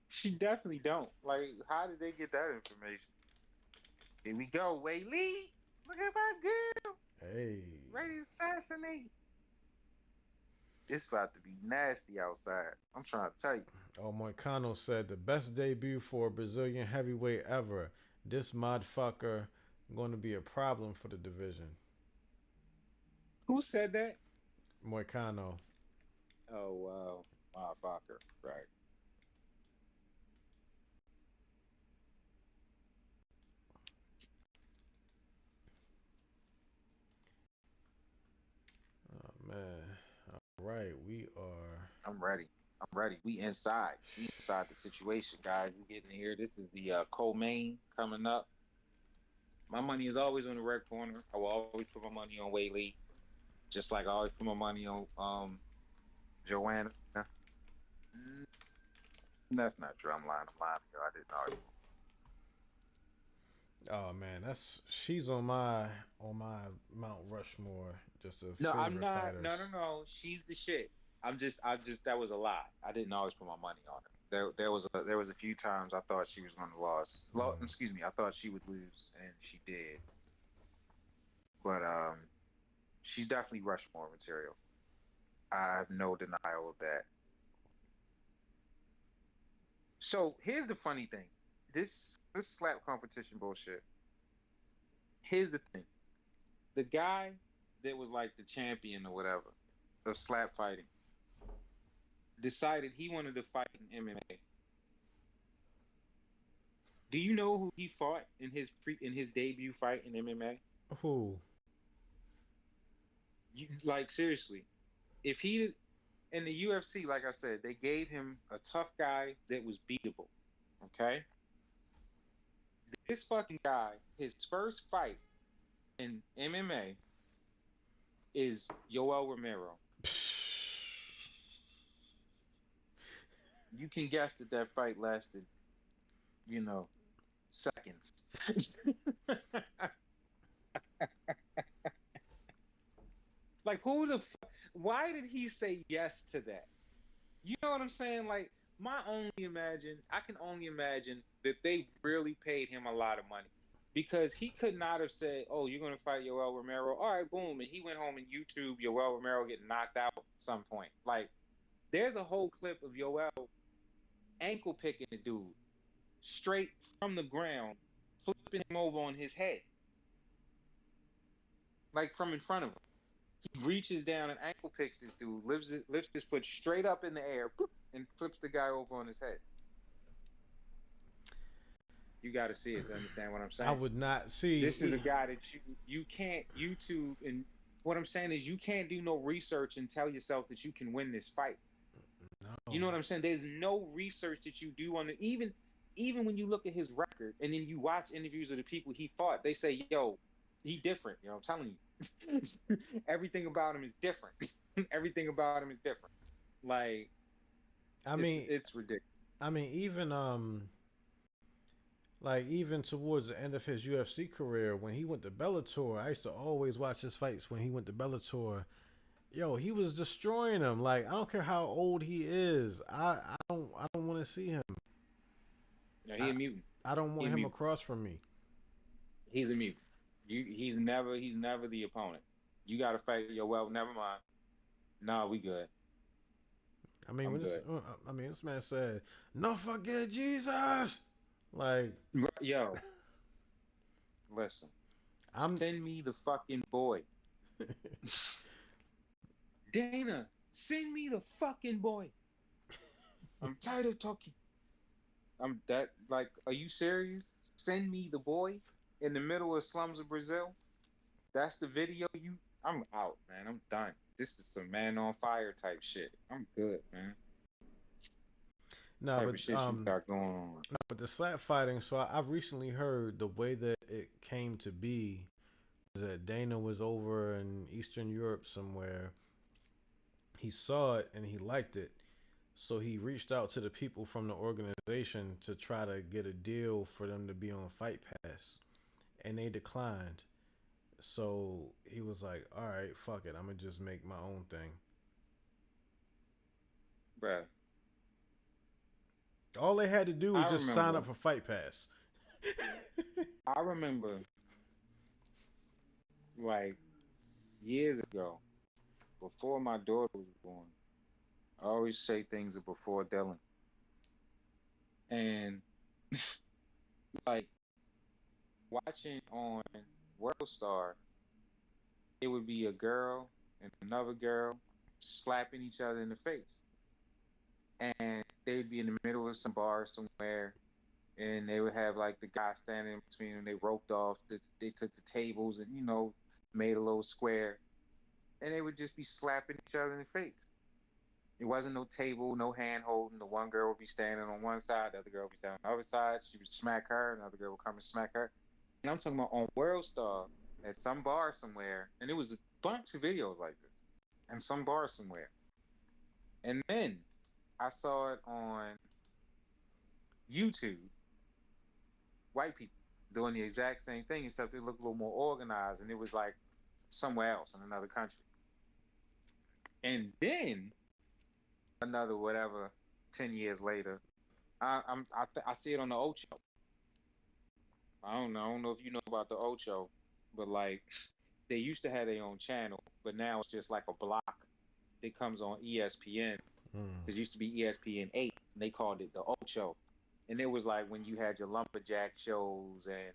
She definitely don't. Like, how did they get that information? Here we go, Whaley. Look at my girl. Hey. Ready to assassinate. It's about to be nasty outside. I'm trying to tell you. Oh, Moicano said the best debut for a Brazilian heavyweight ever. This motherfucker going to be a problem for the division. Who said that? Moicano. Oh wow, motherfucker, right? Oh man. All right, we are. I'm ready. I'm ready. We inside. We inside the situation, guys. We getting here. This is the co-main coming up. My money is always on the red corner. I will always put my money on Whaley, just like I always put my money on Joanna. Mm, that's not true. I'm lying. I'm lying. Yo, I didn't know. Oh man, that's she's on my Mount Rushmore. Just a No, I'm favorite not. No, no, fighters. no. She's the shit. That was a lie. I didn't always put my money on her. There was a few times I thought she was going to lose. Mm. Excuse me. I thought she would lose, and she did. But she's definitely Rushmore material. I have no denial of that. So here's the funny thing. This slap competition bullshit. Here's the thing. The guy that was like the champion or whatever of slap fighting decided he wanted to fight in MMA. Do you know who he fought in his debut fight in MMA? Who? Like seriously, if he in the UFC, like I said, they gave him a tough guy that was beatable. Okay, this fucking guy, his first fight in MMA is Yoel Romero. You can guess that that fight lasted, you know, seconds. Like why did he say yes to that? You know what I'm saying? Like I can only imagine that they really paid him a lot of money because he could not have said, "Oh, you're gonna fight Yoel Romero." All right, boom, and he went home and YouTube Yoel Romero getting knocked out at some point. Like, there's a whole clip of Yoel ankle picking the dude straight from the ground, flipping him over on his head, like from in front of him. He reaches down and ankle picks this dude, lifts his foot straight up in the air, and flips the guy over on his head. You got to see it to understand what I'm I saying. would not see. This is a guy that you can't YouTube, and what I'm saying is you can't do no research and tell yourself that you can win this fight. You No. know what I'm saying? There's no research that you do on it. Even when you look at his record and then you watch interviews of the people he fought, they say, "Yo, he different." You know, I'm telling you, everything about him is different. Everything about him is different. Like I mean, it's ridiculous. even like even towards the end of his UFC career, when he went to Bellator, I used to always watch his fights when he went to Bellator. Yo, he was destroying him. Like I don't care how old he is. I don't want to see him. No, he I a mutant. I don't He want a him mutant. across from me. He's a mutant. He's never the opponent. You got to fight your well. Never mind. Nah, we good. I mean, I'm when this good. I mean, this man said, "No forget Jesus." Like Yo, listen. I'm Send me the fucking boy. Dana, send me the fucking boy. I'm tired of talking. I'm that like, are you serious? Send me the boy in the middle of slums of Brazil. That's the video you. I'm out, man. I'm done. This is some man on fire type shit. I'm good, man. no, Type of but shit you got going on. no, but the slap fighting. So I've recently heard the way that it came to be is that Dana was over in Eastern Europe somewhere. He saw it and he liked it. So he reached out to the people from the organization to try to get a deal for them to be on Fight Pass, and they declined. So he was like, "All right, fuck it. I'm gonna just make my own thing." Bruh, All they had to do was I just sign up remember, for Fight Pass. I remember like years ago, before my daughter was born, I always say things are before Dylan. And like watching on World Star, it would be a girl and another girl. slapping each other in the face. And they'd be in the middle of some bar somewhere, and they would have like the guy standing in between them. They roped off. They took the tables and made a little square, and they would just be slapping each other in the face. It wasn't no table, no hand holding. The one girl would be standing on one side, the other girl would be standing on the other side. She would smack her, another girl would come and smack her. And I'm talking about on World Star at some bar somewhere, and it was a bunch of videos like this, and some bar somewhere. And then I saw it on YouTube, white people doing the exact same thing, except it looked a little more organized, and it was like somewhere else in another country. And then another whatever, 10 years later, I see it on the Ocho. I don't know if you know about the Ocho, but like they used to have their own channel, but now it's just like a block that comes on ESPN. It used to be ESPN 8, and they called it the Ocho. And it was like when you had your lumberjack shows and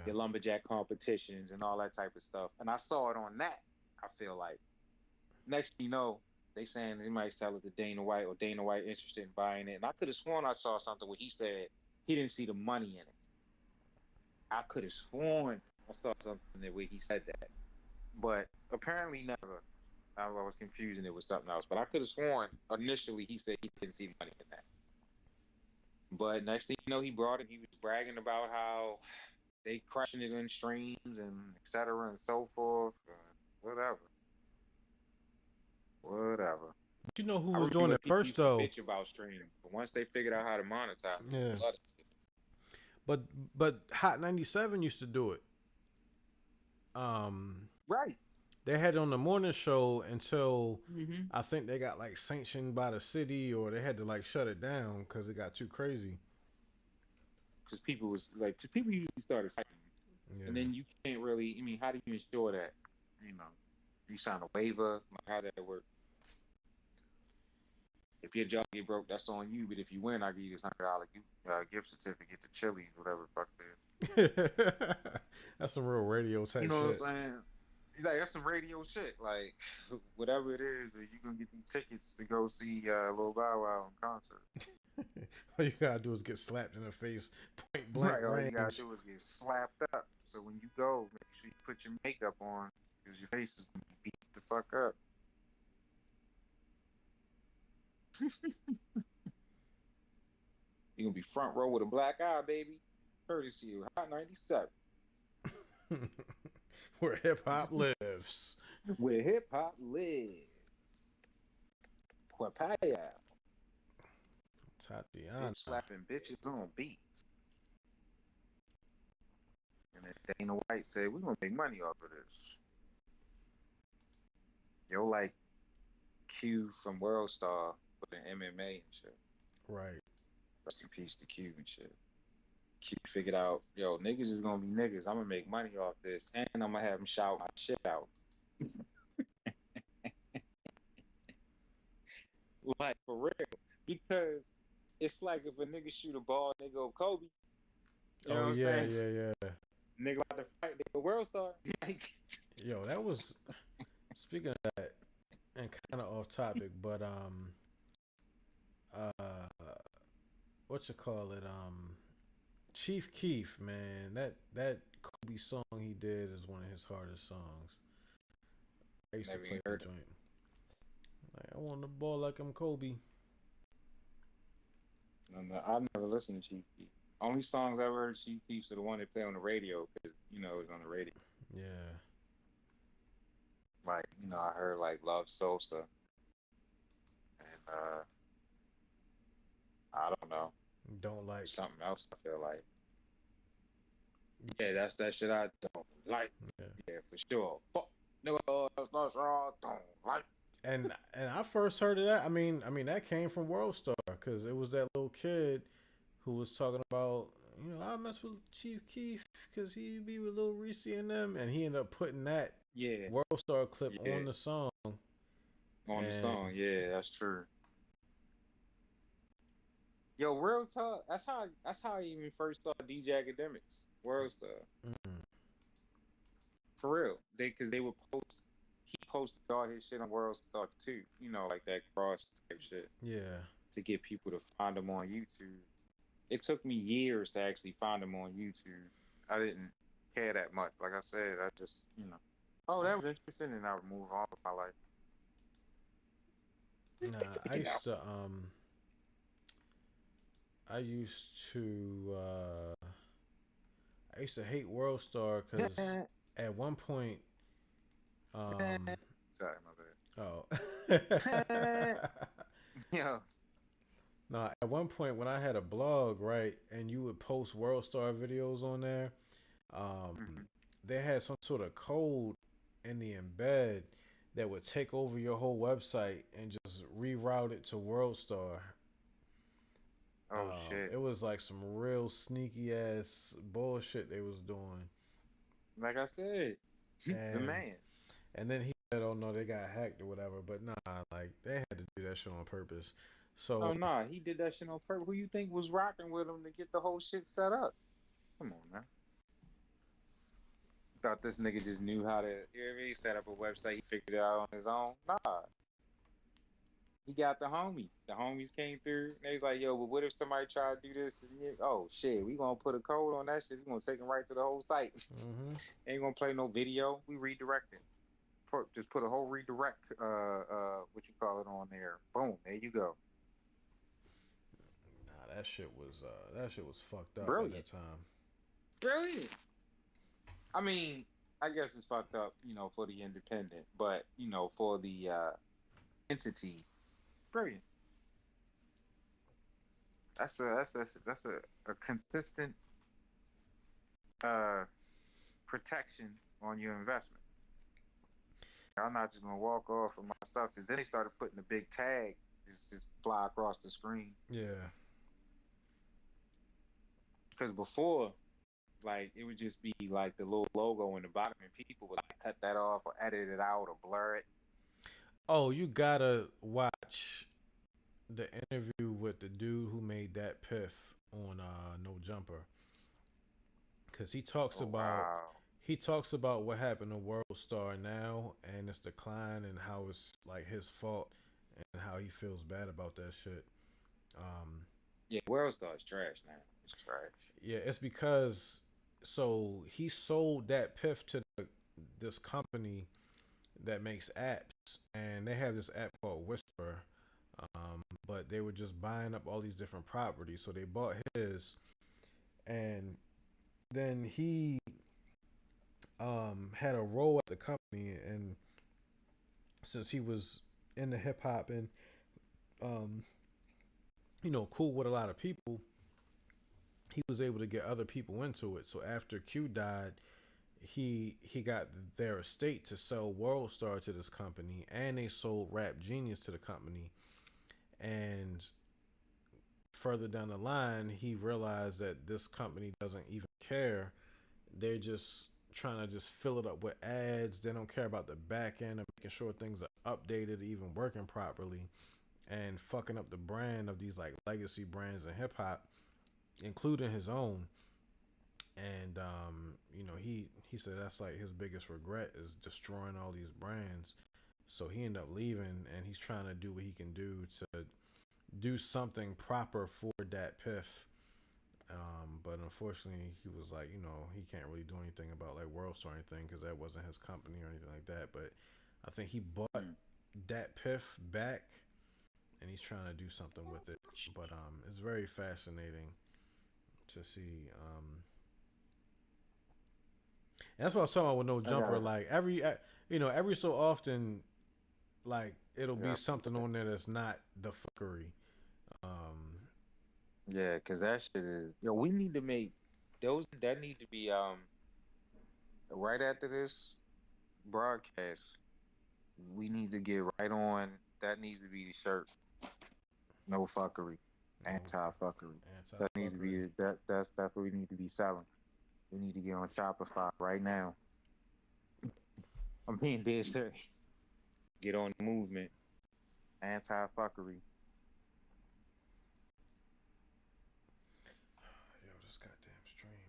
your lumberjack competitions and all that type of stuff. And I saw it on that, I feel like. Next thing you know, they saying they might sell it to Dana White, or Dana White interested in buying it. And I could have sworn I saw something where he said he didn't see the money in it. I could have sworn I saw something where he said that. But apparently never. I was confusing it with something else. But I could have sworn initially he said he didn't see the money in that. But next thing you know, he brought it. He was bragging about how they crushing it in streams and et cetera and so forth. Whatever. You know who was doing it first though? Bitch about streaming, but once they figured out how to monetize, But Hot 97 used to do it. Right. They had it on the morning show until I think they got like sanctioned by the city, or they had to like shut it down because it got too crazy. Because people usually started fighting, and then you can't really. I mean, how do you ensure that? You sign a waiver. How does that work? If your job get broke, that's on you. But if you win, I give you this $100 gift certificate to Chili's, whatever the fuck it is. That's some real radio type shit. You know what I'm saying? Like, that's some radio shit. Like, whatever it is, you gonna get these tickets to go see Lil Bow Wow in concert. All you gotta do is get slapped in the face, point blank range. All you gotta do is get slapped up. So when you go, make sure you put your makeup on, because your face is gonna be beat the fuck up. You're gonna be front row with a black eye, baby. Courtesy of Hot 97. Where hip hop lives. Where hip hop lives. Papaya. Tatiana. Slapping bitches on beats. And then Dana White said, we're gonna make money off of this. Yo, like Q from World Star with the MMA and shit. Right. Rest in peace to Q and shit. Q figured out, yo, niggas is gonna be niggas. I'm gonna make money off this, and I'm gonna have them shout my shit out. Like, for real. Because it's like if a nigga shoot a ball, they go Kobe. You know what I'm saying? Yeah. Nigga about to fight, they go World Star. Yo, that was, speaking of that, and kind of off topic, but what you call it, Chief Keef, man, that Kobe song he did is one of his hardest songs. I used to play the joint. Like, I want the ball like I'm Kobe. No, I've never listened to Chief Keef. Only songs I ever heard Chief Keef's are the one they play on the radio, because it's on the radio. Yeah. Like, I heard like Love Sosa, and I don't know. Don't like something else. I feel like. Yeah, that's that shit I don't like. Yeah, for sure. Fuck, nigga, that's wrong. Don't like. And I first heard of that. I mean that came from World Star, because it was that little kid who was talking about, I mess with Chief Keef because he be with Lil Reese and them, and he ended up putting that World Star clip on the song. The song, yeah, that's true. Yo, real talk. That's how I even first saw DJ Academics, World Star. For real, because they would post he posted all his shit on World Star too. You know, like that cross type shit Yeah. to get people to find him on YouTube. It took me years to actually find him on YouTube. I didn't care that much. Like I said, I just, oh, that was interesting, and I would move on with my life. Nah, You know. I used to I used to hate World Star because at one point, um, Sorry, oh, my bad. Yeah. no, at one point when I had a blog, right, and you would post World Star videos on there, um, Mhm. they had some sort of code in the embed that would take over your whole website and just reroute it to World Star. Oh shit. It was like some real sneaky ass bullshit they was doing, Like I said, the and man. and then he said, "Oh no, they got hacked or whatever." But nah, like they had to do that shit on purpose. So Oh nah, he did that shit on purpose. Who you think was rocking with him to get the whole shit set up? Come on, man. Thought this nigga just knew how to, you know what I mean? Set up a website. He figured it out on his own. Nah, he got the homie. The homies came through. And they was like, yo, but what if somebody try to do this? And oh shit, we gonna put a code on that shit. We gonna take him right to the whole site. hmm Ain't gonna play no video. We redirecting. Just put a whole redirect, what you call it on there. Boom, there you go. nah, that shit was fucked up at that Brilliant. time. Brilliant. I mean, I guess it's fucked up, for the independent, but for the entity, brilliant. That's a consistent uh protection on your investment. I'm not just gonna walk off of my stuff because then they started putting a big tag just fly across the screen. Yeah. Because before, like it would just be like the little logo in the bottom, and people would like cut that off or edit it out or blur it. Oh, you gotta watch the interview with the dude who made that piff on No Jumper, because Oh wow. he talks about what happened to World Star now and its decline and how it's like his fault and how he feels bad about that shit. Um, Yeah, World Star is trash now. It's trash. yeah, it's because so he sold that piff to this company that makes apps, and they have this app called Whisper. But they were just buying up all these different properties, so they bought his, and then he had a role at the company, and since he was in the hip hop and um, cool with a lot of people, he was able to get other people into it. So after Q died, he got their estate to sell World Star to this company, and they sold Rap Genius to the company. And further down the line, he realized that this company doesn't even care. They're just trying to just fill it up with ads. They don't care about the back end of making sure things are updated, even working properly, and fucking up the brand of these like legacy brands in hip hop, including his own. And he said that's like his biggest regret is destroying all these brands. So he ended up leaving, and he's trying to do what he can do to do something proper for that piff. But unfortunately, he was like, he can't really do anything about like Worlds or anything because that wasn't his company or anything like that. But I think he bought that piff back, and he's trying to do something with it. But it's very fascinating to see. And that's what I was talking about with No I got Jumper. it. Like every so often, like it'll be Yeah. something on there that's not the fuckery. Um, Yeah, because that shit is. We need to make those. That need to be right after this broadcast. We need to get right on. That needs to be the shirt. No fuckery. no Anti fuckery. anti That needs to fuckery. be that's what we need to be selling. We need to get on Shopify right now. I'm being dead serious. Get on the movement. Anti fuckery. Yo, this goddamn stream.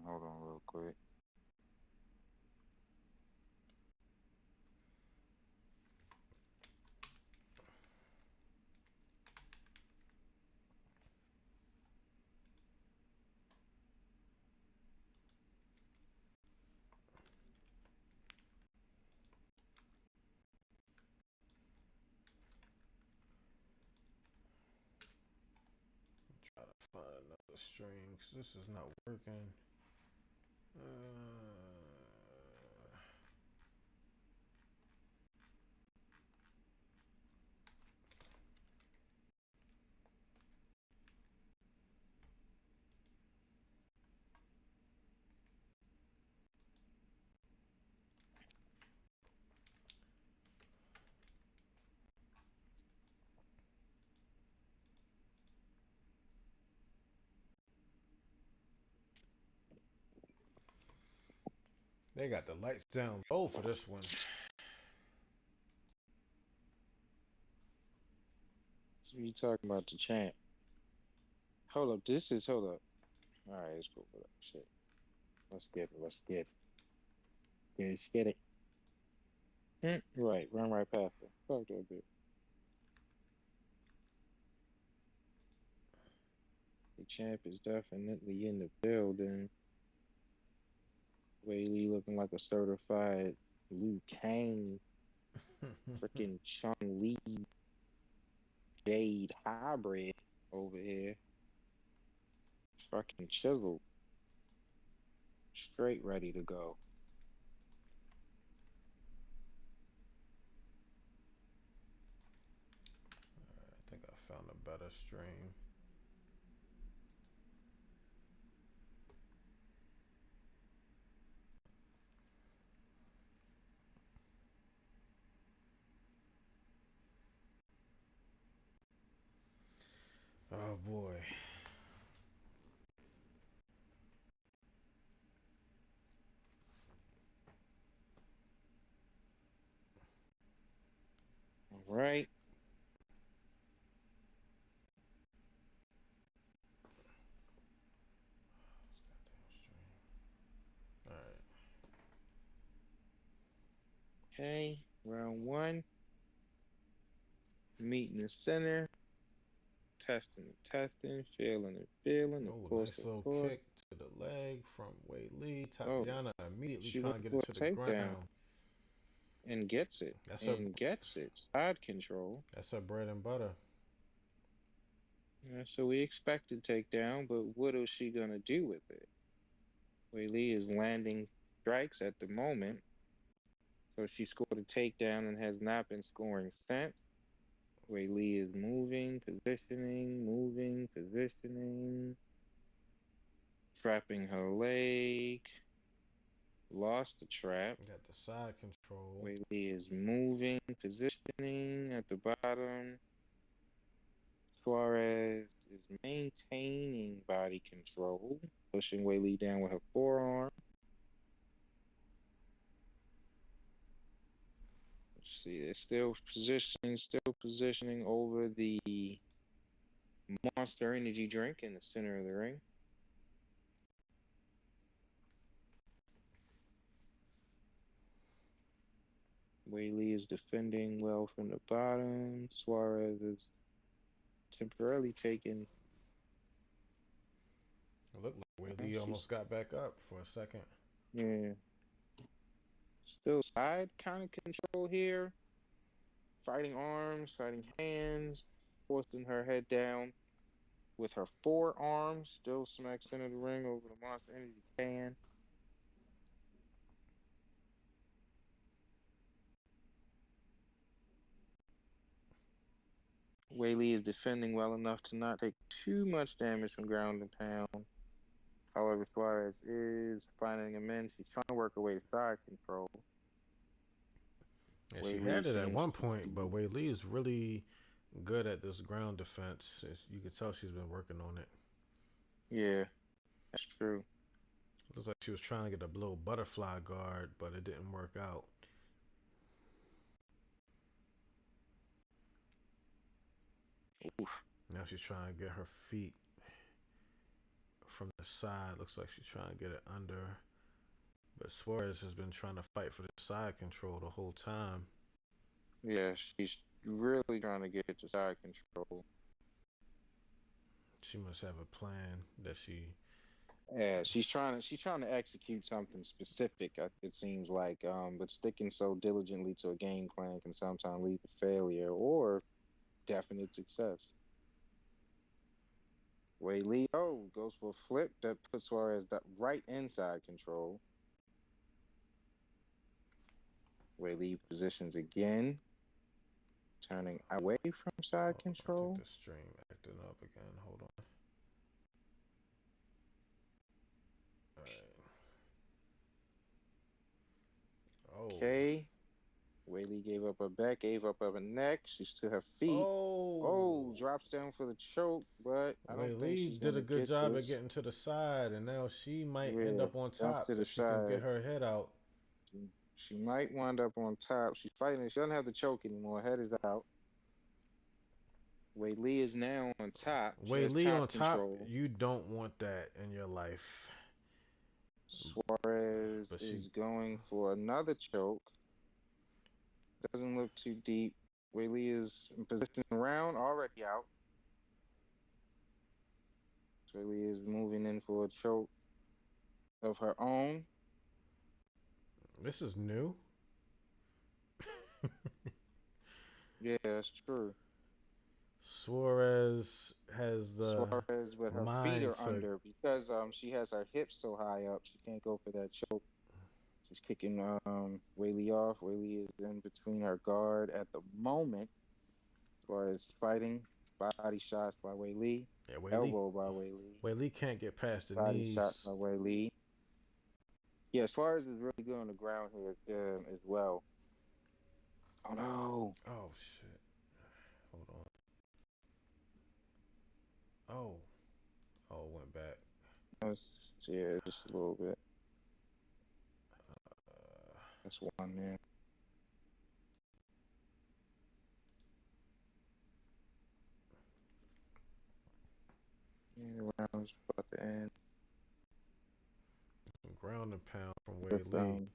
Hold on real quick. string because this is not working. They got the lights down low for this one. So you talking about the champ? Hold up, hold up. All right, let's go for that shit. Let's get it. Let's get it. Let's get it. Right, run right past it. Fuck that bitch. The champ is definitely in the building. Whaley looking like a certified Liu Kang, freaking Chung Lee Jade hybrid over here. Fucking chiseled. Straight ready to go. I think I found a better string. Oh boy. All right. All right. Okay, round one. Meet in the center. Testing and testing. Feeling and feeling. Of Oh, course, nice of little course. kick to the leg from Wei Lee. Oh, Tatiana immediately she trying went to get for it to a the takedown ground. and gets it. That's her. And gets it. Side control. That's her bread and butter. Yeah, so we expected takedown, but what is she gonna do with it? Wei Lee is landing strikes at the moment. So she scored a takedown and has not been scoring since. Wei Lee is moving, positioning, trapping her leg, lost the trap. Got the side control. Wei Lee is moving, positioning at the bottom. Suarez is maintaining body control, pushing Wei Lee down with her forearm. Let's see, they're still positioning over the Monster Energy drink in the center of the ring. Wei Lee is defending well from the bottom. Suarez is temporarily taken. It looked like Wei Lee almost got back up for a second. Yeah. Still side kind of control here. Fighting arms, fighting hands, forcing her head down with her forearms. Still smack center of the ring over the Monster Energy can. Wei Lee is defending well enough to not take too much damage from ground and pound. However, Suarez is finding amends. She's trying to work her way to side control. Yeah, Wei she Lee had it at seems one to point, but be, Wei Lee is really good at this ground defense. You can tell she's been working on it. yeah, that's true. Looks like she was trying to get a little butterfly guard, but it didn't work out. Oof. Now she's trying to get her feet from the side. Looks like she's trying to get it under. But Suarez has been trying to fight for the side control the whole time. Yeah, she's really trying to get to side control. She must have a plan that she. Yeah, she's trying to execute something specific. It seems like, but sticking so diligently to a game plan can sometimes lead to failure or definite success. Wei Lee goes for a flip that puts Suarez right inside control. Wei Lee positions again, turning away from side I think control. the stream acting up again. Hold on. All right. Oh. Okay. Wei Lee gave up her back, gave up her neck. She's to her feet. Oh. Oh, drops down for the choke, but I Wei don't think Lee she's did a gonna good get job at this. getting to the side, and now she might end Yeah, up on jumps top to the if she can get side. her head out. She might wind up on top. She's fighting. She doesn't have the choke anymore. Head is out. Wei Lee is now on top. She Wei has Lee top on top, control. you don't want that in your life. Suarez But she, is going for another choke. Doesn't look too deep. Wei Lee is in position around, already out. Wei Lee is moving in for a choke of her own. this is new. Yeah, that's true. Suarez has the Suarez with her feet mind are to. under because she has her hips so high up she can't go for that choke. She's kicking Wei Lee off. Wei Lee is in between her guard at the moment. Suarez fighting. Body shots by Wei Lee. Yeah, Elbow by Wei Lee. Wei Lee can't get past the Body shot knees. by Wei Lee. Yeah, Suarez is really good on the ground here as well. Oh no. Oh shit. Hold on. Oh. Oh, it went back. Yeah, just a little bit. Uh, That's one there. Yeah, the round's about to end. some ground and pound from Wei With Lee.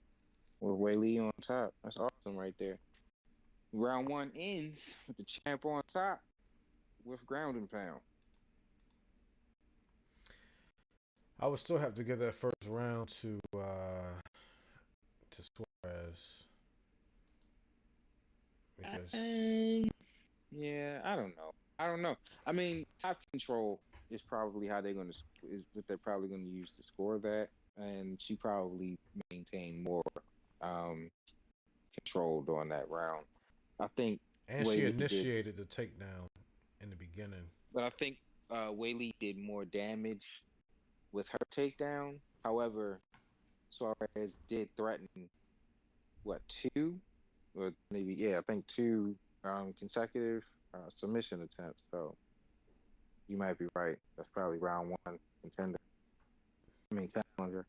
with Wei Lee on top. That's awesome right there. Round one ends with the champ on top with ground and pound. I would still have to give that first round to Suarez because Yeah, I don't know. I don't know. I mean, top control is probably how they're is what they're probably gonna use to score that, and she probably maintained more um control during that round. I think and Wei she Lee did, initiated the takedown in the beginning. but I think Wei Lee did more damage with her takedown. However, Suarez did threaten what, two, or maybe, yeah, I think two consecutive submission attempts. So you might be right. That's probably round one contender. I mean challenger.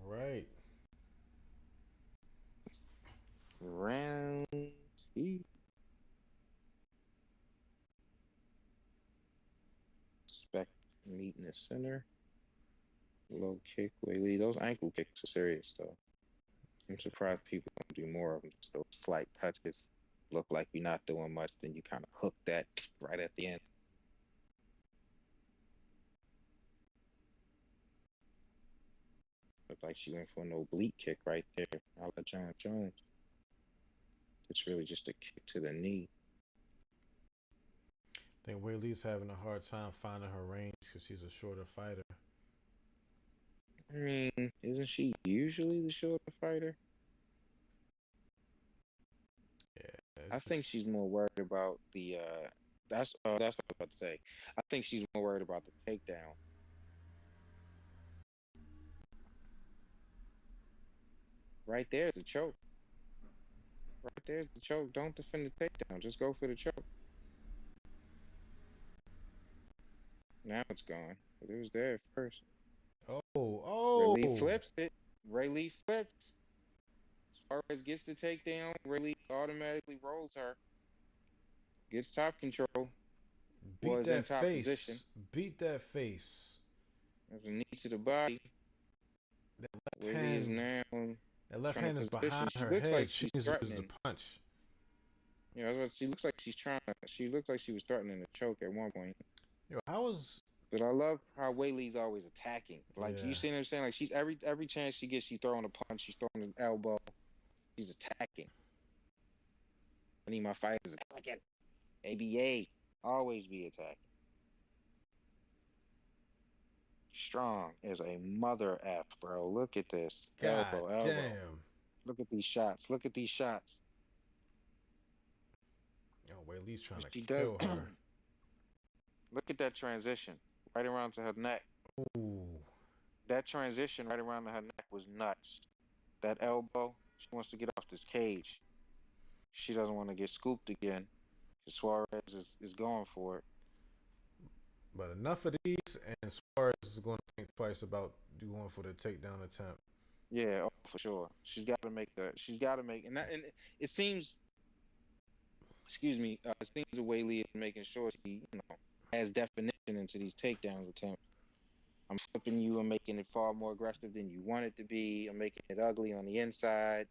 All right. Round two. Spec meet in the center. Low kick, Wei Lee. Those ankle kicks are serious though. I'm surprised people don't do more of them. Just those slight touches. Look like you're not doing much, then you kind of hook that right at the end. Looked like she went for an oblique kick right there, a la John Jones. It's really just a kick to the knee. I think Wei Lee's having a hard time finding her range because she's a shorter fighter. I mean, isn't she usually the shorter fighter? Yeah, I think she's more worried about the that's what I was about to say. I think she's more worried about the takedown. Right there's the choke. Right there's the choke. Don't defend the takedown. Just go for the choke. Now it's gone. But it was there at first. Oh, Ray Lee oh! flips it. Ray Lee flips. Suarez gets the takedown. Ray Lee automatically rolls her. Gets top control. Beat Was in that top position. face. Beat that face. There's a knee to the body. That left Ray Lee is hand. now That left trying hand to is position. behind She her looks like head. She she's needs to use the threatening. punch. Yeah, she looks like she's trying. She looks like she was threatening to choke at one point. Yo, how is But I love how Whaley's always attacking. Like you Yeah. see what I'm saying? Like she's every chance she gets, she's throwing a punch, she's throwing an elbow, she's attacking. I need my fighters attacking. ABA, always be attacking. Strong as a mother F, bro. Look at this. God Elbow, elbow. damn. Look at these shots. Look at these shots. Yo, Whaley's trying She to does. kill her. Look at that transition right around to her neck. Ooh. That transition right around to her neck was nuts. That elbow, she wants to get off this cage. She doesn't want to get scooped again. Suarez is going for it. But enough of these, and Suarez is going to think twice about going for the takedown attempt. Yeah, oh, for sure. She's got to make the. She's got to make, and it seems. Excuse me. It seems the way Lee is making sure she, has definition into these takedowns attempts. I'm flipping you. I'm making it far more aggressive than you want it to be. I'm making it ugly on the inside.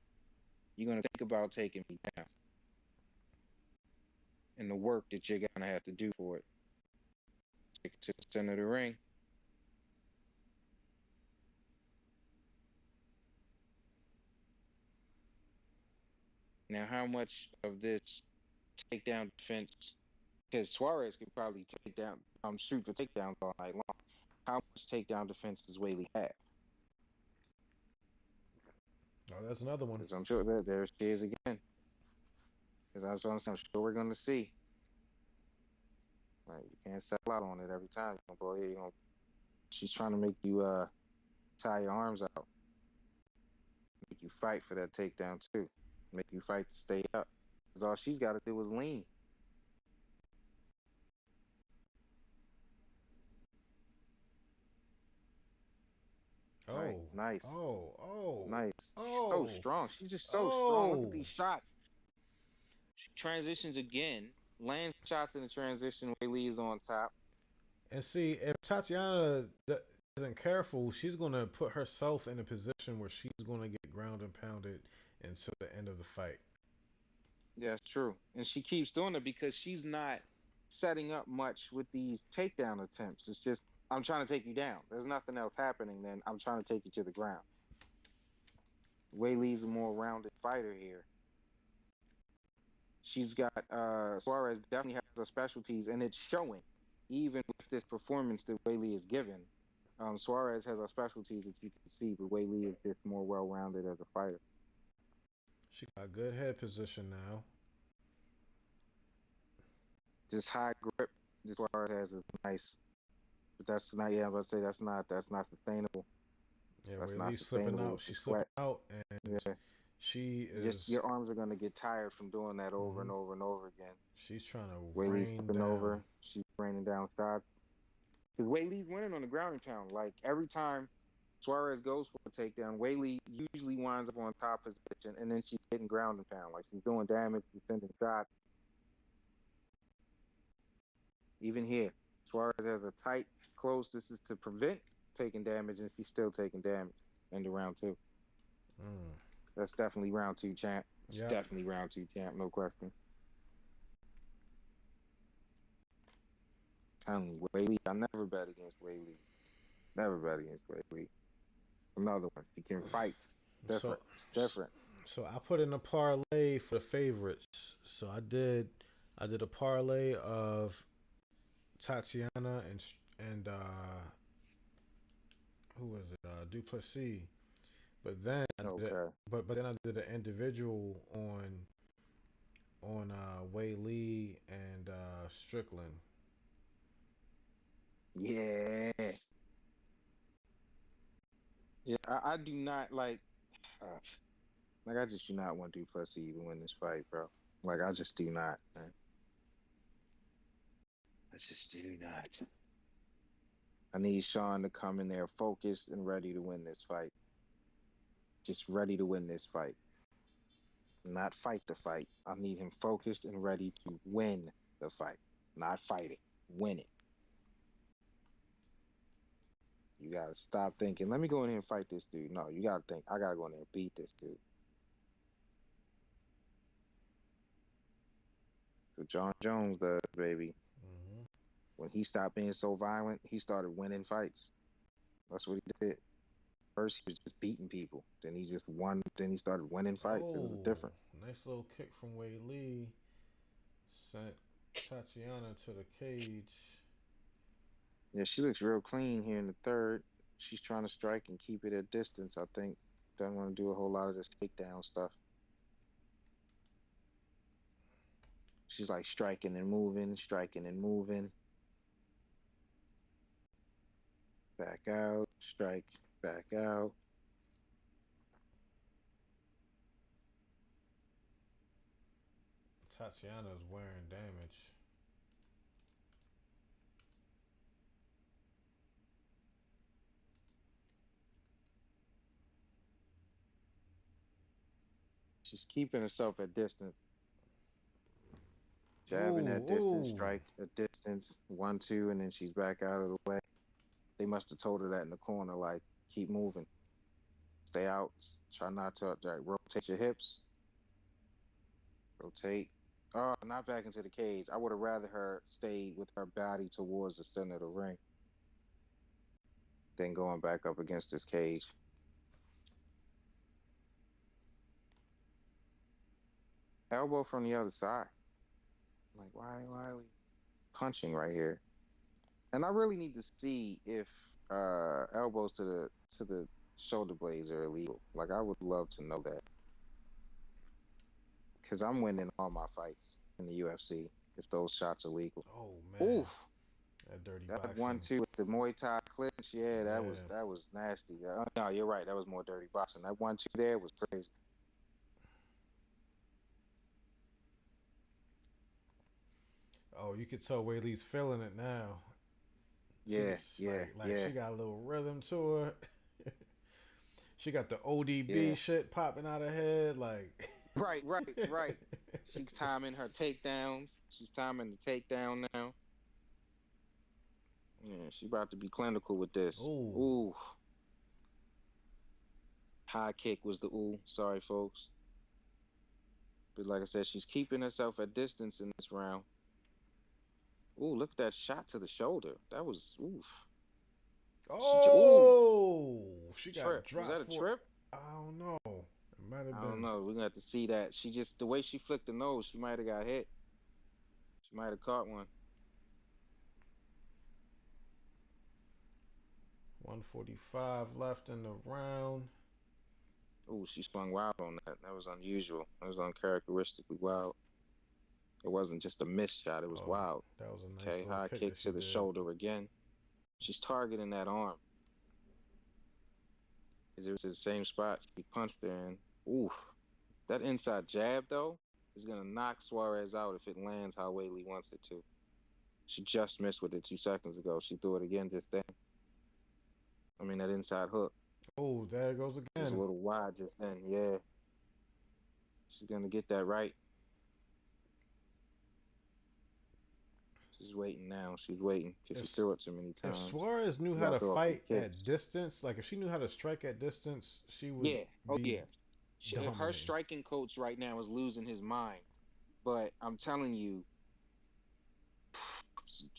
You're gonna think about taking me down, and the work that you're gonna have to do for it. Take it to the center of the ring. Now, how much of this takedown defense? Because Suarez could probably shoot for takedowns all night long. How much takedown defense does Whaley have? Oh, that's another one. Because I'm sure there she is again. Because I'm sure we're going to see. Like, you can't settle out on it every time. She's trying to make you tie your arms out, make you fight for that takedown too, make you fight to stay up. Because all she's got to do is lean. Right, Oh. nice. Oh. Oh. Nice. Oh. So strong. She's just so strong. Look Oh. at these shots. She transitions again, lands shots in the transition. Whaley is on top. And see, if Tatiana isn't careful, she's going to put herself in a position where she's going to get ground and pounded until the end of the fight. Yeah, it's true. And she keeps doing it because she's not setting up much with these takedown attempts. It's just, I'm trying to take you down. There's nothing else happening then. I'm trying to take you to the ground. Whaley's a more rounded fighter here. She's got Suarez definitely has her specialties, and it's showing. Even with this performance that Whaley is given, Suarez has her specialties that you can see, but Whaley is just more well-rounded as a fighter. She got good head position now. This high grip that Suarez has is nice, but that's not. Yeah, let's say that's not sustainable. Yeah, That's not Whaley's slipping sustainable out. with the She's slipping sweat. out, and Yeah, she just is. your arms are gonna get tired from doing that over and Mhm. over and over again. She's trying to Whaley's rain slipping over. down. She's raining down shots. Because Whaley's winning on the ground and pound. Like every time Suarez goes for a takedown, Whaley usually winds up on top position, and then she's getting ground and pound. Like she's doing damage, she's sending shots. Even here, Suarez has a tight, close. This is to prevent taking damage, and she's still taking damage into round two. Mm. That's definitely round two, champ. It's Yep. definitely round two, champ. No question. Telling you, Whaley, I never bet against Whaley. Never bet against Whaley. Another one. She can fight. So, Different. It's different. so I put in a parlay for the favorites. So I did a parlay of Tatiana and who was it? Duplessis. But then Okay. but then I did an individual on Wei Lee and Strickland. Yeah. Yeah. I do not like I just do not want Duplessis to even win this fight, bro. Like I just do not, man. I just do not. I need Sean to come in there focused and ready to win this fight. Just ready to win this fight. Not fight the fight. I need him focused and ready to win the fight. Not fight it. Win it. You gotta stop thinking, let me go in here and fight this dude. No, you gotta think, I gotta go in there and beat this dude. So John Jones does, baby. Hmm. When he stopped being so violent, he started winning fights. That's what he did. First, he was just beating people. Then he just won. Then he started winning fights. It was Oh, different. nice little kick from Wei Lee. Sent Tatiana to the cage. Yeah, she looks real clean here in the third. She's trying to strike and keep it at distance. I think doesn't want to do a whole lot of this takedown stuff. She's like striking and moving, striking and moving. Back out, strike, back out. Tatiana's wearing damage. She's keeping herself at distance. Jabbing at Ooh, distance, ooh. strike at distance, 1-2, and then she's back out of the way. They must have told her that in the corner, like, keep moving. Stay out. Try not to like, rotate your hips. Rotate. Oh, not back into the cage. I would have rather her stay with her body towards the center of the ring than going back up against this cage. Elbow from the other side. Like, why are we punching right here? And I really need to see if elbows to the shoulder blades are illegal. Like, I would love to know that. Because I'm winning all my fights in the UFC if those shots are legal. Oh man. Oof. That dirty That boxing. 1-2 with the Muay Thai clinch, yeah, that Yeah. was nasty. No, you're right. That was more dirty boxing. That 1-2 there was crazy. Oh, you could tell Wei Lee's feeling it now. She Yeah, gets yeah, like yeah, she got a little rhythm to her. She got the ODB yeah. shit popping out her head, like. Right, right, right. She's timing her takedowns. She's timing the takedown now. Yeah, she about to be clinical with this. Ooh. Ooh. High kick was the ooh. Sorry, folks. But like I said, she's keeping herself at distance in this round. Ooh, look at that shot to the shoulder. That was oof. Ooh, Oh, she got trip. Was dropped that a for. trip? I don't know. It might have I don't been. know. We're gonna have to see that. She just the way she flicked the nose, she might have got hit. She might have caught one. 145 left in the round. Ooh, she swung wild on that. That was unusual. That was uncharacteristically wild. It wasn't just a missed shot, it was Oh, wild. that was a nice Okay, little high kick that kick she to the did. shoulder again. She's targeting that arm. Is it the same spot she punched her in? Oof. That inside jab, though, is going to knock Suarez out if it lands how Whaley wants it to. She just missed with it 2 seconds ago. She threw it again just then. I mean, that inside hook Oh, there it goes was a again. little wide just then. Yeah. She's going to get that right. She's waiting now. She's waiting because she If, threw it too many if times. Suarez knew She how got to to throw a few fight kicks. at distance, like if she knew how to strike at distance, she would Yeah. Oh, be yeah. Her dominating. striking coach right now is losing his mind. But I'm telling you,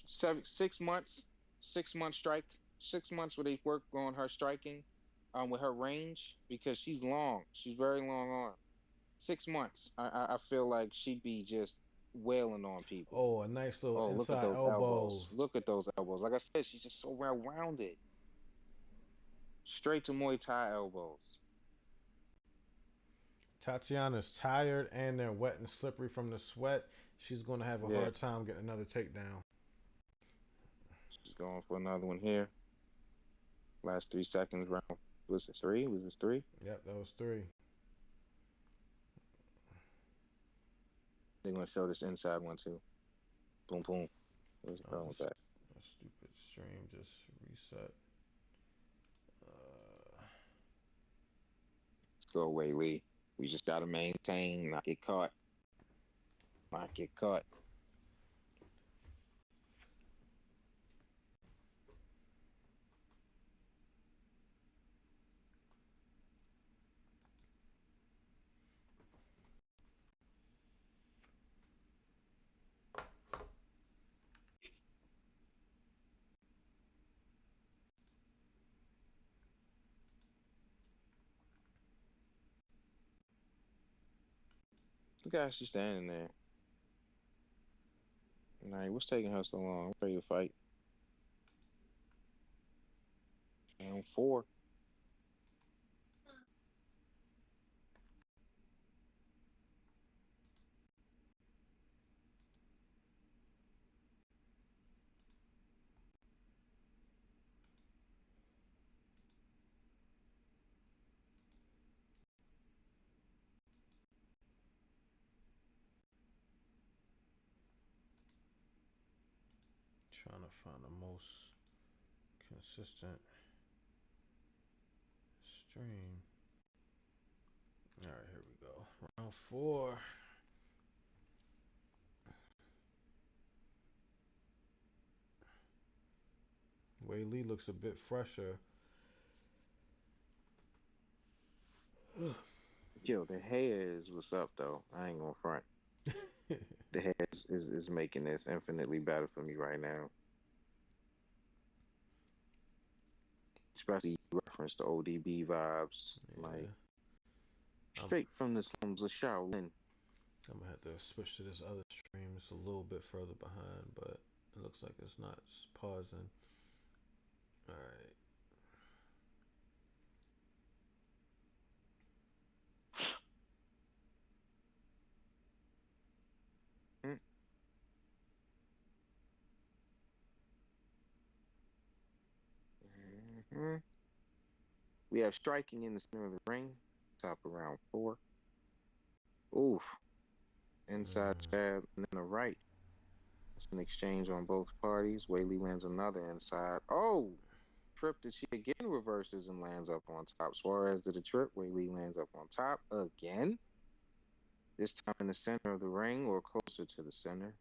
6 months, 6 month strike, 6 months where they work on her striking, with her range because she's long. She's very long arm. 6 months, I feel like she'd be just wailing on people. Oh, a nice little Oh, look at inside those elbow. elbows. Look at those elbows. Like I said, she's just so well rounded. Straight to Muay Thai elbows. Tatiana's tired and they're wet and slippery from the sweat. She's going to have a Yeah, hard time getting another takedown. she's going for another one here. Last 3 seconds round. Was it three? Was this three? Yep, that was three. They're gonna show this inside one too. Boom, boom. Where's it Oh, going with that? a stupid stream just reset. Uh, Let's go away, Lee. We just gotta maintain, not get caught. Not get caught. Look at she's standing there. Like, what's taking her so long? I'm ready to fight. Round 4. Trying to find the most consistent stream. All right, here we go. Round 4. Wei Lee looks a bit fresher. Yo, the hair is what's up though. I ain't gonna front. The hair is making this infinitely better for me right now. Especially reference to ODB vibes. Yeah. Like straight from the slums of Shaolin. I'm gonna have to switch to this other stream. It's a little bit further behind, but it looks like it's not pausing. All right. Mm-hmm. We have striking in the center of the ring. Top of round 4. Oof. Inside jab and then a right. It's an exchange on both parties. Wei Lee lands another inside. Oh! Trip that she again reverses and lands up on top. Suarez did a trip. Wei Lee lands up on top again. This time in the center of the ring or closer to the center.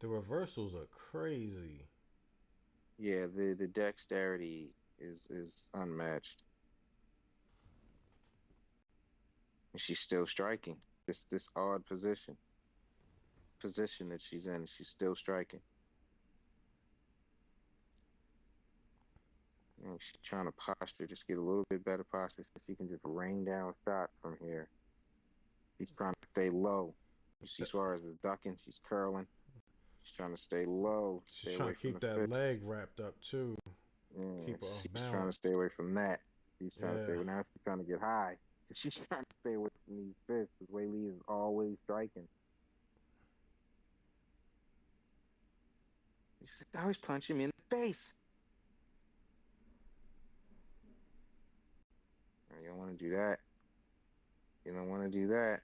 The reversals are crazy. Yeah, the dexterity is unmatched. And she's still striking. This odd position that she's in, she's still striking. And she's trying to posture, just get a little bit better posture so she can just rain down shots from here. She's trying to stay low. You see Suarez is ducking, she's curling. She's trying to stay low. She's trying to keep that leg wrapped up too. Yeah, keep her off she's balance. trying to stay away from that. She's trying to stay. Now she's trying to get high. She's trying to stay away from these fists because Wei Lee is always striking. She's like, always punching me in the face. You don't want to do that. You don't want to do that.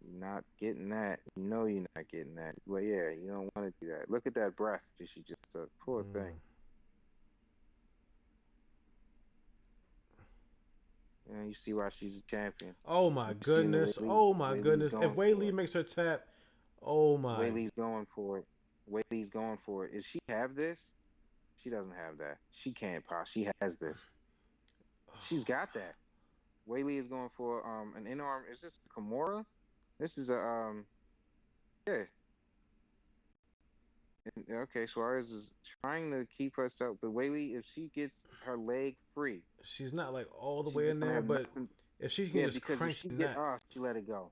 You're not getting that. You know you're not getting that. Well, yeah, you don't want to do that. Look at that breath that she just took. Poor thing. You know, you see why she's a champion. Oh my goodness. Oh my goodness. If Wei Lee makes her tap, oh my. Wei Lee's going for it. Wei Lee's going for it. Does she have this? She doesn't have that. She can't pass. She has this. She's got that. Wei Lee is going for an in arm. Is this Kimura? This is a yeah. Okay, Suarez is trying to keep herself, but Wei Lee, if she gets her leg free, she's not like all the way in there, but if she can just crank the neck, she let it go.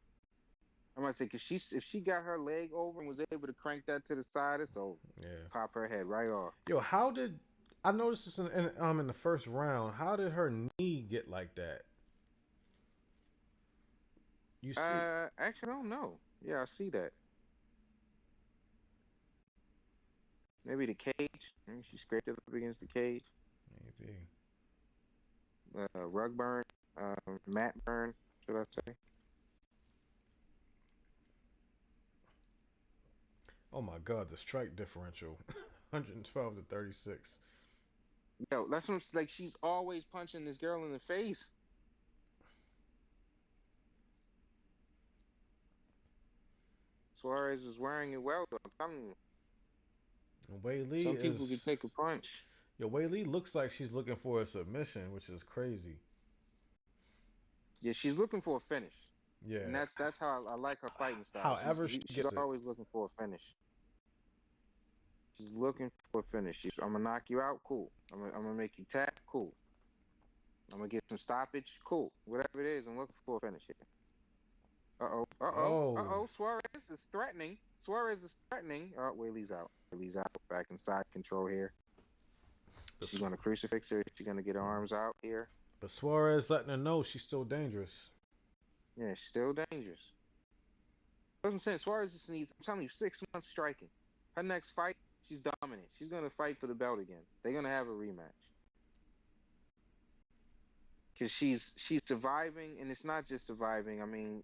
I'm gonna say because if she got her leg over and was able to crank that to the side, it's over. Yeah, pop her head right off. Yo, how did I noticed this in the first round? How did her knee get like that? You see? Actually, I don't know. Yeah, I see that. Maybe the cage. Maybe she scraped it up against the cage. Maybe. Rug burn. Mat burn, should I say? Oh my God, the strike differential, 112 to 36. Yo, that's what I'm like. She's always punching this girl in the face. Suarez is wearing it well, though. I'm telling you. Wei Lee Some people can take a punch. Yo, Wei Lee looks like she's looking for a submission, which is crazy. Yeah, she's looking for a finish. Yeah, and that's how I like her fighting style. However, she's always looking for a finish. She's looking for a finish. I'm gonna knock you out, cool. I'm gonna make you tap, cool. I'm gonna get some stoppage, cool. Whatever it is, I'm looking for a finish here. Uh-oh. Uh-oh. Oh, Uh-oh. Suarez is threatening. Suarez is threatening. Oh, Whaley's out. Whaley's out. Back inside control here. but, She's going to crucifix her. She's going to get her arms out here. but Suarez letting her know she's still dangerous. Yeah, she's still dangerous. That's what I'm saying. Suarez just needs, I'm telling you, 6 months striking. Her next fight, she's dominant. She's going to fight for the belt again. They're going to have a rematch. Because she's surviving, and it's not just surviving. I mean,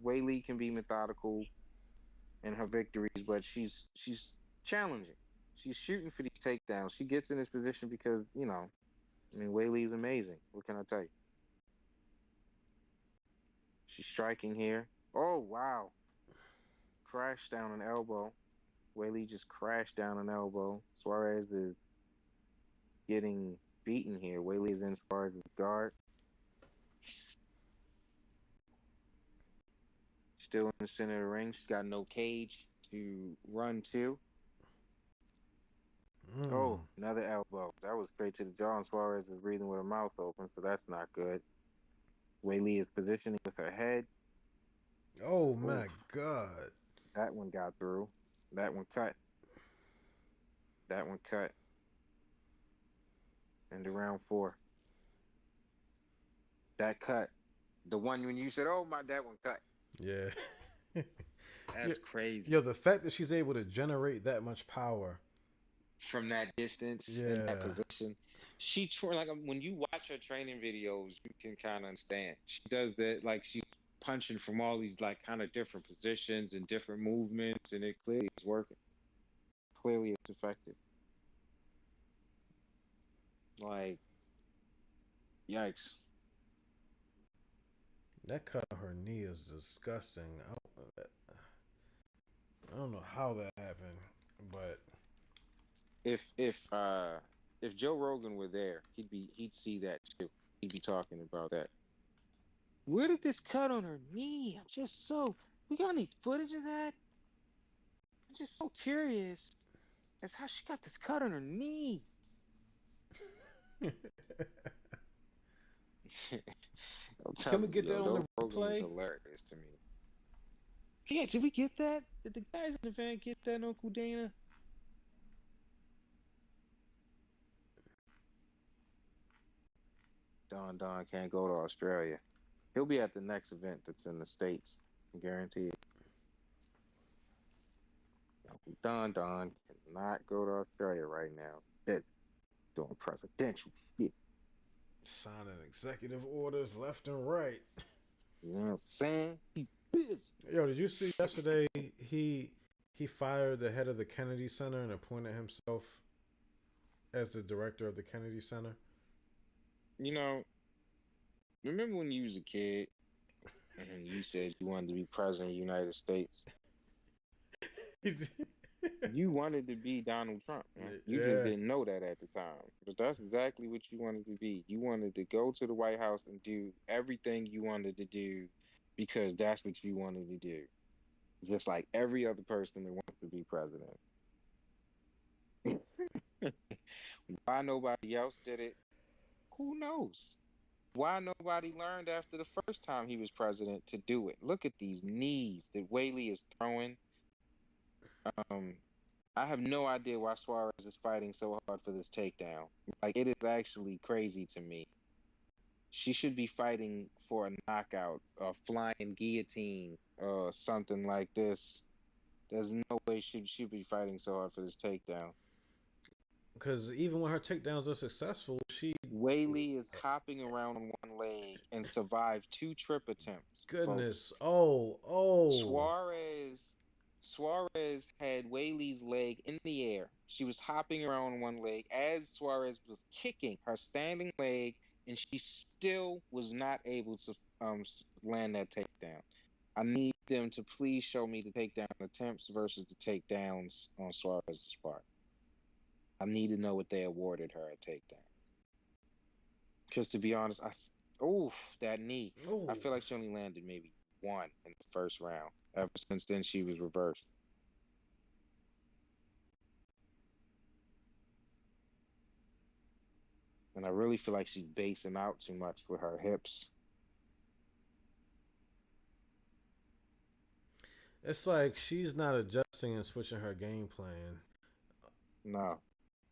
Whaley can be methodical in her victories, but she's challenging. She's shooting for these takedowns. She gets in this position because, I mean, Whaley's amazing. What can I tell you? She's striking here. Oh, wow. Crashed down an elbow. Whaley just crashed down an elbow. Suarez is getting beaten here. Whaley is in Suarez's guard. Still in the center of the ring. She's got no cage to run to. Oh, another elbow. That was straight to the jaw, and Suarez is breathing with her mouth open, so that's not good. Whaley is positioning with her head. Oh my God. That one got through. That one cut. That one cut. Into round 4. That cut. The one when you said, "Oh my," that one cut. Yeah. That's crazy. Yo, the fact that she's able to generate that much power from that distance, in that position. She like when you watch her training videos, you can kind of understand. She does that like she's punching from all these like kind of different positions and different movements, and it clearly is working. Clearly, it's effective. Like, yikes! That cut on her knee is disgusting. I don't know how that happened, but if Joe Rogan were there, he'd see that too. He'd be talking about that. Where did this cut on her knee? We got any footage of that? I'm just so curious as how she got this cut on her knee. Can we get that on the replay? Hilarious to me. Yeah, did we get that? Did the guys in the van get that, Uncle Dana? Don can't go to Australia. He'll be at the next event that's in the States. I guarantee it. Uncle Don cannot go to Australia right now. That's doing presidential shit. Signing executive orders left and right. You know what I'm saying? He busy. Yo, did you see yesterday he fired the head of the Kennedy Center and appointed himself as the director of the Kennedy Center? You know, remember when you was a kid and you said you wanted to be president of the United States? You wanted to be Donald Trump, man. You just didn't know that at the time. But that's exactly what you wanted to be. You wanted to go to the White House and do everything you wanted to do because that's what you wanted to do. Just like every other person that wants to be president. Why nobody else did it? Who knows? Why nobody learned after the first time he was president to do it? Look at these knees that Whaley is throwing. I have no idea why Suarez is fighting so hard for this takedown. Like, it is actually crazy to me. She should be fighting for a knockout, a flying guillotine, or something like this. There's no way she should be fighting so hard for this takedown. Because even when her takedowns are successful, Whaley is hopping around on one leg and survived 2 trip attempts. Goodness. Folks. Oh. Suarez had Whaley's leg in the air. She was hopping around on one leg as Suarez was kicking her standing leg, and she still was not able to land that takedown. I need them to please show me the takedown attempts versus the takedowns on Suarez's part. I need to know what they awarded her at takedown. Because to be honest, that knee. Ooh. I feel like she only landed maybe 1 in the first round. Ever since then, she was reversed. And I really feel like she's basing out too much with her hips. It's like she's not adjusting and switching her game plan. No.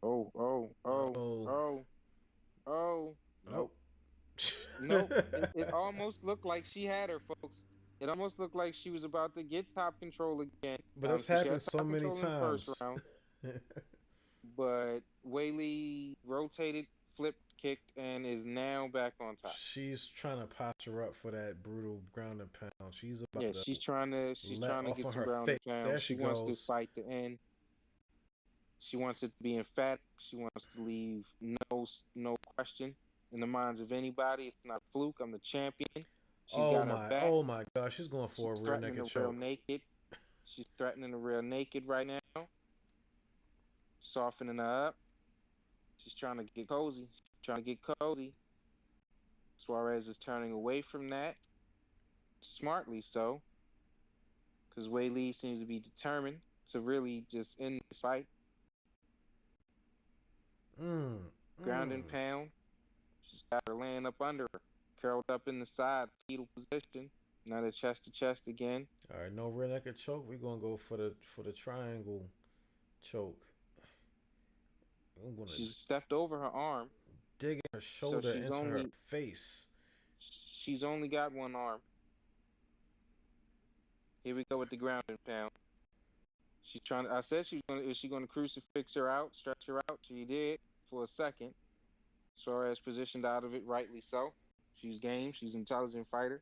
Oh, oh, oh, Oh, oh, oh. oh. Nope. Nope. It almost looked like she had her, folks. It almost looked like she was about to get top control again. But that's Because she happened had so top many control in the first times. round. But Whaley rotated, flipped, kicked, and is now back on top. She's trying to posture up for that brutal ground and pound. She's about Yeah, to she's let trying to off get on some her ground face. and pound. There She she wants to goes. fight the end. She wants it to be emphatic. She wants to leave no question in the minds of anybody. It's not a fluke. I'm the champion. She's got her back. Oh my gosh, she's going She's for a rear threatening naked the real choke. naked. She's threatening the real naked right now. Softening her up. She's trying to get cozy. She's trying to get cozy. Suarez is turning away from that. Smartly so. Because Wei Lee seems to be determined to really just end this fight. Mm, Ground and mm. pound. She's got her laying up under her. Curled up in the side, fetal position. Now they're chest to chest again. All right, no rear naked choke. We're gonna go for the triangle choke. I'm gonna She's stepped over her arm, dig her so shoulder into her face. she's only got one arm. Here we go with the ground and pound. She's trying. I said she's gonna. Is she gonna crucifix her out, stretch her out? She did for a second. Suarez positioned out of it, rightly so. She's game. She's an intelligent fighter.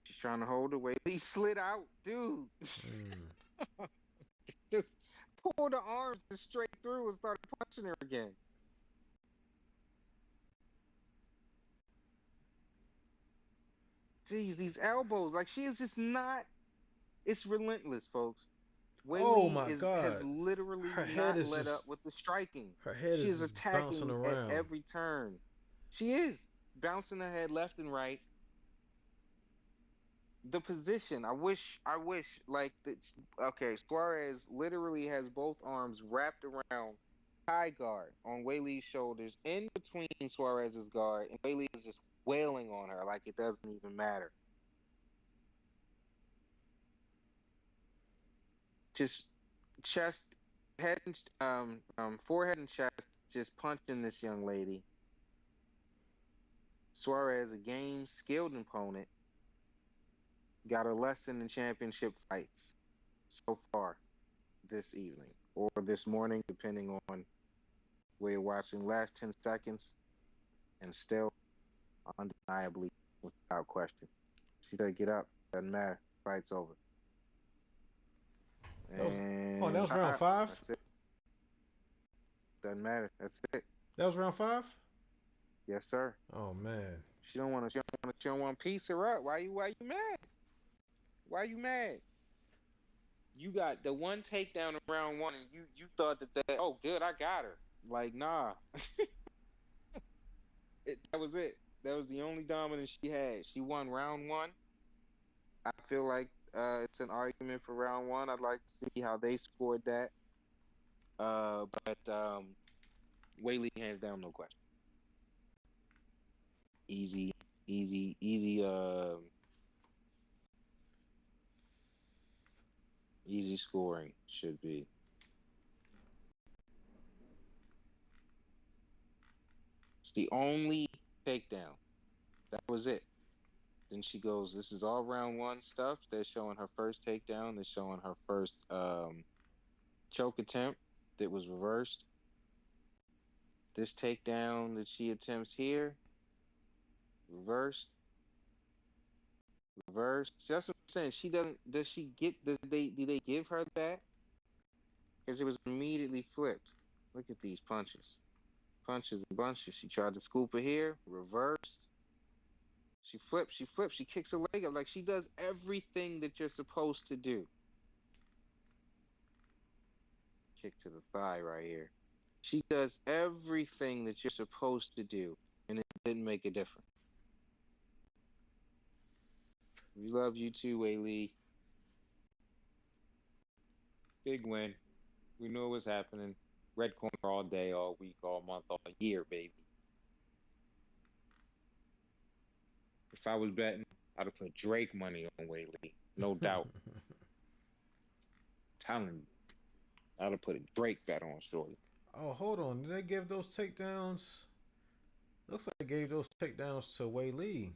She's trying to hold her weight. He slid out, dude. Mm. Just pulled the arms straight through and started punching her again. Jeez, these elbows. Like she is just not. It's relentless, folks. Oh Whaley my has god, literally her head not is let up just with the striking. her head She is is just bouncing attacking at around. every turn. She is bouncing her head left and right. The position, I wish, like, okay, Suarez literally has both arms wrapped around high guard on Whaley's shoulders, in between Suarez's guard, and Whaley is just wailing on her like it doesn't even matter. Just chest, head, and forehead and chest, just punching this young lady. Suarez, a game skilled opponent, got a lesson in championship fights so far this evening or this morning, depending on where you're watching. Last 10 seconds, and still undeniably, without question. She doesn't get up, doesn't matter. Fight's over. That was that And was round five. that's it. Doesn't matter. That's it. That was round five. Yes, sir. Oh man. She don't want to. She don't want to piece her up. Why you mad? Why you mad? You got the one takedown in round one, and you thought that oh good, I got her. Like nah, that was it. That was the only dominance she had. She won round one. I feel like it's an argument for round one. I'd like to see how they scored that. But Whaley hands down, no question. Easy, easy, easy. Easy scoring should be. It's the only takedown. That was it. Then she goes, this is all round one stuff. They're showing her first takedown. They're showing her first choke attempt that was reversed. This takedown that she attempts here, reversed, reversed. See, that's what I'm saying. She doesn't. Does she get? Do they give her that? Because it was immediately flipped. Look at these punches, punches and bunches. She tried to scoop her here, reversed. She flips. She flips. She kicks her leg up. Like she does everything that you're supposed to do. Kick to the thigh right here. She does everything that you're supposed to do, and it didn't make a difference. We love you too, Whaley. Big win. We knew it was happening. Red corner all day, all week, all month, all year, baby. If I was betting, I'd have put Drake money on Whaley, no doubt. Telling you, I'd have put a Drake bet on Shorty. Oh, hold on. Did they give those takedowns? Looks like they gave those takedowns to Wei Lee.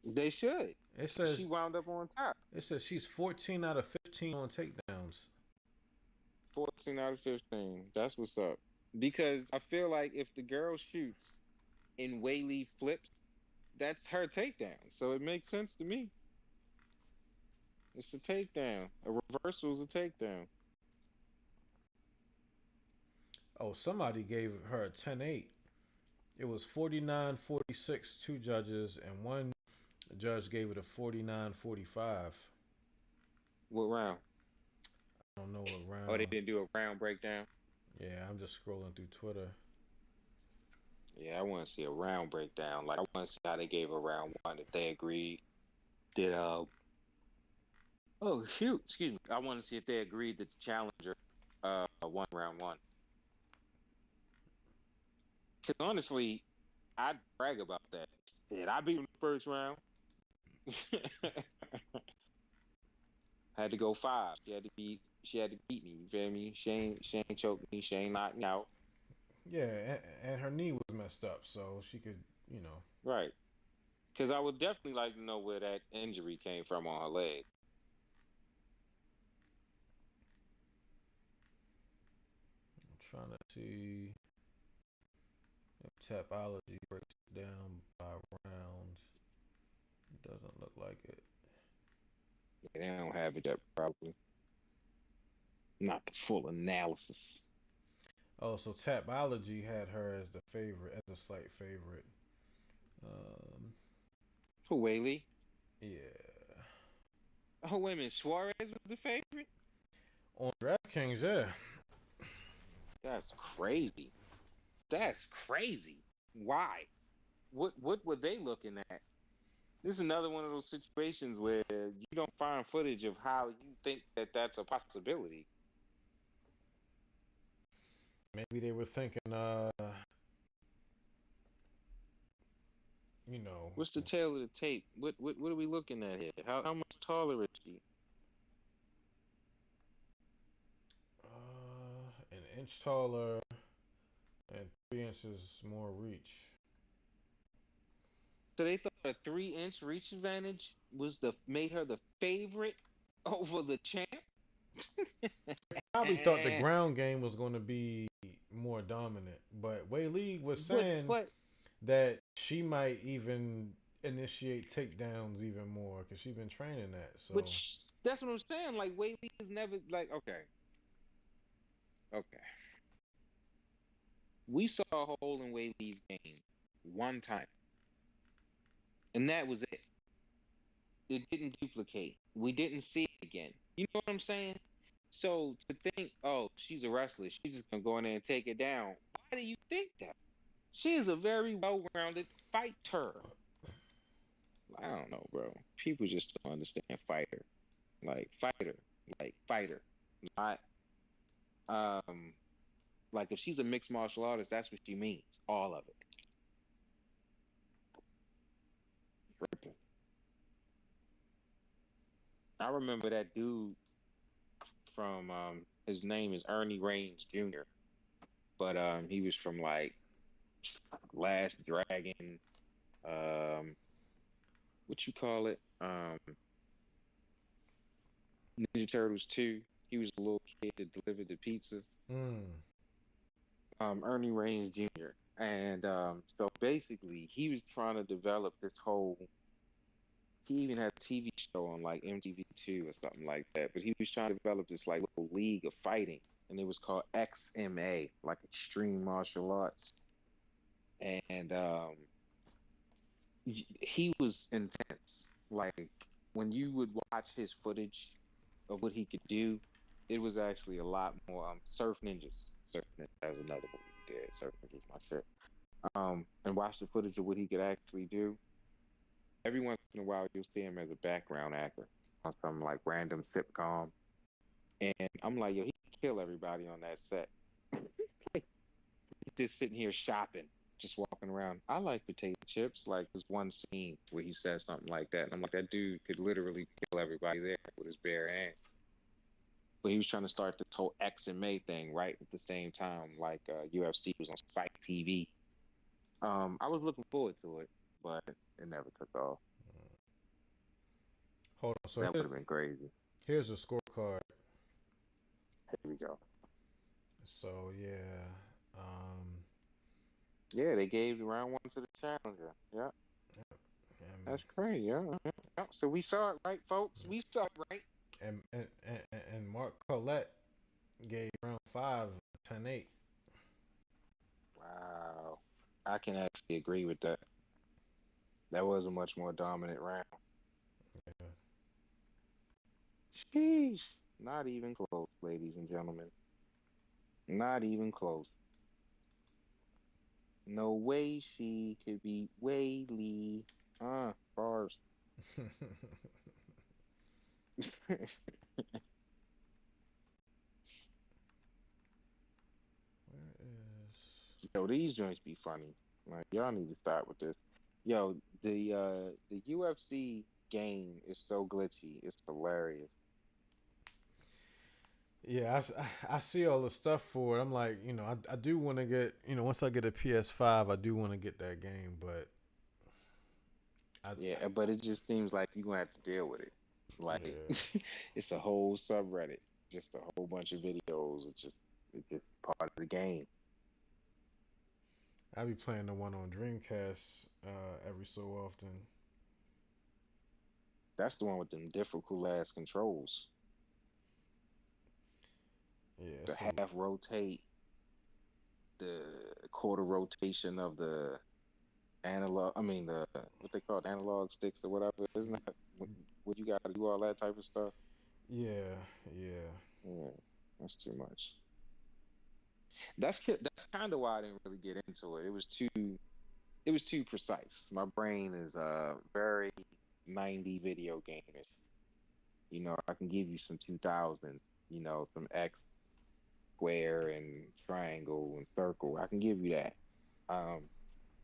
They should. It She says wound up on top. she's 14 out of 15 on takedowns. 14 out of 15. That's what's up. Because I feel like if the girl shoots and Whaley flips, that's her takedown. So it makes sense to me. It's a takedown. A reversal is a takedown. Oh, somebody gave her a 10-8. It was 49-46, two judges, and one judge gave it a 49-45. What round? I don't know what round. Oh, they didn't do a round breakdown? Yeah, I'm just scrolling through Twitter. Yeah, I want to see a round breakdown. Like, I want to see how they gave a round one, if they agreed. Did, oh, shoot, excuse me. I want to see if they agreed that the challenger won round one. Because honestly, I'd brag about that. Did I beat him in the first round? Had to go 5. She had to beat me. You feel me? She ain't choked me. She ain't knocked me out. Yeah, and her knee was messed up, so she could, Right. Because I would definitely like to know where that injury came from on her leg. I'm trying to see if Tapology breaks it down by rounds. It doesn't look like it. Yeah, they don't have it yet, probably. Not the full analysis. Oh, so Tapology had her as the favorite, as a slight favorite. For Whaley? Yeah. Oh, wait a minute. Suarez was the favorite? On DraftKings, yeah. That's crazy. That's crazy. Why? What were they looking at? This is another one of those situations where you don't find footage of how you think that that's a possibility. Maybe they were thinking, What's the tail of the tape? What are we looking at here? How much taller is she? An inch taller and 3 inches more reach. So they thought a 3-inch reach advantage made her the favorite over the champ? Probably thought the ground game was going to be more dominant, but Wei Lee was saying that she might even initiate takedowns even more because she's been training that. So, which that's what I'm saying. Like Whaley is never like okay. We saw a hole in Whaley's game one time, and that was it. It didn't duplicate. We didn't see it again. You know what I'm saying? So to think, oh, she's a wrestler, she's just gonna go in there and take it down. Why do you think that? She is a very well-rounded fighter. I don't know, bro. People just don't understand fighter. Like fighter. Not like if she's a mixed martial artist, that's what she means. All of it. I remember that dude from his name is Ernie Raines Jr. But he was from like Last Dragon, what you call it? Ninja Turtles 2. He was a little kid that delivered the pizza. Ernie Raines Jr. And so basically, he was trying to develop this whole. He even had a TV show on like MTV2 or something like that. But he was trying to develop this like little league of fighting, and it was called XMA, like Extreme Martial Arts. And he was intense. Like when you would watch his footage of what he could do, it was actually a lot more. Surf Ninjas. Surf Ninjas. That was another one he did. Surf Ninjas, my shit. And watch the footage of what he could actually do. Every once in a while, you'll see him as a background actor on some like random sitcom, and I'm like, yo, he could kill everybody on that set. He's just sitting here shopping, just walking around. I like potato chips. Like there's one scene where he says something like that, and I'm like, that dude could literally kill everybody there with his bare hands. But he was trying to start this whole X and May thing right at the same time, like UFC was on Spike TV. I was looking forward to it, but it never took off. Hold on. So That would have been crazy. here's a scorecard. Here we go. So yeah, Yeah, they gave round one to the challenger. Yeah, that's crazy. Yeah, yeah. So we saw it right, folks. We saw it right. and Mark Collette gave round 5 10-8. Wow, I can actually agree with that. That was a much more dominant round. Yeah. Sheesh. Not even close, ladies and gentlemen. Not even close. No way she could beat Whaley. Bars. Where is? Yo, these joints be funny. Like y'all need to start with this. Yo, the UFC game is so glitchy. It's hilarious. Yeah, I see all the stuff for it. I'm like, I do want to get, once I get a PS5, I do want to get that game, but Yeah, but it just seems like you're gonna have to deal with it. Like yeah. it's a whole subreddit, just a whole bunch of videos. It's just part of the game. I be playing the one on Dreamcast every so often. That's the one with them difficult ass controls. Yeah, The so half rotate, the quarter rotation of the analog. I mean the what they call it, analog sticks or whatever. Isn't that what you got to do all that type of stuff? yeah, yeah. Yeah, that's too much. That's kind of why I didn't really get into it. It was too precise. My brain is very 90 video gameish. I can give you some 2000s, some X square and triangle and circle. I can give you that. Um,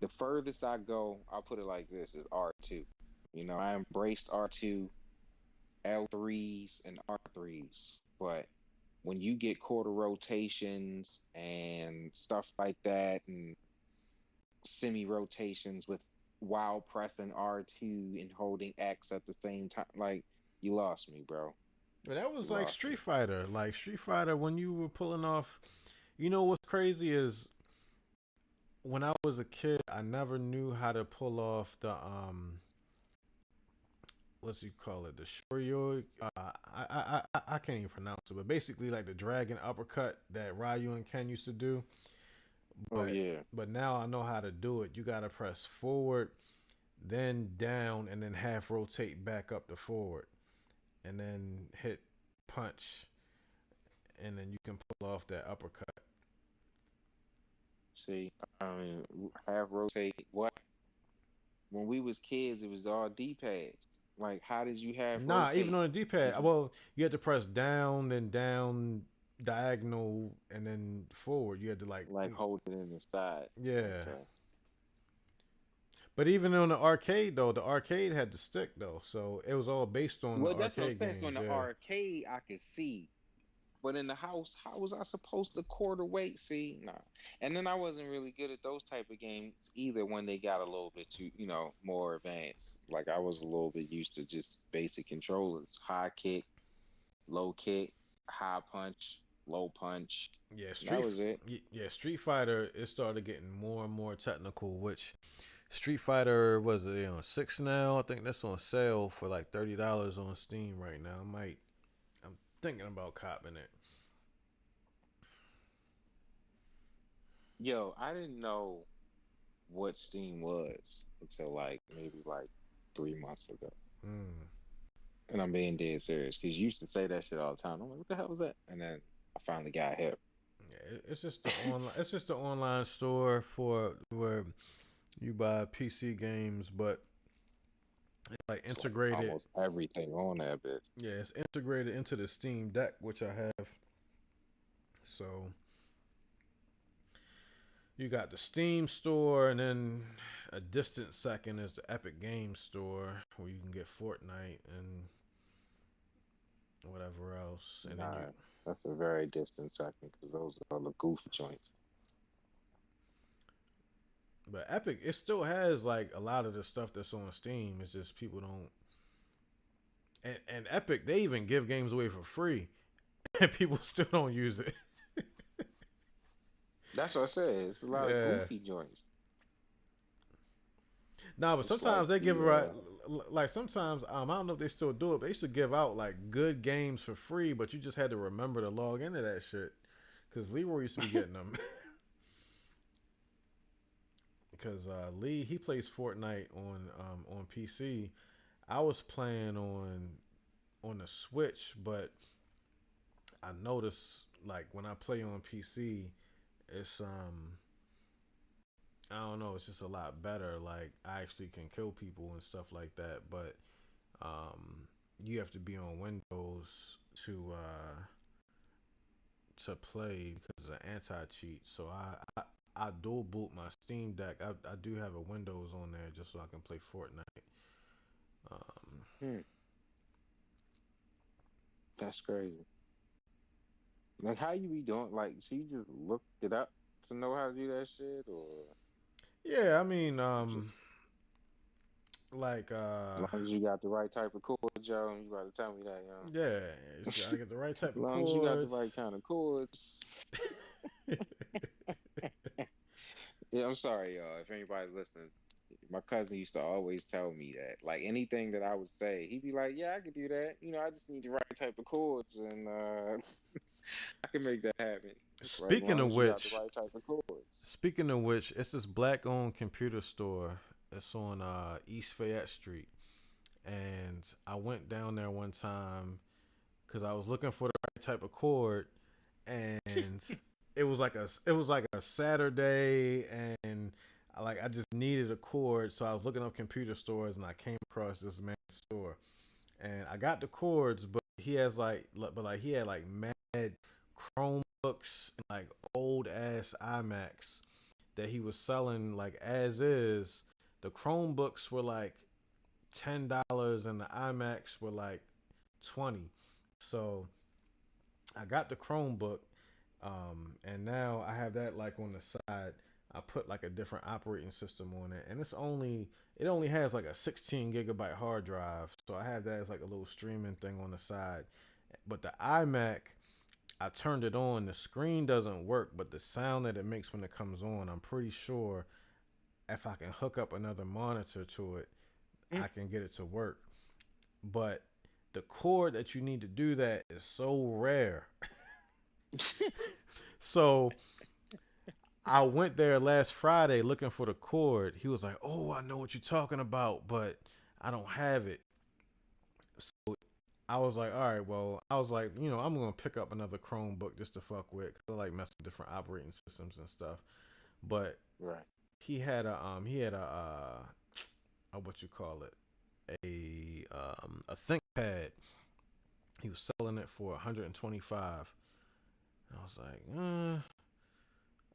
the furthest I go, I'll put it like this, is R2. I embraced R2, L3s, and R3s, but when you get quarter rotations and stuff like that, and semi rotations with while pressing R2 and holding X at the same time, like you lost me, bro. But that was You like lost me. Street Fighter. Like Street Fighter, when you were pulling off, what's crazy is when I was a kid, I never knew how to pull off the what's you call it, the shoryo. I can't even pronounce it, but basically like the dragon uppercut that Ryu and Ken used to do. Oh But yeah. but now I know how to do it. You gotta press forward, then down, and then half rotate back up to forward, and then hit punch, and then you can pull off that uppercut. See, I mean, half rotate. What? When we was kids, it was all D-pads. Like, how did you have Nah, even rotate? on the D Did pad, you well, you had to press down, then down, diagonal, and then forward. You had to like, like hold it in the side? yeah. Okay. But even on the arcade though, the arcade had the stick though, so it was all based on the Well, that's what I'm arcade saying. So in games. the Yeah. arcade, I could see, but in the house, how was I supposed to quarter weight? See, nah. And then I wasn't really good at those type of games either when they got a little bit too, more advanced. Like I was a little bit used to just basic controllers: high kick, low kick, high punch, low punch. Yeah, That was it. Street Fighter. It started getting more and more technical. Which Street Fighter was it on 6 now? I think that's on sale for like $30 on Steam right now. I'm thinking about copping it. Yo, I didn't know what Steam was until like maybe like 3 months ago. Mm. And I'm being dead serious because you used to say that shit all the time. I'm like, what the hell was that? And then I finally got hip. Yeah, it's just the online. It's just the online store for where you buy PC games, but it's like It's like integrated. almost everything on that bitch. Yeah, it's integrated into the Steam Deck, which I have. So You got the Steam store, and then a distant second is the Epic Games store where you can get Fortnite and whatever else. And then you, Nah, that's a very distant second because those are all the goofy joints. but Epic, it still has like a lot of the stuff that's on Steam. It's just people don't. And Epic, they even give games away for free, and people still don't use it. That's what I said. It's a lot of Yeah. goofy joints. No, but It's like sometimes they give it right. the Like sometimes I don't know if they still do it, but they used to give out like good games for free, but you just had to remember to log into that shit. Because Leroy used to be getting them. Because Lee, he plays Fortnite on PC. I was playing on the Switch, but I noticed like when I play on PC, it's I don't know, it's just a lot better. Like I actually can kill people and stuff like that, but you have to be on Windows to play because of anti cheat. So I dual boot my Steam Deck. I do have a Windows on there just so I can play Fortnite. Um, hmm, that's crazy. Like how you be doing? Like she just looked it up to know how to do that shit, or yeah, I mean, just like as long as you got the right type of chord, Joe, you got to tell me that, yeah, I get the right type As of long as you got the right chords. kind of chords. Yeah, I'm sorry, y'all. If anybody's listening, my cousin used to always tell me that. Like anything that I would say, he'd be like, "Yeah, I could do that. I just need the right type of chords, and I can make that happen. Like as Speaking long of as you got the which, right type of chords." it's this black-owned computer store. It's on East Fayette Street, and I went down there one time because I was looking for the right type of chord, and it was like a Saturday, and I just needed a chord, so I was looking up computer stores, and I came across this man's store, and I got the chords, but he had like mad Chromebooks and like old ass iMacs that he was selling like as is. The Chromebooks were like $10 and the iMacs were like 20. So I got the Chromebook, and now I have that like on the side. I put like a different operating system on it, and it only has like a 16 gigabyte hard drive, so I have that as like a little streaming thing on the side. But the iMac, I turned it on. The screen doesn't work, but the sound that it makes when it comes on, I'm pretty sure if I can hook up another monitor to it, I can get it to work. But the cord that you need to do that is so rare. So I went there last Friday looking for the cord. He was like, "Oh, I know what you're talking about, but I don't have it." So I was like, "All right, well," I was like, I'm gonna pick up another Chromebook just to fuck with, 'cause I like messing with different operating systems and stuff. But Right. he had a what you call it, a ThinkPad. He was selling it for 125. And I was like,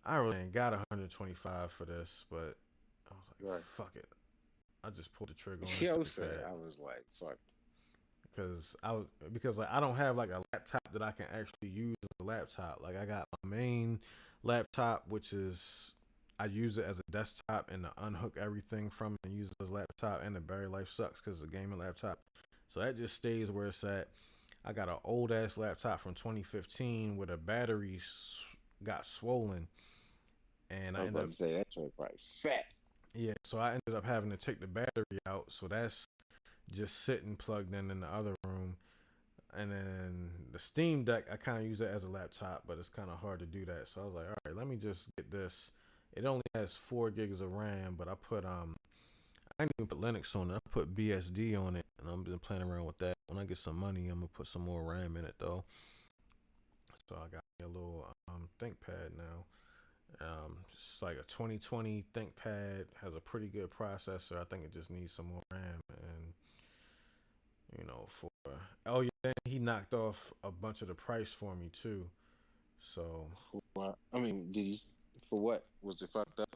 I really ain't got 125 for this, but I was like, Right. fuck it. I just pulled the trigger on Yo the said, pad I was like, fuck. because like I don't have like a laptop that I can actually use as a laptop. Like I got my main laptop, which is I use it as a desktop and to unhook everything from it and use it as a laptop. And the battery life sucks because it's a gaming laptop, so that just stays where it's at. I got an old ass laptop from 2015 where the battery got swollen, and I I was ended about up to say that joint probably fat. yeah. So I ended up having to take the battery out. So that's just sitting plugged in the other room. And then the Steam Deck, I kind of use it as a laptop, but it's kind of hard to do that. So I was like, all right, let me just get this. It only has 4 gigs of RAM, but I didn't even put Linux on it. I put BSD on it, and I've been playing around with that. When I get some money, I'm gonna put some more RAM in it though. So I got me a little ThinkPad now. It's like a 2020 ThinkPad, has a pretty good processor. I think it just needs some more RAM, and for oh yeah, then he knocked off a bunch of the price for me too. So Well, I mean, did you For what? Was it fucked up?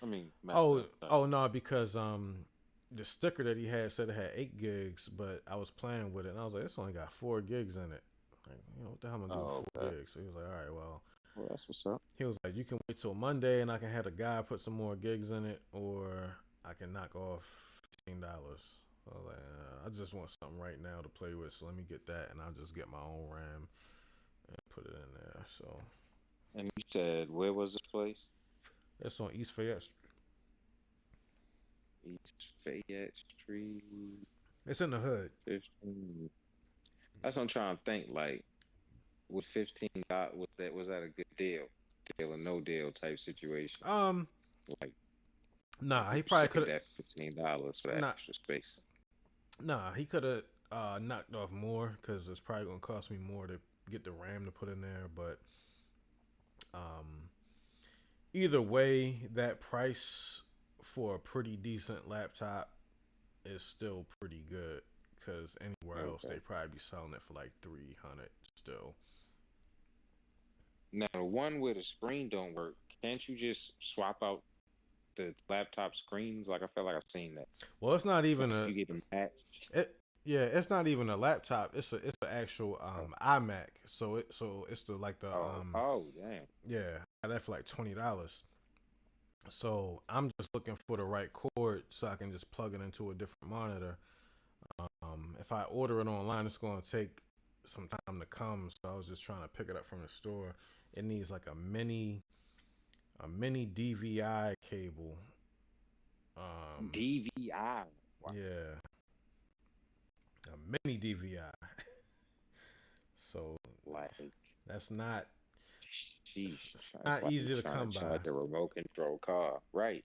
I mean, messed Oh, up. oh no, because the sticker that he had said it had 8 gigs, but I was playing with it and I was like, it's only got 4 gigs in it. Like, what the hell am I gonna do with Oh, four okay. gigs? So he was like, all right, well, Well, that's what's up. he was like, you can wait till Monday and I can have a guy put some more gigs in it, or I can knock off $15. I was like, I just want something right now to play with, so let me get that, and I'll just get my own RAM and put it in there. So And you said, where was this place? it's on East Fayette Street. East Fayette Street, It's in the hood. 15. That's what I'm trying to think. Like, with 15, was that a good deal or no deal type situation? Um, Like, nah, he people probably save could have. that $15 for that Nah, extra space. nah, he could have knocked off more because it's probably gonna cost me more to get the RAM to put in there. But um, either way, that price for a pretty decent laptop is still pretty good. Because anywhere else, Okay. they probably be selling it for like 300 still. Now, the one where the screen don't work, can't you just swap out the laptop screens? Like, I feel like I've seen that. Well, it's not even Like, if a you get them matched. it. Yeah, it's not even a laptop. It's the actual Oh, iMac. So it's the like the oh, damn. yeah, I got that for like $20. So I'm just looking for the right cord so I can just plug it into a different monitor. If I order it online, it's going to take some time to come. So I was just trying to pick it up from the store. It needs like a mini DVI cable. DVI. Wow. Yeah, a mini DVI. So Like, that's not sheesh. it's It's not like you easy to trying come to by. charge a remote control car. Right.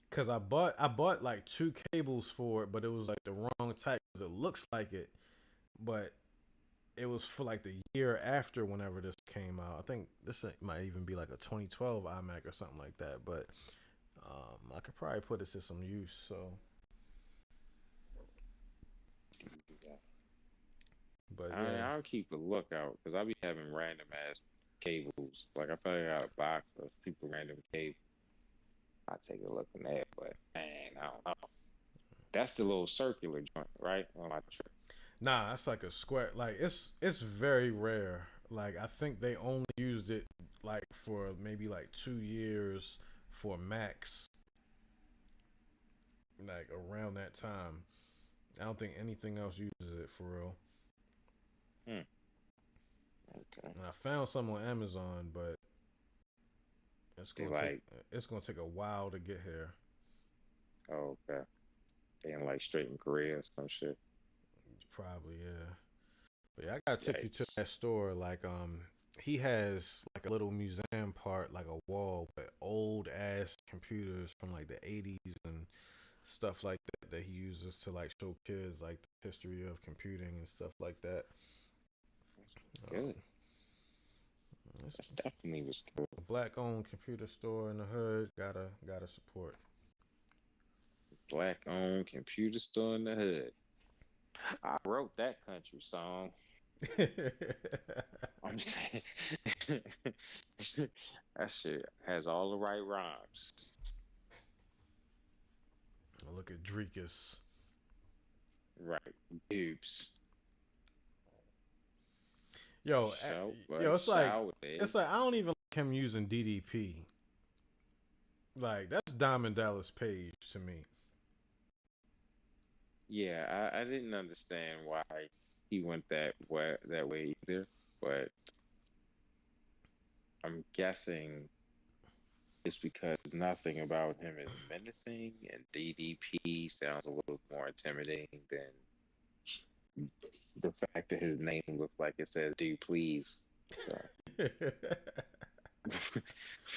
Cause I bought like 2 cables for it, but it was like the wrong type. 'Cause it looks like it, but it was for like the year after whenever this came out. I think this might even be like a 2012 iMac or something like that. But I could probably put it to some use. So, but yeah, I'll keep a lookout because I'll be having random ass cables. Like, I probably got a box of people random cables. I'll take a look in there, but man, I don't know. That's the little circular joint, right? On my trip. nah, that's like a square. Like it's very rare. Like I think they only used it like for maybe like 2 years for Macs, like around that time. I don't think anything else uses it for real. Hmm. Okay. And I found some on Amazon, but it's They gonna take like, it's gonna take a while to get here. oh, okay. They in like straight in Korea or some shit. Probably, yeah. But yeah, I gotta take you to Yikes. that store. Like, he has like a little museum part, like a wall, with old ass computers from like the '80s and stuff like that he uses to like show kids like the history of computing and stuff like that. Good. Um, it's That's definitely was good. a black owned computer store in the hood. Gotta support. Black owned computer store in the hood. I wrote that country song. I'm saying that shit has all the right rhymes. Look at Dreekus. Right. Dupes. Yo, Shout, yo, but shout it. it's like I don't even like him using DDP. Like that's Diamond Dallas Page to me. Yeah, I didn't understand why he went that way either, but I'm guessing it's because nothing about him is menacing, and DDP sounds a little more intimidating than the fact that his name looks like it says "Do please." So,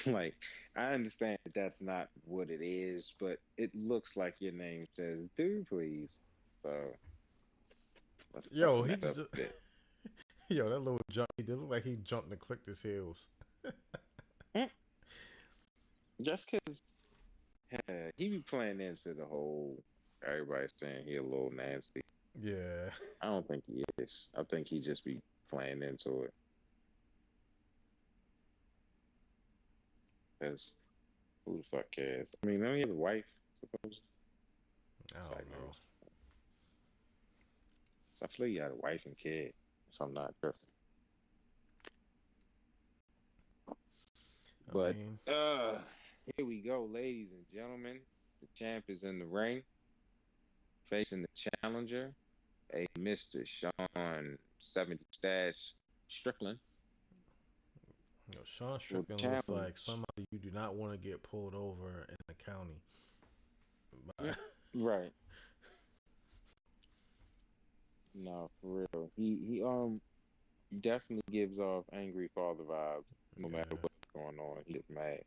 like, I understand that that's not what it is, but it looks like your name says "Do please." So let's Yo, toughen he that up just a bit. yo that little jump. He did look like he jumped and clicked his heels. Mm, Just because he be playing into the whole everybody saying he a little Nancy. Yeah, I don't think he is. I think he just be playing into it. Because Who the fuck cares? I mean, don't he have a wife, supposedly? I It's like, don't man, know. I feel like you had a wife and kid, if I'm not tripping. I But mean, here we go, ladies and gentlemen. The champ is in the ring, facing the challenger, a Mr. Sean 70 Stash Strickland. Sean Will Strickland looks like challenge. somebody you do not want to get pulled over in the county. Mm, But, right. No, for real. He definitely gives off angry father vibes no matter yeah. what's going on. He is mad.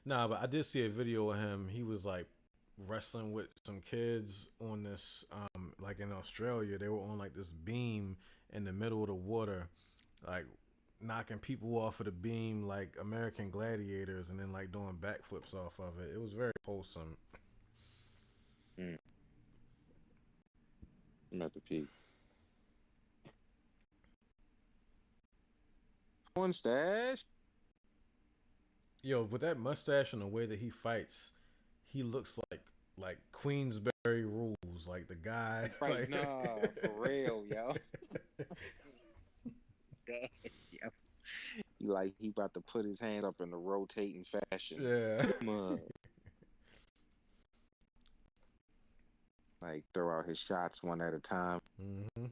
Nah, but I did see a video of him. He was like wrestling with some kids on this, like in Australia. They were on like this beam in the middle of the water, like knocking people off of the beam like American gladiators, and then like doing backflips off of it. It was very wholesome. Mm, I'm at the peak. One stash. Yo, with that mustache and the way that he fights, he looks like Queensberry Rules, like the guy, Right, like nah, for real, yo. Stash, yo. Like he about to put his hands up in the rotating fashion. yeah. Come on. Like throw out his shots one at a time. hmm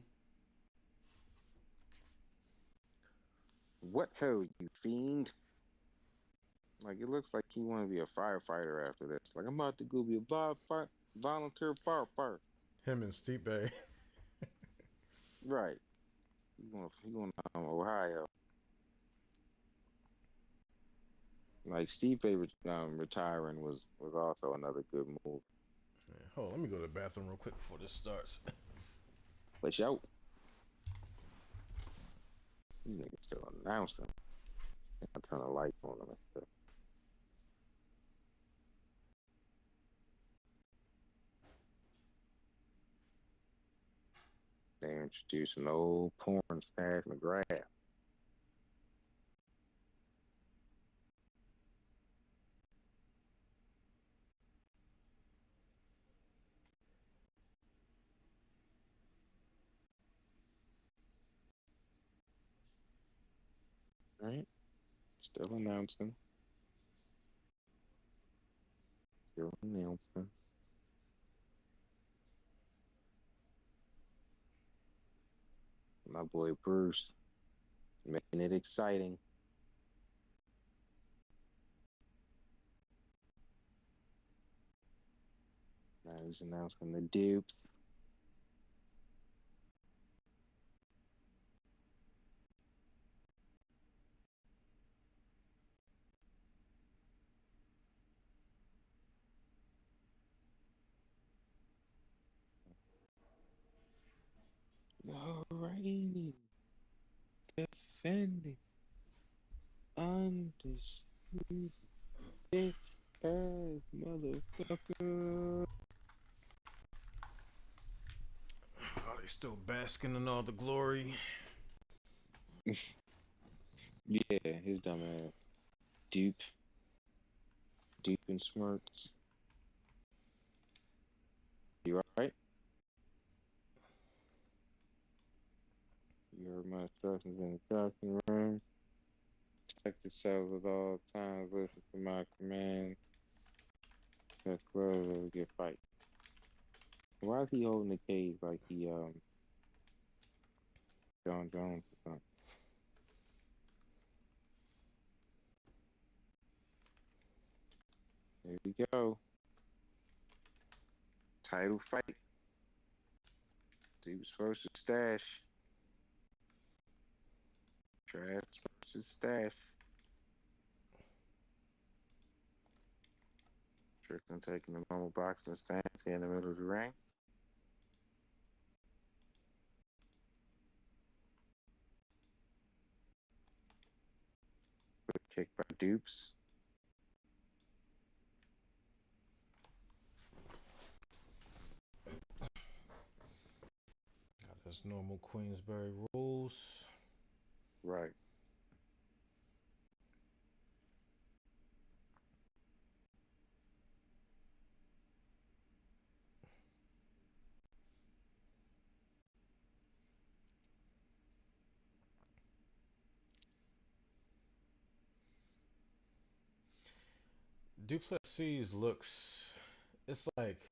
What ho, you fiend? Like it looks like he want to be a firefighter after this. Like I'm about to go be a volunteer firefighter. Him and Stipe. Right. He going to Ohio. Like Steve retiring was also another good move. Hold on, let me go to the bathroom real quick before this starts. But yo, these niggas still announcing. I turn the lights on them and stuff. They introducing old porn Stash McGrath. Right? Still announcing. Still announcing. My boy Bruce making it exciting. Now he's announcing the dupes. Alrighty. Defending undisputed bitch ass motherfucker. Oh, they still basking in all the glory. Yeah, his dumb ass. Dupe. Dupe and smirks. You alright? You heard my instructions in the instruction room. Protect yourselves at all times. Listen to my command. That's close or get fight. Why is he holding the cage like he John Jones or something? Here we go. Title fight. Dude's versus Stash. Trash versus Stash. Strickland taking the normal boxing stance here in the middle of the ring. Good kick by Dupes. Got his normal Queensberry Rules. Right. Duplessis looks. It's like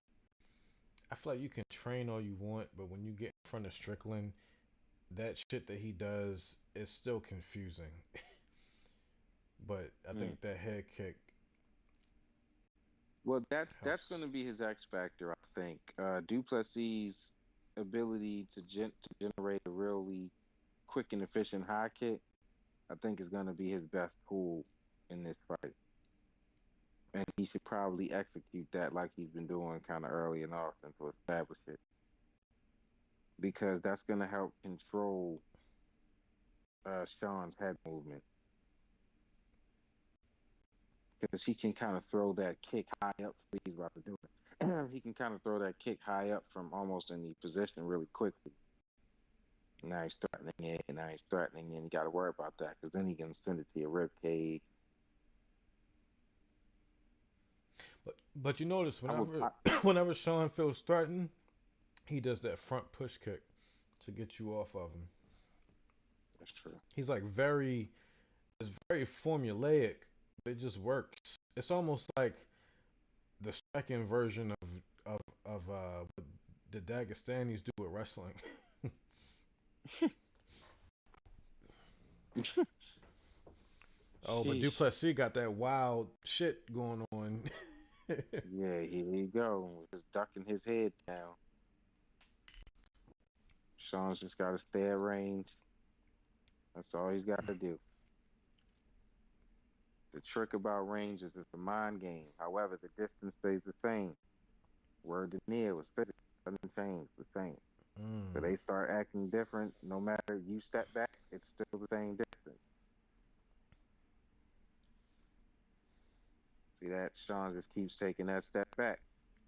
I feel like you can train all you want, but when you get in front of Strickland, that shit that he does is still confusing. But I think that head kick Well, that's helps. going to be his X factor, I think. Duplessis' ability to generate a really quick and efficient high kick, I think, is going to be his best tool in this fight, and he should probably execute that like he's been doing kind of early and often to establish it, because that's going to help control Sean's head movement, because he can kind of throw that kick high up. He's about to do it. He can kind of throw that kick high up from almost any position really quickly. Now he's threatening it, and now he's threatening it. And you got to worry about that, because then he can send it to your rib cage. But you notice I would, whenever I, whenever Sean feels threatened, he does that front push kick to get you off of him. that's true. He's like it's very formulaic. It just works. It's almost like the striking version of what the Dagestanis do with wrestling. Oh, but Sheesh. Duplessis got that wild shit going on. Yeah, here you go. Just ducking his head down. Sean's just got to stay at range. That's all he's got to do. The trick about range is it's a mind game. However, the distance stays the same. Word to near was physics. Doesn't change, the same. So Mm. they start acting different. No matter you step back, it's still the same distance. See that? Sean just keeps taking that step back.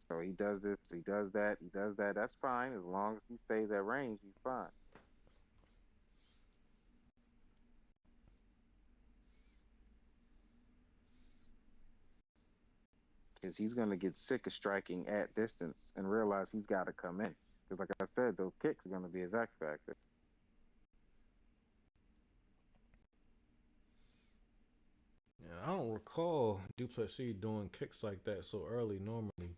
So he does this, he does that, he does that. That's fine. As long as he stays at range, he's fine. Because he's going to get sick of striking at distance and realize he's got to come in. Because, like I said, those kicks are going to be his X factor. Yeah, I don't recall Duplessis doing kicks like that so early normally.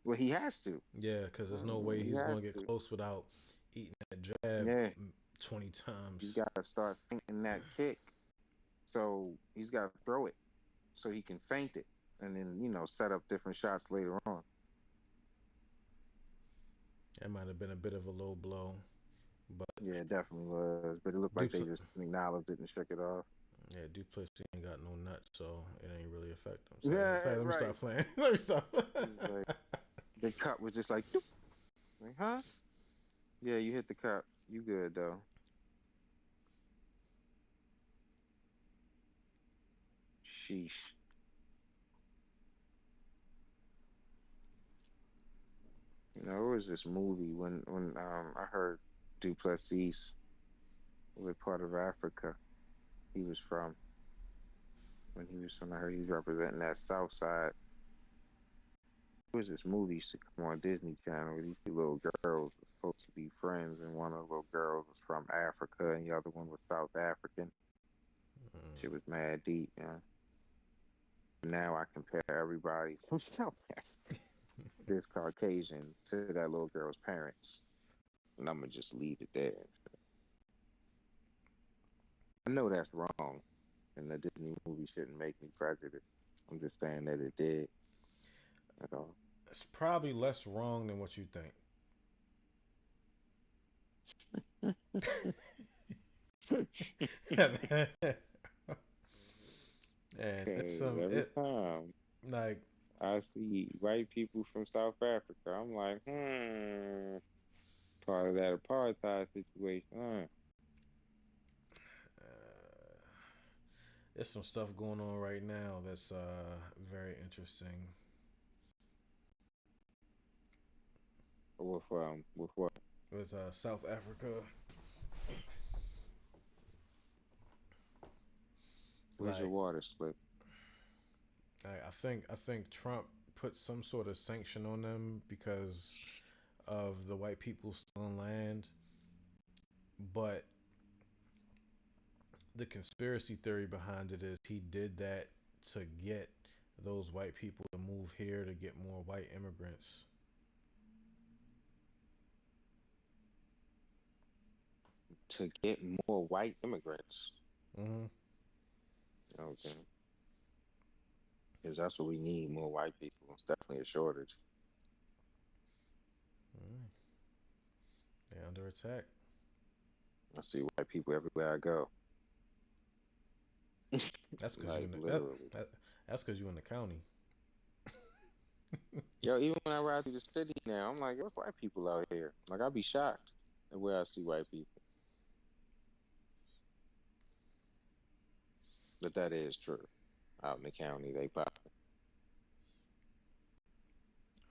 Well, he has to. Yeah, because there's no way He he's going has to get to. close without eating that jab Yeah, 20 he's times. got to start thinking that kick. So he's got to throw it so he can feint it and then, set up different shots later on. That might have been a bit of a low blow, but Yeah, it definitely was. But it looked like they Dupl- just acknowledged it and shook it off. yeah, Duplessis ain't got no nuts, so it ain't really affect him. Yeah, Let me right. stop playing. Let me stop. It's like the cut was just like, doop. Like, huh? Yeah, you hit the cup. You good though. Sheesh. It was this movie when I heard Duplessis was part of Africa. He was from when I heard he's representing that South Side. It was this movie used to come on Disney Channel where these two little girls were supposed to be friends, and one of the little girls was from Africa, and the other one was South African. She was mad deep, yeah. Now I compare everybody from South Africa, this Caucasian, to that little girl's parents, and I'm gonna just leave it there. I know that's wrong, and the Disney movie shouldn't make me prejudiced. I'm just saying that it did. That's all. It's probably less wrong than what you think. And it's Okay, every it time like I see white people from South Africa, I'm like, part of that apartheid situation. uh, there's some stuff going on right now that's very interesting. With what? With South Africa, Where's your like water slip? I think Trump put some sort of sanction on them because of the white people stealing land, but the conspiracy theory behind it is he did that to get those white people to move here to get more white immigrants. To get more white immigrants. Mm-hmm. Okay. Because that's what we need, more white people. It's definitely a shortage. Mm. They're under attack. I see white people everywhere I go. That's because you Like in literally. that's because you in the county. Yo, even when I ride through the city now, I'm like, there's white people out here. Like I'll be shocked at where I see white people. But that is true. Out in the county, they pop.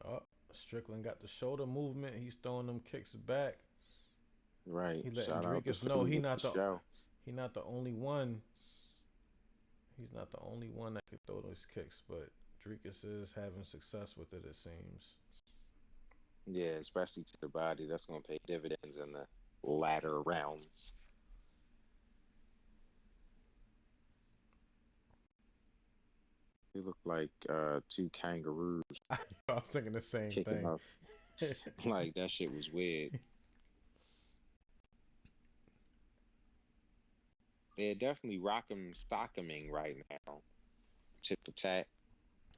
Oh, Strickland got the shoulder movement. He's throwing them kicks back. Right. He letting Shout out to Dricus know Philly with the show. he not the only one. He's not the only one that could throw those kicks, but Dricus is having success with it. It seems. Yeah, especially to the body. That's gonna pay dividends in the latter rounds. They look like two kangaroos I was thinking the same kicking thing. up. Like that shit was weird. They're definitely rock'em sock'eming right now. Tit for tat.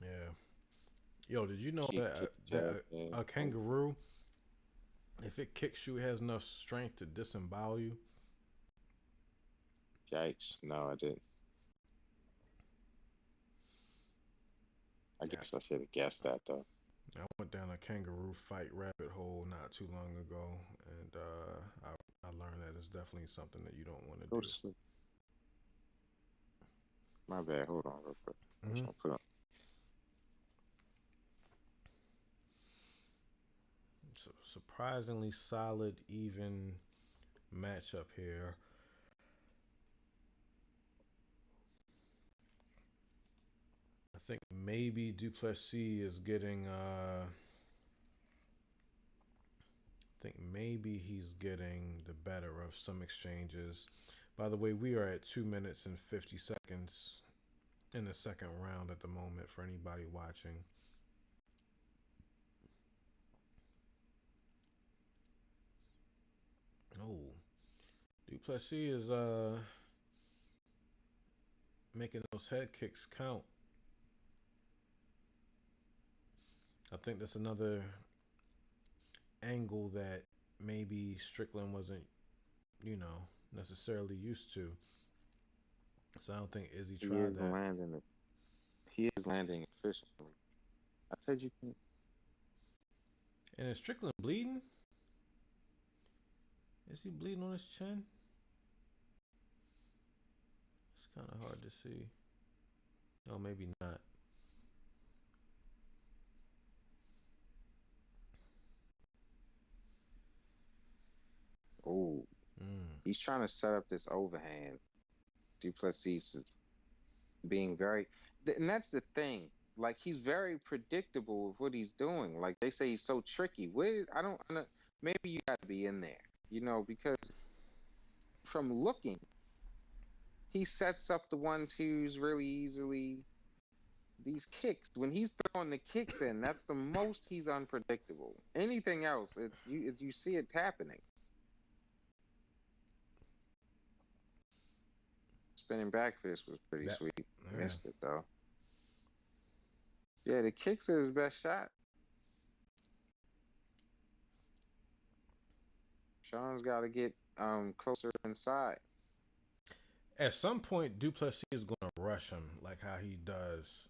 Yeah. Yo, did you know Kick, that kick, jab, jab. a kangaroo, if it kicks you, it has enough strength to disembowel you? Yikes. No, I didn't. I Yeah. guess I should have guessed that though. I went down a kangaroo fight rabbit hole not too long ago, and I learned that it's definitely something that you don't want to Go do. to sleep. My bad. Hold on real quick. I'm just Mm-hmm. gonna put on. So surprisingly solid, even matchup here. I think maybe Duplessis is getting. I think maybe he's getting the better of some exchanges. By the way, we are at 2 minutes and 50 seconds in the second round at the moment for anybody watching. Oh, Duplessis is making those head kicks count. I think that's another angle that maybe Strickland wasn't, necessarily used to. So I don't think Izzy He tried is that. landing it. He is landing efficiently. I said you can. And is Strickland bleeding? Is he bleeding on his chin? It's kind of hard to see. No, maybe not. Oh, Mm. he's trying to set up this overhand. Duplessis is being very, and that's the thing. Like he's very predictable with what he's doing. Like they say, he's so tricky. Where I don't know. Maybe you got to be in there, because from looking, he sets up the 1-2s really easily. These kicks, when he's throwing the kicks in, that's the most he's unpredictable. Anything else, it's you see it happening. Spinning back fist was pretty That, sweet. yeah. Missed it though. Yeah, the kicks are his best shot. Sean's got to get closer inside. At some point, Duplessis is going to rush him like how he does.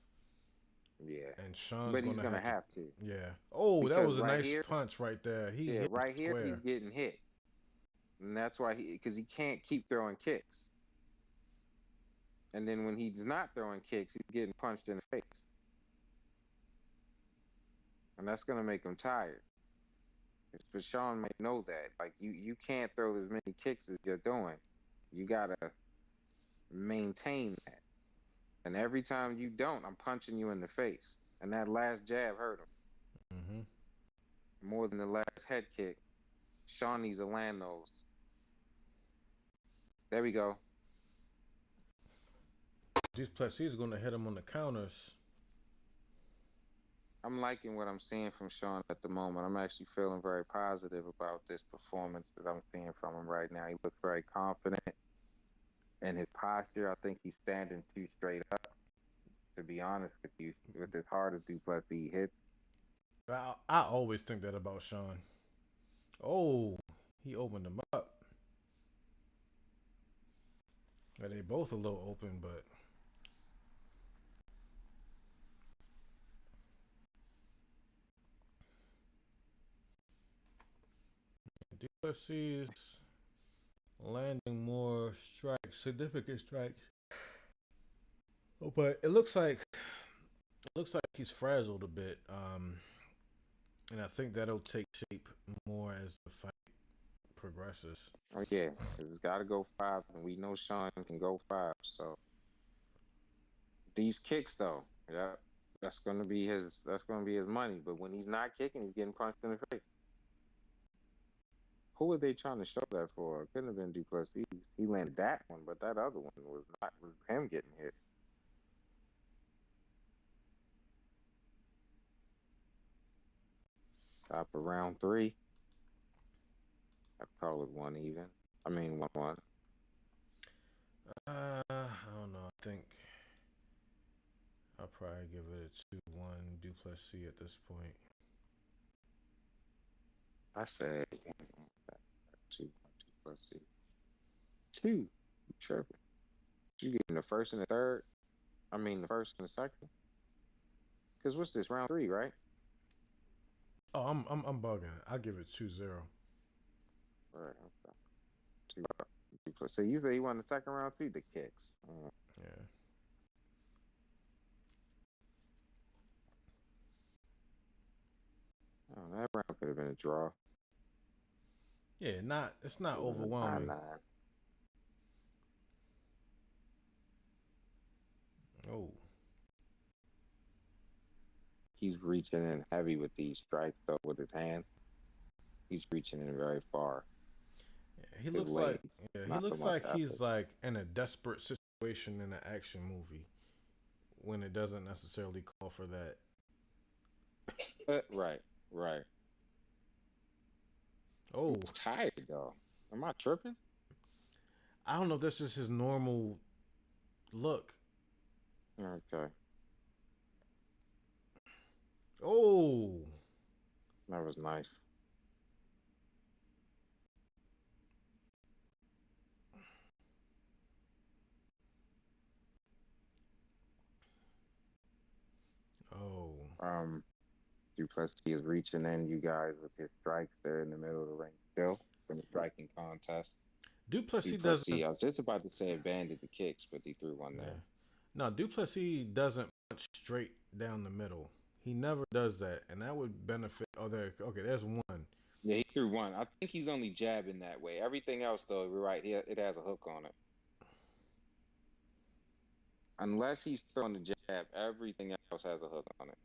Yeah, And Sean's but going he's to gonna have to. have to. Yeah. Oh, that Because was a right nice here, punch right there. He yeah, hit right here he's square. getting hit, and that's why because he can't keep throwing kicks. And then when he's not throwing kicks, he's getting punched in the face, and that's gonna make him tired. But Sean may know that. Like you can't throw as many kicks as you're doing. You gotta maintain that. And every time you don't, I'm punching you in the face. And that last jab hurt him Mm-hmm. more than the last head kick. Sean needs to land those. There we go. Duplessis is going to hit him on the counters. I'm liking what I'm seeing from Sean at the moment. I'm actually feeling very positive about this performance that I'm seeing from him right now. He looks very confident in his posture. I think he's standing too straight up, to be honest with you, with as hard as Duplessis hits. I always think that about Sean. Oh, he opened them up. Yeah, they both a little open, but Duplessis landing more strikes, significant strikes. Oh, but it looks like he's frazzled a bit. And I think that'll take shape more as the fight progresses. Oh yeah, it's got to go 5, and we know Sean can go 5. So these kicks, though, yeah, that's gonna be his money. But when he's not kicking, he's getting punched in the face. Who were they trying to show that for? It couldn't have been Duplessis. He landed that one, but that other one was him getting hit. Top of round 3. I'd call it 1 even. I mean 1-1. I don't know. I think I'll probably give it a 2-1 Duplessis at this point. I said 2 Duplessis. 2. You tripping? You getting the first and the third? I mean the first and the second? Cause what's this, round 3, right? Oh, I'm bugging. I'll give it 2-0. Right. Okay. 2 Duplessis. You say you won the second round too? The kicks. Yeah. Oh, that round could have been a draw. Yeah, it's not overwhelming. 9-9. Oh. He's reaching in heavy with these strikes though with his hands. He's reaching in very far. Yeah, he looks like he's like in a desperate situation in an action movie when it doesn't necessarily call for that. Right. Oh, He's tired though. Am I tripping? I don't know if that's just his normal look. Okay. Oh, That was nice. oh. Duplessis is reaching in, you guys, with his strikes there in the middle of the ring still from the striking contest. Duplessis Duplessis, doesn't. I was just about to say abandoned the kicks, but he threw one Yeah. there. No, Duplessis doesn't punch straight down the middle. He never does that, and that would benefit. Oh, there. Okay, there's one. Yeah, he threw one. I think he's only jabbing that way. Everything else, though, you're right. It has a hook on it. Unless he's throwing the jab, everything else has a hook on it.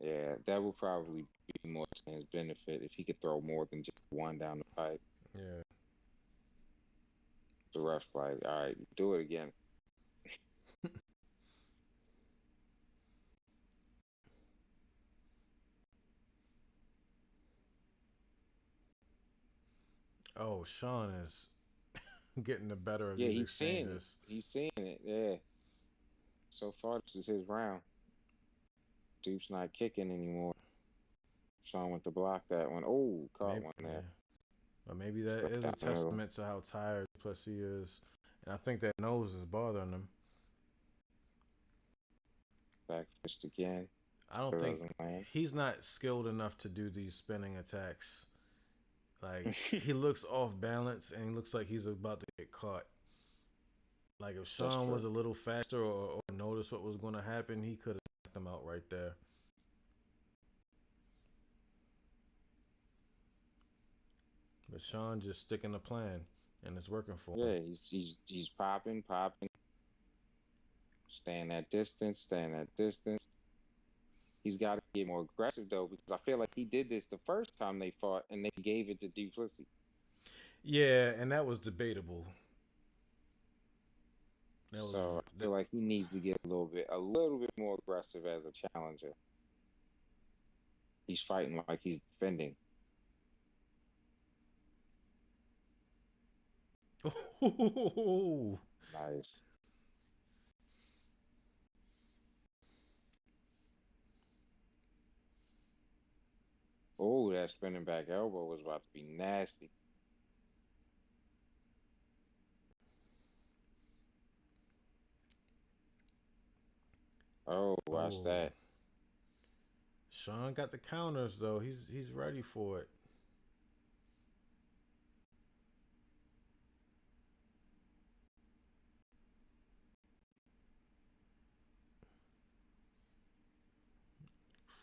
Yeah, that would probably be more to his benefit if he could throw more than just one down the pipe. Yeah. The ref's like, all right, do it again. Oh, Sean is getting the better of Yeah, these he's seeing it. exchanges. He's seeing it. Yeah. So far, this is his round. Duke's not kicking anymore. Sean went to block that one. Oh, caught Maybe, one yeah. there. But maybe that Straight is down a the middle. testament to how tired Plessis is, and I think that nose is bothering him. Back fist again. I don't think Doesn't land. he's not skilled enough to do these spinning attacks. Like he looks off balance, and he looks like he's about to get caught. Like if Sean was a little faster or noticed what was going to happen, he could have knocked him out right there. But Sean just sticking to plan, and it's working for him. Yeah, he's popping. Staying that distance. He's got to get more aggressive though, because I feel like he did this the first time they fought, and they gave it to Duplessis. Yeah, and that was debatable. That was So I feel like he needs to get a little bit more aggressive as a challenger. He's fighting like he's defending. Ooh. Nice. Oh, that spinning back elbow was about to be nasty. Oh, watch Oh. that. Sean got the counters though. He's ready for it.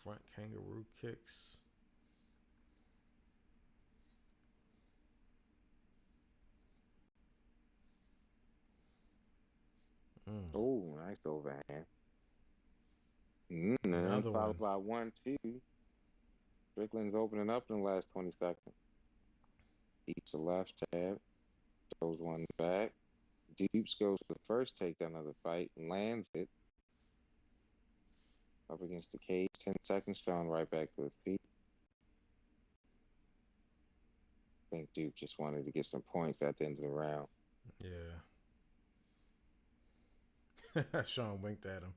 Front kangaroo kicks. Mm. Oh, nice overhand. And then Another followed one. by 1-2. Strickland's opening up in the last 20 seconds. Eats a left jab, throws one back. Dupes goes for the first takedown of the fight, lands it up against the cage. 10 seconds, Sean right back to his feet. I think Duke just wanted to get some points at the end of the round. Yeah. Sean winked at him.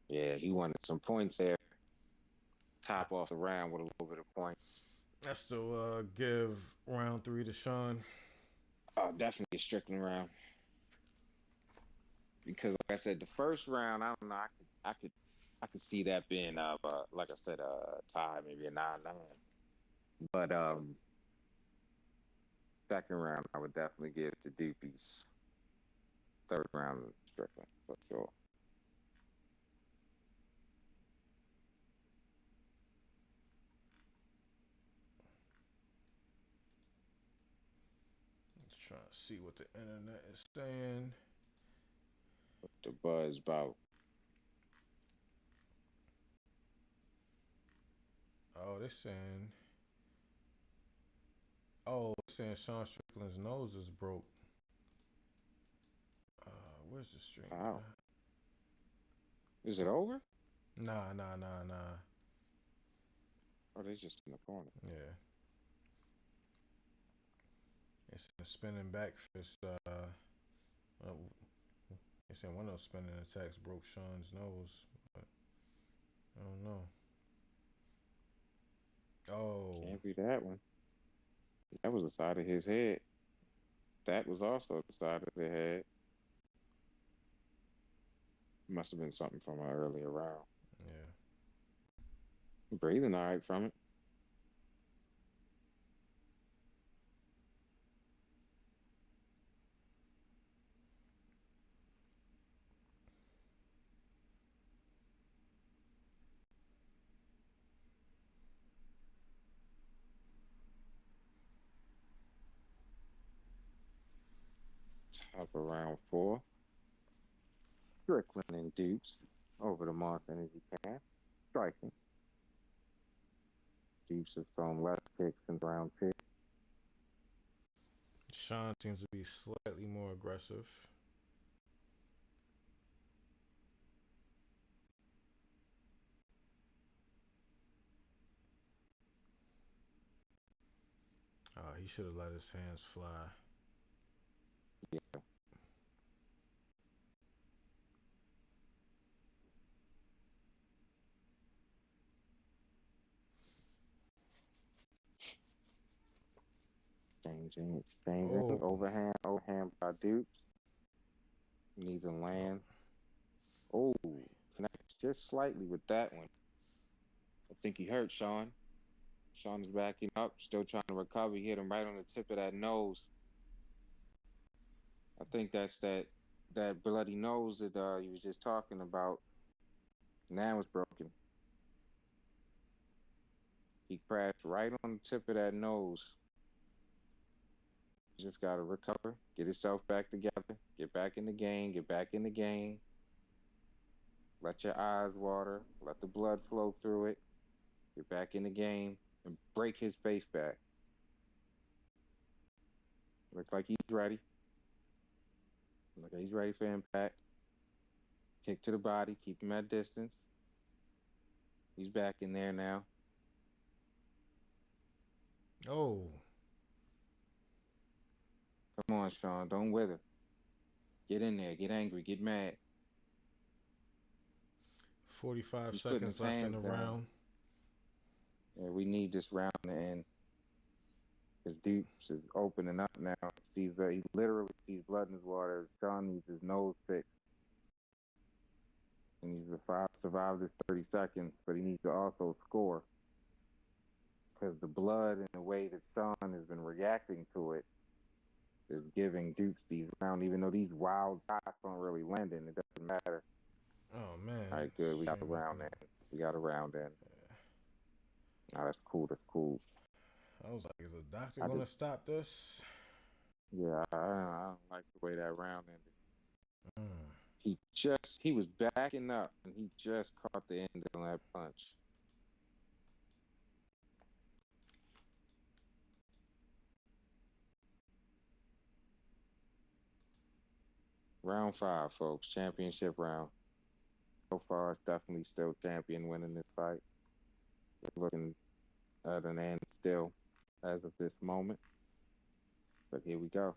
Yeah, he wanted some points there. Top off the round with a little bit of points. I still give round 3 to Sean. Oh, definitely a Strickland round. Because like I said, the first round, I don't know, I could see that being like I said, tie, maybe a 9-9. But second round, I would definitely give to Doopies. Third round, Strickland for sure. Let's try to see what the internet is saying. What the buzz about? Oh, they're saying. Oh, they're saying Sean Strickland's nose is broke. Where's the stream? Wow. Is it over? Nah. Oh, they're just in the corner. Yeah. It's a spinning back fist. They said one of those spinning attacks broke Sean's nose, but I don't know. Oh. Can't be that one. That was the side of his head. That was also the side of the head. Must have been something from an earlier round. Yeah. Breathing all right from it. Top of round 4. Strickland and Dukes over the Moss Energy Can. Striking. Dukes have thrown less kicks in round 2. Sean seems to be slightly more aggressive. He should have let his hands fly. Yeah. Exchanging. Oh. Overhand by Dukes. Needs a land. Oh, connects just slightly with that one. I think he hurt Sean. Sean is backing up, still trying to recover. He hit him right on the tip of that nose. I think that's that bloody nose that he was just talking about. Now it's broken. He crashed right on the tip of that nose. Just got to recover, get himself back together, get back in the game, get back in the game. Let your eyes water, let the blood flow through it, get back in the game, and break his face back. Looks like he's ready. Okay, he's ready for impact. Kick to the body, keep him at distance. He's back in there now. Oh. Come on, Sean. Don't wither. Get in there. Get angry. Get mad. 45 He's putting his seconds left in hands the down. round. Yeah, we need this round to end. His Dukes is opening up now. He literally sees blood in his water. Sean needs his nose fixed. He needs to survive this 30 seconds, but he needs to also score. Because the blood and the way that Sean has been reacting to it is giving Dukes these rounds, even though these wild shots aren't really landing. It doesn't matter. Oh, man. All right, good. We got a round in. We got a round in. Oh, that's cool. That's cool. I was like, is a doctor going to stop this? Yeah, I don't like the way that round ended. Mm. He was backing up, and he just caught the end of that punch. Round 5, folks. Championship round. So far, it's definitely still champion winning this fight. We're looking at an end still as of this moment. But here we go.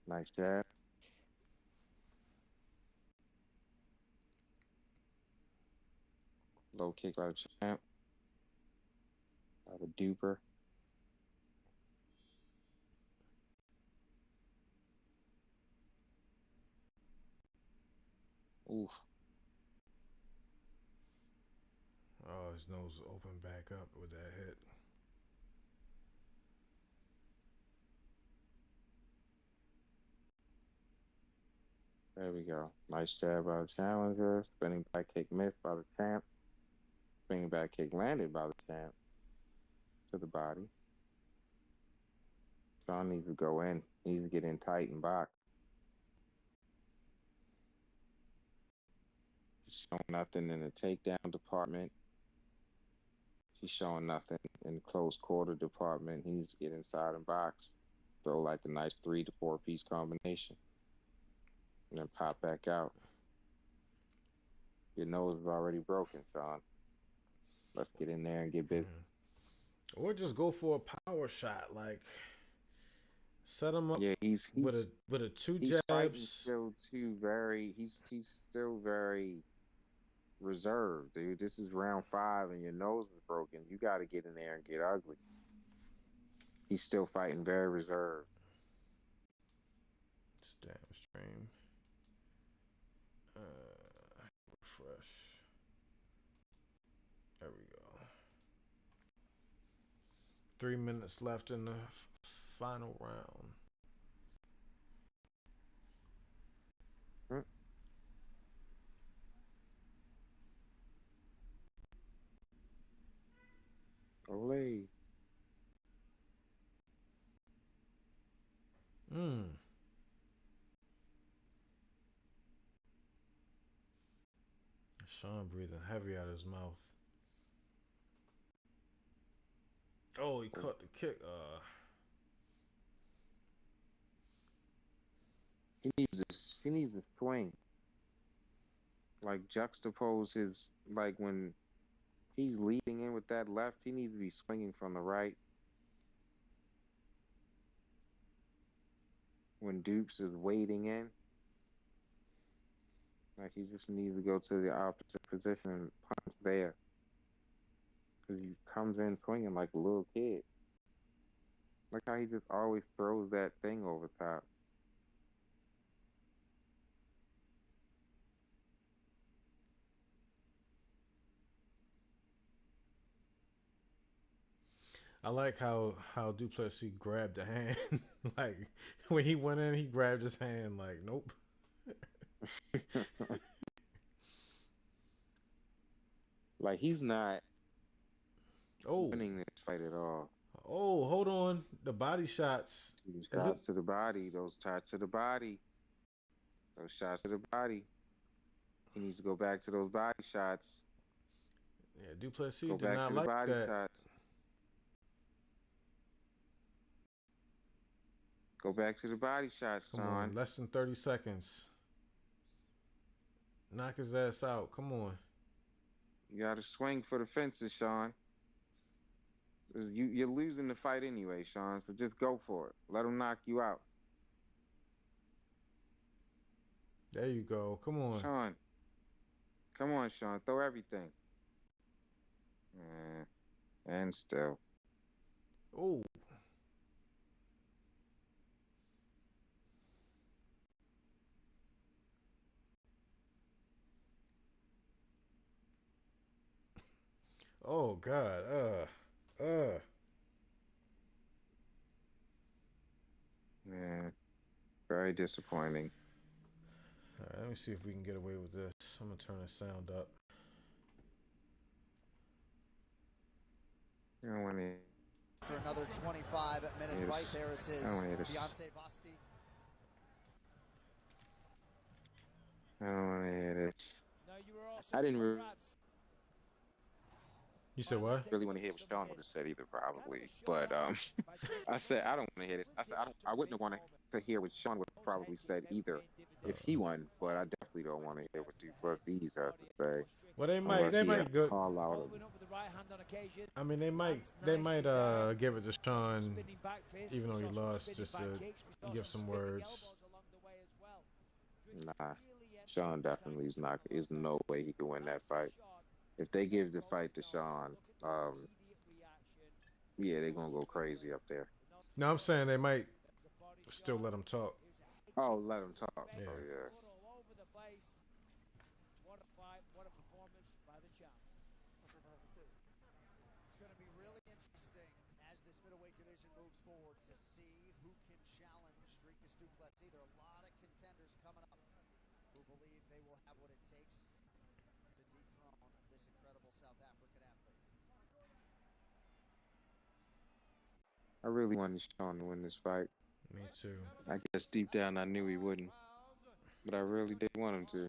Nice jab. Low kick by the champ. By the duper. Oof. Oh, his nose opened back up with that hit. There we go. Nice jab by the challenger. Spinning back kick missed by the champ. Spinning back kick landed by the champ. To the body. Sean needs to go in. He needs to get in tight and box. She's showing nothing in the takedown department. She's showing nothing in the close quarter department. He needs to get inside and box. Throw like a nice 3 to 4 piece combination. And then pop back out. Your nose is already broken, Sean. Let's get in there and get busy. Or just go for a power shot, like set him up. Yeah, he's with a 2 he's jabs. He's still very reserved, dude. This is round 5 and your nose is broken. You got to get in there and get ugly. He's still fighting very reserved. Damn stream. Refresh. There we go. 3 minutes left in the final round. Olay. Sean breathing heavy out of his mouth. Oh, he caught the kick. He needs to swing. Like juxtapose his, like when he's leading in with that left, he needs to be swinging from the right. When Dukes is wading in, like he just needs to go to the opposite position and punch there. Because he comes in swinging like a little kid. Like how he just always throws that thing over top. I like how Du Plessis grabbed the hand. Like when he went in, he grabbed his hand. Like, nope. Like he's not winning this fight at all. Oh, hold on. The body shots. Those shots to the body. Those shots to the body. Those shots to the body. He needs to go back to those body shots. Yeah, Du Plessis did not like that. Shots. Go back to the body shots, Come Sean. on, less than 30 seconds. Knock his ass out. Come on. You got to swing for the fences, Sean. You're losing the fight anyway, Sean. So just go for it. Let him knock you out, There you go. Come on. Sean. Come on, Sean. Throw everything. And still. Oh. Oh God. Man, very disappointing. All right, let me see if we can get away with this. I'm gonna turn the sound up. I don't want to. For another 25-minute fight, there is his fiance Basti. I don't want to hear this. I didn't You said what? really want to hear what Sean would have said either, probably. But I said I don't want to hear this. I said I wouldn't have wanted to hear what Sean would have probably said either if he won. But I definitely don't want to hear what Plessis has to say. Well, they might go. Call out. I mean, they might give it to Sean, even though he lost, just to give some words. Nah, Sean definitely is not. There's no way he could win that fight. If they give the fight to Sean, yeah, they're gonna go crazy up there. No, I'm saying they might still let him talk. Oh, let him talk. Yeah. Oh yeah. It's going to be really interesting as this middleweight division moves forward to see who can challenge Strickland Plessis. There are a lot of contenders coming up who believe they will have what it takes to dethrone this incredible South African athlete. I really wanted Sean to win this fight. Me too. I guess deep down I knew he wouldn't, but I really did want him to.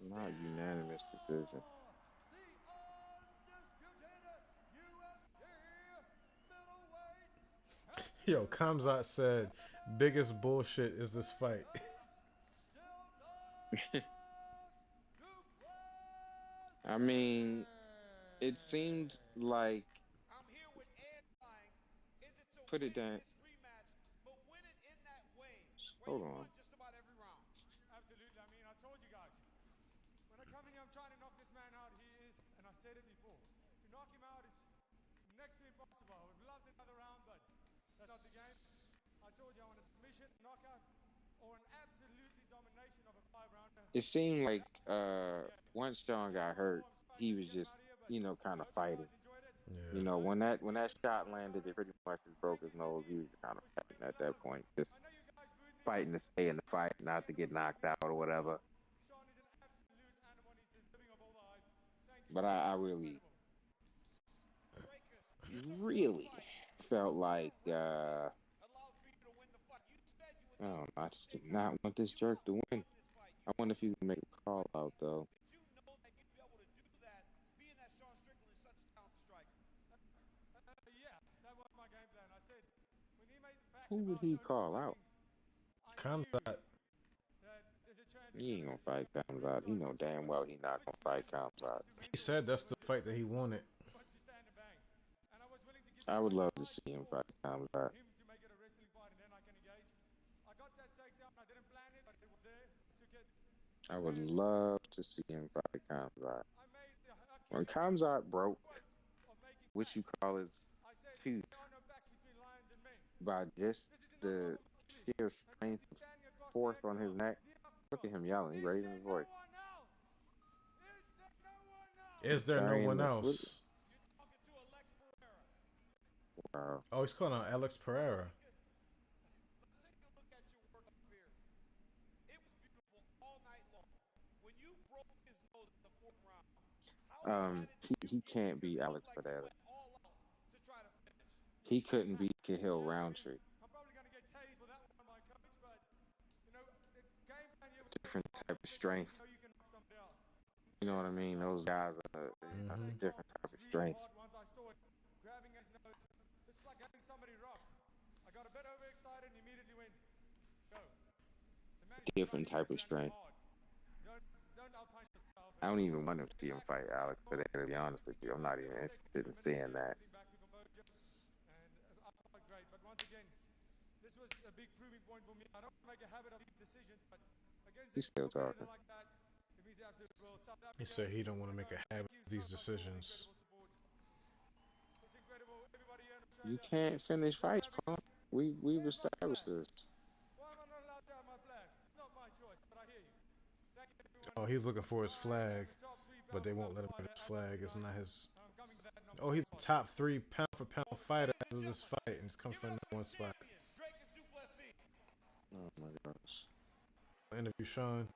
Not unanimous decision. Yo, Kamzat said, biggest bullshit is this fight. I mean, it seemed like. Put it down. Hold on. Absolutely. I mean, I told you guys. When I come in here, I'm trying to knock this man out. He is, and I said it before, to knock him out is next to impossible. I would love another round, but that's not the game. I told you I want a submission, knockout, or an absolutely domination of a 5-rounder. It seemed like once Sean got hurt, he was just, kind of fighting. Yeah. When that shot landed, it pretty much just broke his nose. He was kind of fighting at that point, just fighting to stay in the fight, not to get knocked out or whatever. But I really felt like I just did not want this jerk to win. I wonder if he's gonna make a call out though. Who would he call out? Kamzat. He ain't gonna fight Kamzat. He know damn well he not gonna fight Kamzat. He said that's the fight that he wanted. I would love to see him fight Kamzat. I would love to see him fight Kamzat. When Kamzat broke, what you call his tooth, by just the sheer strength of force on his neck. Look at him yelling. He's raising his voice. Is there no one else? Wow. Oh, he's calling out Alex Pereira. He can't be Alex Pereira. He couldn't beat Cahill Roundtree. different type of strength. know you can knock somebody out. You know what I mean? Those guys are that's a different type of strength. Once I saw it, grabbing his nose, it's like having somebody rocked. I got a bit overexcited and immediately went, go. The man Different type of strength. hard. Don't outpunch yourself. I don't even want to see him fight Alex, but to be honest with you, I'm not even interested in seeing that. Back to composure, and I felt great. But once again, this was a big proving point for me. I don't make a habit of these decisions, but against He's still talking. like that, it means the absolute world. South Africa, He said he don't want to make a habit of these decisions. It's incredible. Everybody here in Australia. You can't finish fights, punk. We've established this. Why am I not allowed to have my flag? It's not my choice, but I hear you. Thank you, everyone. Oh, he's looking for his flag, but they won't let him have his flag. It's not his. Oh, he's the top 3 pound for pound fighter after this fight, and he's come from that one spot. Oh my gosh. Interview Sean.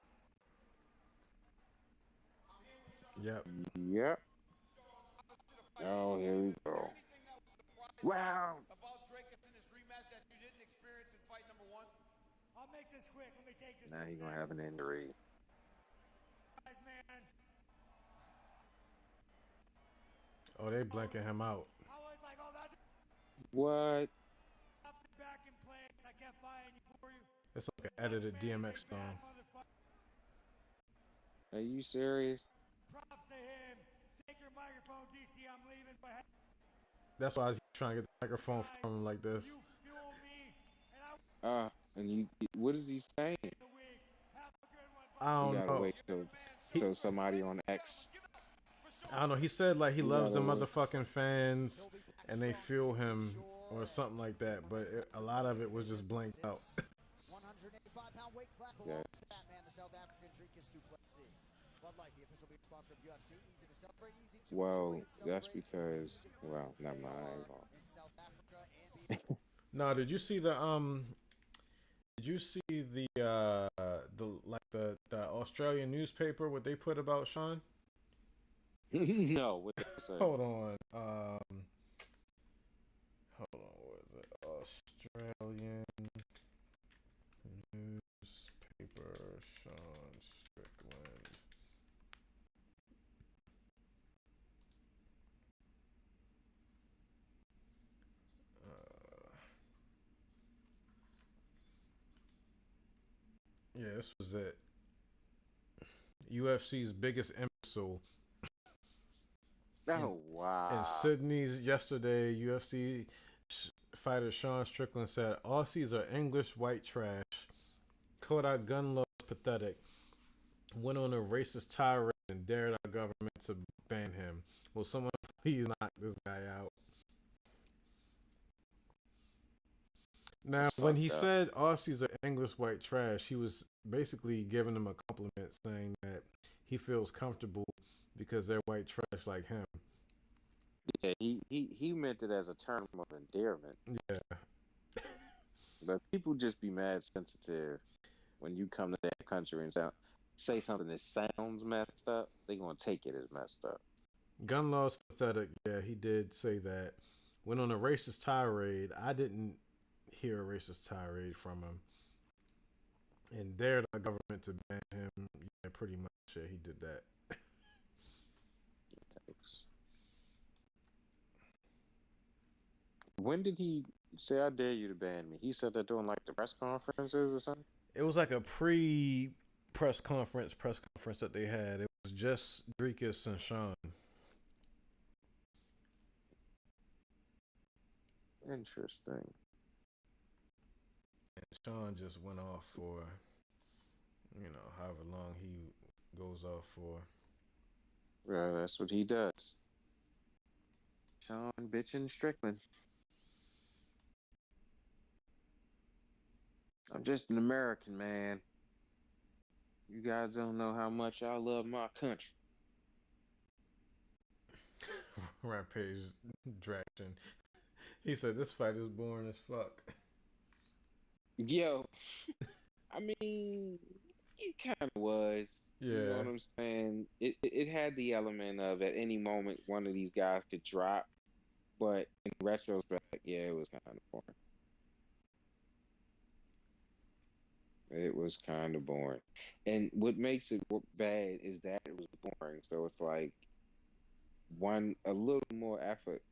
Yep. Yep. Oh, here we go. Wow. About Dracus in his rematch that you didn't experience in fight number 1? I'll make this quick. Let me take this. Now he's gonna have an injury. Guys, man. Oh, they blanking him out. I was like, oh, that What? back in place. I kept fighting you for you. It's like an edited DMX song. Are you serious? Props to him. Take your microphone, DC. I'm leaving, but That's why I was trying to get the microphone from him like this. you fueled me, and I And you, what is he saying? the week. Have a good one. I You don't gotta know. wait till somebody on X. I don't know. He said like he loves the motherfucking fans and they fuel him or something like that, but a lot of it was just blanked out. 185-pound weight class belongs to that man, the South African Strickland du Plessis. Bud Light, the official beer sponsor of UFC. Easy to celebrate, easy to Well, enjoy. that's because, well, never mind. In South Africa and No, did you see the the Australian newspaper what they put about Sean? No, what did I say? Hold on. What is it? Australian newspaper, Sean Strickland. Yeah, this was it. UFC's biggest imbecile. Oh, wow. In Sydney's yesterday, UFC fighter Sean Strickland said, Aussies are English white trash. Called out gun laws pathetic. Went on a racist tirade and dared our government to ban him. Will someone please knock this guy out? Now, when he said Aussies are English white trash, he was basically giving them a compliment, saying that he feels comfortable because they're white trash like him. Yeah, he meant it as a term of endearment. Yeah. But people just be mad sensitive when you come to that country and say something that sounds messed up. They gonna take it as messed up. Gun laws pathetic. Yeah, he did say that. Went on a racist tirade. I didn't hear a racist tirade from him. And dared our government to ban him. Yeah, pretty much. Yeah, he did that. Thanks. When did he say, I dare you to ban me? He said that during like the press conferences or something? It was like a press conference that they had. It was just Dracus and Sean. Interesting. And Sean just went off for, however long he goes off for. Yeah, that's what he does. Sean bitchin' Strickland. I'm just an American, man. You guys don't know how much I love my country. Rampage Dragon. He said this fight is boring as fuck. Yo, I mean, it kind of was. Yeah. You know what I'm saying? It had the element of at any moment one of these guys could drop, but in retrospect, yeah, it was kind of boring. It was kind of boring. And what makes it bad is that it was boring. So it's like one a little more effort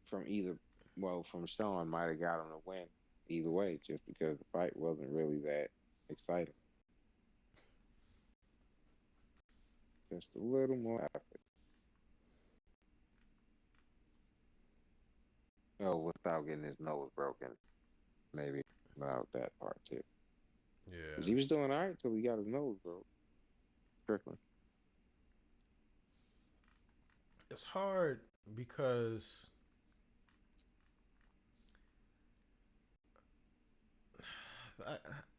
from either, well, from Sean might have got him to win either way, just because the fight wasn't really that exciting. Just a little more effort. Oh, without getting his nose broken, maybe about that part too. Yeah, Because he was doing all right till he got his nose broke. Strickland. it's hard because I,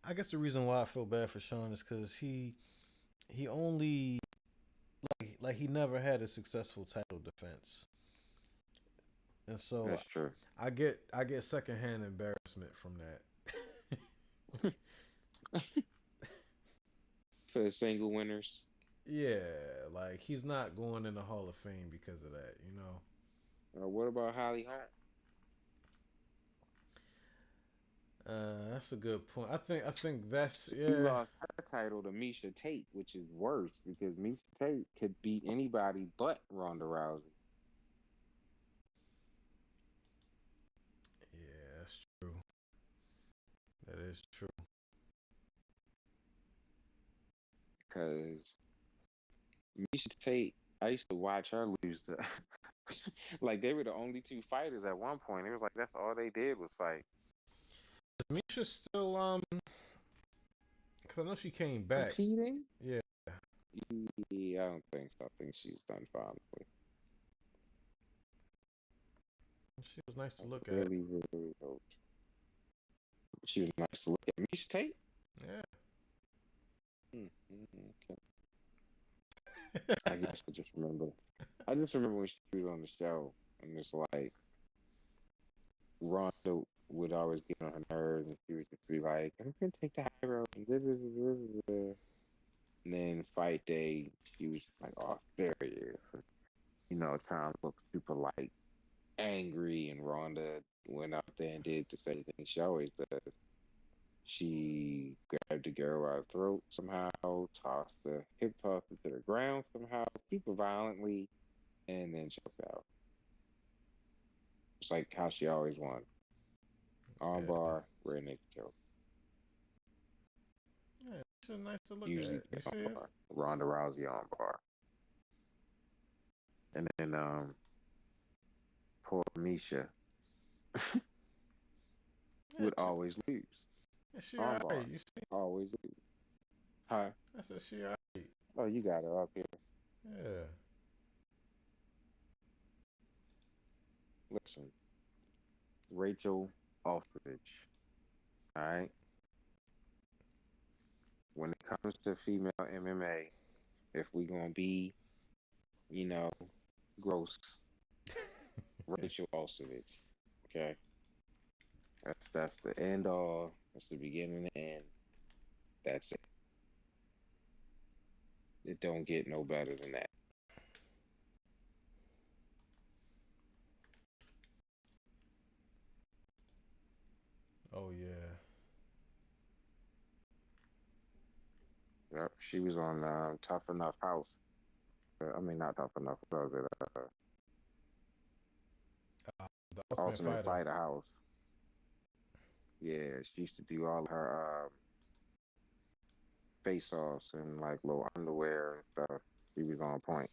I guess the reason why I feel bad for Sean is because he only like he never had a successful title defense, and so That's true. I get secondhand embarrassment from that. For the single winners. Yeah, like he's not going in the Hall of Fame because of that, you know. What about Holly Holm? That's a good point. I think that's She yeah, lost her title to Misha Tate, which is worse because Misha Tate could beat anybody but Ronda Rousey. yeah, that's true. That is true. Because Misha Tate, I used to watch her lose to, like they were the only two fighters at one point. It was like that's all they did was fight. Is Misha still because I know she came back. Competing? Yeah, Yeah, I don't think so. I think she's done fine. she was nice to look at. Really, really hope she was nice to look at. Misha Tate? Yeah. Okay. I guess I just remember. I just remember when she was on the show, and it's like Ronda would always get on her nerves, and she would just be like, "I'm gonna take the high road," and, and then fight day, she was just like, "Oh, there he is." You know, trying to look super like angry, and Ronda went out there and did the same thing she always does. She grabbed the girl by the throat somehow, tossed the hip toss her to the ground somehow, super violently, and then choked out. It's like how she always won. Yeah. Armbar, rear naked choke. Yeah, she's nice to look Usually at. You see it? armbar. Ronda Rousey armbar. And then poor Misha Yeah, would always lose. she Armbar. alright. You see? Always lose. Huh? I said she alright. Oh, you got her up here. Yeah. Listen. Rachel Aldridge. Alright? When it comes to female MMA, if we gonna be, you know, gross, Rachel Aldridge. Okay? That's the end all. That's the beginning and end. That's it. It don't get no better than that. Oh yeah. Yep, she was on Tough Enough House. I mean, not Tough Enough. What was it? The Ultimate Ultimate Fighter. Fighter House. Yeah, she used to do all her face-offs and like little underwear and stuff. She was on point.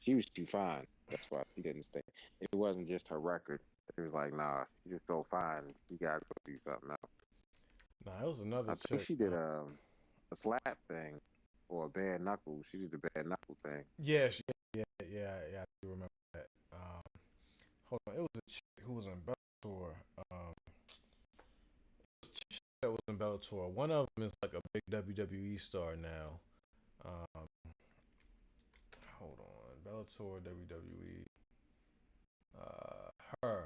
She was too fine. That's why she didn't stay. It wasn't just her record. It was like, nah, she's just so fine. She gotta go do something else. Nah, it was another I think chick. she did a slap thing or a bare knuckle. She did the bare knuckle thing. Yeah, yeah. I do remember that. Hold on. It was a chick who was in Bellator. That was in Bellator. One of them is like a big WWE star now. Um, hold on. Bellator, WWE. Her.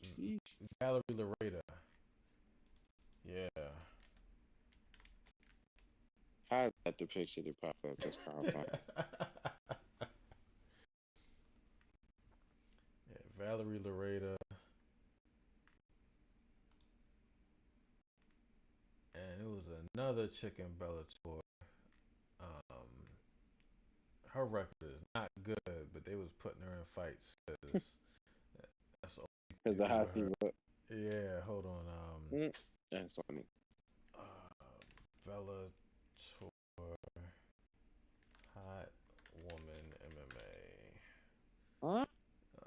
Sheesh. Valerie Lareda. Yeah. How is that the picture that popped up? That's kind of funny. Yeah, Valerie Lareda. another chick in Bellator. Um, her record is not good, but they was putting her in fights because that's all Because they of do how with she her. look. Yeah, hold on. That's funny. Bellator hot woman MMA. Huh? Uh,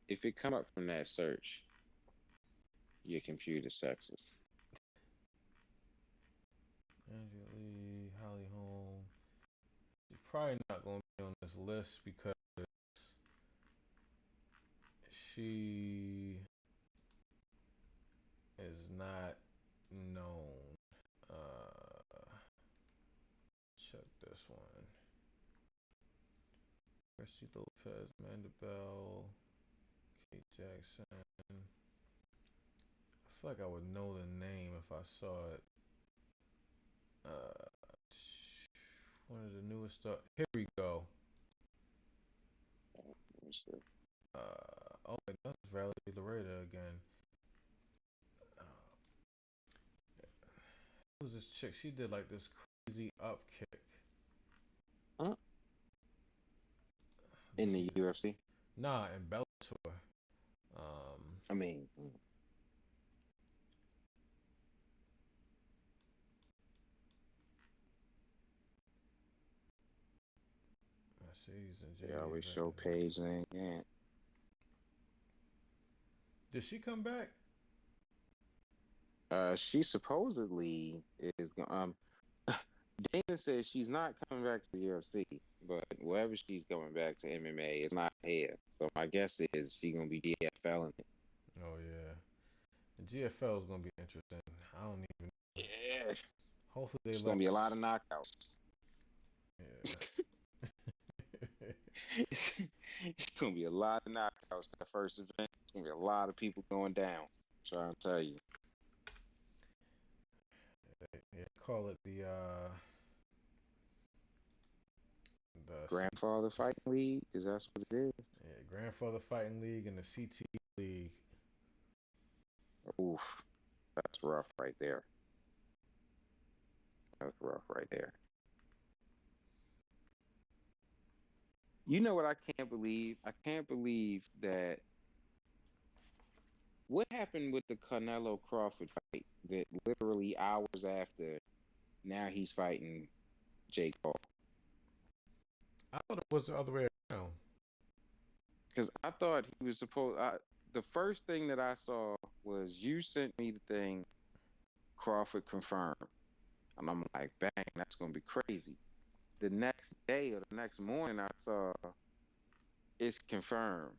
If it come up from that search, your computer sexist. Angela Lee, Holly Holm. She's probably not going to be on this list because she is not known. Check this one. Christy Lopez, Amanda Bell, Kate Jackson. I feel like I would know the name if I saw it. One of the newest stuff. Here we go. Oh, wait, that's Valerie Loretta again. Who's this chick? She did like this crazy up kick. Huh? In the UFC? Nah, in Bellator. I mean, Mercedes and they JD. always show Paige and Ant. Did she come back? She supposedly is. Dana says she's not coming back to the UFC, but wherever she's going back to MMA, it's not here. So my guess is she's gonna be GFL in it. Oh yeah, the GFL is gonna be interesting. I don't even. Yeah. Hopefully they It's let gonna be a us- lot of knockouts. Yeah. It's gonna be a lot of knockouts that first event. It's gonna be a lot of people going down. I'm trying to tell you. Yeah, call it the Grandfather Fighting League, is that what it is? Yeah, Grandfather Fighting League and the CT League. Oof, that's rough right there. That's rough right there. You know what I can't believe? I can't believe that. What happened with the Canelo Crawford fight that literally hours after now he's fighting Jake Paul? I thought it was the other way around. Because I thought he was supposed. The first thing that I saw was you sent me the thing, Crawford confirmed. And I'm like, bang, that's going to be crazy. The next day or the next morning, I saw it's confirmed.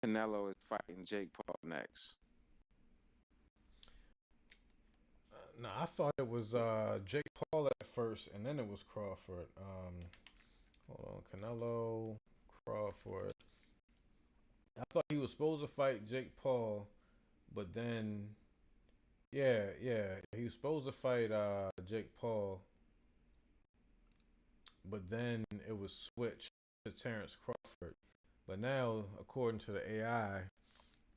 Canelo is fighting Jake Paul next. No, I thought it was Jake Paul at first, and then it was Crawford. Hold on, Canelo, Crawford. I thought he was supposed to fight Jake Paul, but then, yeah, he was supposed to fight Jake Paul, but then it was switched to Terrence Crawford. But now, according to the AI,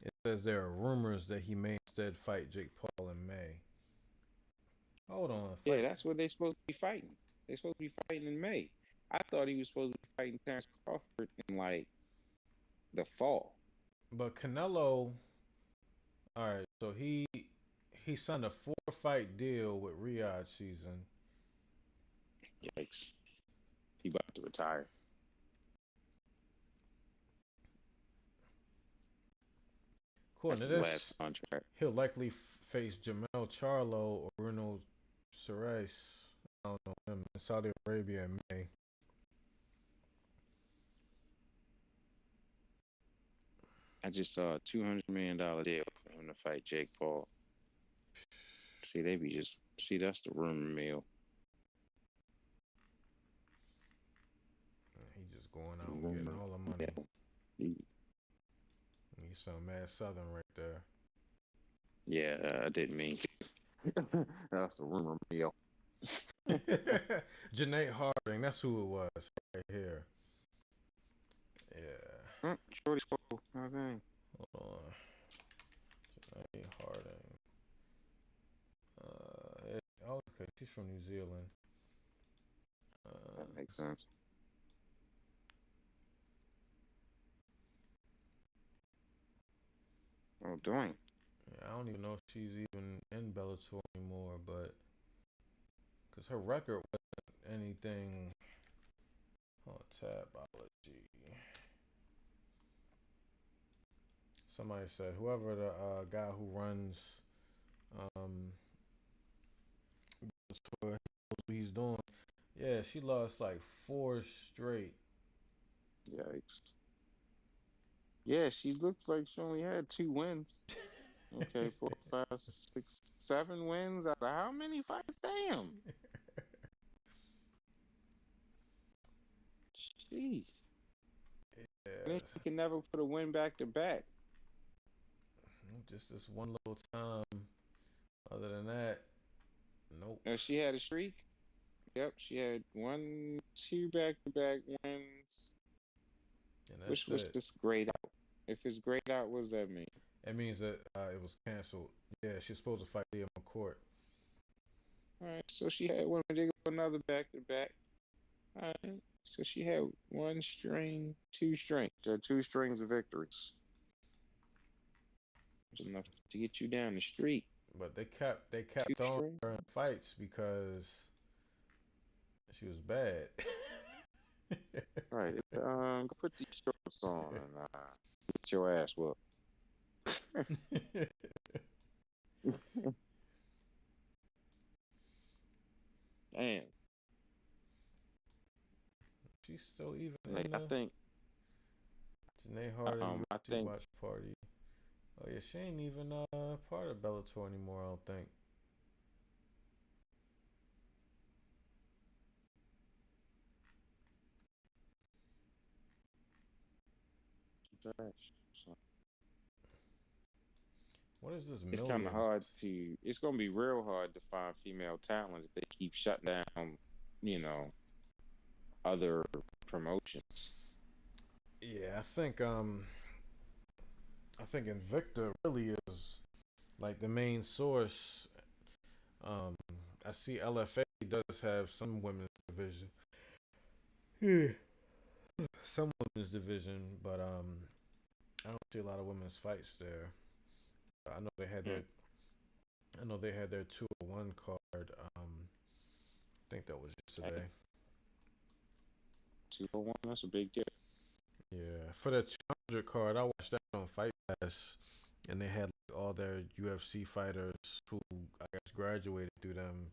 it says there are rumors that he may instead fight Jake Paul in May. Hold on. Yeah, that's what they're supposed to be fighting. They're supposed to be fighting in May. I thought he was supposed to be fighting Terrence Crawford in like the fall. But Canelo, all right. So he signed a 4-fight deal with Riyadh season. Yikes! He about to retire. According That's to his this, last contract. he'll likely face Jamel Charlo or Bruno Ceres. I don't know him in Saudi Arabia in May. I just saw a $200 million deal for him to fight Jake Paul. See, that's the rumor mill. He just going out and getting all the money. He's some mad Southern right there. Yeah, I didn't mean to. That's the rumor mill. Janae Harding, that's who it was right here. Yeah. Shorty spoke. Okay. Hold on. Hey, Harding. Okay, she's from New Zealand. That makes sense. Oh, doing. I don't even know if she's even in Bellator anymore, but because her record wasn't anything. Oh, Tabology. Somebody said whoever the guy who runs Bellator, he knows what he's doing. Yeah, she lost like 4 straight. Yikes. Yeah, she looks like she only had 2 wins. Okay, 4, 5, 6, 7 wins out of how many fights? Damn. Jeez. And then Yeah, she can never put a win back to back. just this one little time. Other than that, nope. She had a streak. Yep, she had 1, 2 back-to-back wins. And Which that's was it. this grayed out? If it's grayed out, what does that mean? It means that it was canceled. Yeah, she's supposed to fight Liam McCourt. All right, so she had one. They go another back-to-back. All right, so she had 1 string, 2 strings, or 2 strings of victories. It's enough to get you down the street. But they kept 2 throwing strings. her in fights because she was bad. All right, go put these shorts on and get your ass whooped. Damn. She's still even Like, in I the think, Janae Harding I UFC think watch party. Oh yeah, she ain't even part of Bellator anymore. I don't think. trash. So What is this it's kind of millions? hard to. It's gonna be real hard to find female talent if they keep shutting down, you know, other promotions. Yeah, I think Invicta really is like the main source. Um, I see LFA does have some women's division. Yeah. Some women's division, but I don't see a lot of women's fights there. I know they had Hmm. their I know they had their 201 card. I think that was Hey, yesterday. 201. That's a big deal. Yeah, for the 200 card, I watched that on Fight Pass, and they had like, all their UFC fighters who I guess graduated through them.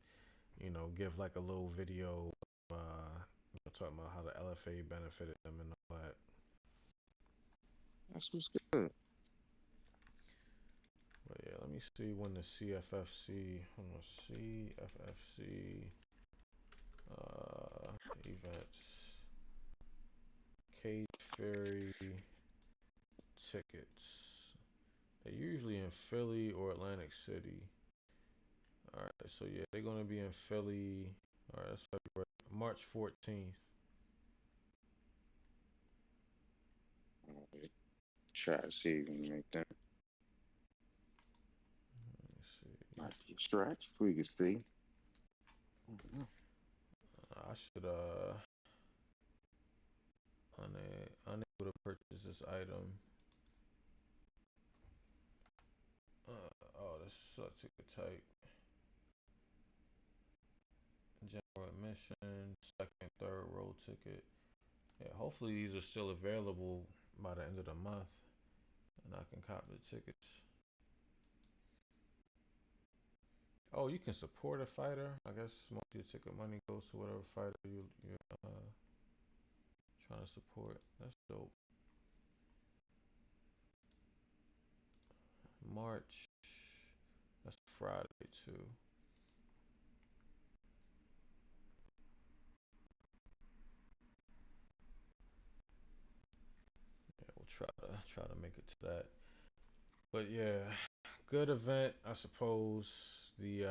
Give like a little video, talking about how the LFA benefited them and all that. That's what's good. But yeah, let me see when the CFFC, hold on, CFFC events, Cage Fury tickets. They're usually in Philly or Atlantic City. All right, so yeah, they're gonna be in Philly. All right, that's February, March 14th. Alright, try to see if we can make that. Let me see. Might be a stretch. We can see. I should unable to purchase this item. Oh, that's such a good type. General admission, second, third row ticket. Yeah, hopefully these are still available by the end of the month, and I can cop the tickets. Oh, you can support a fighter. I guess most of your ticket money goes to whatever fighter you're trying to support. That's dope. March. That's Friday too. Yeah, we'll try to make it to that. But yeah, good event, I suppose. The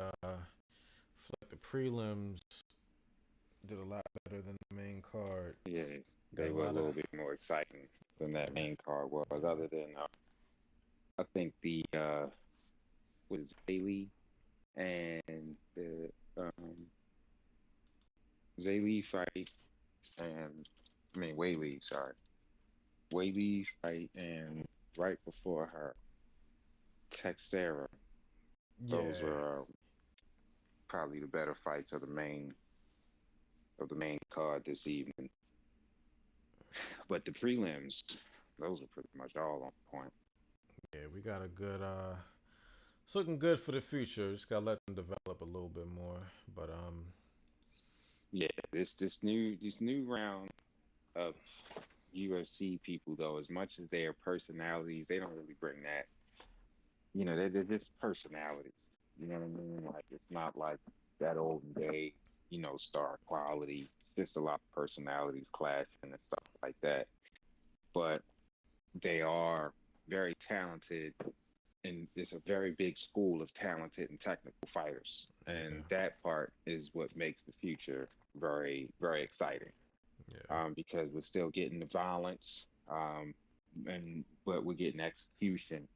prelims did a lot better than the main card. Yeah, Got they a were a lot of little bit more exciting than that main card was. Other than, I think the with Zaylee and the Zaylee fight and I mean Whaley, sorry. Whaley fight and right before her, Sarah. Those Yeah, were probably the better fights of the main card this evening. But the prelims, those are pretty much all on point. yeah, we got a good. It's looking good for the future. Just gotta let them develop a little bit more. But Yeah, this new round of UFC people though, as much as their personalities, they don't really bring that. They're just personalities. You know what I mean? Like it's not like that old day, star quality. It's just a lot of personalities clashing and stuff like that. But they are very talented, and it's a very big school of talented and technical fighters. yeah, And that part is what makes the future very, very exciting. yeah, Because we're still getting the violence, but we're getting execution,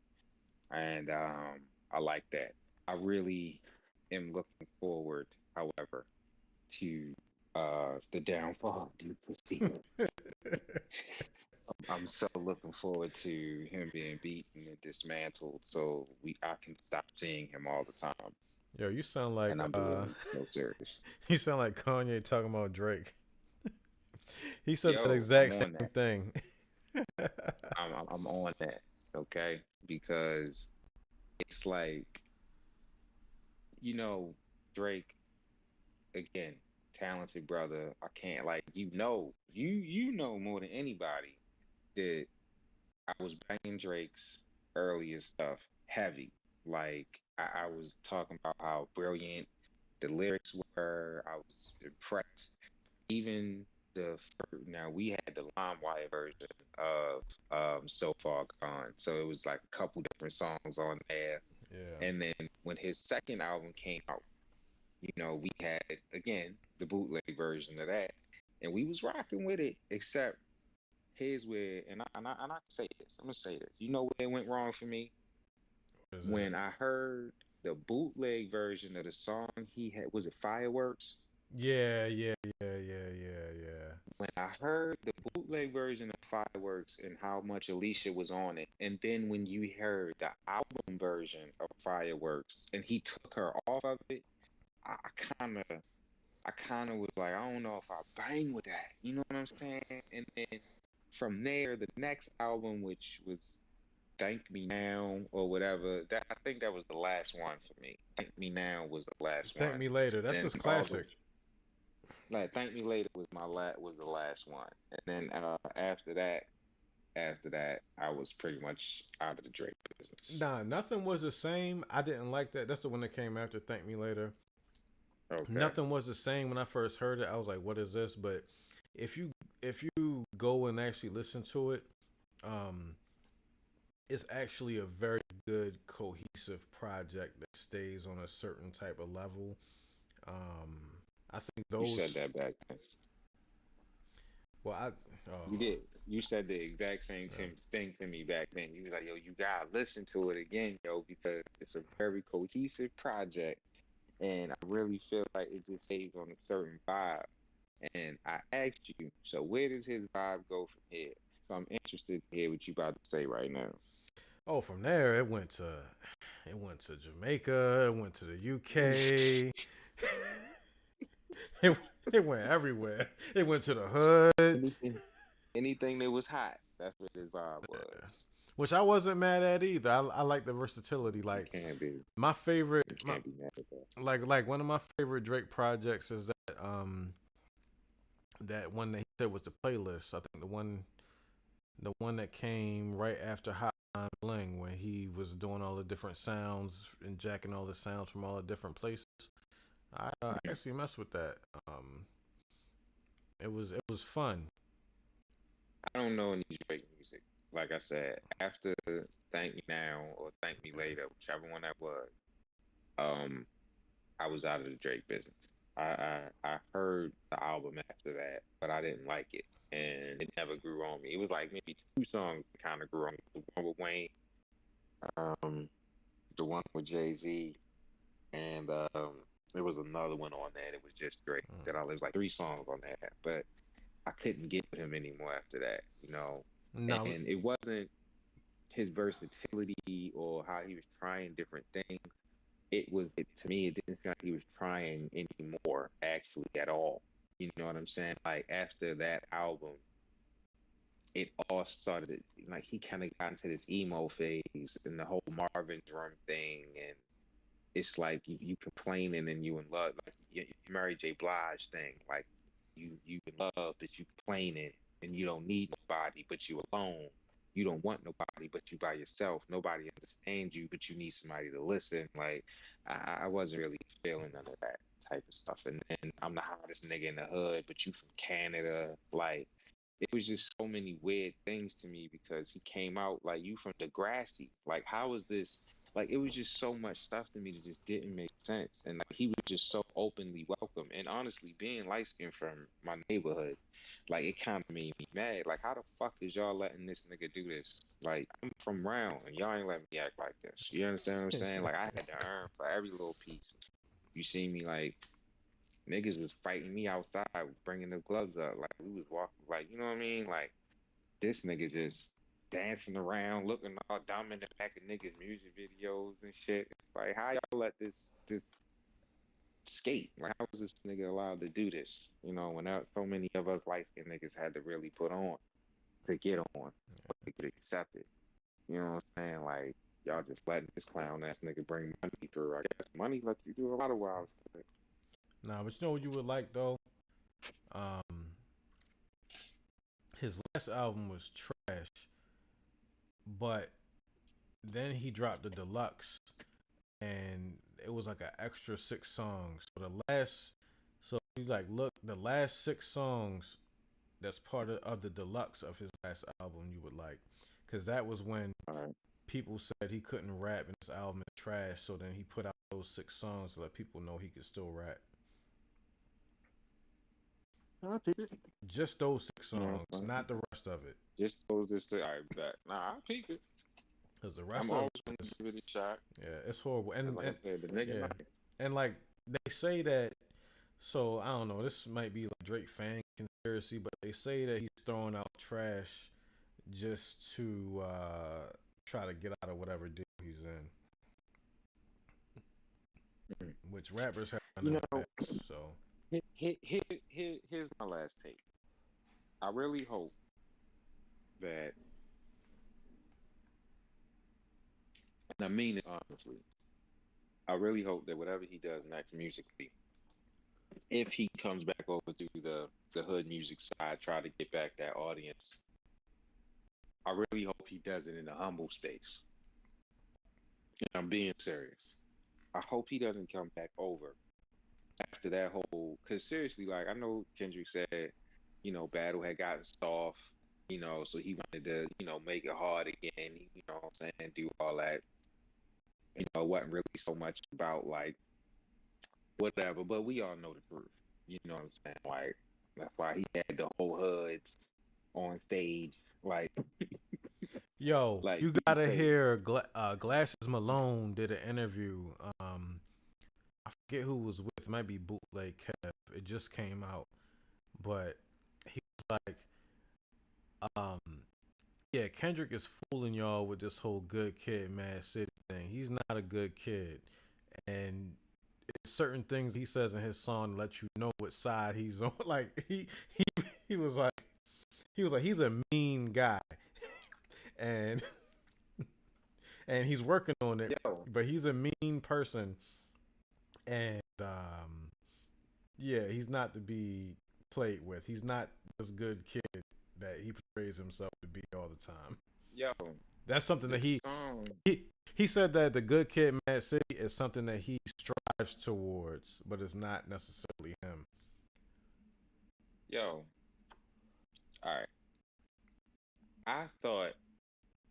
and I like that. I really am looking forward, however, to the downfall of Duplessis. I'm so looking forward to him being beaten and dismantled, so I can stop seeing him all the time. yo, you sound like And I'm being so serious. you sound like Kanye talking about Drake. He said that Yo, I'm exact on same that. thing. I'm on that. Okay, because it's like you know Drake again, talented brother. I can't like you know more than anybody that I was banging Drake's earlier stuff heavy. Like I was talking about how brilliant the lyrics were. I was impressed. Even now we had the LimeWire version of So Far Gone, so it was like a couple different songs on there. Yeah, And then when his second album came out, we had again the bootleg version of that, and we was rocking with it. Except here's where, and I can say this. I'm gonna say this. You know where it went wrong for me what is that? when I heard the bootleg version of the song he had. Was it Fireworks? Yeah, yeah, yeah, yeah, yeah, yeah. When I heard the bootleg version of Fireworks and how much Alicia was on it, and then when you heard the album version of Fireworks and he took her off of it, I kind of I kind of was like, I don't know if I bang with that. You know what I'm saying? And then from there, the next album, which was Thank Me Now or whatever, that I think that was the last one for me. Thank Me Now was the last Thank one. me later. That's Then just all the classic. like Thank Me Later was was the last one. And then after that, I was pretty much out of the Drake business. Nah, nothing was the same. I didn't like that. That's the one that came after Thank Me Later. Okay. Nothing was the same when I first heard it. I was like, "What is this?" But if you go and actually listen to it, um, it's actually a very good cohesive project that stays on a certain type of level. Um, I think You said those. that back then. Well, I. You Oh, did. You said the exact same yeah. thing to me back then. You was like, yo, you gotta listen to it again, yo, because it's a very cohesive project. And I really feel like it just stays on a certain vibe. And I asked you, so where does his vibe go from here? So I'm interested to hear what you about to say right now. Oh, from there it went to Jamaica. It went to the UK. it it went everywhere. It went to the hood. anything, anything that was hot, that's what his vibe was. Which I wasn't mad at either. I like the versatility. You Like can't be, my favorite, you can't be mad at that. like one of my favorite Drake projects is that one that he said was the playlist. I think the one that came right after Hotline Bling when he was doing all the different sounds and jacking all the sounds from all the different places. I Mhm. actually messed with that. It was fun. I don't know any Drake music. Like I said, after Thank Me Now or Thank Me Later, whichever one that was, um, I was out of the Drake business. I heard the album after that, but I didn't like it, and it never grew on me. It was like maybe two songs that kind of grew on me. The one with Wayne, um, the one with Jay-Z, and there was another one on that. It was just great. That I was like 3 songs on that, but I couldn't get with him anymore after that, you know. No, And it wasn't his versatility or how he was trying different things. To me, it didn't feel like he was trying anymore, actually, at all. You know what I'm saying? Like after that album, it all started like he kind of got into this emo phase and the whole Marvin drum thing, and it's like you complaining and you in love, like you Mary J. Blige thing, like you in love but you complaining and you don't need nobody but you alone. You don't want nobody but you by yourself. Nobody understands you but you need somebody to listen. Like I wasn't really feeling none of that type of stuff. And then I'm the hottest nigga in the hood, but you from Canada, like it was just so many weird things to me because he came out like you from Degrassi. Like, how is this? Like, it was just so much stuff to me that just didn't make sense. And like, he was just so openly welcome. And honestly, being light skinned from my neighborhood, like, it kind of made me mad. Like, how the fuck is y'all letting this nigga do this? Like, I'm from Round, and y'all ain't letting me act like this. You understand what I'm saying? Like, I had to earn for every little piece. You see me like niggas was fighting me outside, bringing the gloves up. Like we was walking, like you know what I mean. Like this nigga just dancing around, looking all dumb in the back of niggas' music videos and shit. It's like how y'all let this skate? Like how was this nigga allowed to do this? You know, when so many of us light skinned niggas had to really put on to get on, to get accepted. You know what I'm saying? Like y'all just letting this clown ass nigga bring money through. I guess money lets you do a lot of wild shit. nah, but you know what you would like though? Um, his last album was trash, but then he dropped the deluxe, and it was like an extra 6 songs. So you like look the last 6 songs that's part of the deluxe of his last album you would like, because that was when All right. people said he couldn't rap and his album is trash. So then he put out those 6 songs to let people know he could still rap. I peep it. Just those six You know, songs, not the rest of it. just those this I bet. Nah, I peep it. Because the I'm rest of always it gonna is, give it a shot. yeah, it's horrible. Cause like I said, the nigga Yeah, like and like they say that. So I don't know. This might be like Drake fan conspiracy, but they say that he's throwing out trash just to try to get out of whatever deal he's in, which rappers have done you in know, the past. So here's my last take. I really hope that, and I mean it honestly, I really hope that whatever he does next musically, if he comes back over to the hood music side, try to get back that audience, I really hope he does it in a humble space. And I'm being serious. I hope he doesn't come back over after that whole, because seriously, like I know Kendrick said, Battle had gotten soft, so he wanted to, make it hard again, you know what I'm saying, do all that. It wasn't really so much about like whatever, but we all know the truth. You know what I'm saying? Like that's why he had the whole hoods on stage, yo, like you he gotta say, hear Glasses Malone did an interview. I forget who was with. It might be Bootleg Kev. It just came out, but he was like, um, yeah, Kendrick is fooling y'all with this whole good kid, Mad City thing. He's not a good kid, and certain things he says in his song let you know what side he's on. Like he was like he's a mean guy, and and he's working on it, yo, but he's a mean person, and yeah, he's not to be played with. He's not this good kid that he portrays himself to be all the time. yo, That's something that this song, he said that the good kid Mad City is something that he strives towards, but it's not necessarily him. yo, all right. I thought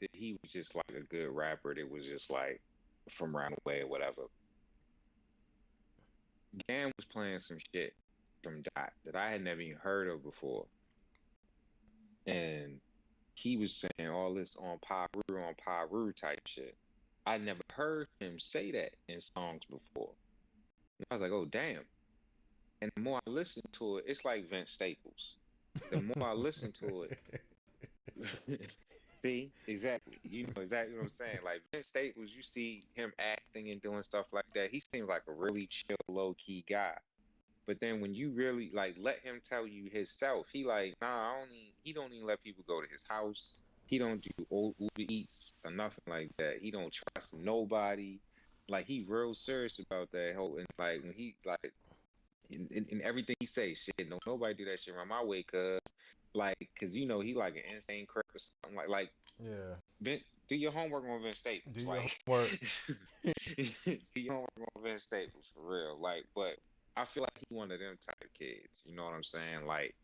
that he was just like a good rapper that was just like from around the way or whatever. Gan was playing some shit from Dot that I had never even heard of before. And he was saying all this on Pyru type shit. I never heard him say that in songs before. And I was like, oh damn. And the more I listen to it, it's like Vince Staples. The more I listen to it, see, exactly. You know exactly what I'm saying. Like Vince Staples, you see him acting and doing stuff like that. He seems like a really chill, low key guy. But then when you really like let him tell you himself, he like, nah, he don't even let people go to his house. He don't do Uber Eats or nothing like that. He don't trust nobody. Like he real serious about that whole and like when he like in everything he say, shit, no nobody do that shit around my way, cuz like cause you know he like an insane crip or something like Yeah. do your homework on Vince Do Staples. your Like homework. do your homework on Vince Staples for real. Like, but I feel like he one of them type of kids. You know what I'm saying? Like,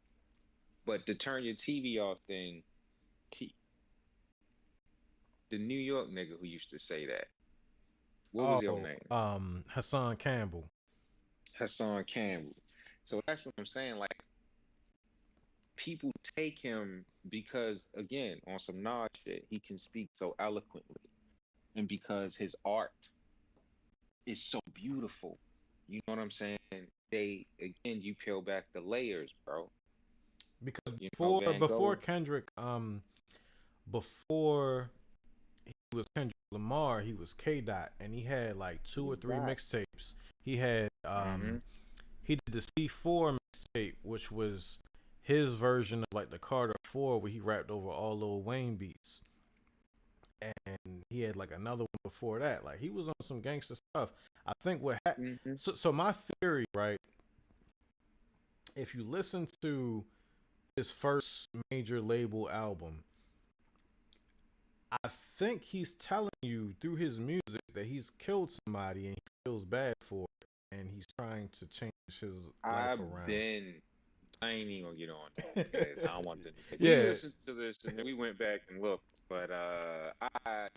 but the turn your TV off thing, he, the New York nigga who used to say that. What was your Oh, name? Hassan Campbell. Hassan Campbell. So that's what I'm saying. Like, people take him because, again, on some Nas shit, he can speak so eloquently, and because his art is so beautiful. You know what I'm saying? They again, you peel back the layers, bro. Because You know, before Van before Gogh. Kendrick, before he was Kendrick Lamar, he was K Dot, and he had like two or three Exactly. mixtapes. He had Mm-hmm. he did the C4 mixtape, which was his version of like the Carter 4, where he rapped over all Lil Wayne beats. And he had like another one before that. Like he was on some gangster stuff. I think Mm-hmm. so my theory, right? If you listen to his first major label album, I think he's telling you through his music that he's killed somebody and he feels bad for it, and he's trying to change his life I've around. been. I ain't even gonna get on that because I don't want them to say we Yeah, listened to this and then we went back and looked. But I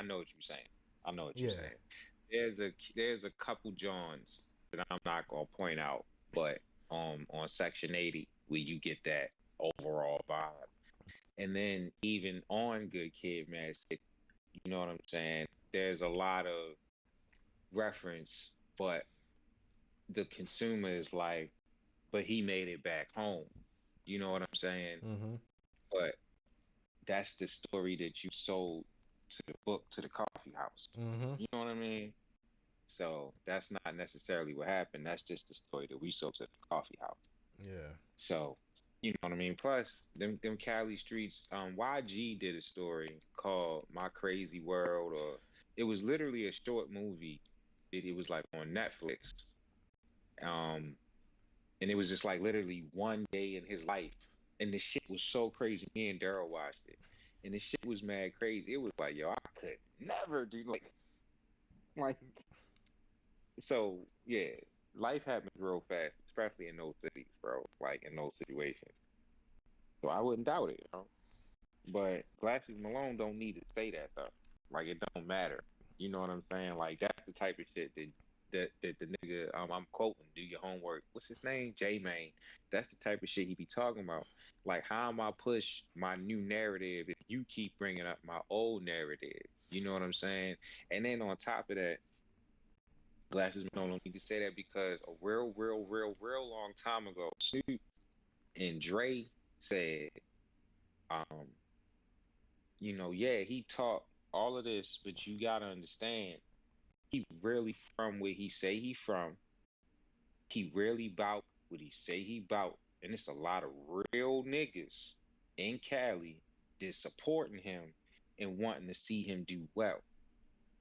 know what you're saying. I know what you're yeah. saying. There's a couple Johns that I'm not gonna point out, but on Section 80 where you get that overall vibe. And then even on Good Kid, Mad City, you know what I'm saying? There's a lot of reference, but the consumer is like, but he made it back home. You know what I'm saying? Mm-hmm. But that's the story that you sold to the book to the coffee house. Mm-hmm. You know what I mean? So that's not necessarily what happened. That's just the story that we sold to the coffee house. Yeah. So you know what I mean? Plus, them Cali streets, YG did a story called My Crazy World, or it was literally a short movie. It was like on Netflix. Um, and it was just like literally one day in his life. And the shit was so crazy. Me and Daryl watched it. And the shit was mad crazy. It was like, yo, I could never do like so yeah, life happens real fast, especially in those cities, bro. Like in those situations. So I wouldn't doubt it, you know. But Glasses Malone don't need to say that stuff. Like it don't matter. You know what I'm saying? Like that's the type of shit that the nigga I'm quoting, do your homework. What's his name? J Main. That's the type of shit he be talking about. Like how am I push my new narrative if you keep bringing up my old narrative? You know what I'm saying? And then on top of that, Glasses Malone don't need to say that because a real long time ago, Snoop and Dre said, um, yeah, he taught all of this, but you gotta understand, he really from where he say he from. He really bout what he say he bout, and it's a lot of real niggas in Cali that's supporting him and wanting to see him do well.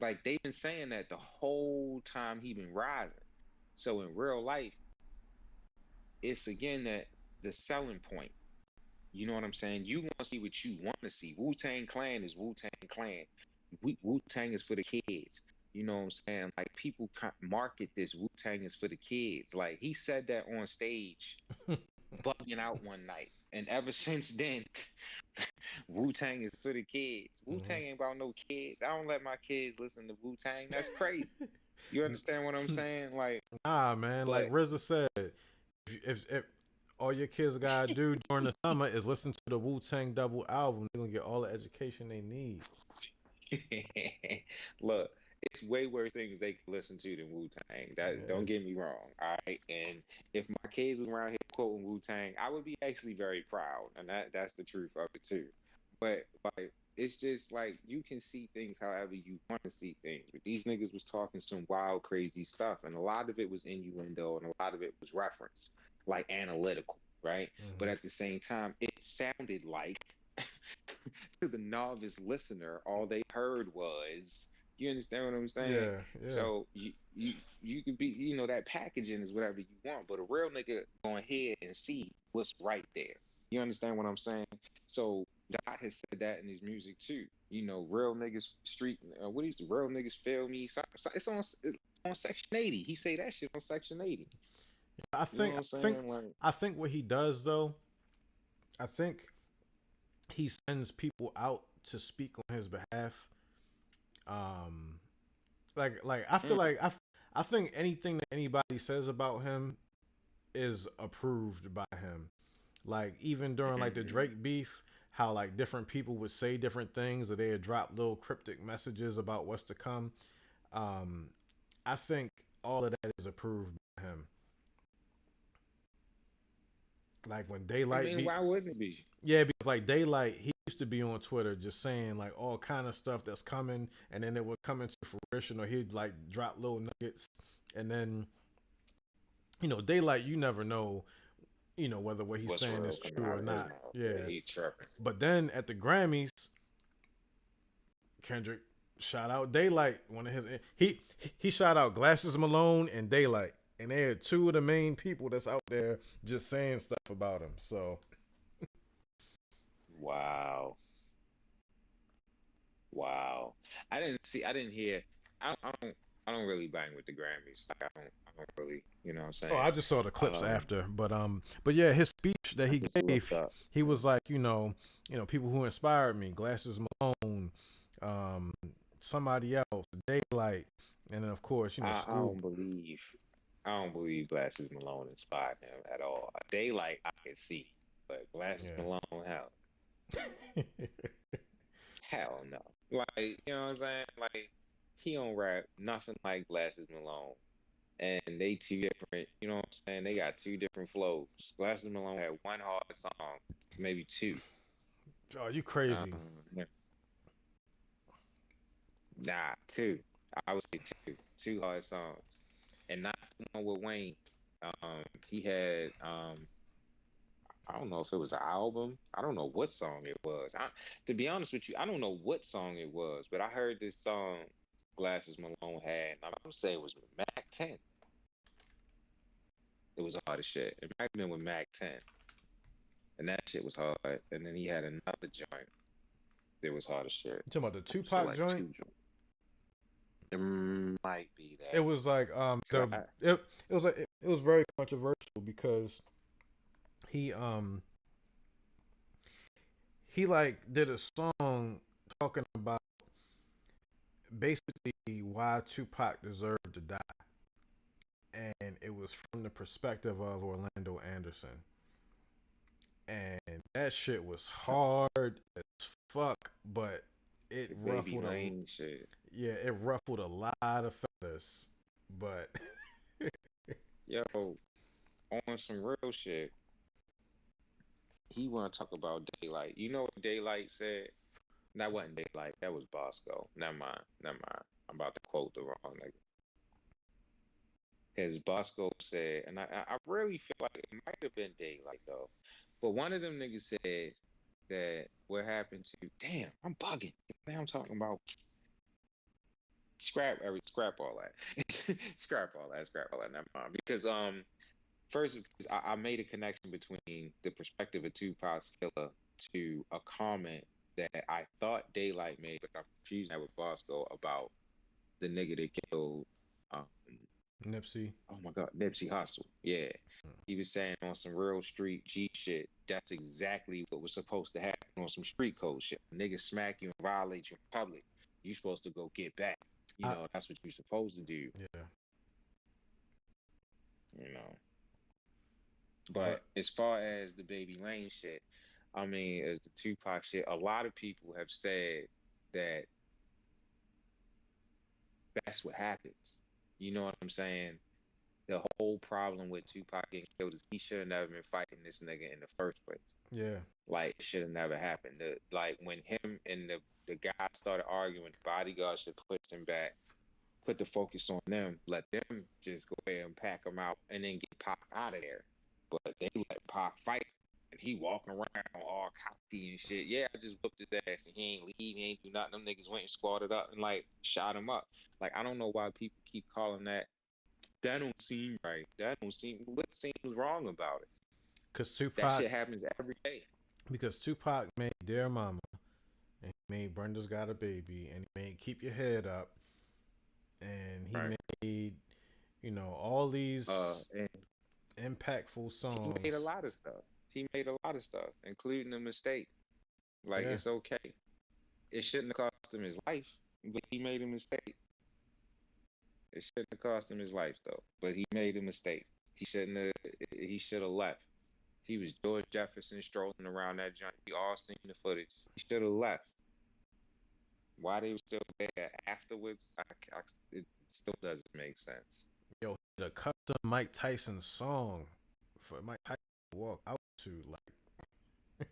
Like they've been saying that the whole time he been rising. So in real life, it's again that the selling point. You know what I'm saying? You want to see what you want to see. Wu Tang Clan is Wu Tang Clan. Wu Tang is for the kids. You know what I'm saying? Like people market this Wu Tang is for the kids. Like he said that on stage, bugging out one night, and ever since then, Wu Tang is for the kids. Wu Mm-hmm. Tang ain't about no kids. I don't let my kids listen to Wu Tang. That's crazy. You understand what I'm saying? Like, Nah, man. Like but RZA said, if all your kids gotta do during the summer is listen to the Wu Tang double album, they're gonna get all the education they need. look, it's way worse things they can listen to than Wu Tang. That Yeah. don't get me wrong. All right. And if my kids was around here quoting Wu Tang, I would be actually very proud. And that's the truth of it too. But like it's just like you can see things however you want to see things. But these niggas was talking some wild, crazy stuff, and a lot of it was innuendo, and a lot of it was reference, like analytical, right? But Hmm. at the same time, it sounded like to the novice listener, all they heard was, you understand what I'm saying? Yeah. Yeah. So you could be, that packaging is whatever you want, but a real nigga going ahead and see what's right there. You understand what I'm saying? So Dot has said that in his music too. Real niggas street. What is the real niggas feel me? It's on Section 80. He say that shit on Section 80. I You know think what I I'm think saying? Like, I think what he does though, I think he sends people out to speak on his behalf. Um, like I feel mm, like I think anything that anybody says about him is approved by him. Like even during like the mm, Drake beef, how like different people would say different things or they would drop little cryptic messages about what's to come. Um, I think all of that is approved by him. Like when I Daylight mean, be why wouldn't it be? yeah, because like Daylight, he used to be on Twitter just saying like all kind of stuff that's coming, and then it would come into fruition, or he'd like drop little nuggets, and then Daylight, you never know, whether what he's What's saying real is coming true out or of his not. mouth? Yeah, Yeah, he tripping. but then at the Grammys, Kendrick shout out Daylight. One of his he shot out Glasses Malone and Daylight, and they are two of the main people that's out there just saying stuff about him. So Wow. Wow. I didn't hear. I don't really bang with the Grammys. Like, I don't really, you know what I'm oh, I saying? just saw the clips Um, after, but yeah, his speech that I he just looked gave, up. he was like, people who inspired me, Glasses Malone, um, somebody else, Daylight, and then of course, I Scoob. don't believe, I don't believe Glasses Malone inspired him at all. Daylight, I can see, but Glasses Yeah. Malone, hell no. Like, you know what I'm saying? Like, he don't rap nothing like Glasses Malone. And they two different, you know what I'm saying? They got two different flows. Glasses Malone had one hard song, maybe two. Oh, you crazy? Yeah. Nah, two. I would say two. Two hard songs. And not the one with Wayne. He had I don't know if it was an album. I don't know what song it was. To be honest with you, I don't know what song it was, but I heard this song Glasses Malone had, and I'm gonna say it was with Mac 10. It was hard as shit. It might have been with Mac 10. And that shit was hard. And then he had another joint that was hard as shit. You talking about the So Tupac like joint? two joints. It might be It that. was like 'Cause the it was like it was very controversial because he he like did a song talking about basically why Tupac deserved to die, and it was from the perspective of Orlando Anderson, and that shit was hard as fuck, but it the Baby ruffled a Lane shit. yeah, it ruffled a lot of feathers, but Yo, on some real shit, he wanna talk about Daylight. You know what Daylight said? That wasn't Daylight, that was Bosco. Never mind, never mind. I'm about to quote the wrong nigga. Because Bosco said, and I really feel like it might have been Daylight though. But one of them niggas said that what happened to damn, I'm bugging. Now I'm talking about scrap all that. Scrap all that, never mind. Because first I made a connection between the perspective of Tupac's killer to a comment that I thought Daylight made, but I'm confusing that with Bosco about the nigga that killed um Nipsey. oh my God, Nipsey Hussle. Yeah. He was saying on some real street G shit, that's exactly what was supposed to happen on some street code shit. Niggas smack you and violate you in public. You supposed to go get back. I That's what you're supposed to do, yeah, you know. but But as far as the Baby Lane shit, I mean, as the Tupac shit, a lot of people have said that that's what happens. You know what I'm saying? The whole problem with Tupac getting killed is he should have never been fighting this nigga in the first place. Yeah. Like, it should have never happened. Like, when him and the guy started arguing, the bodyguard should put him back, put the focus on them, let them just go ahead and pack him out, and then get Pac out of there. But they let Pac fight, and he walking around all cocky and shit. Yeah, I just whooped his ass, and he ain't leave, he ain't do nothing. Them niggas went and squatted up and like shot him up. Like, I don't know why people keep calling that. That don't seem right. That don't seem. What seems wrong about it? Because That Tupac, shit happens every day. because Tupac made Dear Mama, and he made Brenda's Got a Baby, and he made Keep Your Head Up, and he Right. made, all these And impactful songs. he made a lot of stuff. He made a lot of stuff, including a mistake. Like, Yeah. it's okay. It shouldn't have cost him his life, but he made a mistake. It shouldn't have cost him his life though, but he made a mistake. He shouldn't have. He should have left. He was George Jefferson strolling around that joint. We all seen the footage. He should have left. Why they were still there afterwards, it still doesn't make sense. Yo, the custom Mike Tyson song for Mike Tyson to walk out to, like,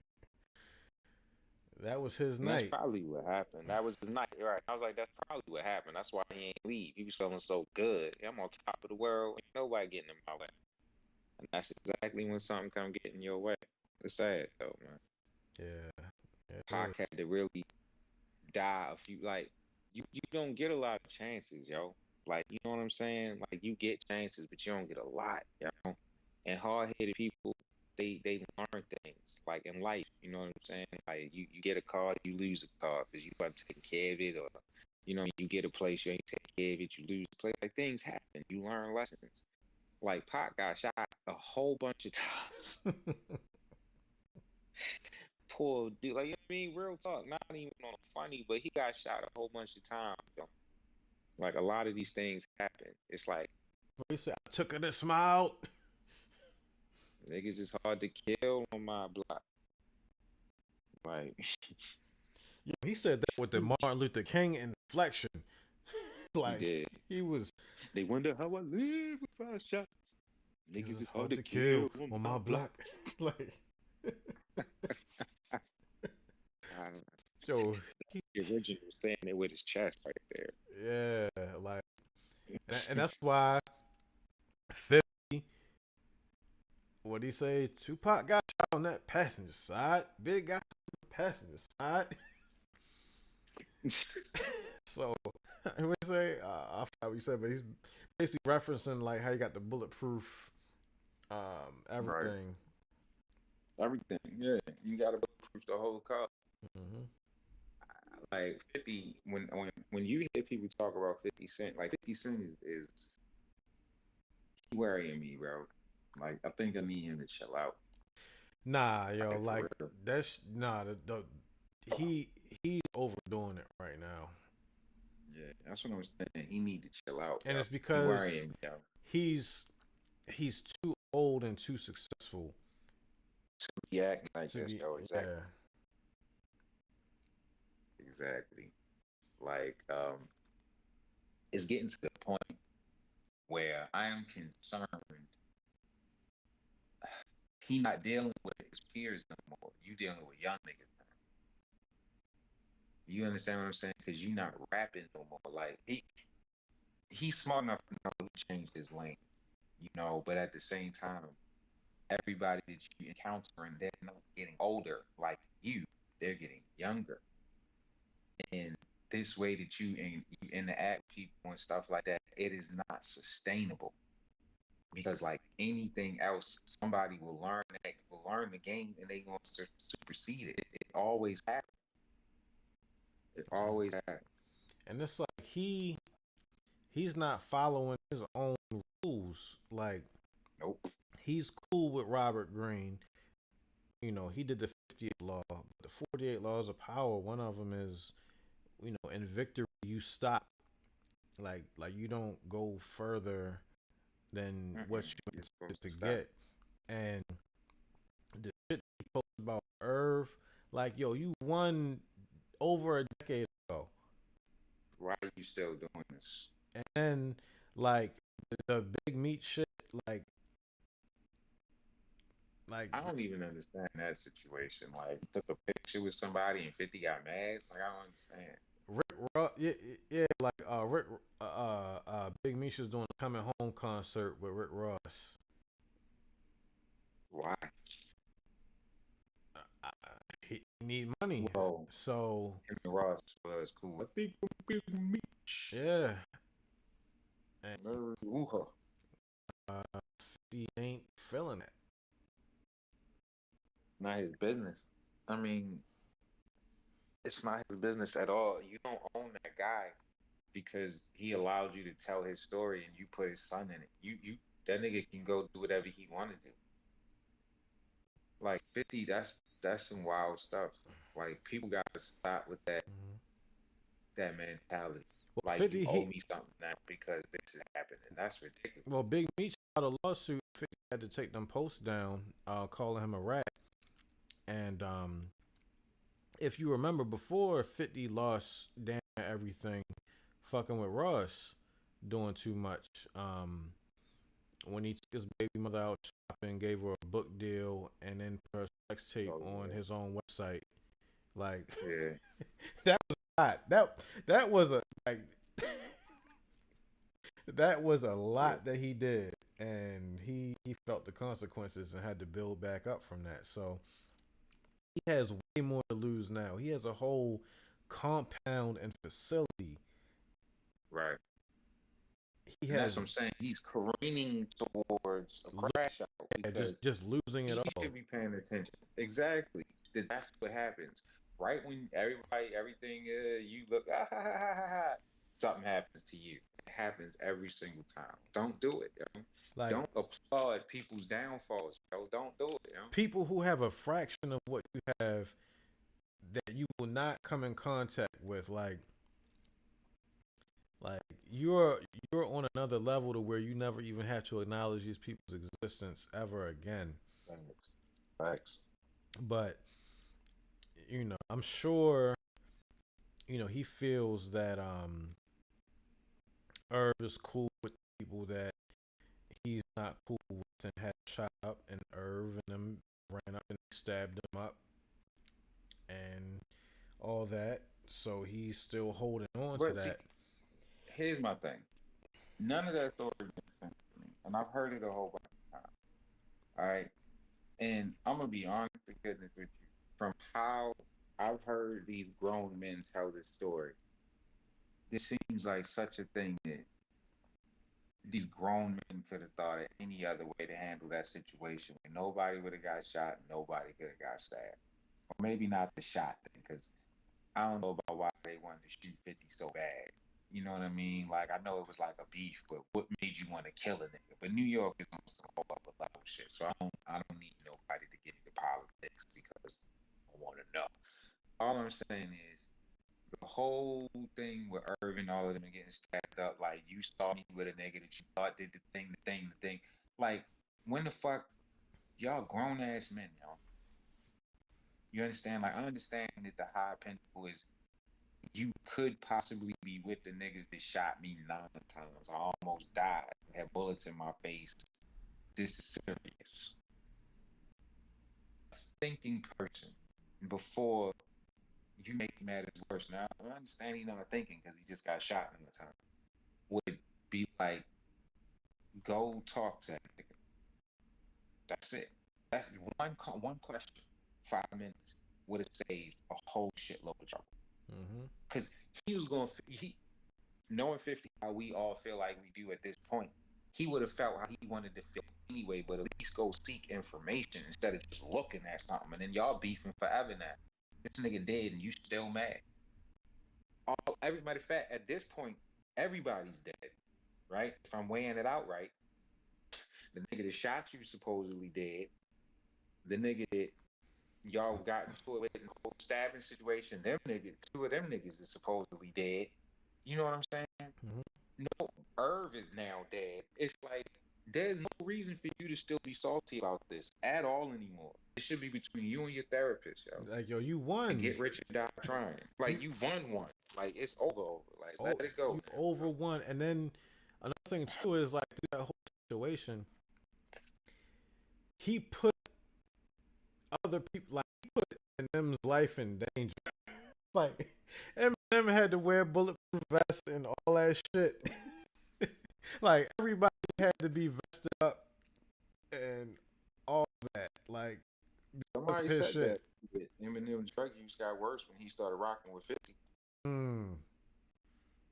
that was his And that's night. probably what happened. That was his night, right? I was like, that's probably what happened. That's why he ain't leave. He was feeling so good. I'm on top of the world. Ain't nobody getting in my way. And that's exactly when something come get in your way. It's sad though, man. Yeah. Pac had to really die a few. Like, you don't get a lot of chances, yo. Like, you know what I'm saying? Like, you get chances, but you don't get a lot, yo. And hard-headed people, they learn things like in life. You know what I'm saying? Like, you get a car, you lose a car because you about to take care of it, or you get a place, you ain't take care of it, you lose the place. Like, things happen. You learn lessons. Like, Pac got shot a whole bunch of times. Poor dude. Like, I mean, real talk, not even on funny, but he got shot a whole bunch of times. Yo. Like, a lot of these things happen. It's like, He said, I took her to smile. niggas is hard to kill on my block. Like, Yo, he said that with the Martin Luther King inflection. Like, he did. he was. They wonder how I live with 5 shots. Niggas is hard to kill kill on my block. Like, Joe, the original saying it with his chest right there. yeah, like, and that's why 50, what he say? Tupac got shot on that passenger side. Big got on the passenger side. So, what he say? I forgot what he said, but he's basically referencing like how he got the bulletproof, everything. Right. Everything, yeah. You gotta bulletproof the whole car. Mm-hmm. Like 50, when you hear people talk about 50 Cent, like 50 Cent is he worrying me, bro. Like, I think I need him to chill out. Nah, yo, like real. that's nah. He's overdoing it right now, Yeah, that's what I'm saying. He need to chill out, and yo. it's He because worrying me, yo. he's too old and too successful He acting like to this, be. yo. Exactly. Yeah, Exactly. Like, it's getting to the point where I am concerned he not dealing with his peers no more. You dealing with young niggas now. You understand what I'm saying? Because you not rapping no more. Like, he's smart enough to know to change his lane, but at the same time, everybody that you encountering, they're not getting older like you. They're getting younger. And this way that you interact with people and stuff like that, it is not sustainable. Because like anything else, somebody will learn the game and they gonna supersede it. It always happens. It always happens. and it's like he's not following his own rules. Like, Nope. he's cool with Robert Greene. He did the 58 law, but the 48 laws of power. One of them is, in victory you stop. Like you don't go further than what you intended to get. And the shit he posted about Irv, like, yo, you won over a decade ago. Why are you still doing this? And then, like, the big meat shit, like, I don't even understand that situation. Like, he took a picture with somebody and 50 got mad. Like, I don't understand. Rick Ross, yeah, yeah, like Rick, Big Misha's doing a coming home concert with Rick Ross. Why? Uh, he need money, Well, so him and Ross was cool. I think big Meech. yeah, and Ooh, he ain't feeling it. not his business. I mean, it's not his business at all. You don't own that guy because he allowed you to tell his story and you put his son in it. You that nigga can go do whatever he want to do. Like 50, that's some wild stuff. Like people gotta stop with Mhm. that mentality. Well, Like you 50, owe he, me something now because this is happening. That's ridiculous. well, Big Meech had a lawsuit. 50 had to take them posts down, calling him a rat. And if you remember before, 50 lost damn everything, fucking with Ross, doing too much. When he took his baby mother out shopping, gave her a book deal, and then put her sex tape Oh on yeah. his own website. Like Yeah. that was a lot. That was a like that was a Yeah. lot that he did, and he felt the consequences and had to build back up from that. So he has way more to lose now. He has a whole compound and facility. Right. He And that's what has I'm saying. He's careening towards a crash out because just losing it he all. should be paying attention. Exactly. That's what happens. Right when everything, you look, ah, ha, ha, ha, ha, ha, something happens to you. It happens every single time. Don't do it, yo. Like Don't applaud people's downfalls, yo. Don't do it, yo. people who have a fraction of what you have that you will not come in contact with, like you're on another level to where you never even have to acknowledge these people's existence ever again. Facts. Facts. But I'm sure he feels that Irv is cool with people that he's not cool with, and had shot up, and Irv and them ran up and stabbed him up and all that. So he's still holding on to But see, that. here's my thing. None of that story makes sense to me. And I've heard it a whole bunch of times. All right. And I'm gonna be honest to goodness with you. From how I've heard these grown men tell this story, this seems like such a thing that these grown men could have thought of any other way to handle that situation. And nobody would have got shot, nobody could have got stabbed. Or maybe not the shot thing, because I don't know about why they wanted to shoot 50 so bad. You know what I mean? Like I know it was like a beef, but what made you want to kill a nigga? But New York is on some whole other level shit. So I don't need nobody to get into politics because I want to know. All I'm saying is the whole thing with Irvin, all of them getting stacked up, like you saw me with a nigga that you thought did the thing. Like, when the fuck y'all grown ass men, y'all. You understand? Like I understand that the high pinnacle is you could possibly be with the niggas that shot me 9 times. I almost died. I had bullets in my face. This is serious. A thinking person before you make matters worse. Now I understand he's not thinking because he just got shot in the time. Would be like, go talk to that nigga. That's it. That's one question. 5 minutes would have saved a whole shitload of trouble. Hmm. Because he was going. He knowing 50 how we all feel like we do at this point, he would have felt how he wanted to feel anyway. But at least go seek information instead of just looking at something and then y'all beefing forever now. This nigga dead and you still mad. Everybody fat at this point, everybody's dead, right? If I'm weighing it out right, the nigga that shot you supposedly dead. The nigga that y'all got into it with in the whole stabbing situation, them niggas, two of them niggas is supposedly dead. You know what I'm saying? Hmm. No, Irv is now dead. It's like there's no reason for you to still be salty about this at all anymore. It should be between you and your therapist, yo. Like yo, you And won. get rich and die trying. You Like you won one. Like it's over. Like Oh, let it go, you man. over one, and then another thing too is like through that whole situation, he put other people like he put Eminem's life in danger. Like Eminem had to wear bulletproof vests and all that shit. Like everybody had to be vested up and all that. Like because Somebody of his said that shit. Eminem drug use got worse when he started rocking with 50. Mm.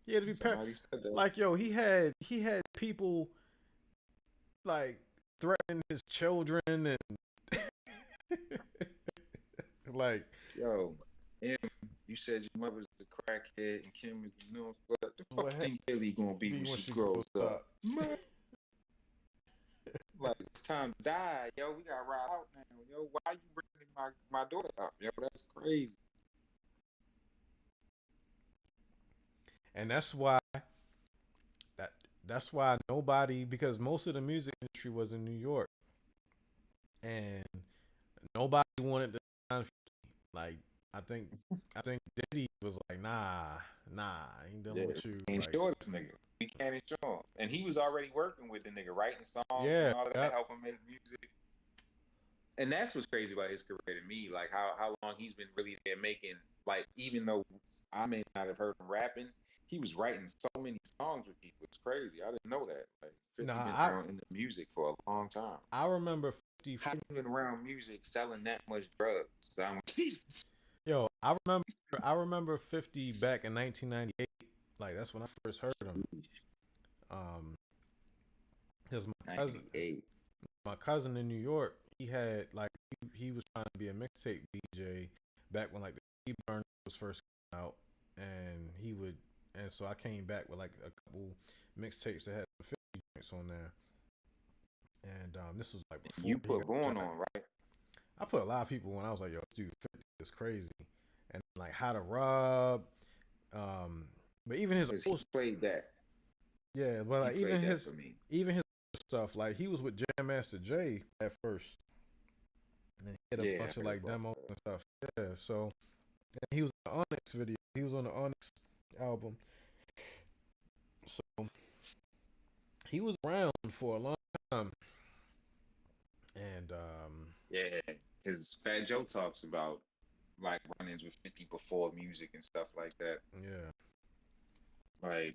He had to be Somebody said that. like yo. He had people like threatening his children and like Yo, Em, you said your mother's a crackhead and Kim is the new what the fuck what you think Haley gonna be when when she she grows grows up? up. Man, like it's time to die, yo. We gotta ride out now, yo. Why you bringing my daughter up, yo? That's crazy. And that that's why nobody because most of the music industry was in New York and nobody wanted to sign 50. Like I think Diddy was like nah I ain't dealing Yeah, with you we can't like show this nigga. We can't insure him. And he was already working with the nigga, writing songs and yeah all that, yep helping make music. And that's what's crazy about his career to me, like how long he's been really there making, like even though I may not have heard him rapping, he was writing so many songs with people. It's crazy. I didn't know that. Like 50 nah been I around in the music for a long time. I remember 50 How you been around music selling that much drugs? yo I remember 50 back in 1998 like that's when I first heard him um because 98. my cousin in New York, he had like he was trying to be a mixtape DJ back when like the Steve Burns was first coming out, and he would, and so I came back with like a couple mixtapes that had the 50 joints on there, and this was like before You he got put Born shot. on, right? I put a lot of people when I was like, yo, this dude 50 is crazy, and like How to Rob, um, but even his Because he old played that. yeah, but He like played that for me. even his stuff like he was with Jam Master Jay at first. And he had a Yeah, bunch I of heard like about demos that. and stuff. Yeah, so and he was on the Onyx video. He was on the Onyx album. So he was around for a long time. And Yeah, because Fat Joe talks about like run-ins with 50 before music and stuff like that. yeah. Like,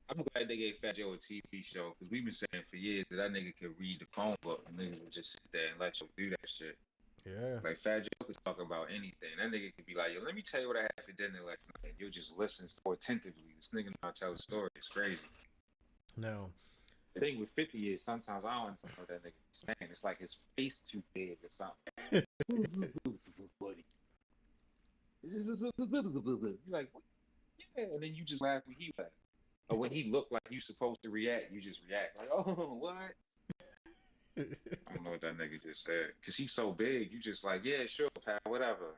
I'm glad they gave Fat Joe a TV show because we've been saying for years that nigga could read the phone book and niggas would just sit there and let you do that shit. Yeah. Like, Fat Joe could talk about anything. That nigga could be like, yo, let me tell you what I had for dinner last night. You'll just listen so attentively. This nigga know how to tell a story. It's crazy. Now The thing with 50 is sometimes I don't understand what that nigga be saying. It's like his face too big or something. Buddy. You're like, what? Yeah, and then you just laugh when he laugh. Or when he looked like you supposed to react, you just react like, oh, what? I don't know what that nigga just said. Cause he's so big, you just like, yeah, sure, pal, whatever.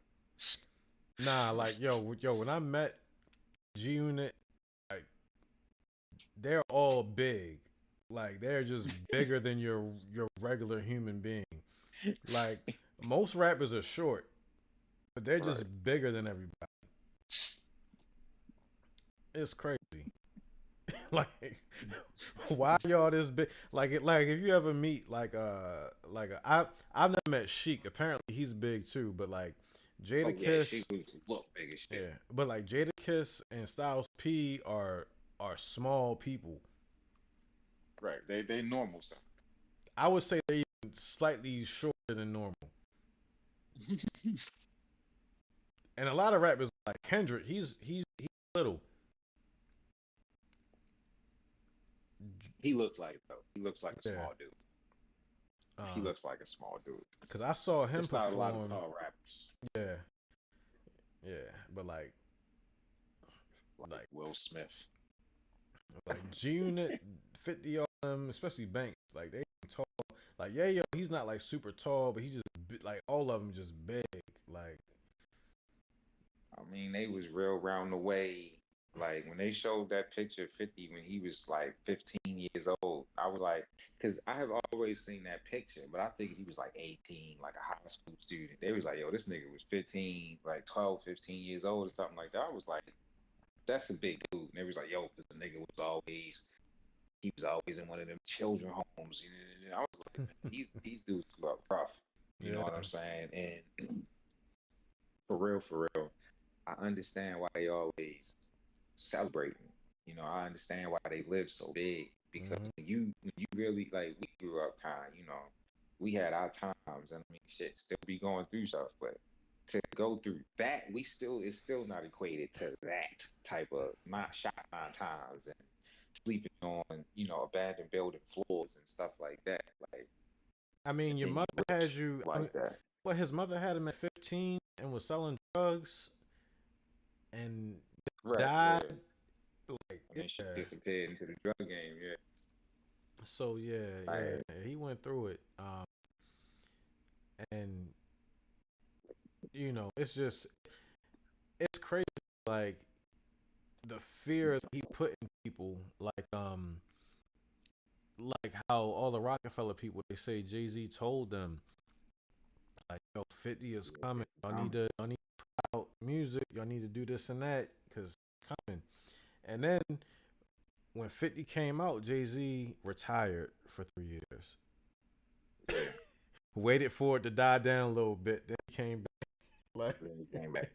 nah, like when I met G Unit, like they're all big. Like they're just bigger than your regular human being. Like most rappers are short, but they're Right. just bigger than everybody. It's crazy. Like why y'all this big like if you ever meet I've never met Sheik. Apparently he's big too, but like Oh Jada yeah, she Kiss, look big as shit. yeah, but like Jada Kiss and Styles P are small people. Right. They normal son. I would say they're even slightly shorter than normal. And a lot of rappers like Kendrick, he's little. He looks like though. He looks like a Yeah. small dude. He looks like a small dude. Cause I saw him It's not a lot of perform. tall rappers Yeah, yeah, but like like Will Smith. G Unit, 50 of them, especially Banks, like they tall. Like yeah, yo, he's not like super tall, but he just like all of them just big. Like I mean, they was real round the way. Like when they showed that picture of 50 when he was like 15 years old, I was like, because I have always seen that picture, but I think he was like 18, like a high school student. They was like, yo, this nigga was 15, like 12, 15 years old or something like that. I was like, that's a big dude. And everybody's like, yo, this nigga was always he was always in one of them children homes. And I was like, man, these dudes grew up rough. You know Yeah. what I'm saying? And for real, I understand why they always celebrating. You know, I understand why they live so big because Hmm. when you really like we grew up kind, you know, we had our times and I mean shit still be going through stuff, but to go through that, we still it's still not equated to that type of not shot 9 times and sleeping on, you know, abandoned building floors and stuff like that. Like I mean, and your being mother had rich you. I mean, like that. well, his mother had him at 15 and was selling drugs and Right, died. yeah. Like, I mean she yeah. disappeared into the drug game, yeah. So yeah, yeah, Like he went through it. And it's just it's crazy. Like the fear that he put in people, like how all the Rockefeller people they say Jay-Z told them, like, yo, 50 is coming. Y'all need to put out music. Y'all need to do this and that because it's coming. And then when 50 came out, Jay-Z retired for 3 years. yeah, Waited for it to die down a little bit, then he came back. Like, then he came back.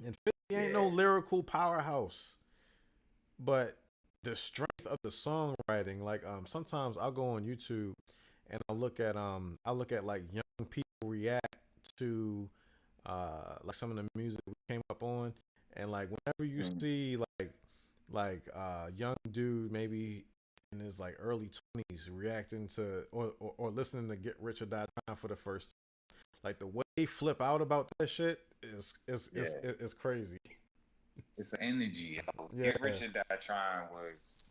and 50 ain't no Yeah. lyrical powerhouse, but the strength of the songwriting. Like, sometimes I'll go on YouTube and I'll look at like young people react to like some of the music we came up on, and like whenever you Mm. see like young dude maybe in his like early 20s reacting to or listening to Get Rich or Die Trying for the first time, like the way they flip out about that shit Yeah. is crazy. It's an energy. Yo. Yeah. Get Rich or Die Trying was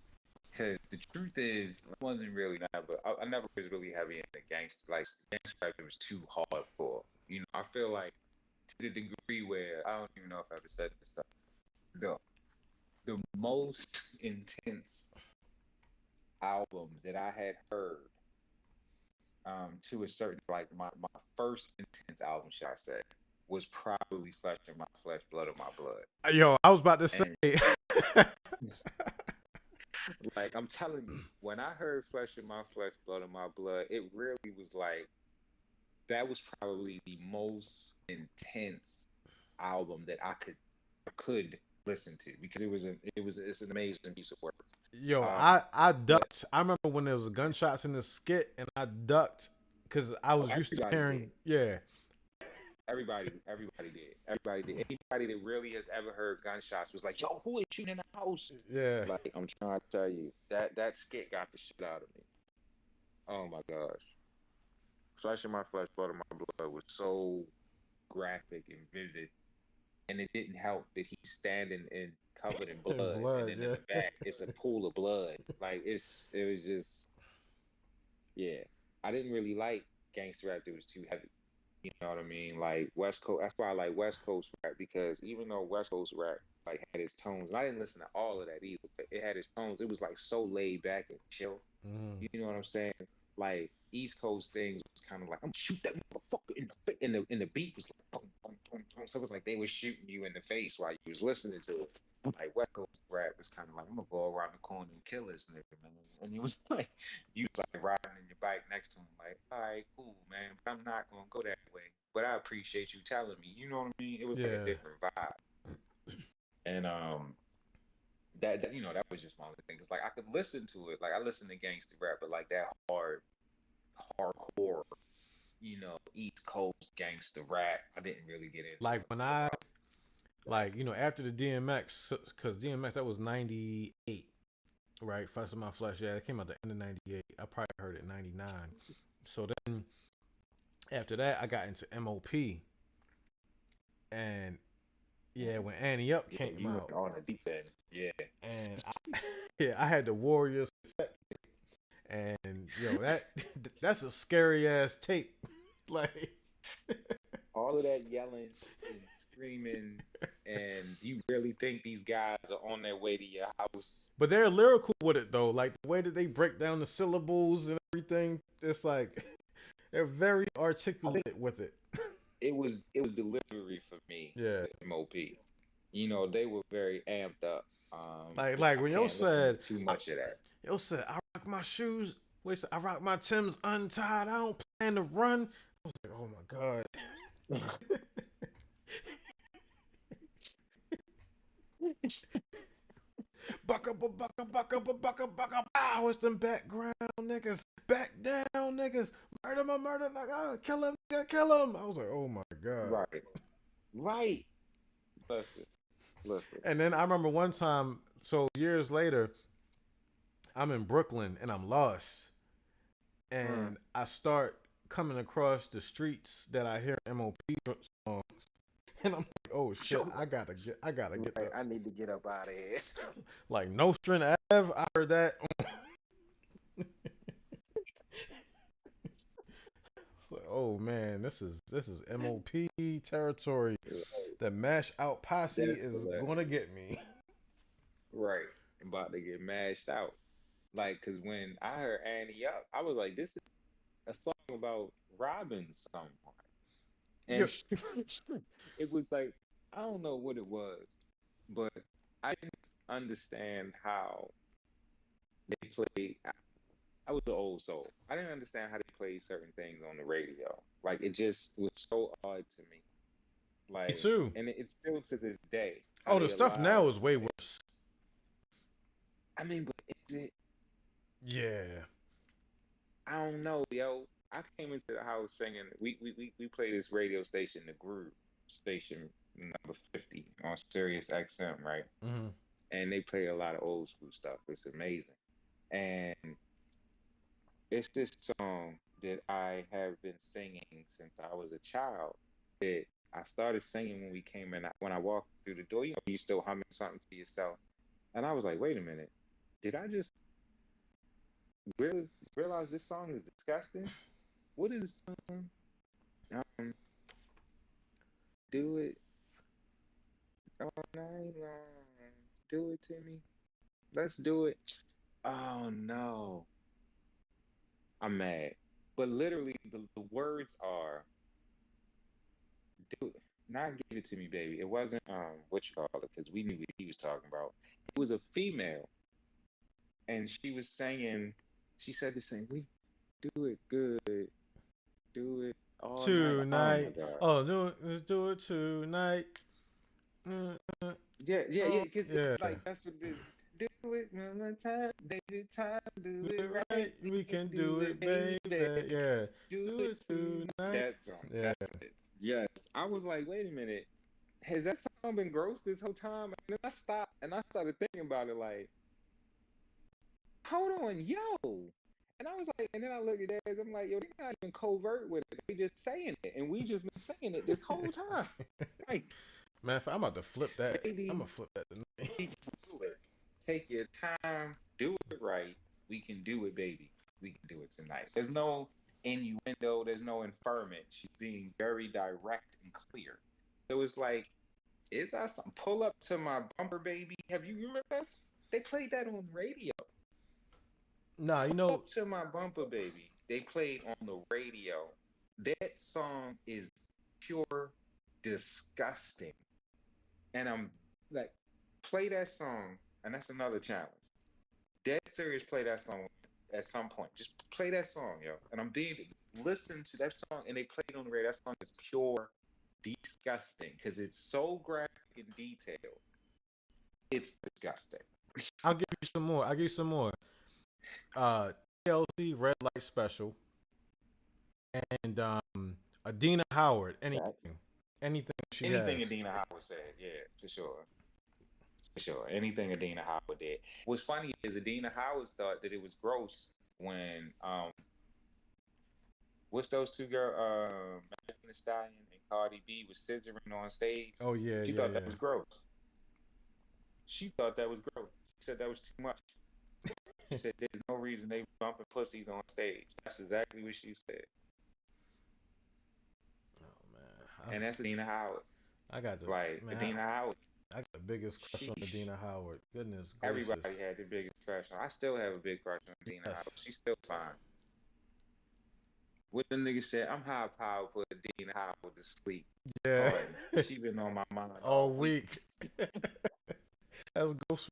because the truth is I wasn't really not, but I never was really heavy into gangster like gangster rap. It was too hardcore. You know, I feel like to the degree where I don't even know if I ever said this stuff. The the most intense album that I had heard to a certain like my first intense album, should I say, was probably Flesh of My Flesh, Blood of My Blood. Yo, I was about to say. And like I'm telling you, when I heard Flesh of My Flesh, Blood of My Blood, it really was like that was probably the most intense album that I could listen to because it's an amazing piece of work. Yo, Um, I but ducked. I remember when there was gunshots in the skit, and I ducked because I oh, was used to everybody did. hearing. Yeah, Everybody did. Everybody did. Anybody that really has ever heard gunshots was like, "Yo, who is shooting in the house?" yeah. Like I'm trying to tell you that skit got the shit out of me. Oh my gosh, Flesh of My Flesh, Blood of My Blood was so graphic and vivid, and it didn't help that he's standing in covered in And blood, and blood. then in Yeah, the back it's a pool of blood. Like it was just yeah. I didn't really like gangster rap that was too heavy. You know what I mean? Like West Coast. That's why I like West Coast rap because even though West Coast rap like had its tones, and I didn't listen to all of that either, but it had its tones. It was like so laid back and chill. mm-hmm. You know what I'm saying? Like East Coast things was kind of like I'm shoot that motherfucker in the and the beat was like boom, boom, boom, boom. So it was like they were shooting you in the face while you was listening to it. Like West Coast rap was kind of like I'm gonna go around the corner and kill this nigga, man. And it was like you was like riding in your bike next to him, like, all right, cool, man, but I'm not gonna go that way. But I appreciate you telling me. You know what I mean? It was like a Yeah. different vibe. And that you know that was just my only thing. Cause like I could listen to it, like I listen to gangster rap, but like that hardcore, you know, East Coast gangster rap, I didn't really get into Like it when until I about that. like after the DMX, because DMX that was '98, right? Flesh of My Flesh. Yeah, it came out the end of '98. I probably heard it '99. So then after that, I got into MOP, and yeah, when Annie Up Yeah, came you went out, on the deep end. Yeah. and yeah, I had the Warriors cassette, and yo, that's a scary ass tape. Like, All of that yelling and screaming, and you really think these guys are on their way to your house? but they're lyrical with it though. Like the way that they break down the syllables and everything, it's like they're very I think articulate with it. it was delivery for me Yeah. with MOP. You know, they were very amped up. Like I when can't listen to too much of that. yo said, I rock my shoes. Wait, so I rock my Timbs untied. I don't plan to run. I was like, oh my god. Buck up, buck up, buck up, buck up, buck up. Bow, it's them background niggas. Back down niggas. Murder my murder. Like, oh, kill him, kill him. I was like, oh my god. Right. Right. Listen. Listen. And then I remember one time, so years later, I'm in Brooklyn and I'm lost. And I start coming across the streets that I hear MOP songs. And I'm like, oh shit, I gotta get Right, I need to get up out of here. like Nostrand Ave. I heard that. It's like, oh man, this is MOP territory. The mash out posse That's is hilarious. gonna get me. Right. I'm about to get mashed out. Like, cause when I heard Annie Up, I was like, this is a song about robbing someone. Yo, And it was like, I don't know what it was, but I didn't understand how they played. I was an old soul. I didn't understand how they played certain things on the radio. Like, it just was so odd to me. me Like, too. and it's still to this day how Oh, the they stuff allow. now is way worse. I mean, but is it? Yeah. I don't know, yo. I came into the house singing. We play this radio station, the Groove station number 50 on Sirius XM, right? Hmm. And they play a lot of old school stuff. It's amazing. And it's this song that I have been singing since I was a child. That I started singing when we came in. When I walked through the door, you still humming something to yourself. And I was like, wait a minute. Did I just realize this song is disgusting? What is the song? Um, do it all night long. Do it to me. Let's do it. Oh no. I'm mad. But literally, the words are do it. Not give it to me, baby. It wasn't what you call it, because we knew what he was talking about. It was a female, and she was saying, she said the same. We do it good, do it all night. Oh my Tonight. god. Oh, no, let's do it tonight. Mm, Yeah, yeah, yeah. oh, Because yeah. like that's what this. Do it one more time, baby. Time, do Do it it right. right. We We can can do do it, it, baby. baby. Yeah. Do Do it it tonight. tonight. That song. Yeah. That's it. Yes. I was like, wait a minute. Has that song been gross this whole time? And then I stopped and I started thinking about it like, hold on, yo. And I was like, and then I look at that, I'm like, yo, they're not even covert with it. They just saying it. And we just been saying it this whole time. Like, Man, I'm about to flip that. I'm baby, gonna flip that tonight. we can do it. Take your time, do it right. We can do it, baby. We can do it tonight. There's no innuendo, there's no inferment. She's being very direct and clear. So it's like, is that something? Pull up to my bumper, baby. Have you remember this? They played that on radio. Nah, you Pull know, up to my bumper, baby. They played on the radio. That song is pure disgusting. And I'm like, play that song, and that's another challenge. Dead serious, play that song at some point. Just play that song, yo. And I'm being listen to that song, and they played on the radio. That song is pure disgusting because it's so graphic and detailed. It's disgusting. I'll give you some more. I'll give you some more. TLC Red Light Special and Adina Howard. Anything she Anything has. Adina Howard said, yeah, for sure. For sure. Anything Adina Howard did. What's funny is Adina Howard thought that it was gross when what's those two girls, Megan Thee Stallion and Cardi B was scissoring on stage. Oh yeah, She yeah, thought that yeah. was gross. She thought that was gross. She said that was too much. She said there's no reason they bumping pussies on stage. That's exactly what she said. Oh man, And that's Adina Howard. I got the Like man. Adina Howard. I got the biggest crush on Sheesh. Adina Howard. Goodness gracious. Everybody had the biggest crush on. I still have a big crush on Adina Howard. Yes. She's still fine. What the nigga said, I'm high power for a Dean Howard to sleep. Yeah. Pardon. She been on my mind All all week. week. That's Ghost.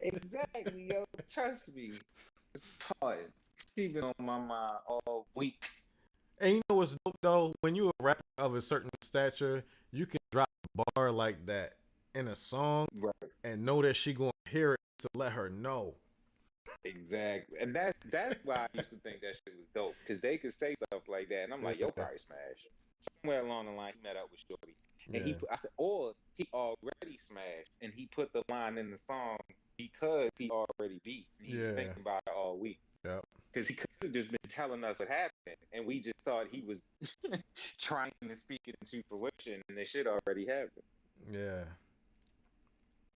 Exactly, yo. Trust me. Pardon. She been on my mind all week. And you know what's dope though? When you a rapper of a certain stature, you can drop a bar like that in a song Right. and know that she gonna hear it to let her know. Exactly. And that's why I used to think that shit was dope. Because they could say stuff like that. And I'm like, yo, Yeah. probably smash. Somewhere along the line, he met up with Shorty. And Yeah. I said, or he already smashed and he put the line in the song because he already beat. And he was Yeah. thinking about it all week. Yep. Because he could have just been telling us what happened. And we just thought he was trying to speak it into fruition. And the shit already happened. Yeah.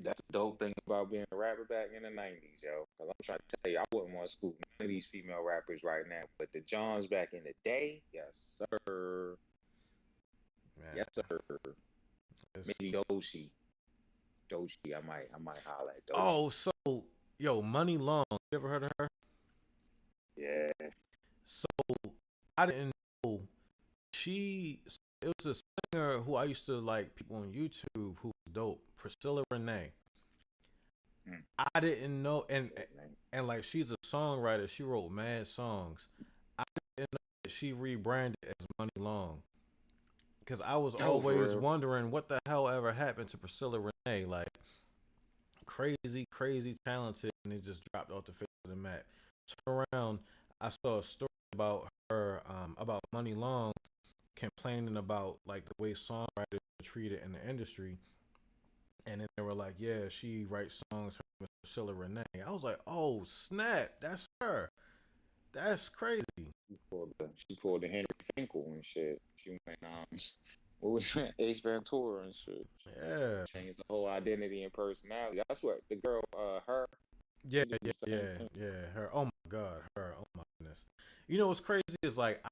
That's the dope thing about being a rapper back in the 90s, yo. Because I'm trying to tell you, I wouldn't want to scoop none of these female rappers right now. But the Johns back in the day, yes, sir. Man. Yes, sir. It's... Maybe Doshi. I might holler at Doshi. Oh, so yo, Money Long. You ever heard of her? Yeah. So I didn't know it was a singer who I used to like, people on YouTube who was dope, Priscilla Renee. I didn't know, and like she's a songwriter. She wrote mad songs. I didn't know that she rebranded as Money Long, because I was always wondering what the hell ever happened to Priscilla Renee. Like crazy talented, and it just dropped off the face of the map. Turn around, I saw a story about her, about Money Long complaining about like the way songwriters are treated in the industry. And then they were like, yeah, she writes songs for Priscilla Renee. I was like, oh, snap, that's her. That's crazy. She pulled the Henry Finkel and shit. She went, what was that? Ace Ventura and shit. Yeah. Changed the whole identity and personality. That's what the girl, her. Yeah. Her. Oh, my God. Her. Oh, my goodness. You know what's crazy is like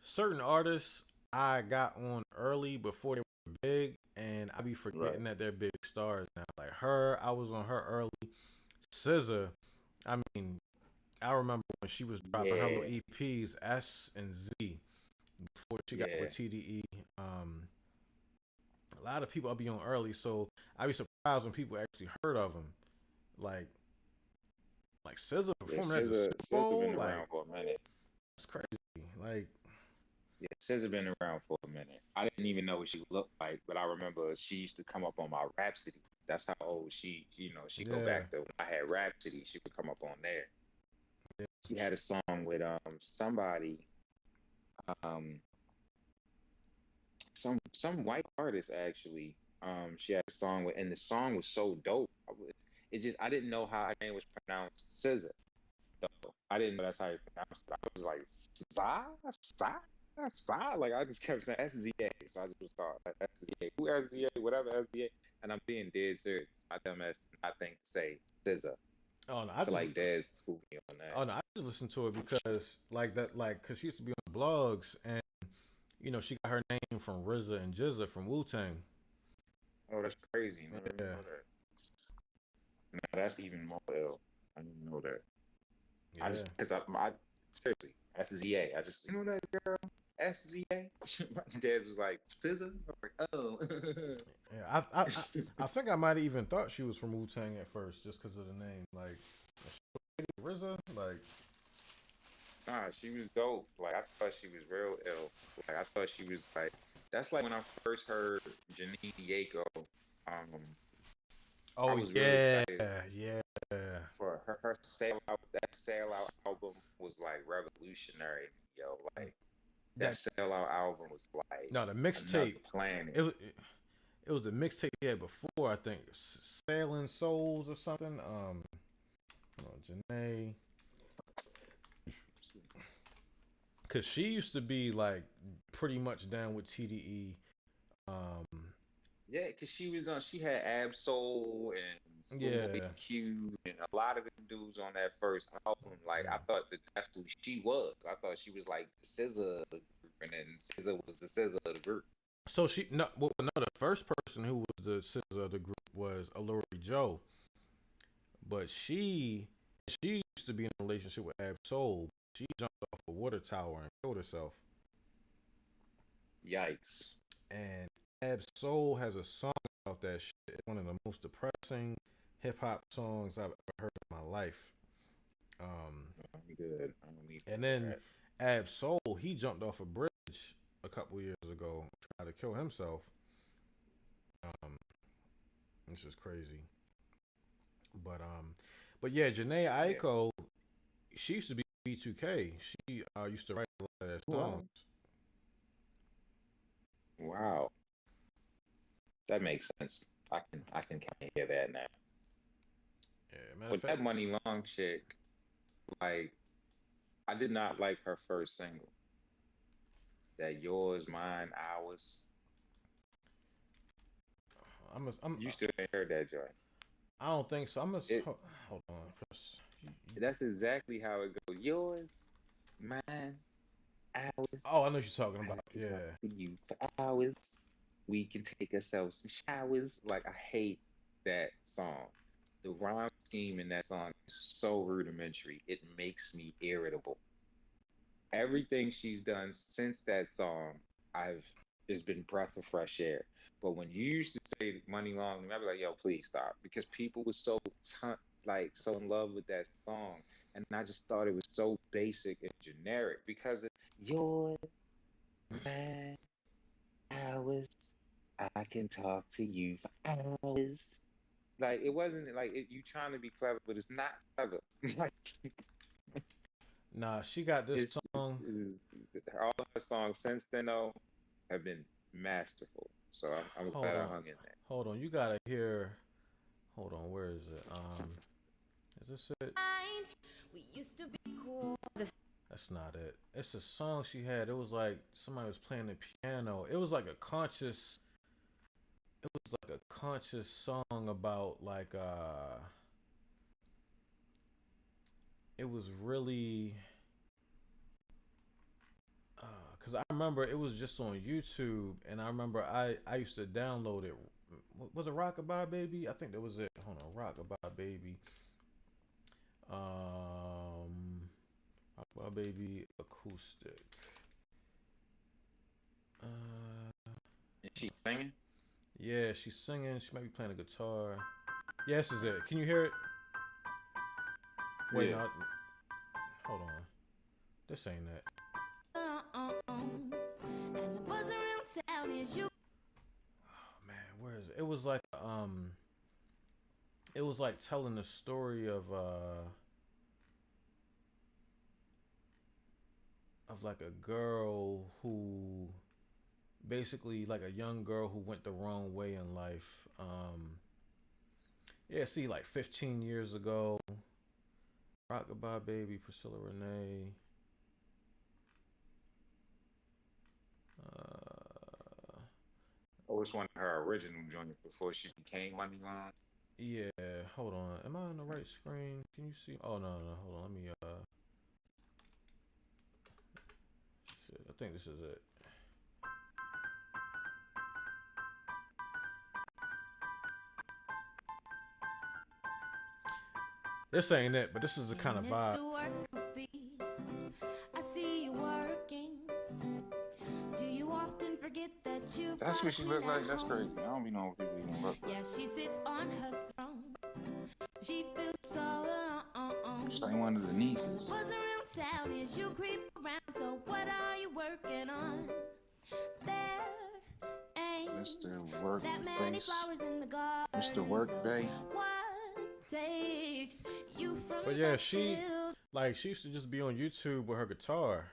certain artists I got on early before they were big, and I be forgetting that they're big stars now. Like her, I was on her early. SZA, I mean, I remember when she was dropping her little EPs, S and Z, before she got with TDE. A lot of people I'll be on early, so I'd be surprised when people actually heard of them. Like SZA performing at the Super Bowl. Been around for a minute. That's crazy. Like, yeah, SZA been around for a minute. I didn't even know what she looked like, but I remember she used to come up on my Rhapsody. That's how old she go back to when I had Rhapsody. She would come up on there. Yeah. She had a song with somebody, some white artist actually. She had a song with, and the song was so dope. I didn't know how her name was pronounced, SZA. So I didn't know that's how you pronounce it. I was like, Sza? Like I just kept saying SZA, so I just was called SZA. Who SZA? Whatever SZA. And I'm being dead serious. I dumbass I think to say SZA. Oh no, I feel like Dez schooled me on that. Oh no, I just listened to it because because she used to be on blogs, and you know she got her name from RZA and GZA from Wu-Tang. Oh, that's crazy. I didn't know that. No, that's even more ill. I didn't know that. Yeah. I just because I seriously SZA. I just that girl SZA. My dad was like SZA. I'm like, oh. Yeah, I think I might have even thought she was from Wu-Tang at first just because of the name. Like RZA, like. Nah, she was dope. Like I thought she was real ill. Like I thought she was like. That's like when I first heard Janine Diego. Oh really yeah. For her Sail Out, that Sail Out album was like revolutionary, yo. Like that Sail Out album was like the mixtape. Planet. It was a mixtape he had before, I think, Sailing Souls or something. Janae, because she used to be like pretty much down with TDE. Yeah, because she was on. She had Absol and Q and a lot of the dudes on that first album. Like I thought that's who she was. I thought she was like the SZA group, and then SZA was the SZA of the group. So the first person who was the SZA of the group was Alori Joe, but she She used to be in a relationship with Ab Soul. She jumped off a water tower and killed herself. Yikes. And Ab Soul has a song about that shit. It's one of the most depressing hip hop songs I've ever heard in my life. I'm good. I don't need And then that. Ab Soul, he jumped off a bridge a couple years ago, tried to kill himself. Um, this is crazy. But yeah, Janae Yeah. Aiko, she used to be B2K. She used to write a lot of their What? songs. Wow. That makes sense. I can kind of hear that now. Yeah, matter of But fact, that Money Long chick, like, I did not like her first single. That yours, mine, ours. You still ain't heard that joint. I don't think so. It Hold on. First. that's exactly how it goes. Yours, mine, ours. Oh, I know what you're talking I about. can talk Yeah. to you for hours. We can take ourselves some showers. Like I hate that song. The rhyme scheme in that song is so rudimentary. It makes me irritable. Everything she's done since that song, I've it's been breath of fresh air. But when you used to say Money Long, I'd be like, yo, please stop. Because people were so in love with that song. And I just thought it was so basic and generic because it, yours, mine, hours. I can talk to you for hours. Like it wasn't like you trying to be clever, but it's not clever. Like Nah, she got this song. all of her songs since then though have been masterful. So I'm Hold glad I on. hung in there. Hold on. You gotta hear. Hold on. Where is it? Is this it? We used to be cool. That's not it. It's a song she had. It was like somebody was playing the piano. It was like a conscious. It was like a conscious song about like It was really. Cause I remember it was just on YouTube, and I remember I used to download it. Was it Rockabye Baby? I think that was it. Hold on, Rockabye Baby. Um, Rockabye Baby acoustic. Is she singing? Yeah, she's singing. She might be playing a guitar. Yeah, this is it. Can you hear it? Wait, Yeah. no. Hold on. This ain't it. And the buzz around town is you. Oh, man, where is it? It was like telling the story of like a girl who basically like a young girl who went the wrong way in life. Yeah, see, like 15 years ago, Rockabye Baby, Priscilla Renee. Oh, it's one of her original joints before she became Money Long. Yeah, hold on. Am I on the right screen? Can you see? Oh no, hold on. Let me shit, I think this is it. This ain't it, but this is the kind of vibe. I see you working. Do you often forget that you've That's got what a she queen look like. at That's home? crazy. I don't be knowing what people even look like. Yeah, she sits on her throne. She feels so alone. She's like one of the nieces. Buzz around town as you creep around. So what are you working on? There ain't Mr. that many Workbase. flowers in the garden. Mr. Workbay. What takes you from But yeah, dusk she till she used to just be on YouTube with her guitar.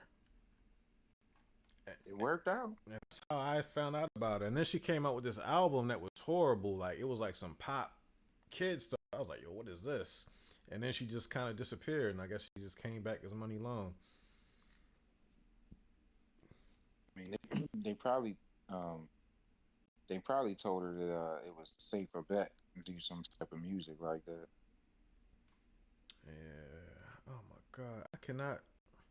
It worked out. That's how I found out about it. And then she came out with this album that was horrible. Like it was like some pop kid stuff. I was like, yo, what is this? And then she just kind of disappeared, and I guess she just came back as Money Long. I mean, they probably told her that it was a safer bet to do some type of music like that. Yeah. Oh my God, I cannot.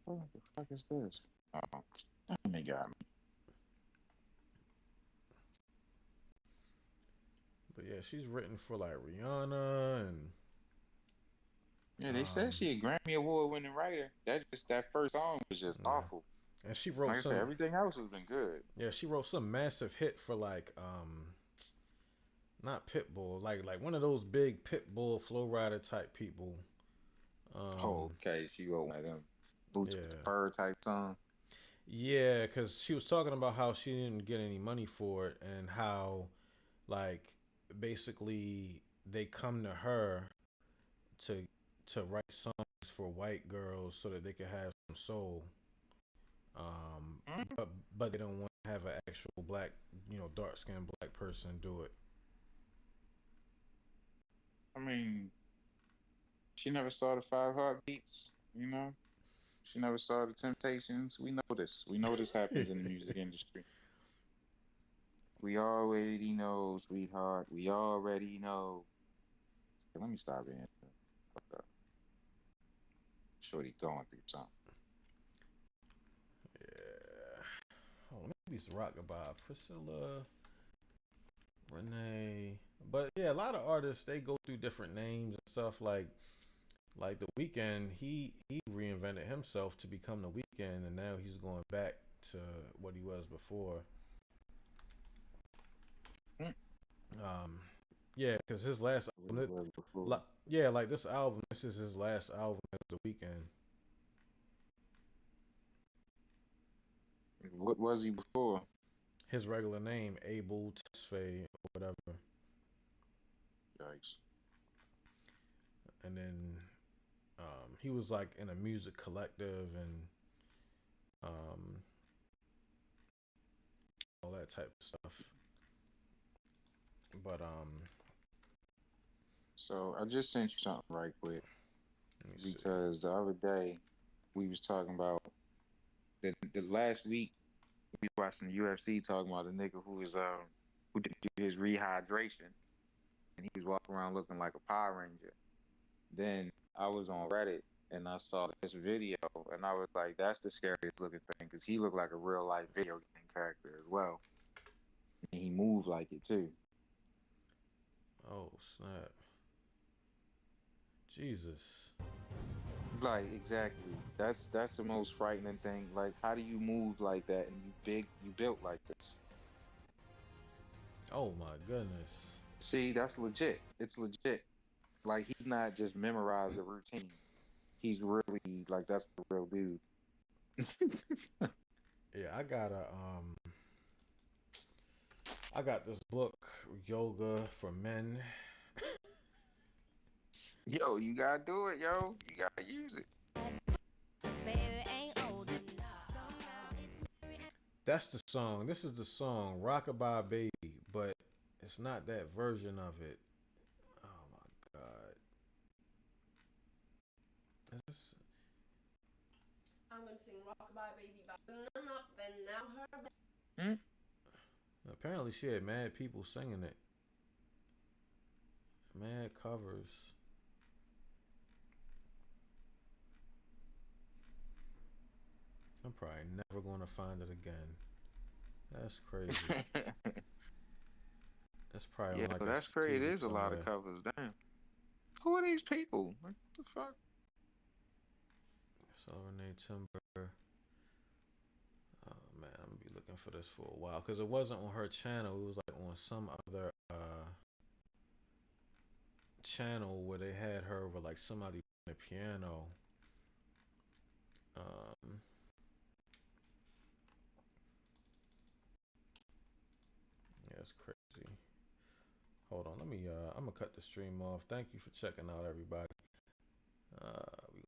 What the fuck is this? Oh, damn, they got me. But yeah, she's written for like Rihanna and Yeah, they said Um, she a Grammy Award winning writer. That first song was just yeah, awful. and she wrote Like I said, some. everything else has been good. Yeah, she wrote some massive hit for like not Pitbull, like one of those big Pitbull Flow Rider type people. Oh, Um, okay, she wrote one of them boots with the yeah, fur type song. yeah, because she was talking about how she didn't get any money for it and how like basically they come to her to write songs for white girls so that they could have some soul. Um, Hmm? but they don't want to have an actual black, dark skinned black person do it. I mean, she never saw the Five Heartbeats, you know? She never saw the Temptations. We know this. We know this happens in the music industry. We already know, sweetheart. We already know. Let me stop being. Hold up. Shorty going through something. Yeah. Oh, maybe it's Rockabye. Priscilla, Renee. But yeah, a lot of artists they go through different names and stuff. Like the Weeknd, he reinvented himself to become the Weeknd, and now he's going back to what he was before. Hmm. Yeah, because his last What it album, was before. yeah, like this album, this is his last album as the Weeknd. What was he before? His regular name, Abel Tesfaye or whatever, Yikes. and then he was like in a music collective and um, all that type of stuff. But So I just sent you something right quick let me see. because the other day we was talking about the last week we watching the UFC talking about a nigga who did his rehydration and he was walking around looking like a Power Ranger. Then I was on Reddit and I saw this video and I was like, that's the scariest looking thing because he looked like a real life video game character as well. And he moved like it too. Oh snap! Jesus. Like exactly. That's the most frightening thing. Like how do you move like that and you built like this? Oh my goodness. See, that's legit. It's legit. Like he's not just memorized a routine. He's really like that's the real dude. Yeah, I got this book, Yoga for Men. Yo, you gotta do it, yo. You gotta use it. Baby ain't old enough. Somehow it's That's the song. This is the song, Rockabye Baby, but it's not that version of it. Oh my god. Is this... I'm gonna sing Rockabye Baby by them up and now her back. Hmm? Apparently she had mad people singing it. Mad covers. I'm probably never gonna find it again. That's crazy. That's probably Yeah, on like a that's crazy. CD There's a lot of somewhere. covers. Damn. Who are these people? Like, what the fuck? So Renee Timber. Oh man, I'm gonna be looking for this for a while because it wasn't on her channel. It was like on some other channel where they had her with like somebody playing the piano. Um, yeah, it's crazy. Hold on, let me. I'm gonna cut the stream off. Thank you for checking out, everybody.